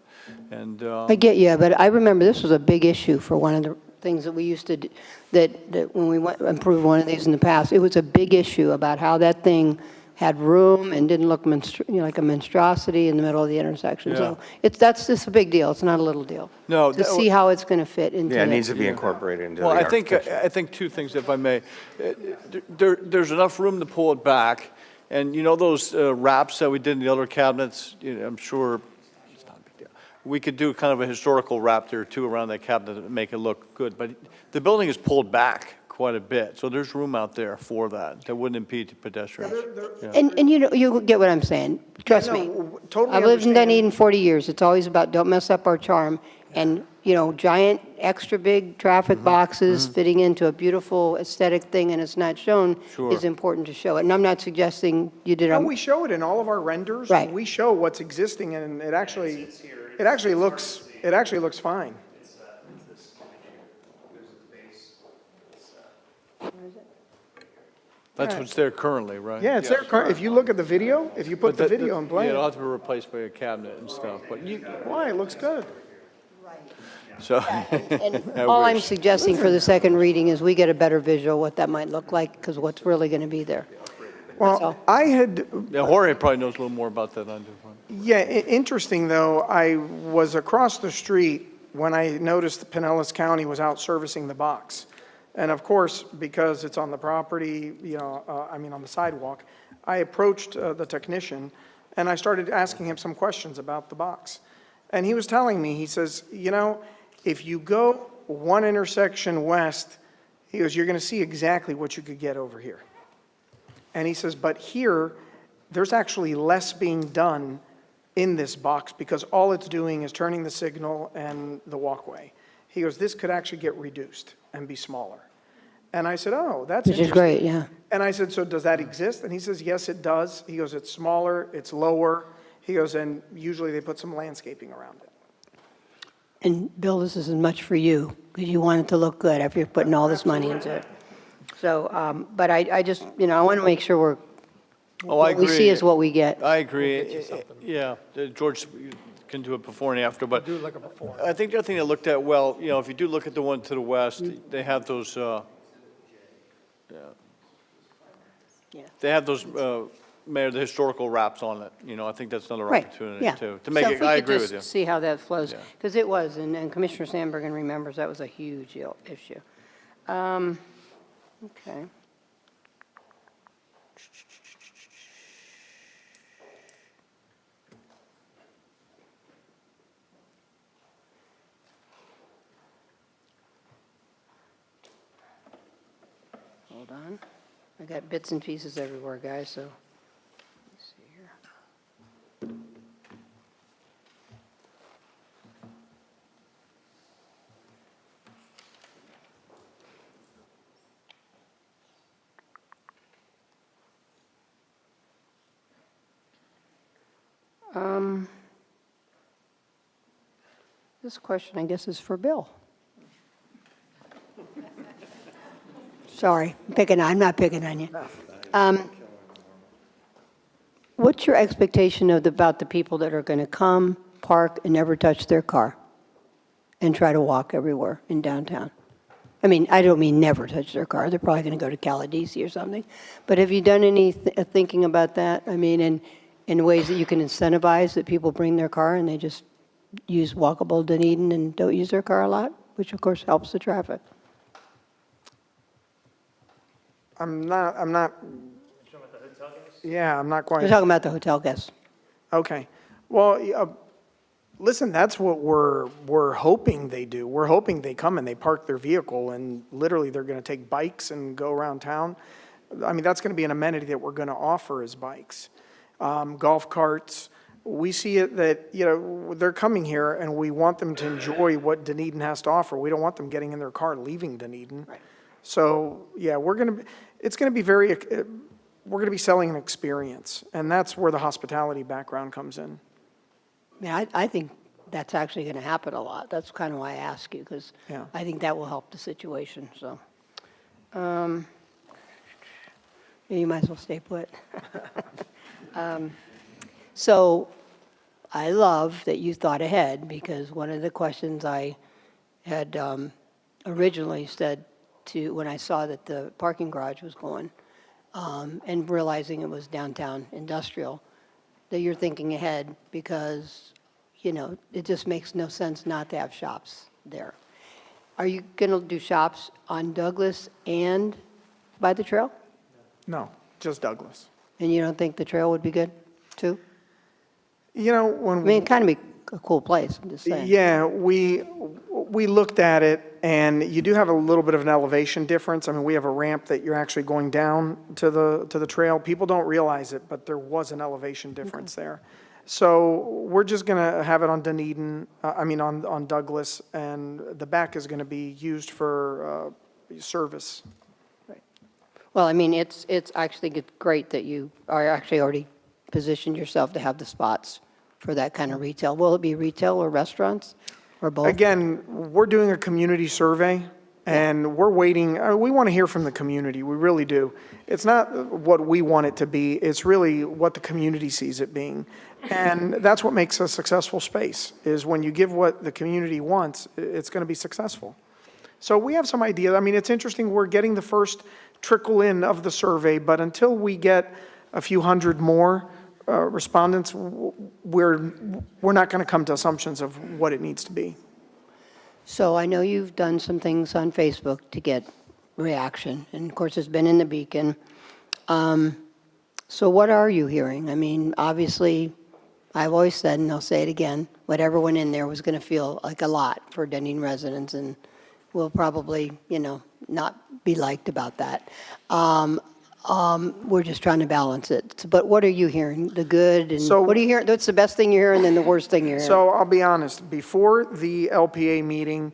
And I get you, but I remember this was a big issue for one of the things that we used to do, that when we improved one of these in the past, it was a big issue about how that thing had room and didn't look like a monstrosity in the middle of the intersection. Yeah. So that's just a big deal. It's not a little deal. No, to see how it's going to fit into. Yeah, it needs to be incorporated into well, the I think two things, if I may. There's enough room to pull it back, and you know those wraps that we did in the other cabinets. You know, I'm sure it's not a big deal. We could do kind of a historical wrap there too around that cabinet to make it look good. But the building is pulled back quite a bit, so there's room out there for that wouldn't impede pedestrians. Yeah. And you know, you get what I'm saying. Trust me. Totally I've lived in understand. Dunedin 40 years. It's always about don't mess up our charm. And, giant, extra big traffic boxes fitting into a beautiful aesthetic thing and it's not shown Sure. is important to show it. And I'm not suggesting you did No, on, we show it in all of our renders. Right. We show what's existing, and it actually looks fine. That's what's there currently, right? Yeah, it's there. If you look at the video, if you put the video in play, Yeah, it'll have to be replaced by a cabinet and stuff, but why, it looks good. so. and I all I'm wish. suggesting for the second reading is we get a better visual what that might look like, because what's really going to be there. Well, I had, Yeah, Jorge probably knows a little more about that than I do. yeah, interesting though, I was across the street when I noticed that Pinellas County was out servicing the box. And of course, because it's on the property, on the sidewalk, I approached the technician and I started asking him some questions about the box. And he was telling me, he says, if you go one intersection west, he goes, you're going to see exactly what you could get over here. And he says, but here, there's actually less being done in this box because all it's doing is turning the signal and the walkway. He goes, this could actually get reduced and be smaller. And I said, oh, that's Which is interesting. great, yeah. And I said, so does that exist? And he says, yes, it does. He goes, it's smaller, it's lower. He goes, and usually they put some landscaping around it. And Bill, this isn't much for you, because you want it to look good after you're putting all this money into it. So, but I just, I want to make sure Oh, I what we see agree. is what we get. I agree. Yeah, George can do it before and after, but Do like a before. I think the other thing to look at, well, if you do look at the one to the west, they have those, they have those, Mayor, the historical wraps on it. I think that's another Right, opportunity yeah. too. To make So it, if we I could agree just with you. see how that flows, Yeah. because it was, and Commissioner Sandbergen remembers that was a huge issue. Okay. Hold on. I got bits and pieces everywhere, guys, so let's see here. This question, I guess, is for Bill. Sorry, I'm not picking on you. What's your expectation about the people that are going to come, park, and never touch their car and try to walk everywhere in downtown? I mean, I don't mean never touch their car. They're probably going to go to Caladesi or something. But have you done any thinking about that? I mean, in ways that you can incentivize that people bring their car and they just use walkable Dunedin and don't use their car a lot, which of course helps the traffic. I'm not, yeah, I'm not quite. We're talking about the hotel guests. Okay. Well, listen, that's what we're hoping they do. We're hoping they come and they park their vehicle and literally they're going to take bikes and go around town. I mean, that's going to be an amenity that we're going to offer as bikes. Golf carts. We see it that, they're coming here and we want them to enjoy what Dunedin has to offer. We don't want them getting in their car leaving Dunedin. Right. So, yeah, we're going to be selling an experience, and that's where the hospitality background comes in. Yeah, I think that's actually going to happen a lot. That's kind of why I ask you, because Yeah. I think that will help the situation, so. You might as well stay put. So I love that you thought ahead, because one of the questions I had originally said when I saw that the parking garage was going, and realizing it was downtown industrial, that you're thinking ahead, because, it just makes no sense not to have shops there. Are you going to do shops on Douglas and by the trail? No, just Douglas. And you don't think the trail would be good, too? When I mean, it'd kind of be a cool place, I'm just saying. Yeah, we looked at it, and you do have a little bit of an elevation difference. I mean, we have a ramp that you're actually going down to the trail. People don't realize it, but there was an elevation difference there. So we're just going to have it on Dunedin, on Douglas, and the back is going to be used for service. Well, I mean, it's actually great that you are actually already positioned yourself to have the spots for that kind of retail. Will it be retail or restaurants or both? Again, we're doing a community survey, and we're waiting. We want to hear from the community. We really do. It's not what we want it to be. It's really what the community sees it being. And that's what makes a successful space, is when you give what the community wants, it's going to be successful. So we have some ideas. I mean, it's interesting. We're getting the first trickle in of the survey, but until we get a few hundred more respondents, we're not going to come to assumptions of what it needs to be. So I know you've done some things on Facebook to get reaction, and of course it's been in the Beacon. So what are you hearing? I mean, obviously, I've always said, and I'll say it again, whatever went in there was going to feel like a lot for Dunedin residents, and will probably, not be liked about that. We're just trying to balance it. But what are you hearing? The good, and what are you hearing? What's the best thing you're hearing, and then the worst thing you're hearing? So I'll be honest, before the LPA meeting,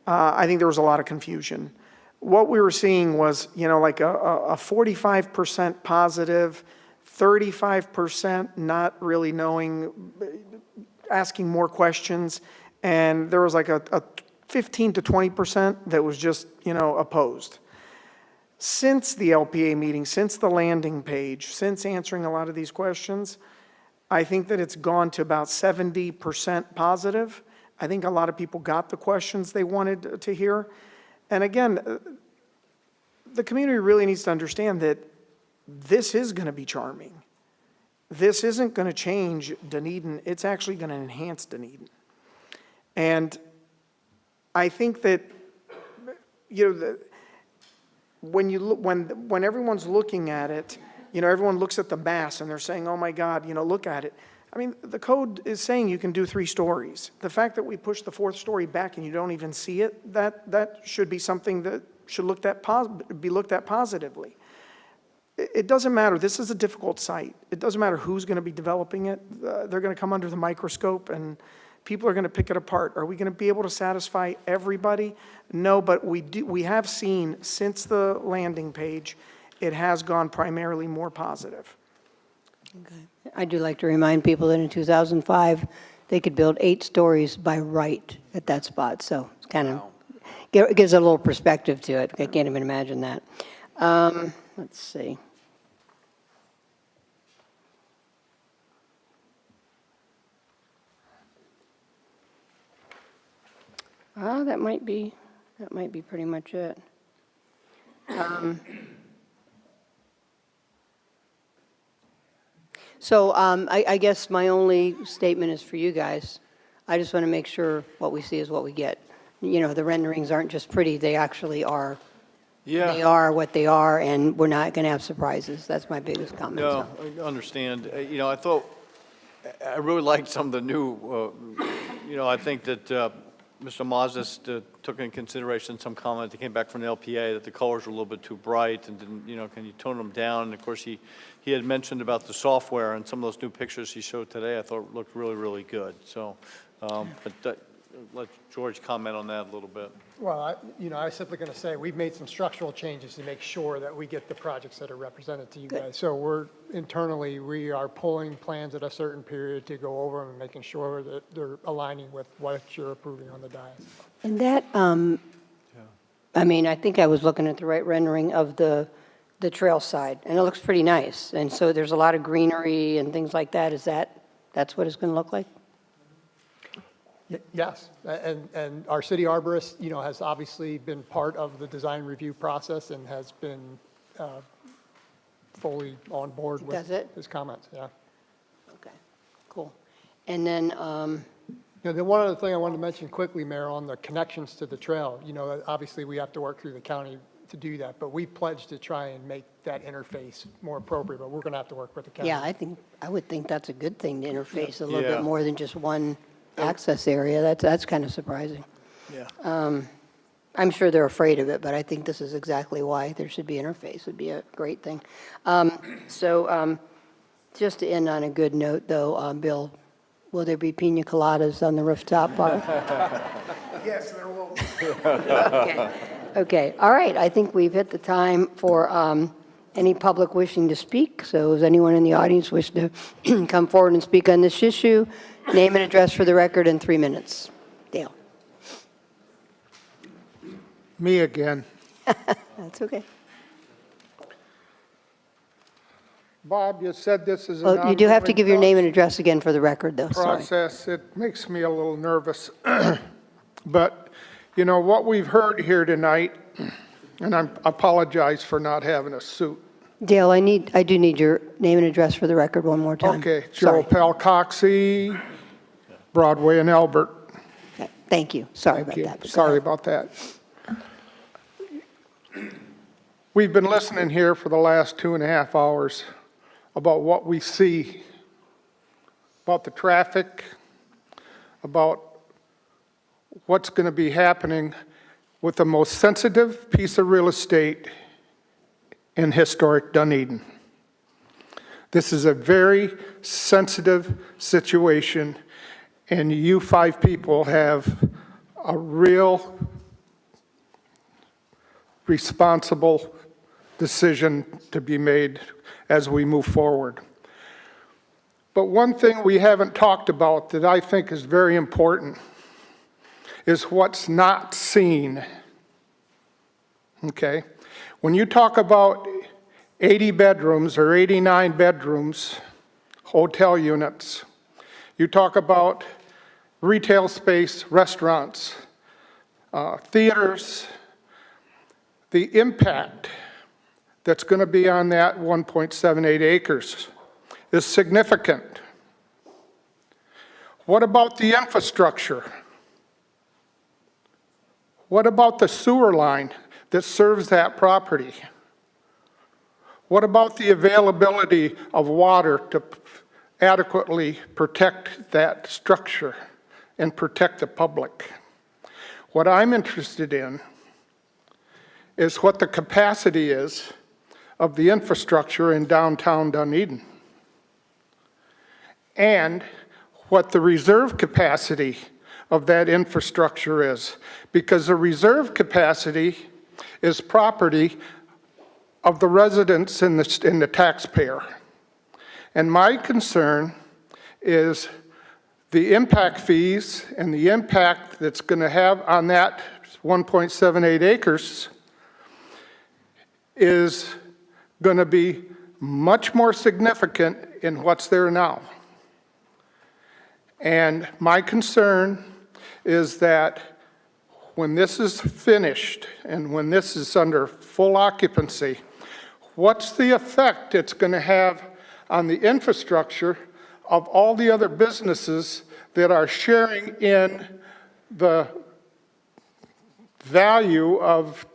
I think there was a lot of confusion. What we were seeing was, like a 45% positive, 35% not really knowing, asking more questions, and there was like a 15 to 20% that was just, opposed. Since the LPA meeting, since the landing page, since answering a lot of these questions, I think that it's gone to about 70% positive. I think a lot of people got the questions they wanted to hear. And again, the community really needs to understand that this is going to be charming. This isn't going to change Dunedin. It's actually going to enhance Dunedin. And I think that, when everyone's looking at it, everyone looks at the mass and they're saying, oh my God, look at it. I mean, the code is saying you can do 3 stories. The fact that we push the 4th story back and you don't even see it, that should be something that should be looked at positively. It doesn't matter. This is a difficult site. It doesn't matter who's going to be developing it. They're going to come under the microscope and people are going to pick it apart. Are we going to be able to satisfy everybody? No, but we have seen since the landing page, it has gone primarily more positive. Okay. I do like to remind people that in 2005, they could build 8 stories by right at that spot. So it's kind of gives a little perspective to it. I can't even imagine that. Let's see. That might be pretty much it. So I guess my only statement is for you guys. I just want to make sure what we see is what we get. The renderings aren't just pretty; they actually are. Yeah. They are what they are, and we're not going to have surprises. That's my biggest comment. No, I understand. I really liked some of the new. I think that Mr. Mazes took into consideration some comment that came back from the LPA that the colors were a little bit too bright and didn't, can you tone them down? And of course, he had mentioned about the software, and some of those new pictures he showed today I thought looked really, really good. So, but let George comment on that a little bit. Well, I was simply going to say we've made some structural changes to make sure that we get the projects that are represented to you guys. So we are pulling plans at a certain period to go over them and making sure that they're aligning with what you're approving on the dais. And that, I mean, I think I was looking at the right rendering of the trail side, and it looks pretty nice. And so there's a lot of greenery and things like that. That's what it's going to look like? Yes, and our city arborist, has obviously been part of the design review process and has been fully on board with his comments. Yeah. Okay. Cool. And then. The one other thing I wanted to mention quickly, Mayor, on the connections to the trail. Obviously we have to work through the county to do that, but we pledged to try and make that interface more appropriate. But we're going to have to work with the county. Yeah, I would think that's a good thing to interface a little bit more than just one access area. That's kind of surprising. Yeah. I'm sure they're afraid of it, but I think this is exactly why there should be interface. Would be a great thing. Just to end on a good note, though, Bill, will there be pina coladas on the rooftop bar? Yes, there will be. Okay. Okay, all right, I think we've hit the time for any public wishing to speak. So does anyone in the audience wish to come forward and speak on this issue? Name and address for the record in 3 minutes. Dale. Me again. That's okay. Bob, you said this is an Well, you do have to ongoing give your name and address again for the record, though. Sorry. process. It makes me a little nervous. But, you know, what we've heard here tonight, and I apologize for not having a suit. Dale, I do need your name and address for the record one more time. Okay, Joe Palcoxy, Broadway and Albert. Okay, thank you. Sorry about that. Sorry about that. We've been listening here for the last 2.5 hours about what we see, about the traffic, about what's going to be happening with the most sensitive piece of real estate in historic Dunedin. This is a very sensitive situation, and you 5 people have a real responsible decision to be made as we move forward. But one thing we haven't talked about that I think is very important is what's not seen. Okay? When you talk about 80 bedrooms or 89 bedrooms, hotel units, you talk about retail space, restaurants, theaters, the impact that's going to be on that 1.78 acres is significant. What about the infrastructure? What about the sewer line that serves that property? What about the availability of water to adequately protect that structure and protect the public? What I'm interested in is what the capacity is of the infrastructure in downtown Dunedin, and what the reserve capacity of that infrastructure is, because the reserve capacity is property of the residents and the taxpayer. And my concern is the impact fees and the impact that's going to have on that 1.78 acres is going to be much more significant in what's there now. And my concern is that when this is finished and when this is under full occupancy, what's the effect it's going to have on the infrastructure of all the other businesses that are sharing in the value of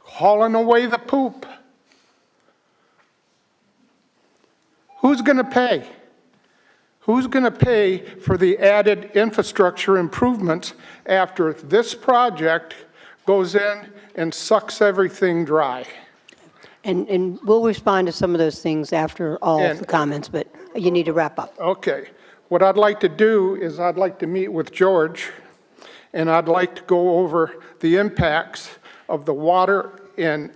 hauling away the poop? Who's going to pay? Who's going to pay for the added infrastructure improvements after this project goes in and sucks everything dry? And we'll respond to some of those things after all of the comments, but you need to wrap up. Okay. What I'd like to do is I'd like to meet with George, and I'd like to go over the impacts of the water and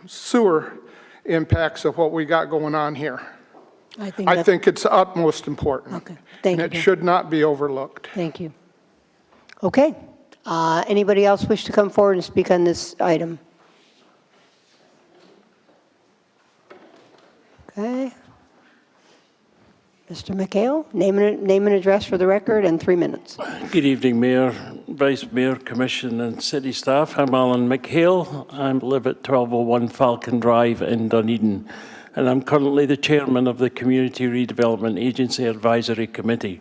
sewer impacts of what we got going on here. I think it's utmost important. Okay. Thank you. And it should not be overlooked. Thank you. Okay. Anybody else wish to come forward and speak on this item? Okay. Mr. McHale, name and address for the record in 3 minutes. Good evening, Mayor, Vice Mayor, Commission and City staff. I'm Alan McHale. I live at 1201 Falcon Drive in Dunedin, and I'm currently the chairman of the Community Redevelopment Agency Advisory Committee.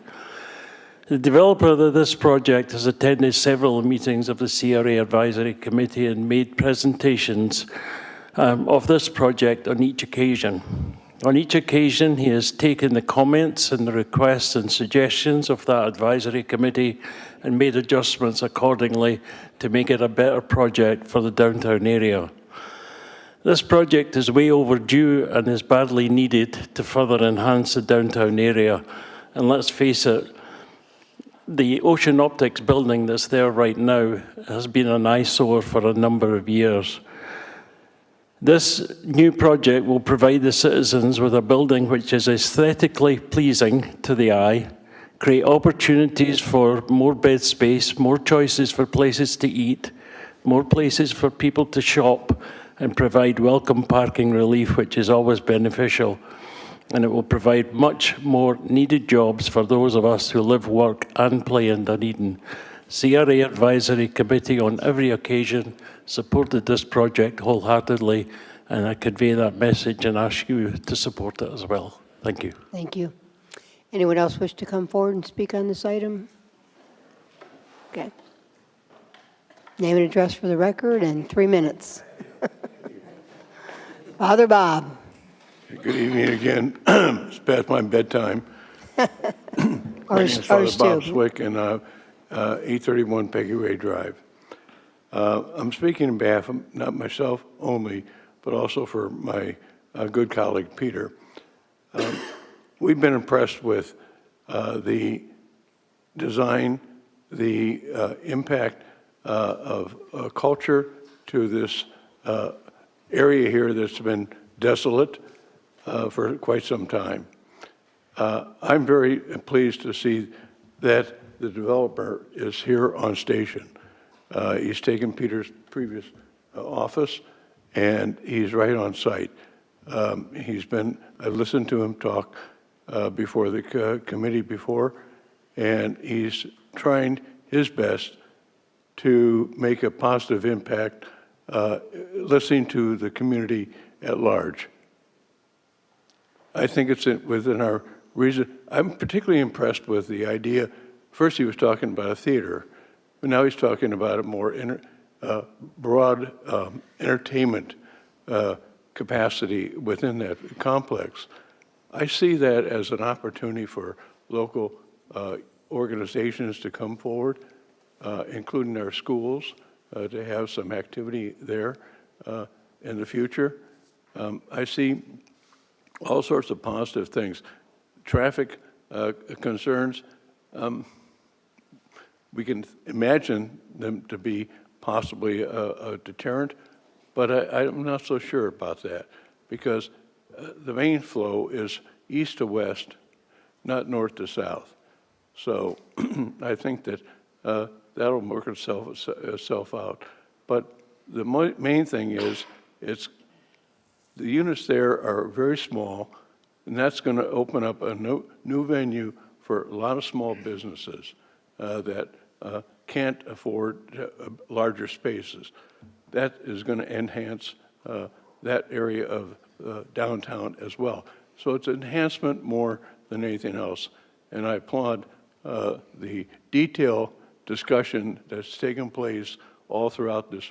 The developer of this project has attended several meetings of the CRA Advisory Committee and made presentations of this project on each occasion. On each occasion, he has taken the comments and the requests and suggestions of that advisory committee and made adjustments accordingly to make it a better project for the downtown area. This project is way overdue and is badly needed to further enhance the downtown area. And let's face it, the Ocean Optics building that's there right now has been an eyesore for a number of years. This new project will provide the citizens with a building which is aesthetically pleasing to the eye, create opportunities for more bed space, more choices for places to eat, more places for people to shop, and provide welcome parking relief, which is always beneficial. And it will provide much more needed jobs for those of us who live, work, and play in Dunedin. CRA Advisory Committee on every occasion supported this project wholeheartedly, and I convey that message and ask you to support it as well. Thank you. Thank you. Anyone else wish to come forward and speak on this item? Okay. Name and address for the record and 3 minutes. Father Bob. Good evening again. It's past my bedtime. My name is Father Bob Swick, and 831 Peggy Ray Drive. I'm speaking on behalf of not myself only, but also for my good colleague Peter. We've been impressed with the design, the impact of culture to this area here that's been desolate for quite some time. I'm very pleased to see that the developer is here on station. He's taken Peter's previous office, and he's right on site. I've listened to him talk before the committee before, and he's trying his best to make a positive impact, listening to the community at large. I think it's within our reason. I'm particularly impressed with the idea. First, he was talking about a theater, but now he's talking about a more broad entertainment capacity within that complex. I see that as an opportunity for local organizations to come forward, including our schools, to have some activity there in the future. I see all sorts of positive things. Traffic concerns, we can imagine them to be possibly a deterrent, but I'm not so sure about that, because the main flow is east to west, not north to south. So I think that that'll work itself out. But the main thing is, the units there are very small, and that's going to open up a new venue for a lot of small businesses that can't afford larger spaces. That is going to enhance that area of downtown as well. So it's an enhancement more than anything else. And I applaud the detailed discussion that's taken place all throughout this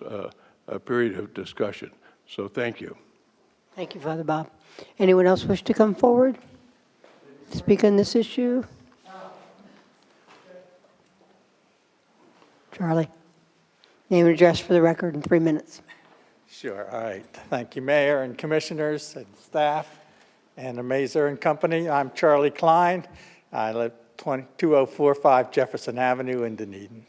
period of discussion. So thank you. Thank you, Father Bob. Anyone else wish to come forward, speak on this issue? Charlie, name and address for the record in 3 minutes. Sure, all right. Thank you, Mayor and Commissioners and staff and the Mazer and Company. I'm Charlie Klein. I live 2045 Jefferson Avenue in Dunedin.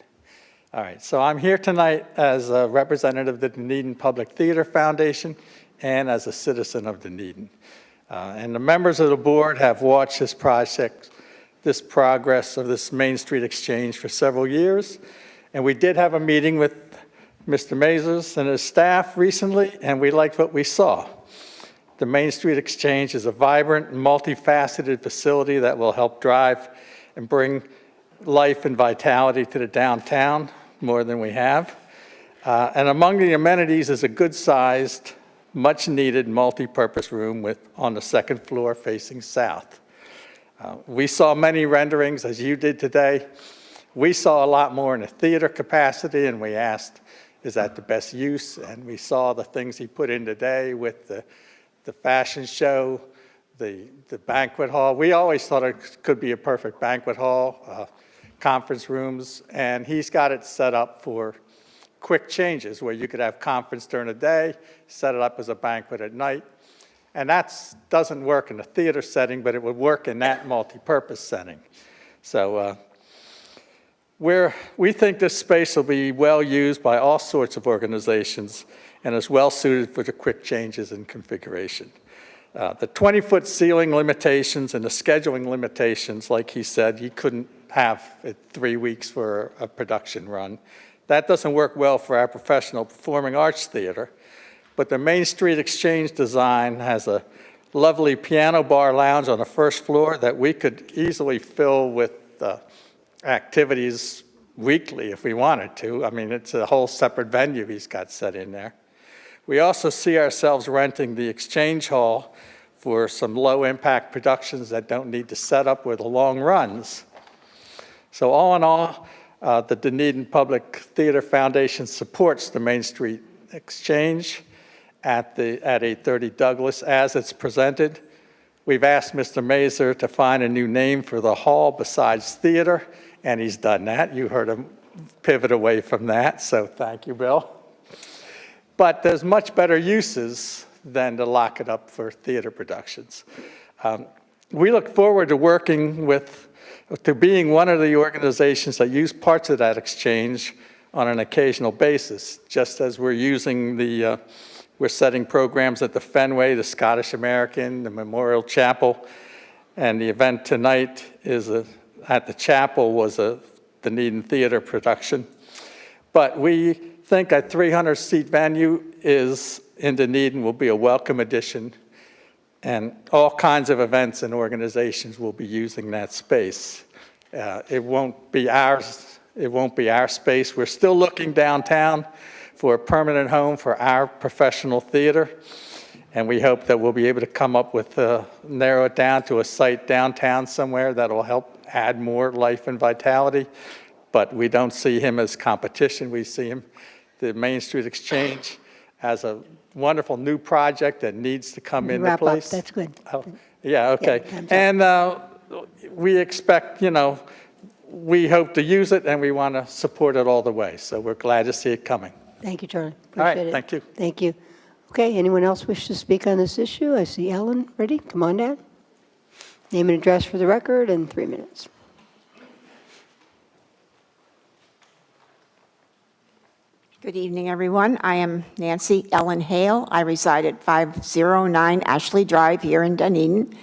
All right, so I'm here tonight as a representative of the Dunedin Public Theater Foundation and as a citizen of Dunedin. And the members of the board have watched this project, this progress of this Main Street Exchange for several years. And we did have a meeting with Mr. Mazers and his staff recently, and we liked what we saw. The Main Street Exchange is a vibrant and multifaceted facility that will help drive and bring life and vitality to the downtown more than we have. And among the amenities is a good-sized, much-needed multi-purpose room on the second floor facing south. We saw many renderings, as you did today. We saw a lot more in the theater capacity, and we asked, is that the best use? And we saw the things he put in today with the fashion show, the banquet hall. We always thought it could be a perfect banquet hall, conference rooms, and he's got it set up for quick changes where you could have conference during the day, set it up as a banquet at night. And that doesn't work in a theater setting, but it would work in that multi-purpose setting. So we think this space will be well used by all sorts of organizations and is well suited for the quick changes in configuration. The 20-foot ceiling limitations and the scheduling limitations, like he said, he couldn't have it 3 weeks for a production run. That doesn't work well for our professional performing arts theater. But the Main Street Exchange design has a lovely piano bar lounge on the first floor that we could easily fill with activities weekly if we wanted to. I mean, it's a whole separate venue he's got set in there. We also see ourselves renting the Exchange Hall for some low-impact productions that don't need to set up with the long runs. So all in all, the Dunedin Public Theater Foundation supports the Main Street Exchange at 830 Douglas as it's presented. We've asked Mr. Mazur to find a new name for the hall besides theater, and he's done that. You heard him pivot away from that, so thank you, Bill. But there's much better uses than to lock it up for theater productions. We look forward to working to being one of the organizations that use parts of that exchange on an occasional basis, just as we're using we're setting programs at the Fenway, the Scottish American, the Memorial Chapel, and the event tonight is at the chapel was a Dunedin theater production. But we think a 300-seat venue in Dunedin will be a welcome addition, and all kinds of events and organizations will be using that space. It won't be ours. It won't be our space. We're still looking downtown for a permanent home for our professional theater. And we hope that we'll be able to come up with, narrow it down to a site downtown somewhere that'll help add more life and vitality. But we don't see him as competition. We see him, the Main Street Exchange, as a wonderful new project that needs to come into place. That's good. Oh, yeah, okay. Yeah, and we expect, we hope to use it and we want to support it all the way. So we're glad to see it coming. Thank you, Charlie. All right, Appreciate it. thank you. Thank you. Okay, anyone else wish to speak on this issue? I see Ellen ready. Come on down. Name and address for the record in 3 minutes. Good evening, everyone. I am Nancy Ellen Hale. I reside at 509 Ashley Drive here in Dunedin.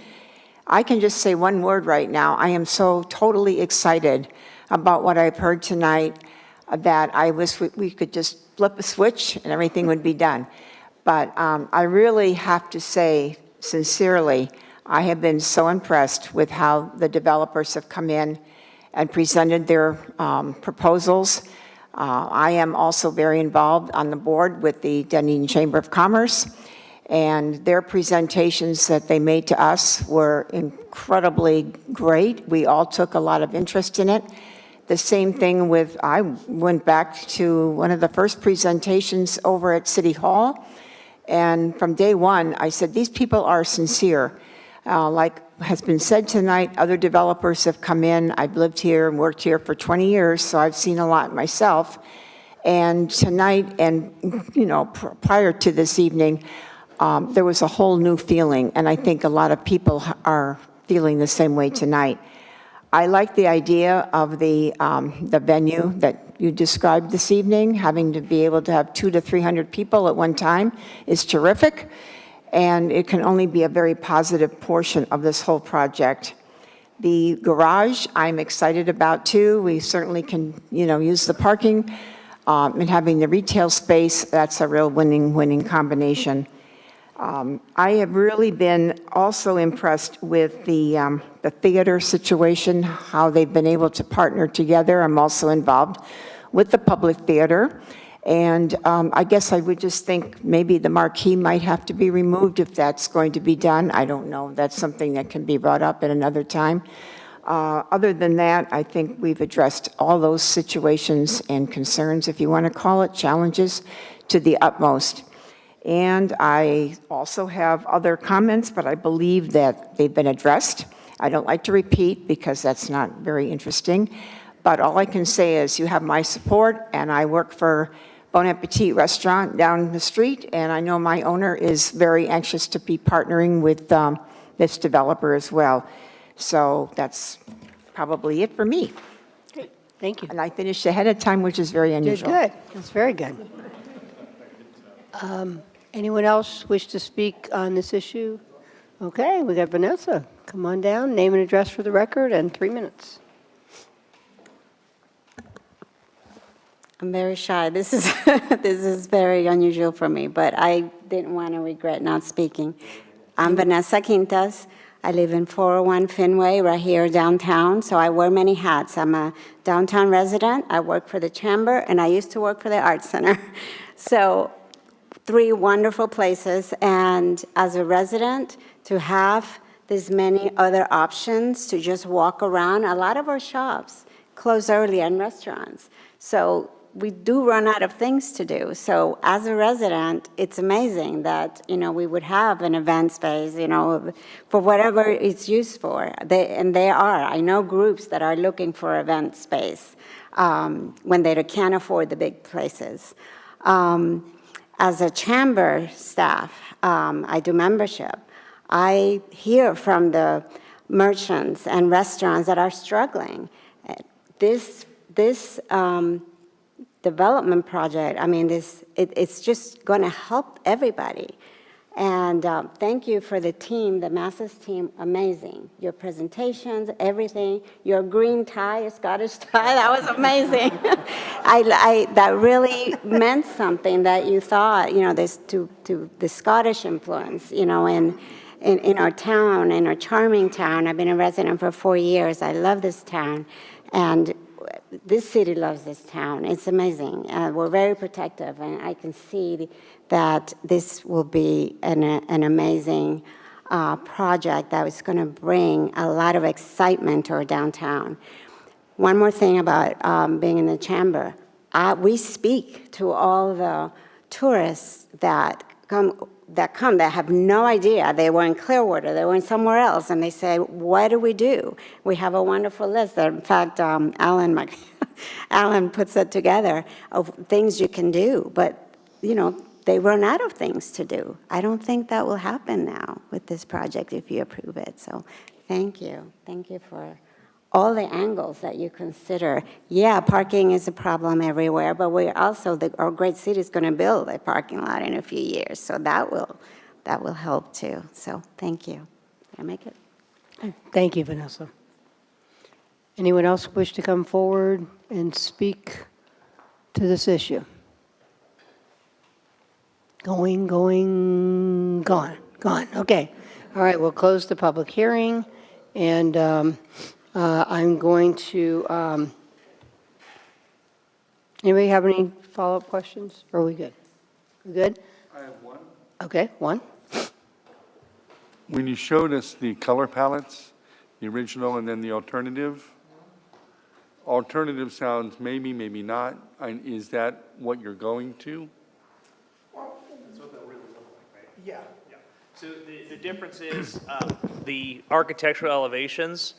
I can just say one word right now. I am so totally excited about what I've heard tonight that I wish we could just flip a switch and everything would be done. But I really have to say, sincerely, I have been so impressed with how the developers have come in and presented their proposals. I am also very involved on the board with the Dunedin Chamber of Commerce, and their presentations that they made to us were incredibly great. We all took a lot of interest in it. The same thing I went back to one of the first presentations over at City Hall, and from day one, I said, these people are sincere. Like has been said tonight, other developers have come in. I've lived here and worked here for 20 years, so I've seen a lot myself. And tonight, and prior to this evening, there was a whole new feeling, and I think a lot of people are feeling the same way tonight. I like the idea of the venue that you described this evening. Having to be able to have 200 to 300 people at one time is terrific, and it can only be a very positive portion of this whole project. The garage, I'm excited about too. We certainly can, use the parking and having the retail space. That's a real winning combination. I have really been also impressed with the theater situation, how they've been able to partner together. I'm also involved with the public theater. And I guess I would just think maybe the marquee might have to be removed if that's going to be done. I don't know. That's something that can be brought up at another time. Other than that, I think we've addressed all those situations and concerns, if you want to call it, challenges, to the utmost. And I also have other comments, but I believe that they've been addressed. I don't like to repeat because that's not very interesting. But all I can say is you have my support, and I work for Bon Appetit restaurant down the street, and I know my owner is very anxious to be partnering with this developer as well. So that's probably it for me. Great, thank you. And I finished ahead of time, which is very unusual. Good, that's very good. Anyone else wish to speak on this issue? Okay, we got Vanessa. Come on down, name and address for the record, and 3 minutes. I'm very shy. This is this is very unusual for me, but I didn't want to regret not speaking. I'm Vanessa Quintas. I live in 401 Fenway, right here downtown, so I wear many hats. I'm a downtown resident, I work for the Chamber, and I used to work for the Arts Center. So 3 wonderful places, and as a resident, to have this many other options to just walk around. A lot of our shops close early and restaurants. So we do run out of things to do. So as a resident, it's amazing that, we would have an event space, for whatever it's used for. They are. I know groups that are looking for event space when they can't afford the big places. As a chamber staff, I do membership. I hear from the merchants and restaurants that are struggling. This development project, it's just going to help everybody. And thank you for the team, the Masses team, amazing. Your presentations, everything, your green tie, Scottish tie, that was amazing. That really meant something that you thought, this to the Scottish influence, in our town, in our charming town. I've been a resident for 4 years. I love this town. And this city loves this town. It's amazing. We're very protective, and I can see that this will be an amazing project that is going to bring a lot of excitement to our downtown. One more thing about being in the chamber. We speak to all the tourists that that have no idea. They were in Clearwater, they were somewhere else, and they say, what do we do? We have a wonderful list. In fact, Alan puts it together of things you can do, but, they run out of things to do. I don't think that will happen now with this project if you approve it. So thank you. Thank you for all the angles that you consider. Yeah, parking is a problem everywhere, but we're also, our great city is going to build a parking lot in a few years, so that will help too. So thank you. Did I make it? Thank you, Vanessa. Anyone else wish to come forward and speak to this issue? Gone. Okay. All right, we'll close the public hearing, and I'm going to, anybody have any follow-up questions? Or are we good? We good? I have one. Okay, one. When you showed us the color palettes, the original and then the alternative sounds maybe, maybe not. And is that what you're going to? That's what they'll really look like, right? Yeah. So the difference is the architectural elevations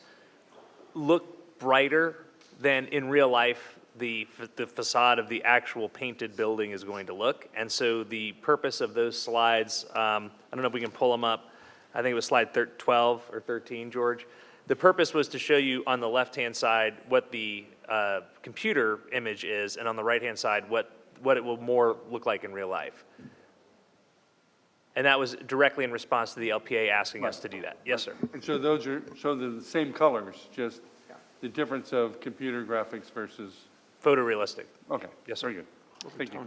look brighter than in real life the facade of the actual painted building is going to look. And so the purpose of those slides, I don't know if we can pull them up. I think it was slide 12 or 13, George. The purpose was to show you on the left-hand side what the computer image is, and on the right-hand side what it will more look like in real life. And that was directly in response to the LPA asking us to do that. Yes, sir. And so they're the same colors, just the difference of computer graphics versus photorealistic. Okay. Yes, sir. Very good. Thank you.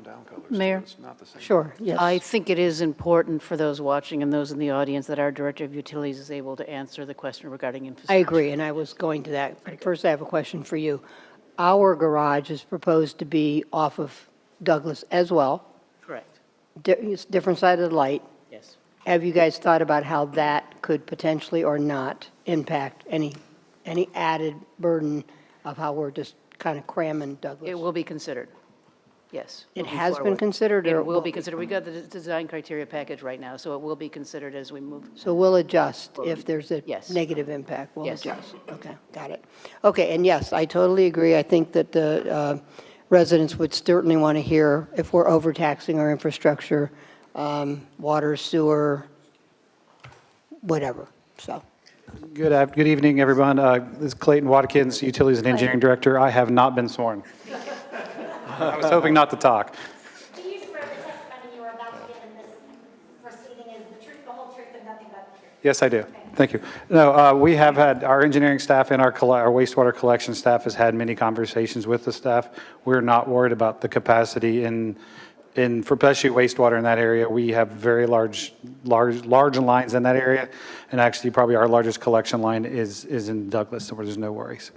Mayor? It's not the same. Sure, yes. I think it is important for those watching and those in the audience that our Director of Utilities is able to answer the question regarding infrastructure. I agree, and I was going to that. But first, I have a question for you. Our garage is proposed to be off of Douglas as well. Correct. Different side of the light. Yes. Have you guys thought about how that could potentially or not impact any added burden of how we're just kind of cramming Douglas? It will be considered. Yes. It moving has been forward. considered, or It will be considered. We got the design criteria package right now, so it will be considered as we move. So we'll adjust if there's a Yes. negative impact. We'll Yes. adjust. Okay, got it. Okay, and yes, I totally agree. I think that residents would certainly want to hear if we're overtaxing our infrastructure, water, sewer, whatever, so. Good evening, everyone. This is Clayton Watkins, Utilities and Engineering Director. I have not been sworn. I was hoping not to talk. Do you swear the testimony you are about to give in this proceeding is the truth, the whole truth, and nothing but the truth? Yes, I do. Thank you. No, we have had, our engineering staff and our wastewater collection staff has had many conversations with the staff. We're not worried about the capacity for especially wastewater in that area. We have very large lines in that area, and actually probably our largest collection line is in Douglas, so there's no worries.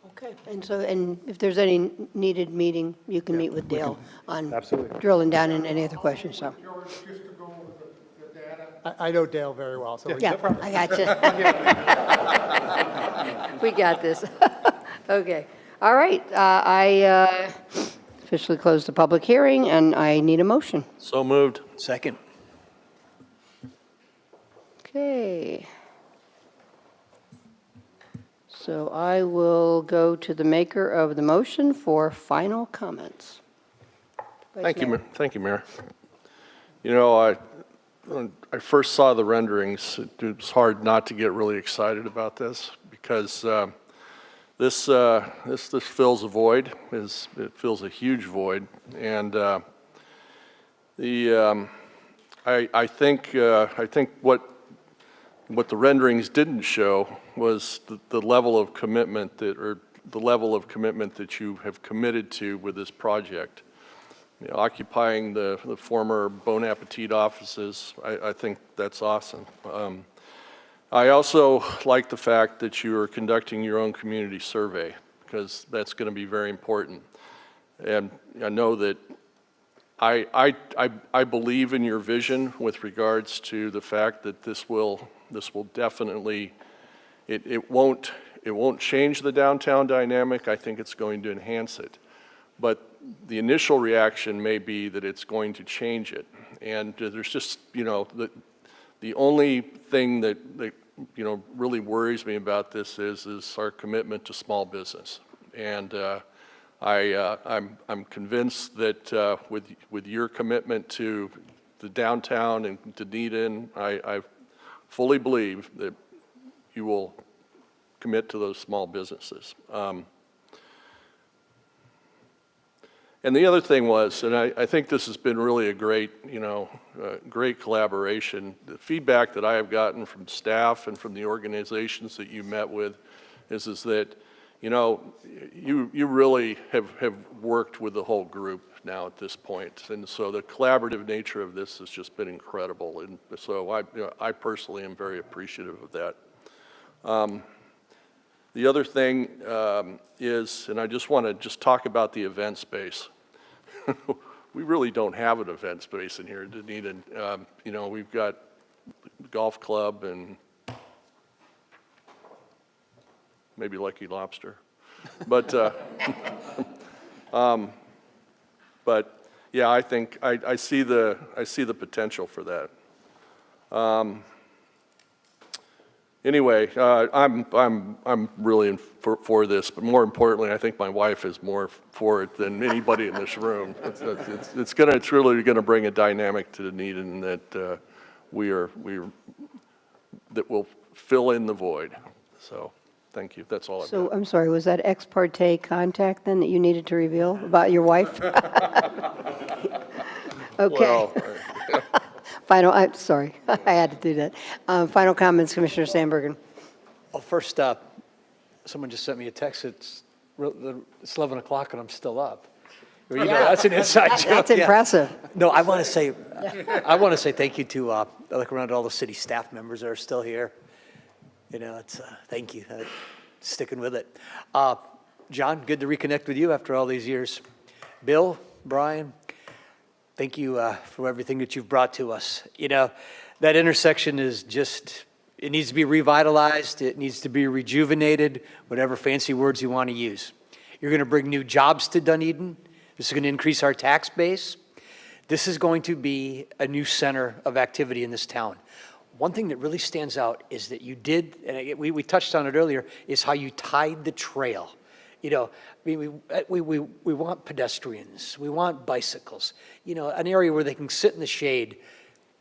Okay, and if there's any needed meeting, you can meet with Dale on absolutely drilling down in any other questions, so. I know Dale very well, so. Yeah, I got you. We got this. Okay, all right, I officially close the public hearing, and I need a motion. So moved. Second. Okay. So I will go to the maker of the motion for final comments. Thank you, Mayor. You know, when I first saw the renderings, it was hard not to get really excited about this because this fills a void. It fills a huge void, and I think what the renderings didn't show was the level of commitment that you have committed to with this project. You know, occupying the former Bon Appetit offices, I think that's awesome. I also like the fact that you are conducting your own community survey, because that's going to be very important. And I know that I believe in your vision with regards to the fact that this will definitely, it won't change the downtown dynamic. I think it's going to enhance it. But the initial reaction may be that it's going to change it. And there's just, you know, the only thing that you know, really worries me about this is our commitment to small business. And I'm convinced that with your commitment to the downtown and to Dunedin, I fully believe that you will commit to those small businesses. And the other thing was, and I think this has been really a great, you know, great collaboration. The feedback that I have gotten from staff and from the organizations that you met with is that, you know, you really have worked with the whole group now at this point. And so the collaborative nature of this has just been incredible. And so I personally am very appreciative of that. The other thing is, and I just want to talk about the event space. We really don't have an event space in here in Dunedin. You know, we've got the golf club and maybe Lucky Lobster, but yeah, I think I see the potential for that. Anyway, I'm really for this, but more importantly, I think my wife is more for it than anybody in this room. It's really gonna bring a dynamic to Dunedin that that will fill in the void. So, thank you. That's all I've got. So I'm sorry, was that ex parte contact then that you needed to reveal about your wife? Okay. Well, Final, sorry, I had to do that. Final comments, Commissioner Sandbergen. Well, first, someone just sent me a text. It's 11 o'clock and I'm still up. You know, that's an inside joke. That's impressive. No, I want to say thank you to I look around at all the city staff members that are still here. You know, it's thank you, sticking with it. John, good to reconnect with you after all these years. Bill, Brian, thank you for everything that you've brought to us. You know, that intersection is just, it needs to be revitalized. It needs to be rejuvenated, whatever fancy words you want to use. You're going to bring new jobs to Dunedin. This is going to increase our tax base. This is going to be a new center of activity in this town. One thing that really stands out is that you did, and we touched on it earlier, is how you tied the trail You know, I mean, we want pedestrians, we want bicycles, you know, an area where they can sit in the shade,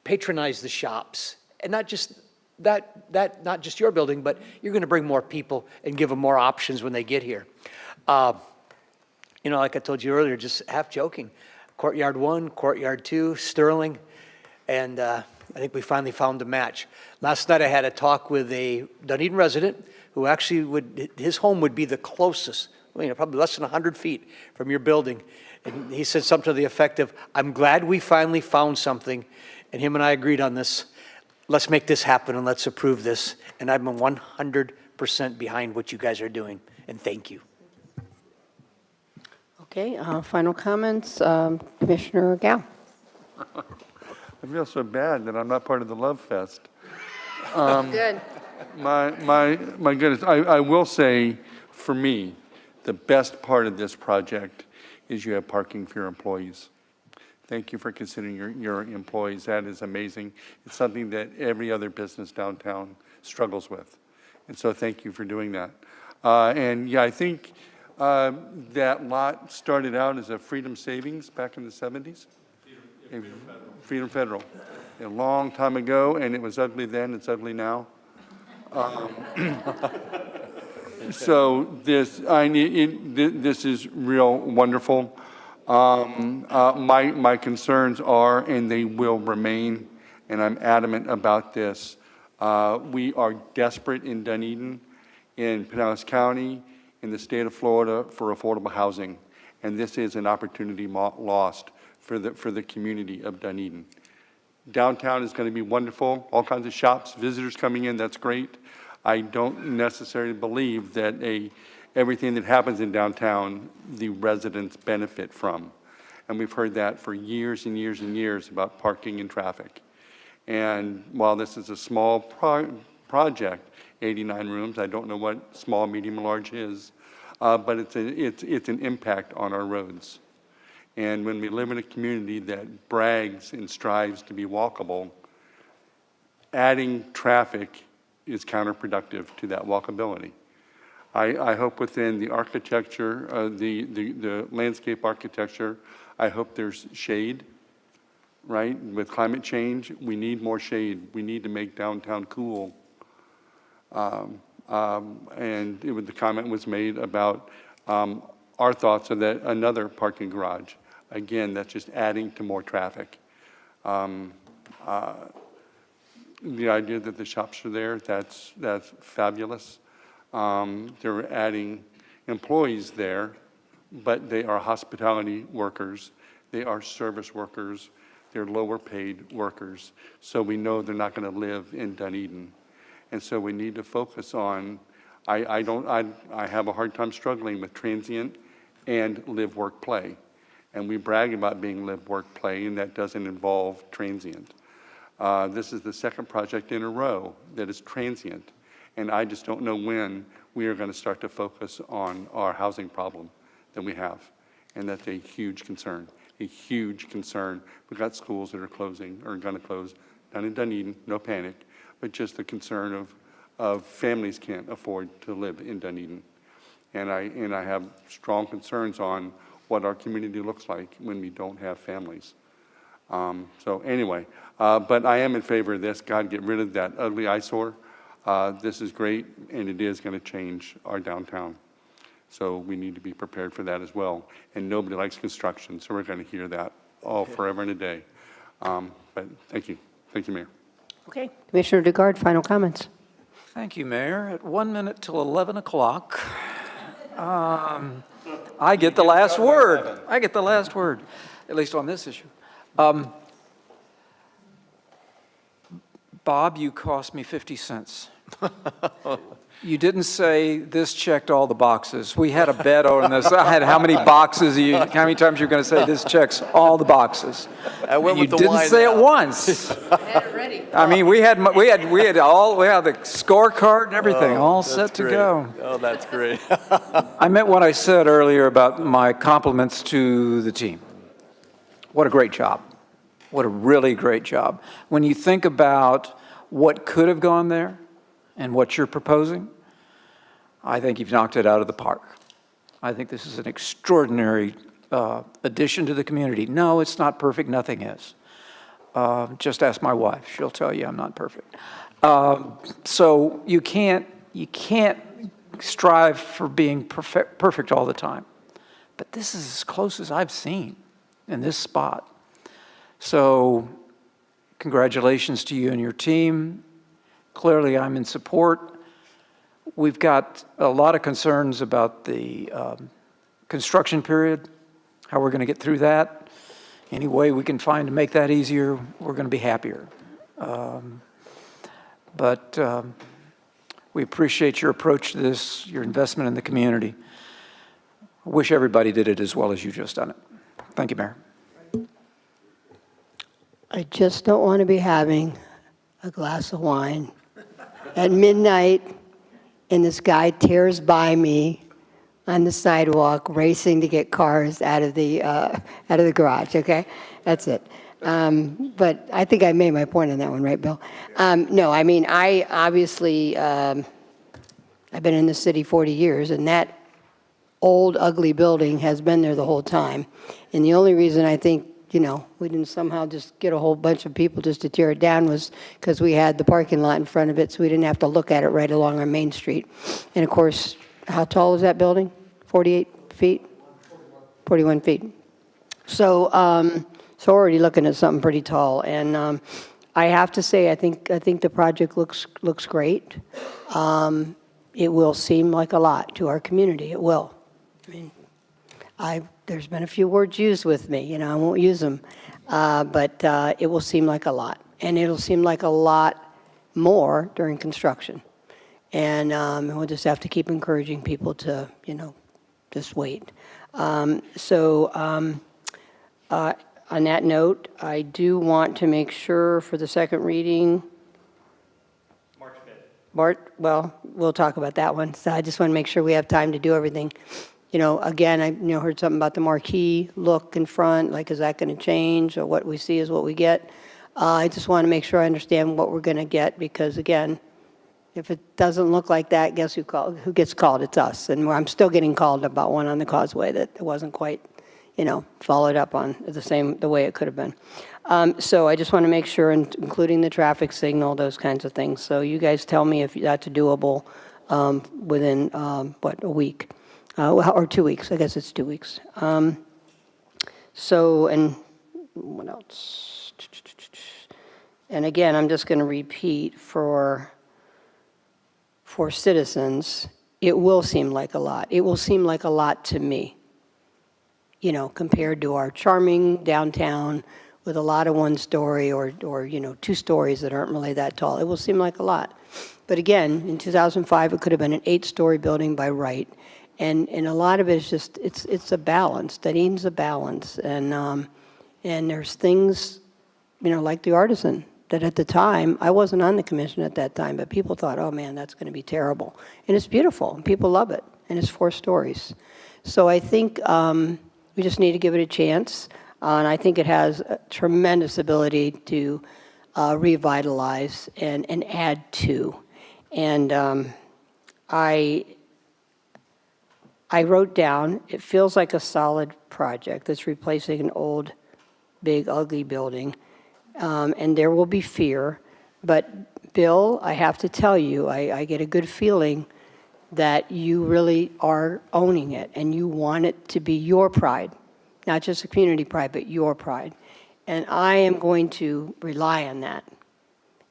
patronize the shops, and not just not just your building, but you're going to bring more people and give them more options when they get here. You know, like I told you earlier, just half joking, Courtyard 1, Courtyard 2, Sterling, and I think we finally found a match. Last night I had a talk with a Dunedin resident who actually his home would be the closest, you know, probably less than 100 feet from your building. And he said something to the effect of, I'm glad we finally found something, and him and I agreed on this. Let's make this happen and let's approve this. And I'm 100% behind what you guys are doing, and thank you. Okay, final comments, Commissioner Gao. I feel so bad that I'm not part of the Love Fest. Good. My goodness, I will say, for me, the best part of this project is you have parking for your employees. Thank you for considering your employees. That is amazing. It's something that every other business downtown struggles with. And so thank you for doing that. And yeah, I think that lot started out as a Freedom Savings back in the 70s. Freedom Federal. A long time ago, and it was ugly then, it's ugly now. So this is real wonderful. My concerns are, and they will remain, and I'm adamant about this. We are desperate in Dunedin, in Pinellas County, in the state of Florida for affordable housing, and this is an opportunity lost for the community of Dunedin. Downtown is going to be wonderful, all kinds of shops, visitors coming in, that's great. I don't necessarily believe that everything that happens in downtown, the residents benefit from. And we've heard that for years and years and years about parking and traffic. And while this is a small project, 89 rooms, I don't know what small, medium, large is, but it's an impact on our roads. And when we live in a community that brags and strives to be walkable, adding traffic is counterproductive to that walkability. I hope within the architecture, the landscape architecture, I hope there's shade, right? With climate change, we need more shade. We need to make downtown cool. And the comment was made about our thoughts of that another parking garage. Again, that's just adding to more traffic. The idea that the shops are there, that's fabulous. They're adding employees there, but they are hospitality workers. They are service workers. They're lower paid workers. So we know they're not going to live in Dunedin. And so we need to focus on, I have a hard time struggling with transient and live, work, play. And we brag about being live, work, play, and that doesn't involve transient. This is the second project in a row that is transient. And I just don't know when we are going to start to focus on our housing problem that we have. And that's a huge concern, a huge concern. We've got schools that are closing or going to close down in Dunedin, no panic, but just the concern of families can't afford to live in Dunedin. And I have strong concerns on what our community looks like when we don't have families. So anyway, but I am in favor of this. God, get rid of that ugly eyesore. This is great, and it is going to change our downtown. So we need to be prepared for that as well. And nobody likes construction, so we're going to hear that all forever and a day. But thank you. Thank you, Mayor. Okay. Commissioner DeGard, final comments. Thank you, Mayor. At 1 minute till 11 o'clock, I get the last word. I get the last word, at least on this issue. Bob, you cost me 50 cents. You didn't say this checked all the boxes. We had a bet on this. I had how many boxes, how many times you're going to say this checks all the boxes. You didn't say it once. I mean, we had the scorecard and everything all set to go. Oh, that's great. I meant what I said earlier about my compliments to the team. What a great job. What a really great job. When you think about what could have gone there and what you're proposing, I think you've knocked it out of the park. I think this is an extraordinary addition to the community. No, it's not perfect. Nothing is. Just ask my wife. She'll tell you I'm not perfect. So you can't strive for being perfect all the time. But this is as close as I've seen in this spot. So congratulations to you and your team. Clearly, I'm in support. We've got a lot of concerns about the construction period, how we're going to get through that. Any way we can find to make that easier, we're going to be happier. But we appreciate your approach to this, your investment in the community. I wish everybody did it as well as you just done it. Thank you, Mayor. I just don't want to be having a glass of wine at midnight and this guy tears by me on the sidewalk, racing to get cars out of the garage, okay? That's it. But I think I made my point on that one, right, Bill? No, I mean, I obviously, I've been in the city 40 years, and that old, ugly building has been there the whole time. And the only reason I think, you know, we didn't somehow just get a whole bunch of people just to tear it down was because we had the parking lot in front of it, so we didn't have to look at it right along our main street. And of course, how tall is that building? 48 feet? 41 feet. So, so already looking at something pretty tall. And I have to say, I think the project looks great. It will seem like a lot to our community. It will. I mean, there's been a few words used with me, you know, I won't use them, but it will seem like a lot. And it'll seem like a lot more during construction. And we'll just have to keep encouraging people to, you know, just wait. On that note, I do want to make sure for the second reading, well, we'll talk about that one. So I just want to make sure we have time to do everything. You know, again, I heard something about the marquee look in front, like, is that going to change, or what we see is what we get? I just want to make sure I understand what we're going to get, because again, if it doesn't look like that, guess who gets called? It's us. And I'm still getting called about one on the causeway that wasn't quite, you know, followed up on the way it could have been. So I just want to make sure, including the traffic signal, those kinds of things. So you guys tell me if that's doable within, what, a week? Or 2 weeks. I guess it's 2 weeks. So, and what else? And again, I'm just going to repeat for citizens, it will seem like a lot. It will seem like a lot to me, you know, compared to our charming downtown with a lot of one story or you know, 2 stories that aren't really that tall. It will seem like a lot. But again, in 2005, it could have been an 8-story building by right. And a lot of it is just, it's a balance. Dunedin's a balance. And there's things, you know, like the Artisan, that at the time, I wasn't on the commission at that time, but people thought, oh man, that's going to be terrible. And it's beautiful, and people love it. And it's 4 stories. So I think we just need to give it a chance. And I think it has a tremendous ability to revitalize and add to. And I wrote down, it feels like a solid project that's replacing an old, big, ugly building. And there will be fear. But Bill, I have to tell you, I get a good feeling that you really are owning it and you want it to be your pride, not just a community pride, but your pride. And I am going to rely on that.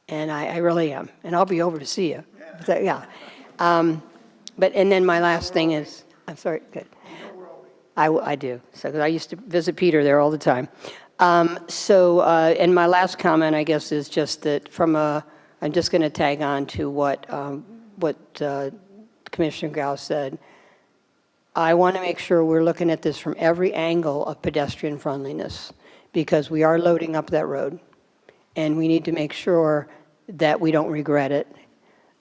And I really am. And I'll be over to see you. So, yeah. But, and then my last thing is, I'm sorry, good. I do. So, 'cause I used to visit Peter there all the time. And my last comment, I guess, is just that I'm just going to tag on to what Commissioner Gao said. I want to make sure we're looking at this from every angle of pedestrian friendliness, because we are loading up that road, and we need to make sure that we don't regret it,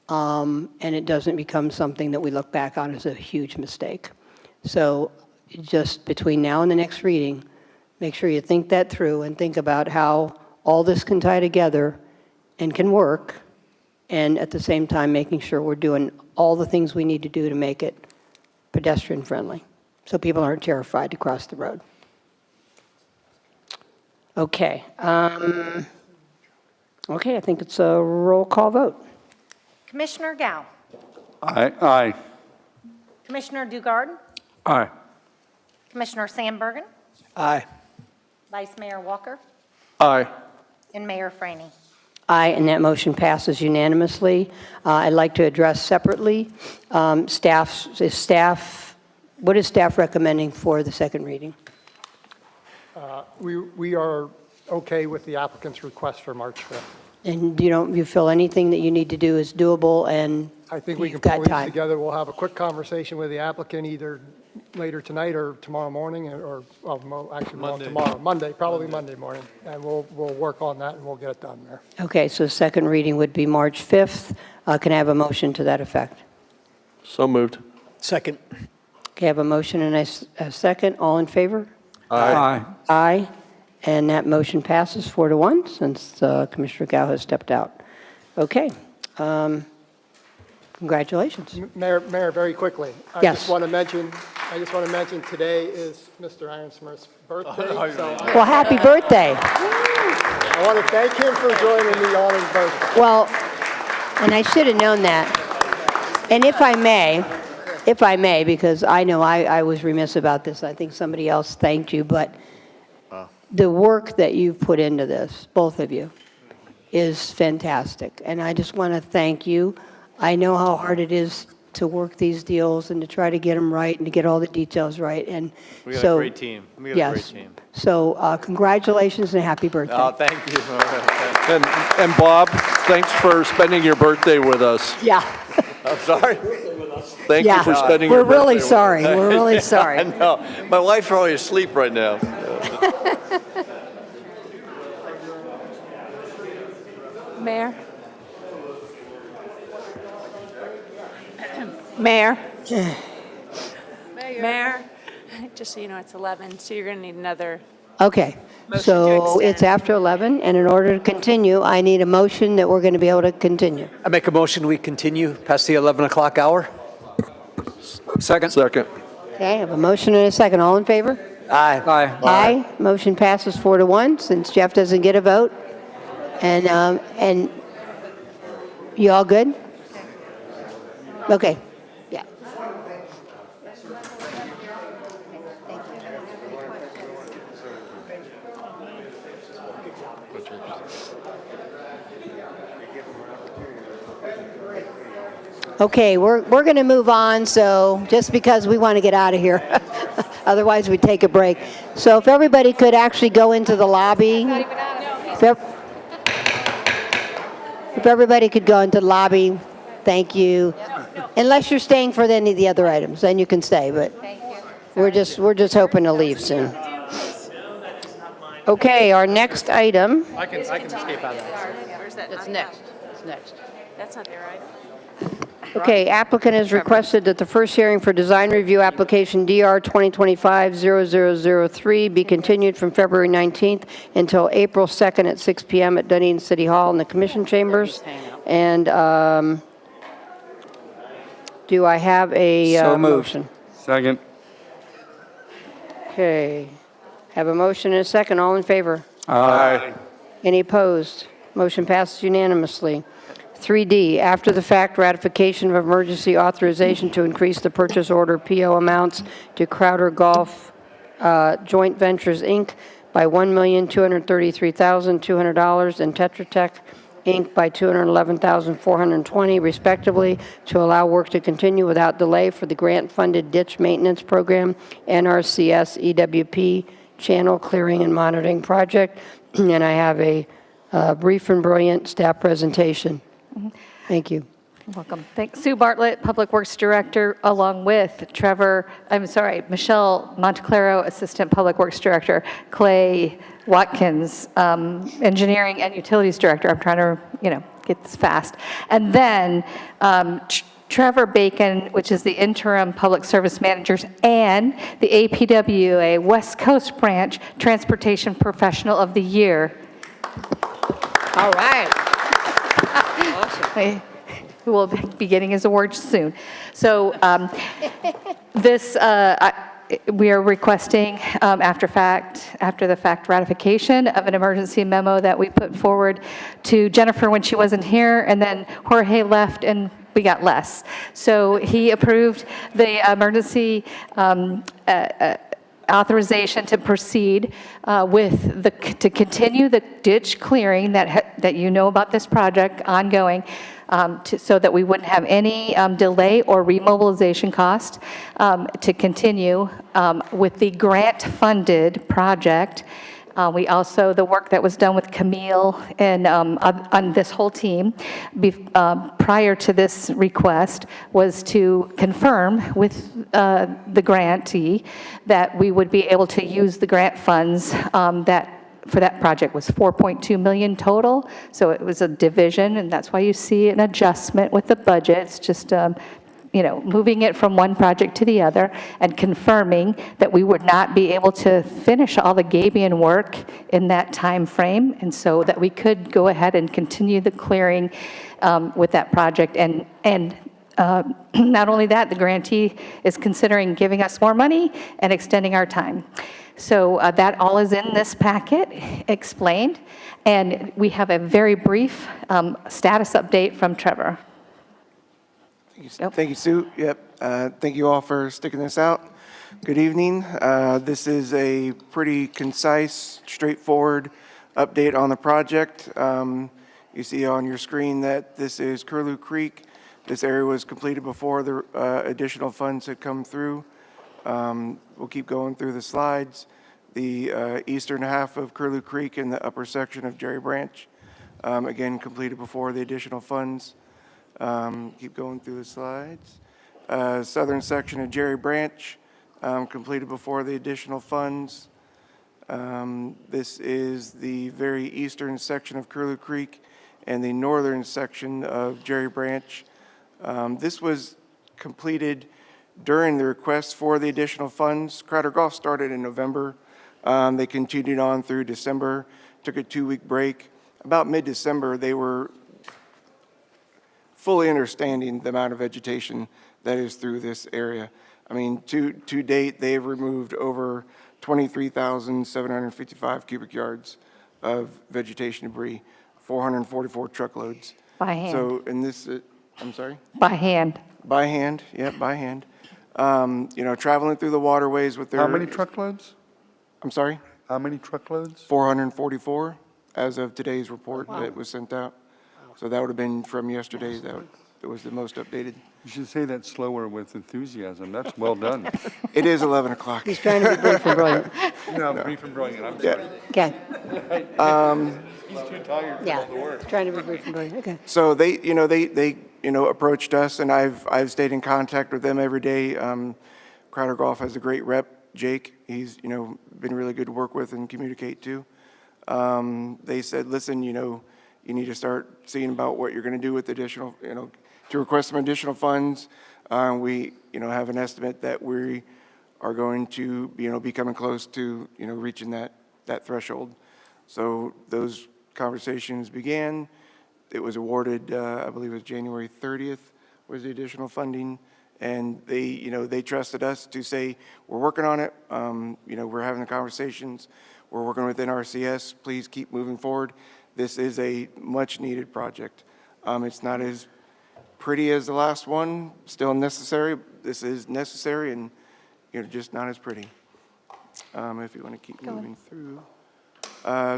and it doesn't become something that we look back on as a huge mistake. So just between now and the next reading, make sure you think that through and think about how all this can tie together and can work, and at the same time making sure we're doing all the things we need to do to make it pedestrian friendly. so people aren't terrified to cross the road. Okay. Okay, I think it's a roll call vote. Commissioner Gao, Aye. Commissioner Dugard, Aye. Commissioner Sandbergen, Aye. Vice Mayor Walker, Aye. and Mayor Franny. Aye, and that motion passes unanimously. I'd like to address separately, what is staff recommending for the second reading? We are okay with the applicant's request for March 5th. And you feel anything that you need to do is doable and I think we can you've got pull these time? together. We'll have a quick conversation with the applicant either later tonight or tomorrow morning, or tomorrow, probably Monday morning. And we'll work on that and we'll get it done there. Okay, so second reading would be March 5th. Can I have a motion to that effect? So moved. Second. Okay, I have a motion and a second. All in favor? Aye. Aye. And that motion passes 4-1 since Commissioner Gao has stepped out. Okay. Congratulations. Mayor, very quickly. I Yes. just want to mention today is Mr. Ironsmith's birthday. Well, happy birthday. I want to thank him for joining me on his birthday. Well, and I should have known that. And if I may, because I know I was remiss about this, I think somebody else thanked you, but the work that you've put into this, both of you, is fantastic. And I just want to thank you. I know how hard it is to work these deals and to try to get them right and to get all the details right. And We got so, a great team. We got a yes. great team. So congratulations and happy birthday. Oh, thank you. And Bob, thanks for spending your birthday with us. Yeah. I'm sorry. Thank you for spending We're your birthday really with us. sorry. We're really sorry. I know. My wife's probably asleep right now. Mayor? Mayor? Mayor, just so you know, it's 11, so you're going to need another. Okay, Motion to so it's extend. after 11, and in order to continue, I need a motion that we're going to be able to continue. I make a motion we continue past the 11 o'clock hour. Second. Okay, I have a motion and a second. All in favor? Aye. Aye. Motion passes 4-1 since Jeff doesn't get a vote. And you all good? Okay. Yeah. Okay, we're going to move on, so just because we want to get out of here. Otherwise, we'd take a break. So if everybody could actually go into the lobby. If everybody could go into the lobby, thank you. Unless you're staying for any of the other items, then you can stay, but we're just hoping to leave soon. Okay, our next item. I can escape out of that. Where's that? It's next. It's next. That's not their item. Okay, applicant has requested that the first hearing for design review application DR 2025-0003 be continued from February 19th until April 2nd at 6 p.m. at Dunedin City Hall in the Commission Chambers. And do I have a motion? Second. Okay, have a motion and a second. All in favor? Aye. Any opposed? Motion passes unanimously. 3D, after the fact ratification of emergency authorization to increase the purchase order PO amounts to Crowder Golf Joint Ventures, Inc. by $1,233,200 and Tetra Tech, Inc. by $211,420 respectively, to allow work to continue without delay for the grant-funded ditch maintenance program, NRCS EWP Channel Clearing and Monitoring Project. And I have a brief and brilliant staff presentation. Thank you. Welcome. Thanks. Sue Bartlett, Public Works Director, along with Michelle Monteclaro, Assistant Public Works Director, Clay Watkins, Engineering and Utilities Director. I'm trying to, get this fast. And then Trevor Bacon, which is the Interim Public Service Managers, and the APWA West Coast Branch Transportation Professional of the Year. All right. Who will be getting his award soon. So We are requesting after the fact ratification of an emergency memo that we put forward to Jennifer when she wasn't here, and then Jorge left and we got less. So he approved the emergency authorization to proceed to continue the ditch clearing that you know about this project ongoing, so that we wouldn't have any delay or remobilization cost, to continue with the grant-funded project. We also, the work that was done with Camille and on this whole team prior to this request was to confirm with the grantee that we would be able to use the grant funds that for that project was $4.2 million total. So it was a division, and that's why you see an adjustment with the budget. It's just moving it from one project to the other and confirming that we would not be able to finish all the Gabion work in that time frame, and so that we could go ahead and continue the clearing with that project. And not only that, the grantee is considering giving us more money and extending our time. So that all is in this packet explained, and we have a very brief status update from Trevor. Thank you, Sue. Yep. Thank you all for sticking this out. Good evening. This is a pretty concise, straightforward update on the project. You see on your screen that this is Curlew Creek. This area was completed before the additional funds had come through. We'll keep going through the slides. The eastern half of Curlew Creek and the upper section of Jerry Branch, again, completed before the additional funds. Keep going through the slides. Southern section of Jerry Branch, completed before the additional funds. This is the very eastern section of Curlew Creek and the northern section of Jerry Branch. This was completed during the request for the additional funds. Crowder Golf started in November. They continued on through December, took a 2-week break. About mid-December, they were fully understanding the amount of vegetation that is through this area. I mean, to date, they've removed over 23,755 cubic yards of vegetation debris, 444 truckloads. By hand. So, and this, I'm sorry? By hand. By hand, yeah, by hand. Traveling through the waterways with their... How many truckloads? I'm sorry? How many truckloads? 444 as of today's report that was sent out. So that would have been from yesterday. That was the most updated. You should say that slower with enthusiasm. That's well done. It is 11 o'clock. He's trying to be brief and brilliant. No, brief and brilliant. I'm sorry. Okay. He's too tired Yeah, for all the work. trying to be brief and brilliant. Okay. So they approached us, and I've stayed in contact with them every day. Crowder Golf has a great rep, Jake. He's been really good to work with and communicate to. They said, listen, you need to start seeing about what you're going to do with additional, to request some additional funds. We, have an estimate that we are going to, be coming close to, reaching that threshold. So those conversations began. It was awarded, I believe it was January 30th was the additional funding. And they trusted us to say, we're working on it. We're having the conversations. We're working with NRCS. Please keep moving forward. This is a much needed project. It's not as pretty as the last one, still necessary. This is necessary and just not as pretty. If you want to keep moving through.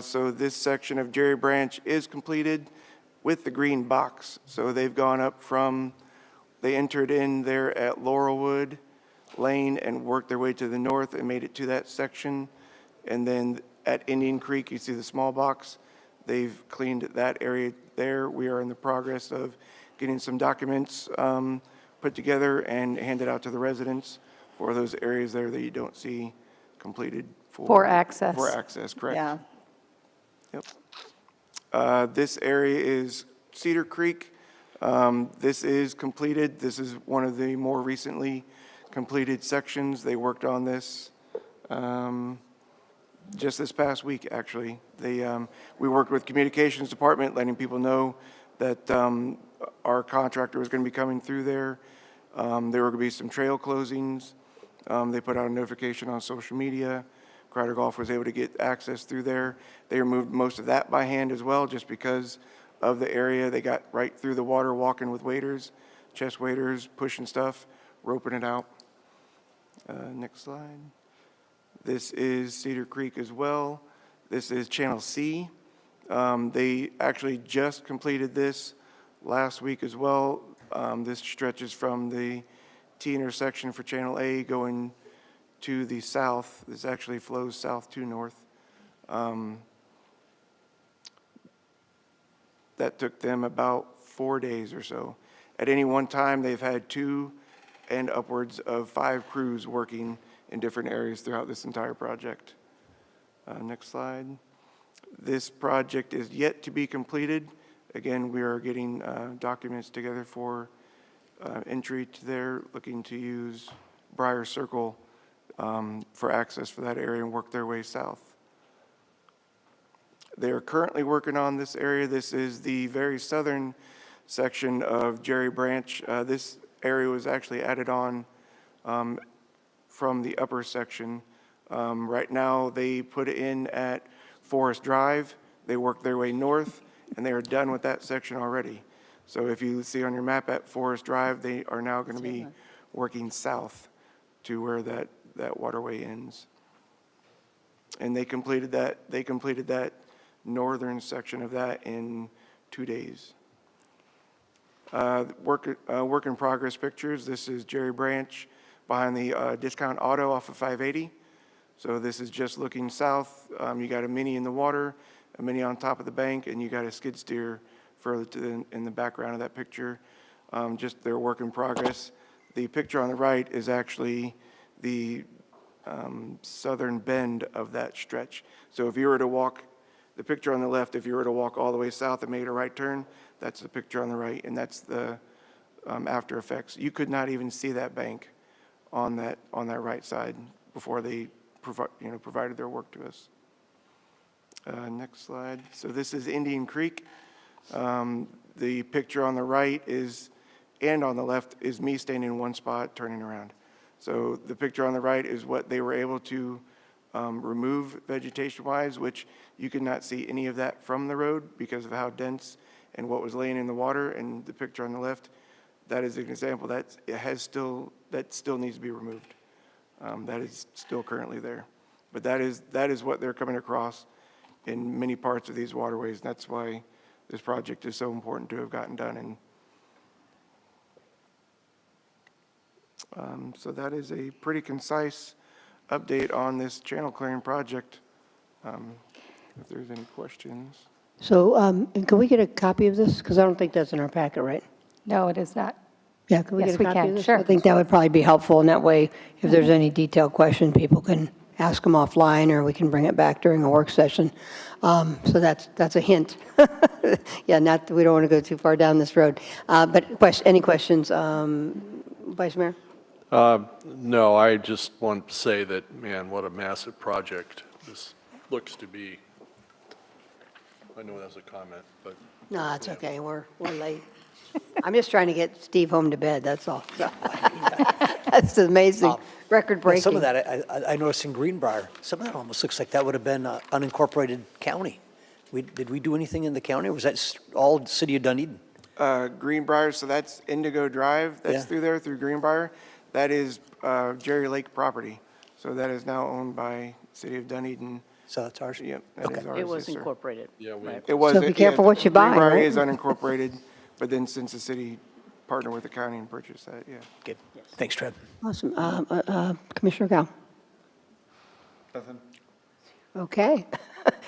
So this section of Jerry Branch is completed with the green box. So they've gone up from, they entered in there at Laurelwood Lane and worked their way to the north and made it to that section. And then at Indian Creek, you see the small box. They've cleaned that area there. We are in the progress of getting some documents put together and handed out to the residents for those areas there that you don't see completed For access. For access, correct. Yeah. Yep. This area is Cedar Creek. This is completed. This is one of the more recently completed sections. They worked on this just this past week, actually. We worked with Communications Department, letting people know that our contractor was going to be coming through there. There were going to be some trail closings. They put out a notification on social media. Crowder Golf was able to get access through there. They removed most of that by hand as well, just because of the area. They got right through the water walking with waders, chest waders, pushing stuff, roping it out. Next slide. This is Cedar Creek as well. This is Channel C. They actually just completed this last week as well. This stretches from the T intersection for Channel A going to the south. This actually flows south to north. That took them about 4 days or so. At any one time, they've had 2 and upwards of 5 crews working in different areas throughout this entire project. Next slide. This project is yet to be completed. Again, we are getting documents together for entry to there, looking to use Briar Circle for access for that area and work their way south. They are currently working on this area. This is the very southern section of Jerry Branch. This area was actually added on from the upper section. Right now, they put it in at Forest Drive. They work their way north, and they are done with that section already. So if you see on your map at Forest Drive, they are now going to be working south to where that waterway ends. And they completed that northern section of that in 2 days. Work in progress pictures. This is Jerry Branch behind the Discount Auto off of 580. So this is just looking south. You got a mini in the water, a mini on top of the bank, and you got a skid steer further in the background of that picture. Just their work in progress. The picture on the right is actually the southern bend of that stretch. So if you were to walk, the picture on the left, if you were to walk all the way south and made a right turn, that's the picture on the right, and that's the after effects. You could not even see that bank on that right side before they provided their work to us. Next slide. So this is Indian Creek. The picture on the right and on the left is me standing in one spot, turning around. So the picture on the right is what they were able to remove vegetation-wise, which you could not see any of that from the road because of how dense and what was laying in the water. And the picture on the left, that is an example that still needs to be removed. That is still currently there. But that is what they're coming across in many parts of these waterways. And that's why this project is so important to have gotten done. And so that is a pretty concise update on this channel clearing project. If there's any questions. So can we get a copy of this? Because I don't think that's in our packet, right? No, it is not. Yeah, can we Yes, get a we copy can. of this? Sure. I think that would probably be helpful, and that way, if there's any detailed question, people can ask them offline, or we can bring it back during a work session. So that's a hint. Yeah, we don't want to go too far down this road. But any questions, Vice Mayor? No, I just want to say that, man, what a massive project this looks to be. I know that's a comment, but. No, that's okay. We're late. I'm just trying to get Steve home to bed, that's all. That's amazing, record-breaking. Some of that, I noticed in Greenbrier, some of that almost looks like that would have been unincorporated county. Did we do anything in the county, or was that all city of Dunedin? Greenbrier, so that's Indigo Drive, that's through there, through Greenbrier. That is Jerry Lake property. So that is now owned by City of Dunedin. So that's ours? Yep, that is ours. It was yes, sir. incorporated. Yeah, right? It was. So be careful what you buy, Greenbrier right? is unincorporated, but then since the city partnered with the county and purchased that, yeah. Good. Thanks, Trev. Awesome. Commissioner Gao? Nothing. Okay.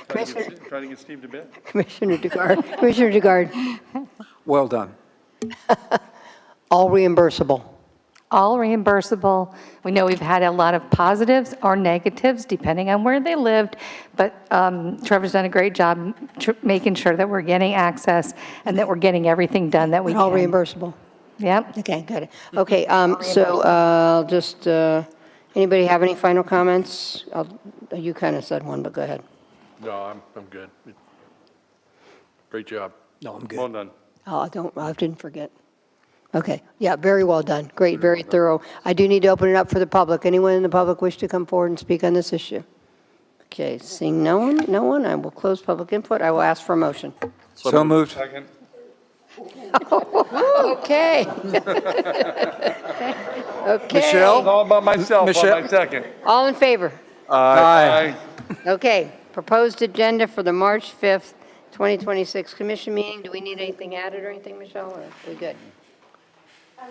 Trying to get Steve to bed. Commissioner Dugard. Commissioner Dugard. Well done. All reimbursable. All reimbursable. We know we've had a lot of positives or negatives, depending on where they lived, but Trevor's done a great job making sure that we're getting access and that we're getting everything done that we can. All reimbursable. Yep. Okay, good. Okay, so just, anybody have any final comments? You kind of said one, but go ahead. No, I'm good. Great job. No, I'm good. Well done. Oh, I didn't forget. Okay, yeah, very well done. Great, very thorough. I do need to open it up for the public. Anyone in the public wish to come forward and speak on this issue? Okay, seeing no one, I will close public input. I will ask for a motion. So moved. Second. Okay. Okay. Michelle? It's all about myself Michelle? on my second. All in favor? Aye. Okay, proposed agenda for the March 5th, 2026 commission meeting. Do we need anything added or anything, Michelle, or are we good?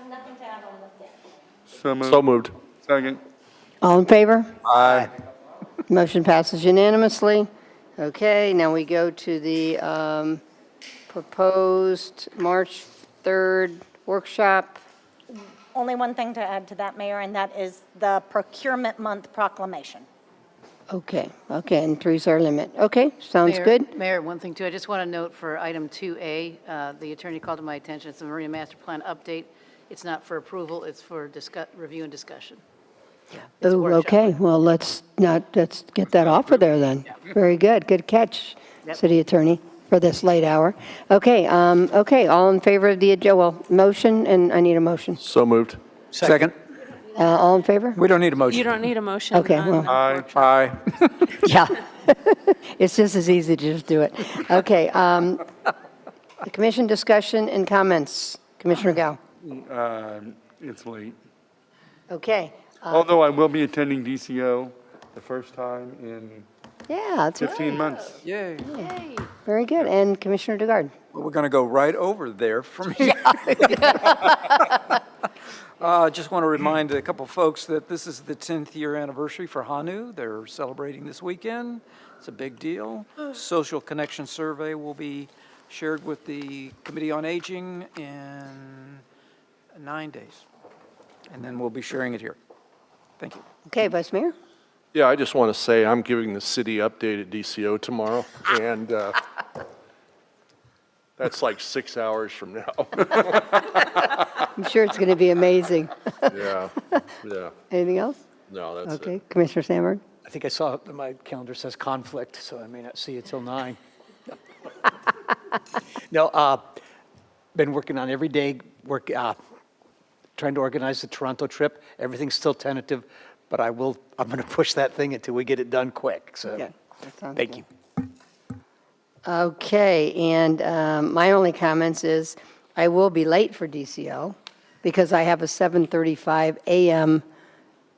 Nothing to add on this yet. So moved. Second. All in favor? Aye. Motion passes unanimously. Okay, now we go to the proposed March 3rd workshop. Only one thing to add to that, Mayor, and that is the procurement month proclamation. Okay, and three's our limit. Okay, sounds Mayor- good. Mayor, one thing too, I just want to note for item 2A, the attorney called to my attention, it's a Marina Master Plan update. It's not for approval, it's for review and discussion. It's a Oh, workshop. okay, well, let's get that off of there then. Very good, good catch, Yep. City Attorney, for this late hour. Okay, all in favor of the, motion, and I need a motion. So moved. Second. All in favor? We don't need a motion. You don't need a motion. Okay, on well- the Aye. workshop. Aye. Yeah. It's just as easy to just do it. Okay, the commission discussion and comments. Commissioner Gao. It's late. Okay. Although I will be attending DCO the first time in Yeah, that's 15 right. months. Yay. Very good. And Commissioner DeGard. Well, we're going to go right over there from here. Just want to remind a couple folks that this is the 10th year anniversary for HANU. They're celebrating this weekend. It's a big deal. Social Connection Survey will be shared with the Committee on Aging in 9 days. And then we'll be sharing it here. Thank you. Okay, Vice Mayor. Yeah, I just want to say I'm giving the city update at DCO tomorrow, and that's like 6 hours from now. I'm sure it's going to be amazing. Yeah. Anything else? No, that's it. Okay, Commissioner Sandberg. I think I saw that my calendar says conflict, so I may not see you till 9. No, been working on every day, trying to organize the Toronto trip. Everything's still tentative, but I'm going to push that thing until we get it done quick. So, Okay, that sounds thank good. you. Okay, and my only comments is I will be late for DCO because I have a 7:35 a.m.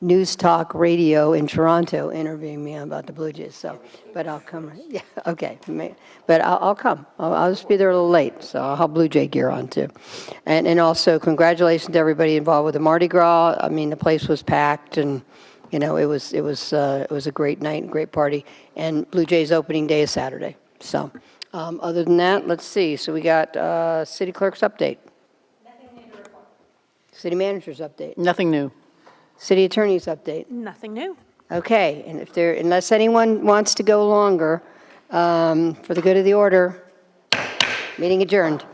News Talk Radio in Toronto interviewing me about the Blue Jays. So, but I'll come. Yeah, okay. But I'll come. I'll just be there a little late. So I'll have Blue Jay gear on too. And also congratulations to everybody involved with the Mardi Gras. I mean, the place was packed, and you know it was a great night and great party. And Blue Jays opening day is Saturday. So other than that, let's see. So we got city clerk's update. Nothing new to report. City manager's update. Nothing new. City attorney's update. Nothing new. Okay, and unless anyone wants to go longer, for the good of the order, meeting adjourned.